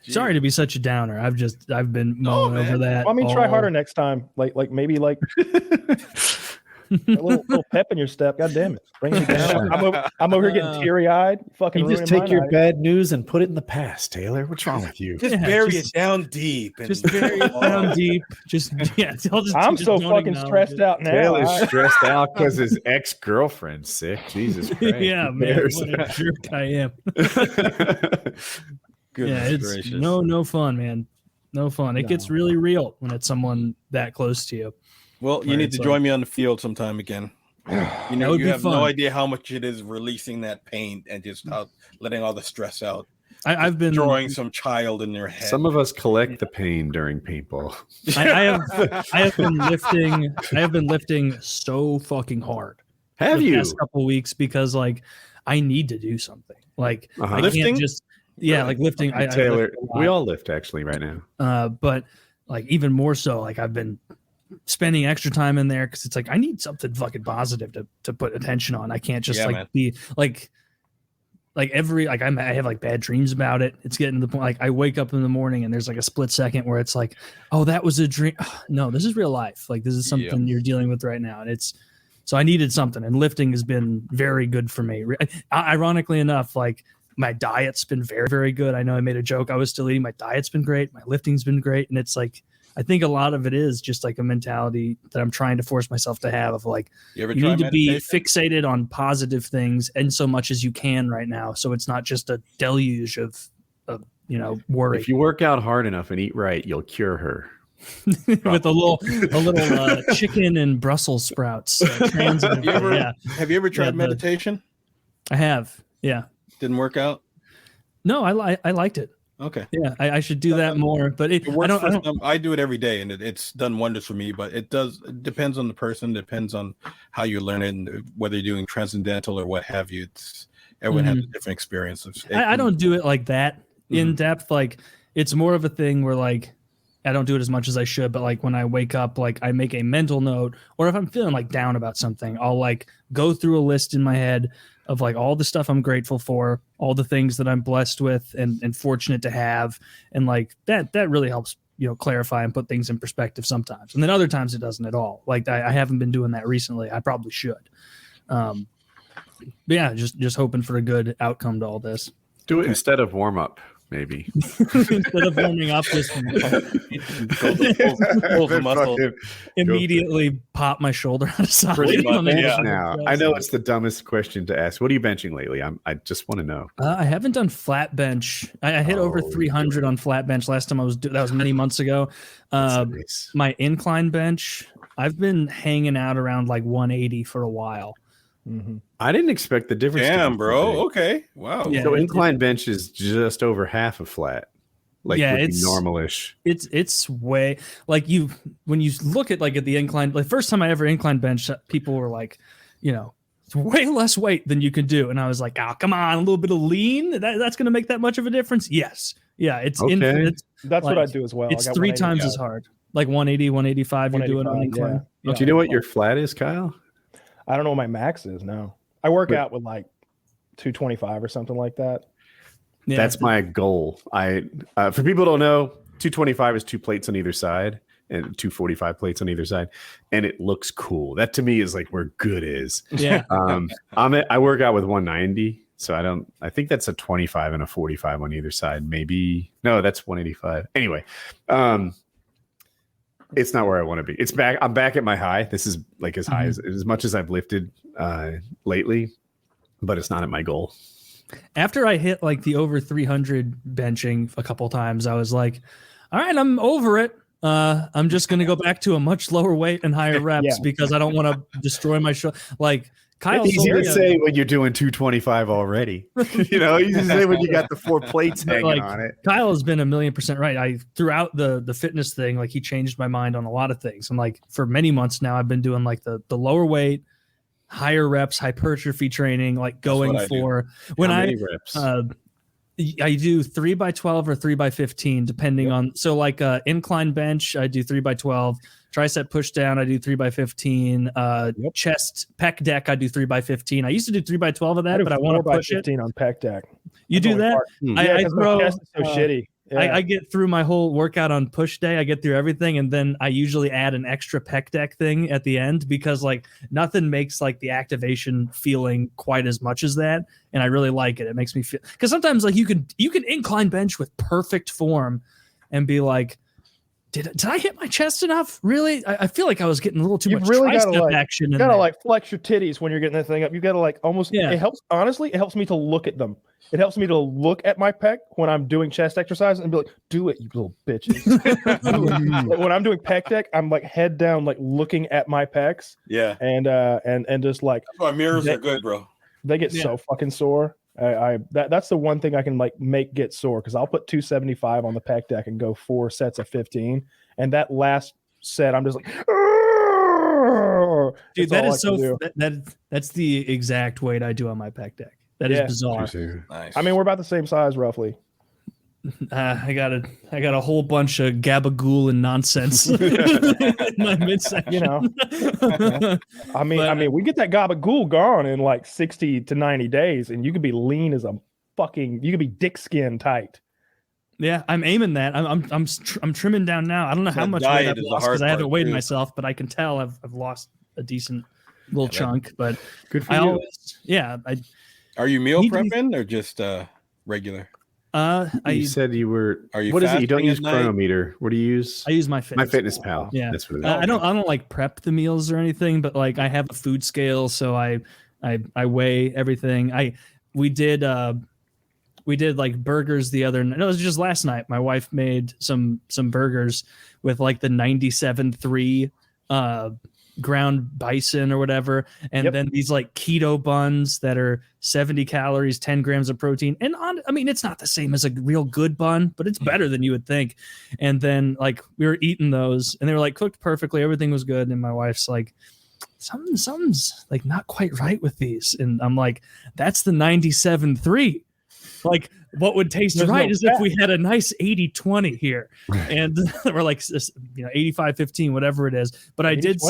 Sorry to be such a downer. I've been mulling over that. I mean, try harder next time. Like maybe like a little pep in your step. God damn it, bring it down. I'm over here getting teary eyed. Fucking you just take your bad news and put it in the past, Taylor. What's wrong with you? Just bury it down deep. And Just bury it down deep. I'm so fucking stressed out now. Taylor's stressed out because his ex-girlfriend's sick. Jesus Christ. Yeah, man. What a jerk I am. It's gracious. No fun, man. No fun. It gets really real when it's someone that close to you. Well, you need to join me on the field sometime again. You know, you have no idea how much it is releasing that pain and just letting all the stress out. I've been drawing some child in their head. Some of us collect the pain during paintball. I have been lifting so fucking hard. Have you? The past couple of weeks because like I need to do something. Like I lifting? can't just like lifting. Taylor, I lift we all lift actually right now. But like even more so, like I've been spending extra time in there because it's like I need something fucking positive to put attention on. I can't just be like I have like bad dreams about it. It's getting to the point like I wake up in the morning and there's like a split second where it's like, oh, that was a dream. No, this is real life. Like this is something you're dealing with right now, and it's so I needed something, and lifting has been very good for me. Ironically enough, like my diet's been very, very good. I know I made a joke. I was still eating. My diet's been great. My lifting's been great, and it's like. I think a lot of it is just like a mentality that I'm trying to force myself to have of like, you need to be fixated on positive things and so much as you can right now. So it's not just a deluge of worry. If you work out hard enough and eat right, you'll cure her. With a little chicken and Brussels sprouts. Have you ever tried meditation? I have. Yeah. Didn't work out? No, I liked it. Okay. Yeah, I should do that more, but I do it every day, and it's done wonders for me. But it depends on the person, depends on how you learn it, and whether you're doing transcendental or what have you. Everyone has a different experience. I don't do it like that in depth. Like it's more of a thing where like I don't do it as much as I should. But like when I wake up, like I make a mental note, or if I'm feeling like down about something, I'll like go through a list in my head of like all the stuff I'm grateful for, all the things that I'm blessed with and fortunate to have. And like that really helps, clarify and put things in perspective sometimes. And then other times it doesn't at all. Like I haven't been doing that recently. I probably should. But yeah, just hoping for a good outcome to all this. Do it instead of warm up. Maybe instead of warming up, just pull the muscle. Immediately pop my shoulder out of socket. Now, I know it's the dumbest question to ask. What are you benching lately? I just want to know. I haven't done flat bench. I hit over 300 on flat bench last time that was many months ago. Nice. My incline bench, I've been hanging out around like 180 for a while. Mm-hmm. I didn't expect the difference. Damn, bro. Okay. Wow. Yeah, so incline bench is just over half of flat. Like it's normalish. It's way like when you look at like at the incline, like first time I ever incline bench, people were like, it's way less weight than you can do. And I was like, oh, come on, a little bit of lean. That's going to make that much of a difference. Yes. Yeah. It's okay. That's like, what I do as well. It's 3 times as hard. Like 180, 185. You're doing on incline. Yeah. Do you know what your flat is, Kyle? I don't know what my max is now. I work out with like 225 or something like that. Yeah, that's my goal. For people who don't know, 225 is 2 plates on either side and 245 plates on either side, and it looks cool. That to me is like where good is. Yeah. I work out with 190, so I think that's a 25 and a 45 on either side. Maybe no, that's 185. Anyway, it's not where I want to be. It's back. I'm back at my high. This is like as high as much as I've lifted lately, but it's not at my goal. After I hit like the over 300 benching a couple times, I was like, all right, I'm over it. I'm just going to go back to a much lower weight and higher reps because I don't want to destroy my shoulder. Like Kyle, it's easy to say when you're doing 225 already. Easy to say when you got the 4 plates hanging on it. Kyle has been 1,000,000% right. Throughout the fitness thing, like he changed my mind on a lot of things. And like for many months now, I've been doing like the lower weight, higher reps, hypertrophy training, like going for when How many reps? I do 3x12 or 3x15, depending on. So like incline bench, I do 3x12. Tricep push down, I do 3x15. Chest pec deck, I do 3x15. I used to do 3x12 of that, but I want to push it. 4x15 on pec deck. You do that? Yeah, because my chest is so shitty. Yeah. I get through my whole workout on push day. I get through everything, and then I usually add an extra pec deck thing at the end because like nothing makes like the activation feeling quite as much as that, and I really like it. It makes me feel because sometimes like you can incline bench with perfect form, and be like, did I hit my chest enough? Really? I feel like I was getting a little too much tricep action. You gotta like flex your titties when you're getting that thing up. You gotta like almost. Yeah. It helps. Honestly, it helps me to look at them. It helps me to look at my pec when I'm doing chest exercises and be like, "Do it, you little bitches." When I'm doing pec deck, I'm like head down, like looking at my pecs. Yeah. And just like that's why mirrors are good, bro. They get so fucking sore. That's the one thing I can like make get sore because I'll put 275 on the pec deck and go 4 sets of 15, and that last set I'm just like, dude, that is so that's the exact weight I do on my pec deck. That is bizarre. Nice. I mean, we're about the same size roughly. I got a whole bunch of gabagool and nonsense in my midsection. You know, I mean, we get that gabagool gone in like 60 to 90 days, and you could be lean as a fucking. You could be dick skin tight. Yeah, I'm aiming that. I'm trimming down now. I don't know how much weight I've lost because I haven't weighed myself, but I can tell I've lost a decent little chunk. But good for you. Are you meal prepping or just regular? You said you were. Are you? What is it? You don't use Chronometer. What do you use? I use my MyFitnessPal. Yeah, that's what it is. I don't like prep the meals or anything, but like I have a food scale, so I weigh everything. We did like burgers the other night. No, it was just last night. My wife made some burgers with like the 97.3 ground bison or whatever, and then these like keto buns that are 70 calories, 10 grams of protein, and I mean it's not the same as a real good bun, but it's better than you would think. And then like we were eating those and they were like cooked perfectly, everything was good, and my wife's like, something's like not quite right with these, and I'm like, that's the 97.3. Like what would taste right is if we had a nice 80-20 here, and we're like, 85-15, whatever it is. But I did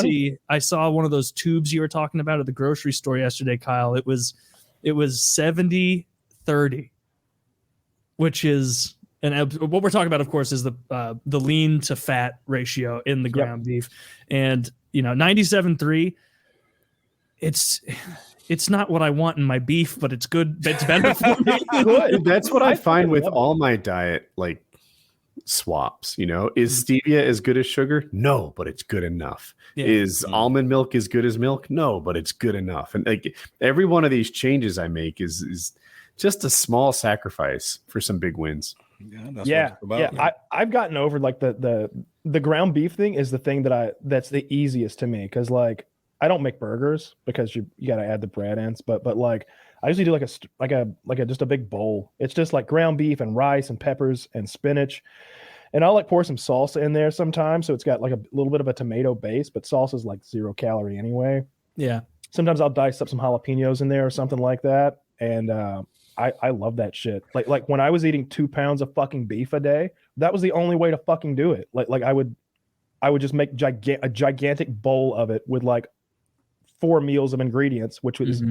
I saw one of those tubes you were talking about at the grocery store yesterday, Kyle. It was 70-30, which is, and what we're talking about, of course, is the lean to fat ratio in the ground beef, and 97.3. It's not what I want in my beef, but it's good. It's better for me. Good. That's what I find with all my diet, like swaps. Is stevia as good as sugar? No, but it's good enough. Yeah. Is almond milk as good as milk? No, but it's good enough. And like every one of these changes I make is just a small sacrifice for some big wins. I've gotten over like the ground beef thing is the thing that's the easiest to me because like. I don't make burgers because you got to add the bread ends, but like I usually do just a big bowl. It's just like ground beef and rice and peppers and spinach, and I'll like pour some salsa in there sometimes, so it's got like a little bit of a tomato base, but salsa is like 0 calorie anyway. Yeah. Sometimes I'll dice up some jalapenos in there or something like that, and I love that shit. Like when I was eating 2 pounds of fucking beef a day, that was the only way to fucking do it. Like I would just make a gigantic bowl of it with like 4 meals of ingredients, which is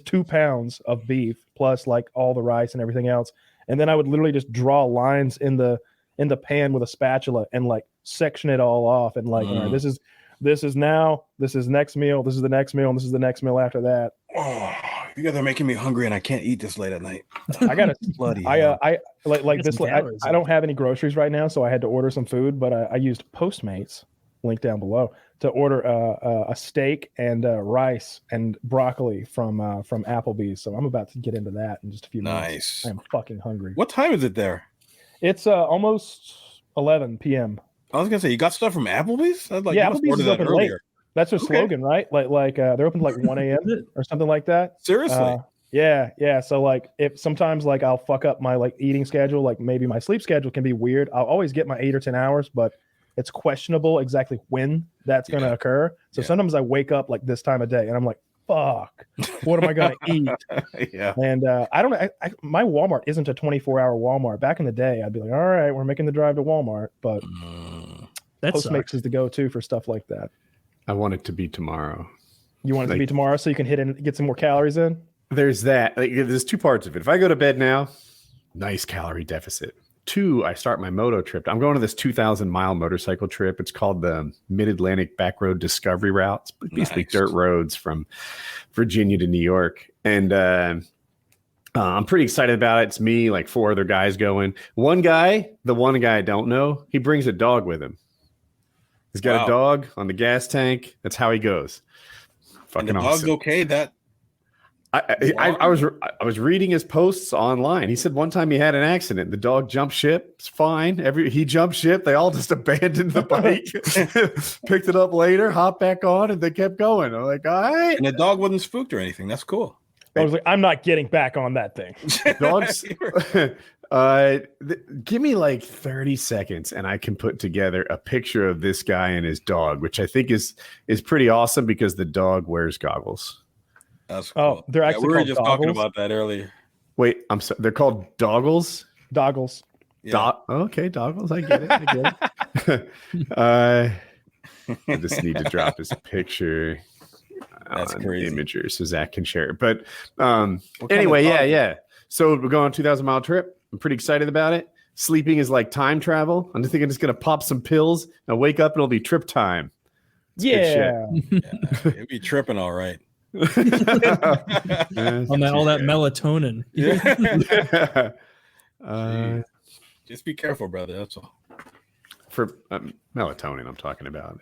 2 pounds of beef plus like all the rice and everything else, and then I would literally just draw lines in the pan with a spatula and like section it all off and like, all right, this is next meal, this is the next meal, and this is the next meal after that. Oh, you guys are making me hungry, and I can't eat this late at night. I got bloody. I don't have any groceries right now, so I had to order some food, but I used Postmates, link down below, to order a steak and rice and broccoli from Applebee's. So I'm about to get into that in just a few minutes. Nice. I'm fucking hungry. What time is it there? It's almost 11 p.m. I was gonna say you got stuff from Applebee's. Applebee's is open late. That's their slogan, right? Like they're open like 1 a.m. or something like that. Seriously. Yeah. So like if sometimes like I'll fuck up my like eating schedule, like maybe my sleep schedule can be weird. I'll always get my 8 or 10 hours, but it's questionable exactly when that's going to occur. So sometimes I wake up like this time of day and I'm like, fuck, what am I gonna eat? Yeah. And I don't know. My Walmart isn't a 24-hour Walmart. Back in the day, I'd be like, all right, we're making the drive to Walmart, but That Postmates sucks. is the go-to for stuff like that. I want it to be tomorrow. You want it to be tomorrow so you can hit and get some more calories in? There's that. Like, there's two parts of it. If I go to bed now, nice calorie deficit. 2, I start my moto trip. I'm going to this 2,000-mile motorcycle trip. It's called the Mid-Atlantic Backroad Discovery Route. It's basically dirt roads from Virginia to New York. And I'm pretty excited about it. It's me, like 4 other guys going. The one guy I don't know, he brings a dog with him. He's got a dog on the gas tank. That's how he goes. Fucking and the awesome. dog's okay. That I was reading his posts online. He said one time he had an accident. The dog jumped ship. It's fine. He jumped ship. They all just abandoned the bike, picked it up later, hopped back on, and they kept going. I'm like, all right. and the dog wasn't spooked or anything. That's cool. I was like, I'm not getting back on that thing. Dogs. Give me like 30 seconds, and I can put together a picture of this guy and his dog, which I think is pretty awesome because the dog wears goggles. That's cool. Oh, they're actually we were called just doggles. talking about that earlier. Wait, I'm sorry. They're called doggles. Doggles. Yeah. Okay, doggles. I get it. I just need to drop this picture. That's on crazy. Imager so Zach can share it. But What kind anyway, of dog? yeah. So we're going on a 2,000-mile trip. I'm pretty excited about it. Sleeping is like time travel. I'm just thinking it's going to pop some pills. I'll wake up and it'll be trip time. It's good Yeah. It'd be tripping all right. Yeah, On that, all that melatonin. Just be careful, brother. That's all. For melatonin, I'm talking about.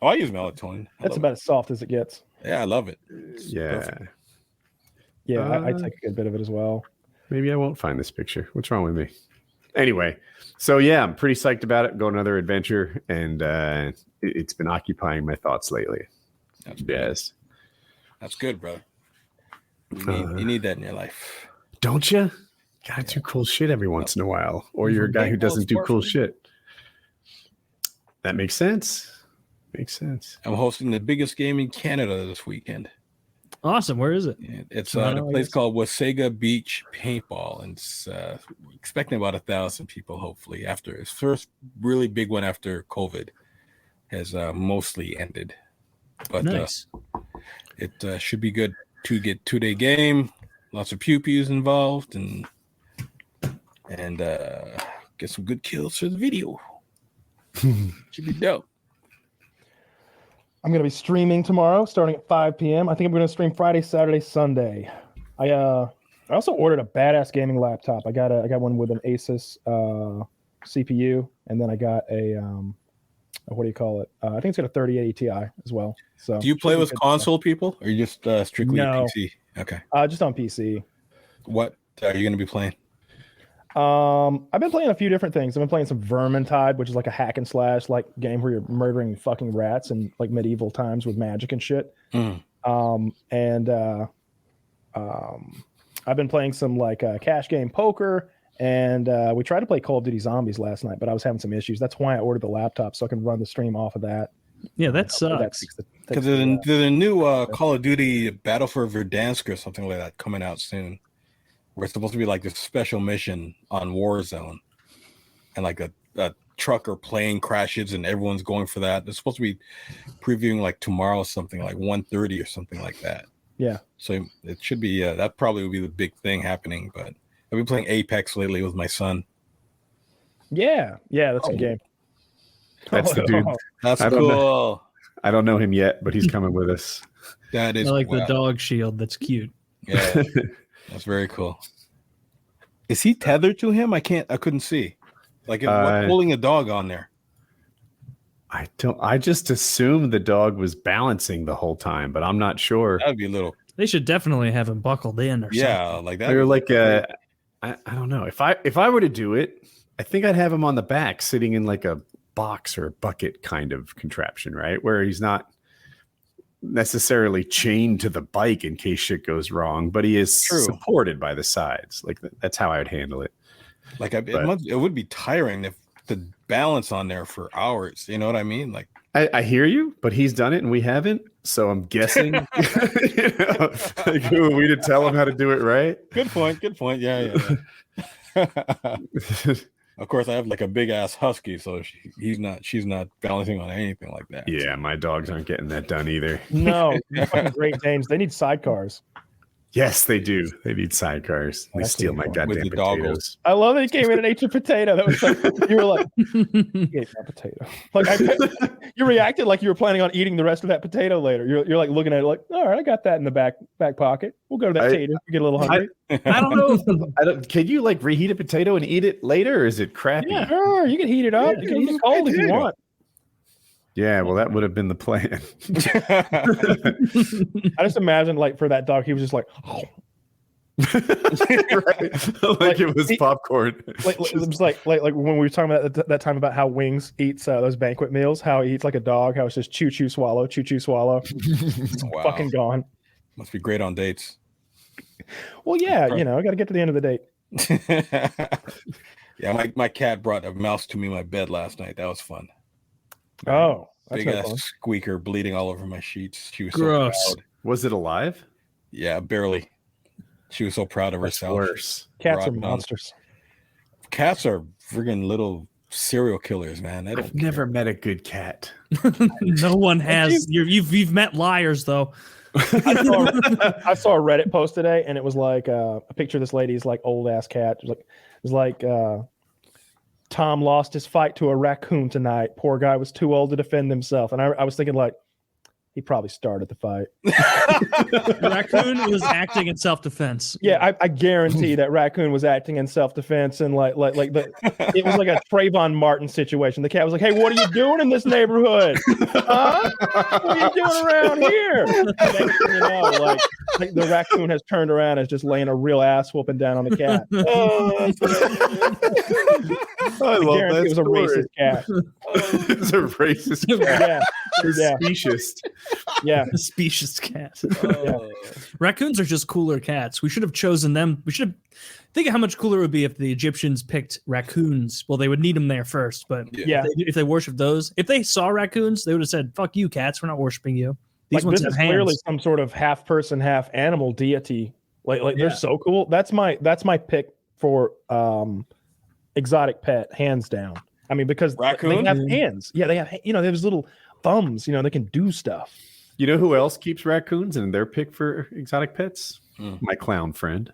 Oh, I use melatonin. That's about as soft as it gets. Yeah, I love it. Yeah. Perfect. Yeah, I take a good bit of it as well. Maybe I won't find this picture. What's wrong with me? Anyway, so yeah, I'm pretty psyched about it. Go on another adventure, and it's been occupying my thoughts lately. That's Yes. That's good, brother. You need that in your life. Don't you? Gotta do cool shit every once in a while, or you're a guy who doesn't do cool shit. That makes sense. Makes sense. I'm hosting the biggest game in Canada this weekend. Awesome. Where is it? It's Toronto, a I place guess. called Wasaga Beach Paintball, and it's expecting about 1,000 people. Hopefully, after its first really big one after COVID has mostly ended, but Nice. it should be good to get 2-day game. Lots of pew-pews involved, and get some good kills for the video. Should be dope. I'm going to be streaming tomorrow starting at 5 p.m. I think I'm going to stream Friday, Saturday, Sunday. I also ordered a badass gaming laptop. I got one with an Asus CPU, and then I got a what do you call it? I think it's got a 3080 Ti as well. So Do you play with console people, or you just strictly No. PC? Okay. just on PC. What are you going to be playing? I've been playing a few different things. I've been playing some Vermintide, which is like a hack and slash like game where you're murdering fucking rats in like medieval times with magic and shit. Mm. I've been playing some like cash game poker, and we tried to play Call of Duty Zombies last night, but I was having some issues. That's why I ordered the laptop so I can run the stream off of that. Yeah, that sucks. Because there's a new Call of Duty Battle for Verdansk or something like that coming out soon. Where it's supposed to be like this special mission on Warzone, and like a truck or plane crashes and everyone's going for that. It's supposed to be previewing like tomorrow, something like 1:30 or something like that. Yeah. So it should be that probably would be the big thing happening. But I've been playing Apex lately with my son. Yeah, that's a game. That's the dude. That's I don't cool. know. I don't know him yet, but he's coming with us. That is I like the wow. dog shield. That's cute. Yeah, that's very cool. Is he tethered to him? I couldn't see. Like what's holding a dog on there? I just assumed the dog was balancing the whole time, but I'm not sure. That'd be a little. They should definitely have him buckled in or Yeah, something. like that. Or like I don't know. If I were to do it, I think I'd have him on the back sitting in like a box or a bucket kind of contraption, right? Where he's not necessarily chained to the bike in case shit goes wrong, but he is supported by the sides. Like that's how I would handle it. Like it would be tiring if the balance on there for hours. You know what I mean? Like I hear you, but he's done it and we haven't. So I'm guessing like, who are we to tell him how to do it right? Good point. Yeah. Of course, I have like a big ass husky, so she's not balancing on anything like that. Yeah, my dogs aren't getting that done either. No, fucking Great Danes. They need sidecars. Yes, they do. They need sidecars. They steal my goddamn the potatoes. I love that he came in and ate your potato. That was like, you were like, he ate my potato. Like you reacted like you were planning on eating the rest of that potato later. You're like looking at it like, all right, I got that in the back pocket. We'll go to that tater. Get a little hungry. I don't know. Can you like reheat a potato and eat it later, or is it crappy? Yeah, sure. You can heat it up. You can eat it cold if you want. Yeah, well, that would have been the plan. I just imagine, like, for that dog, he was just like, oh. Right. Like it was popcorn. Like it was like when we were talking about that time about how Wings eats those banquet meals, how he eats like a dog, how it's just chew, chew, swallow, chew, chew, swallow. Wow. Fucking gone. Must be great on dates. Well, yeah, I got to get to the end of the date. Yeah, my cat brought a mouse to me in my bed last night. That was fun. Oh, that's big no ass fun. squeaker bleeding all over my sheets. She was Gross. so proud. Was it alive? Yeah, barely. She was so proud of herself. Worse. Cats are Rotten on. monsters. Cats are friggin' little serial killers, man. I've never met a good cat. No one has. You've met liars though. I saw a Reddit post today, and it was like a picture of this lady's like old ass cat. It was like Tom lost his fight to a raccoon tonight. Poor guy was too old to defend himself. And I was thinking, like, he probably started the fight. The raccoon was acting in self-defense. Yeah, I guarantee that raccoon was acting in self-defense, and it was like a Trayvon Martin situation. The cat was like, "Hey, what are you doing in this neighborhood? Huh? What are you doing around here?" Next thing you know, like the raccoon has turned around and is just laying a real ass whooping down on the cat. I love that. It was a racist cat. It's a racist cat. Yeah. Specious. Yeah. A specious cat. Raccoons are just cooler cats. We should have chosen them. We should have think of how much cooler it would be if the Egyptians picked raccoons. Well, they would need them there first, but yeah, if they worshiped those, if they saw raccoons, they would have said, "Fuck you, cats. We're not worshiping you." These ones this have is hands. clearly some sort of half person, half animal deity. Like they're so cool. That's my pick for exotic pet, hands down. I mean, because raccoon? they have hands. Yeah, they have. There's little thumbs. They can do stuff. You know who else keeps raccoons and their pick for exotic pets? My clown friend.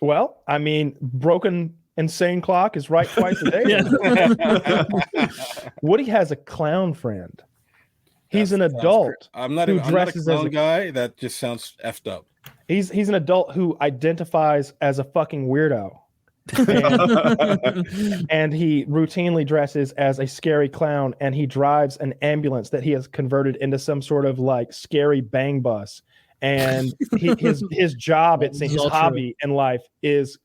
Well, I mean, broken insane clock is right twice a day. Woody has a clown friend. He's an adult. I'm not a clown guy. That just sounds effed up. He's an adult who identifies as a fucking weirdo. And he routinely dresses as a scary clown, and he drives an ambulance that he has converted into some sort of like scary bang bus. And his job, his hobby in life is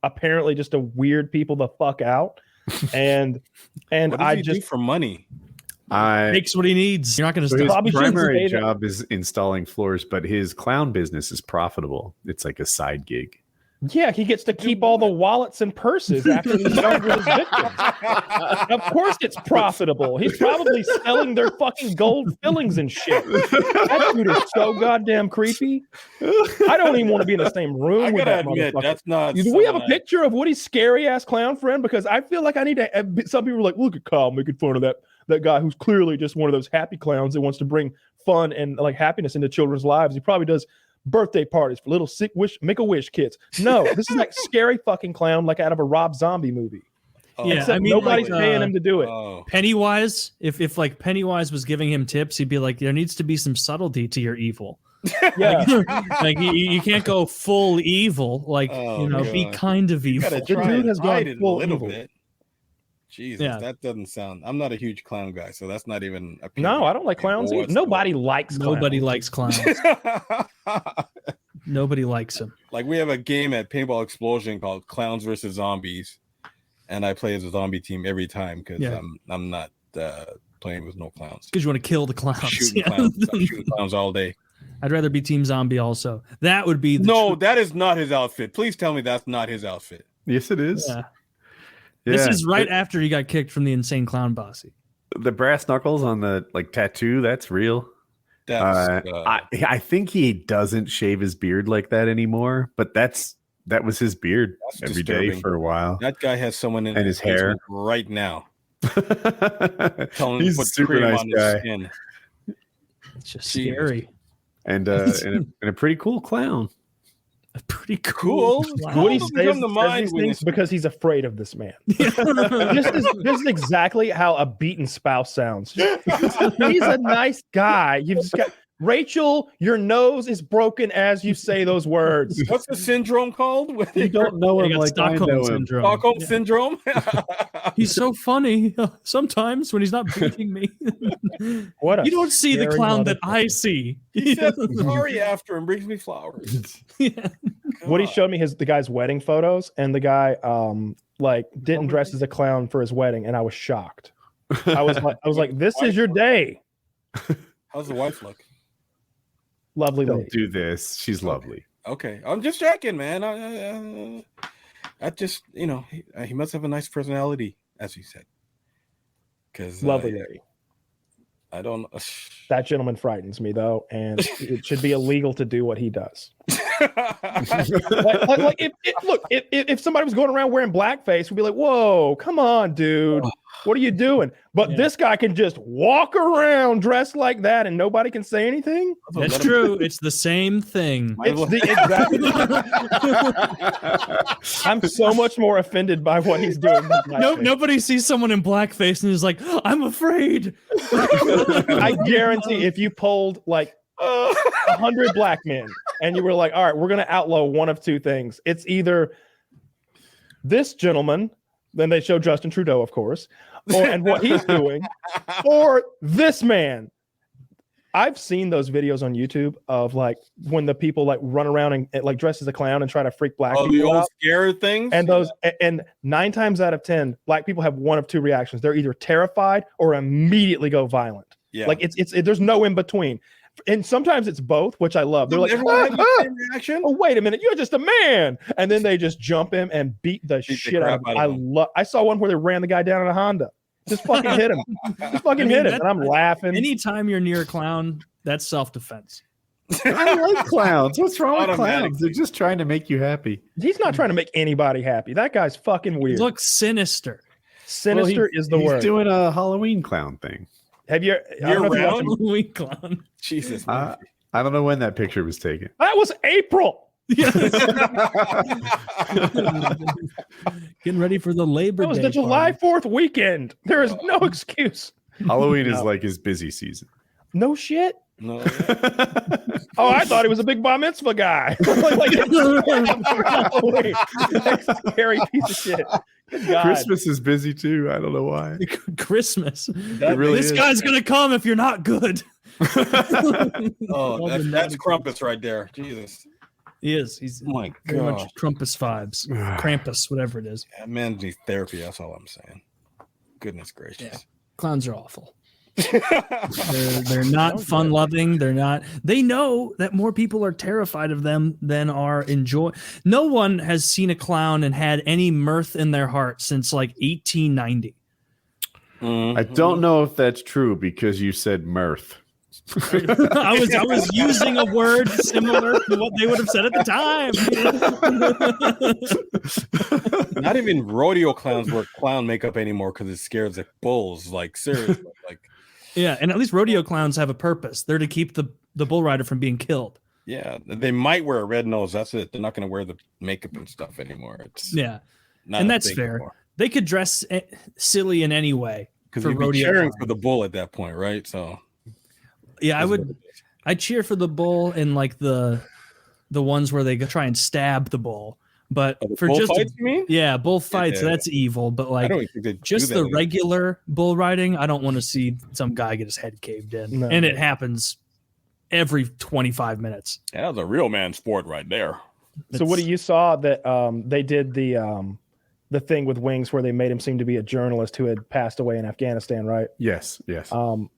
apparently just to weird people the fuck out. And what does he do for money? Makes what he needs. You're not going to his stop. primary job is installing floors, but his clown business is profitable. It's like a side gig. Yeah, he gets to keep all the wallets and purses after he's done with his victims. Of course it's profitable. He's probably selling their fucking gold fillings and shit. That dude is so goddamn creepy. I don't even want to be in the same room with that motherfucker. That's not. Do we have a picture of Woody's scary ass clown friend? Because I feel like I need to. Some people are like, look at Kyle making fun of that guy who's clearly just one of those happy clowns that wants to bring fun and like happiness into children's lives. He probably does birthday parties for little sick Make-A-Wish kids. No, this is like scary fucking clown, like out of a Rob Zombie movie. Yeah, except nobody's paying him to do it. Pennywise, if like Pennywise was giving him tips, he'd be like, there needs to be some subtlety to your evil. Yeah, like you can't go full evil. Like be kind of evil. The dude has gone full a little bit. Jesus, that doesn't sound. I'm not a huge clown guy, so that's not even. No, I don't like clowns. Nobody likes clowns. Nobody likes clowns. Nobody likes them. Like we have a game at Paintball Explosion called Clowns versus Zombies, and I play as a zombie team every time because I'm not playing with no clowns. Because you want to kill the clowns. Shooting clowns all day. I'd rather be Team Zombie also. That would be that is not his outfit. Please tell me that's not his outfit. Yes, it is. Yeah. This is right after he got kicked from the Insane Clown Posse. the brass knuckles on the like tattoo, that's real. I think he doesn't shave his beard like that anymore, but that was his beard every day for a while. That guy has someone in his hair right now. He's a super nice guy. It's just scary. And a pretty cool clown. A pretty cool. Woody says these things because he's afraid of this man. This is exactly how a beaten spouse sounds. He's a nice guy. You've just got Rachel, your nose is broken as you say those words. What's the syndrome called? You don't know him like Stockholm I know him. syndrome. Stockholm syndrome? He's so funny sometimes when he's not beating me. What you don't see the clown that I see. He says sorry after and brings me flowers. Yeah. Woody showed me the guy's wedding photos, and the guy didn't dress as a clown for his wedding, and I was shocked. I was like, this is your day. How's the wife look? Lovely Don't lady. do this. She's lovely. Okay. I'm just checking, man. I just, he must have a nice personality, as he said. Because lovely lady. I don't. That gentleman frightens me, though, and it should be illegal to do what he does. If somebody was going around wearing blackface, we'd be like, "Whoa, come on, dude, what are you doing?" But this guy can just walk around dressed like that, and nobody can say anything. That's true. It's the same thing. It's the exact. I'm so much more offended by what he's doing. Nobody sees someone in blackface and is like, "I'm afraid." I guarantee if you polled like 100 black men and you were like, all right, we're going to outlaw one of two things. It's either this gentleman, then they show Justin Trudeau, of course, and what he's doing, or this man. I've seen those videos on YouTube of like when the people like run around and like dress as a clown and try to freak black people the old out. scare things. And and 9 times out of 10, black people have one of two reactions. They're either terrified or immediately go violent. Yeah. Like it's there's no in between. And sometimes it's both, which I love. They're like, reaction. Oh, wait a minute, you're just a man. And then they just jump him and beat the shit out of him. I saw one where they ran the guy down in a Honda. Just fucking hit him. Just fucking hit him. And I'm laughing. Anytime you're near a clown, that's self-defense. I like clowns. What's wrong with clowns? They're just trying to make you happy. He's not trying to make anybody happy. That guy's fucking weird. Look sinister. Sinister is the word. He's doing a Halloween clown thing. Have you? Halloween clown. Jesus. I don't know when that picture was taken. That was April. Yes. Getting ready for the Labor Day. That was the July 4th weekend. There is no excuse. Halloween is like his busy season. No shit. No. Oh, I thought he was a big bar mitzvah guy. Scary piece of shit. Christmas is busy too. I don't know why. Christmas. This guy's gonna come if you're not good. Oh, that's Krampus right there. Jesus. He is. He's my very God. much Krampus vibes. Krampus, whatever it is. Yeah, man needs therapy. That's all I'm saying. Goodness gracious. Yeah. Clowns are awful. They're not fun loving. They know that more people are terrified of them than are enjoy. No one has seen a clown and had any mirth in their heart since like 1890. I don't know if that's true because you said mirth. I was using a word similar to what they would have said at the time. Not even rodeo clowns wear clown makeup anymore because it scares the bulls. Like seriously, like. Yeah, and at least rodeo clowns have a purpose. They're to keep the bull rider from being killed. Yeah, they might wear a red nose. That's it. They're not going to wear the makeup and stuff anymore. And that's fair. Anymore. They could dress silly in any way because you'd be cheering for the bull at that point, right? So, yeah, I'd cheer for the bull in like the ones where they try and stab the bull. But for bull just fights, you mean? Yeah, bull fights, that's evil. But like just the regular bull riding, I don't want to see some guy get his head caved in. No. And it happens every 25 minutes. Yeah, that was a real man sport right there. So what you saw that they did the thing with Wings where they made him seem to be a journalist who had passed away in Afghanistan, right? Yes.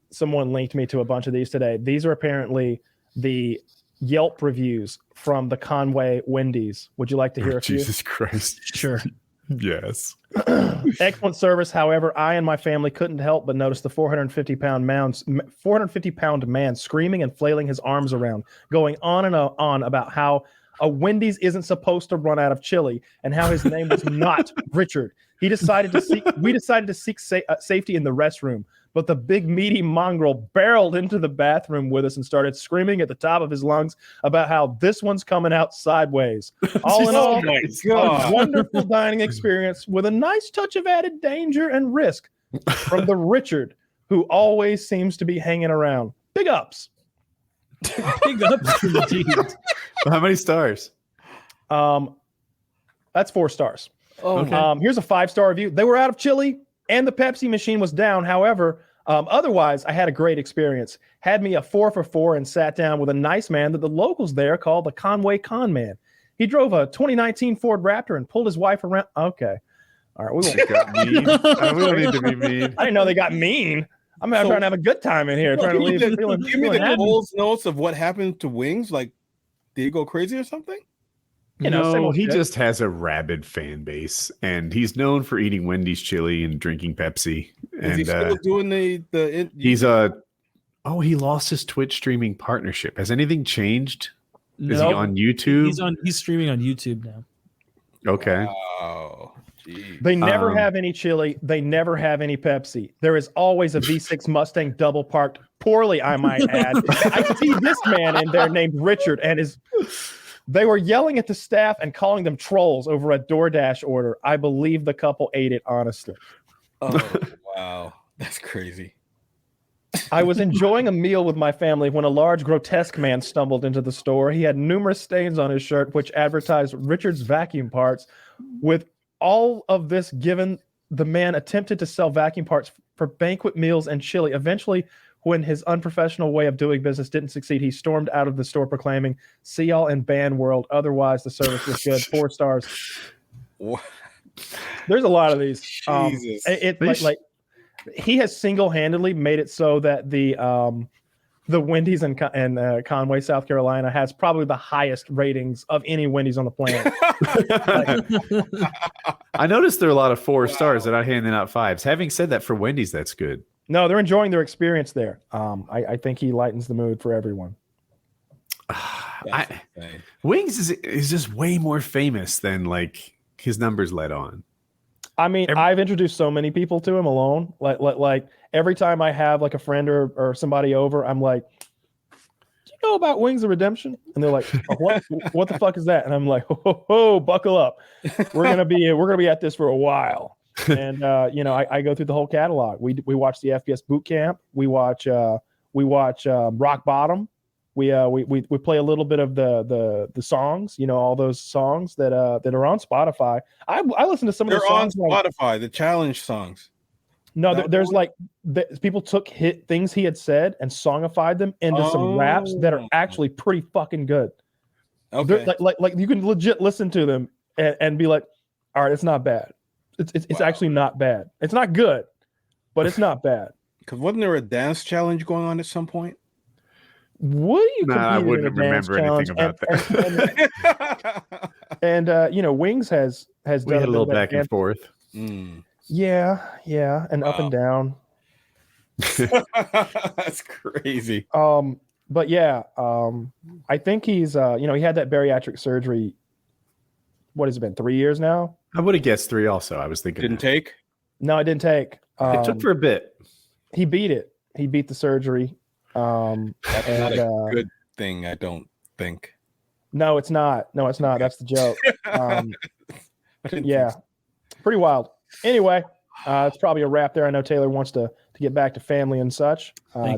Someone linked me to a bunch of these today. These are apparently the Yelp reviews from the Conway Wendy's. Would you like to hear a few? Jesus Christ. Sure. Yes. Excellent service. However, I and my family couldn't help but notice the 450-pound man screaming and flailing his arms around, going on and on about how a Wendy's isn't supposed to run out of chili and how his name was not Richard. We decided to seek safety in the restroom, but the big meaty mongrel barreled into the bathroom with us and started screaming at the top of his lungs about how this one's coming out sideways. All in all, a wonderful dining experience with a nice touch of added danger and risk from the Richard, who always seems to be hanging around. Big ups. Big ups indeed. How many stars? That's 4 stars. Oh, okay. Here's a 5-star review. They were out of chili and the Pepsi machine was down. However, otherwise, I had a great experience. Had me a 4 for 4 and sat down with a nice man that the locals there call the Conway Con Man. He drove a 2019 Ford Raptor and pulled his wife around. Okay. All right. We don't need to be mean. I didn't know they got mean. I'm trying to have a good time in here. Trying to leave. Give me the Cole's notes of what happened to Wings. Like, did he go crazy or something? He just has a rabid fan base, and he's known for eating Wendy's chili and drinking Pepsi. Is he still doing the he lost his Twitch streaming partnership. Has anything changed? No, is he on YouTube? He's streaming on YouTube now. Okay. Wow. Geez. They never have any chili. They never have any Pepsi. There is always a V6 Mustang double parked poorly, I might add. I see this man in there named Richard and they were yelling at the staff and calling them trolls over a DoorDash order. I believe the couple ate it honestly. Oh, wow. That's crazy. I was enjoying a meal with my family when a large, grotesque man stumbled into the store. He had numerous stains on his shirt, which advertised Richard's vacuum parts. With all of this given, the man attempted to sell vacuum parts for banquet meals and chili. Eventually, when his unprofessional way of doing business didn't succeed, he stormed out of the store proclaiming, "See y'all in band world." Otherwise, the service was good. 4 stars. What? There's a lot of these. Jesus. Like he has single-handedly made it so that the Wendy's in Conway, South Carolina, has probably the highest ratings of any Wendy's on the planet. I noticed there are a lot of 4 stars that are handing out 5s. Having said that, for Wendy's, that's good. No, they're enjoying their experience there. I think he lightens the mood for everyone. Wings is just way more famous than like his numbers let on. I mean, I've introduced so many people to him alone. Like every time I have like a friend or somebody over, I'm like, "Do you know about Wings of Redemption?" And they're like, "What the fuck is that?" And I'm like, "Ho, buckle up. We're gonna be at this for a while." And I go through the whole catalog. We watch the FPS Boot Camp. We watch Rock Bottom. We play a little bit of the songs. All those songs that are on Spotify. I listen to some of the songs. They're on Spotify. The challenge songs. No, there's people took things he had said and songified them into some raps that are actually pretty fucking good. Okay. They're like you can legit listen to them and be like, all right, it's not bad. It's actually not bad. It's not good, but it's not bad. Because wasn't there a dance challenge going on at some point? I wouldn't remember anything about that. And Wings has done a little back and forth. Yeah, and up and down. That's crazy. But yeah, I think he's he had that bariatric surgery. What has it been? 3 years now? I would have guessed 3 also. I was thinking. Didn't take? No, it didn't take. It took for a bit. He beat it. He beat the surgery. That's not a good thing, I don't think. No, it's not. That's the joke. Yeah, pretty wild. Anyway, it's probably a wrap there. I know Taylor wants to get back to family and such.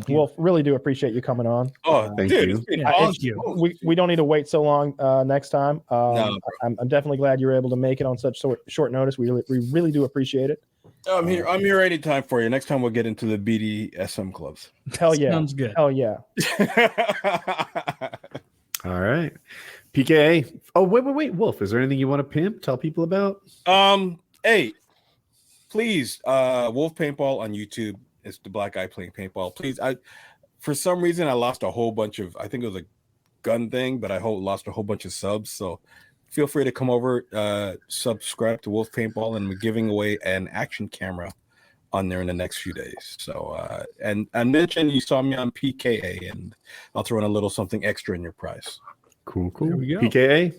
Wolf, really do appreciate you coming on. Oh, thank you. Thank you. We don't need to wait so long next time. No. I'm definitely glad you were able to make it on such short notice. We really do appreciate it. I'm here anytime for you. Next time we'll get into the BDSM clubs. Hell yeah. Sounds good. Hell yeah. All right. PKA. Oh, wait. Wolf, is there anything you want to pimp? Tell people about? Hey, please, Wolf Paintball on YouTube. It's the black guy playing paintball. Please, for some reason I lost a whole bunch of, I think it was a gun thing, but I lost a whole bunch of subs. So feel free to come over, subscribe to Wolf Paintball, and we're giving away an action camera on there in the next few days. So and mention you saw me on PKA, and I'll throw in a little something extra in your prize. Cool. There we go. PKA.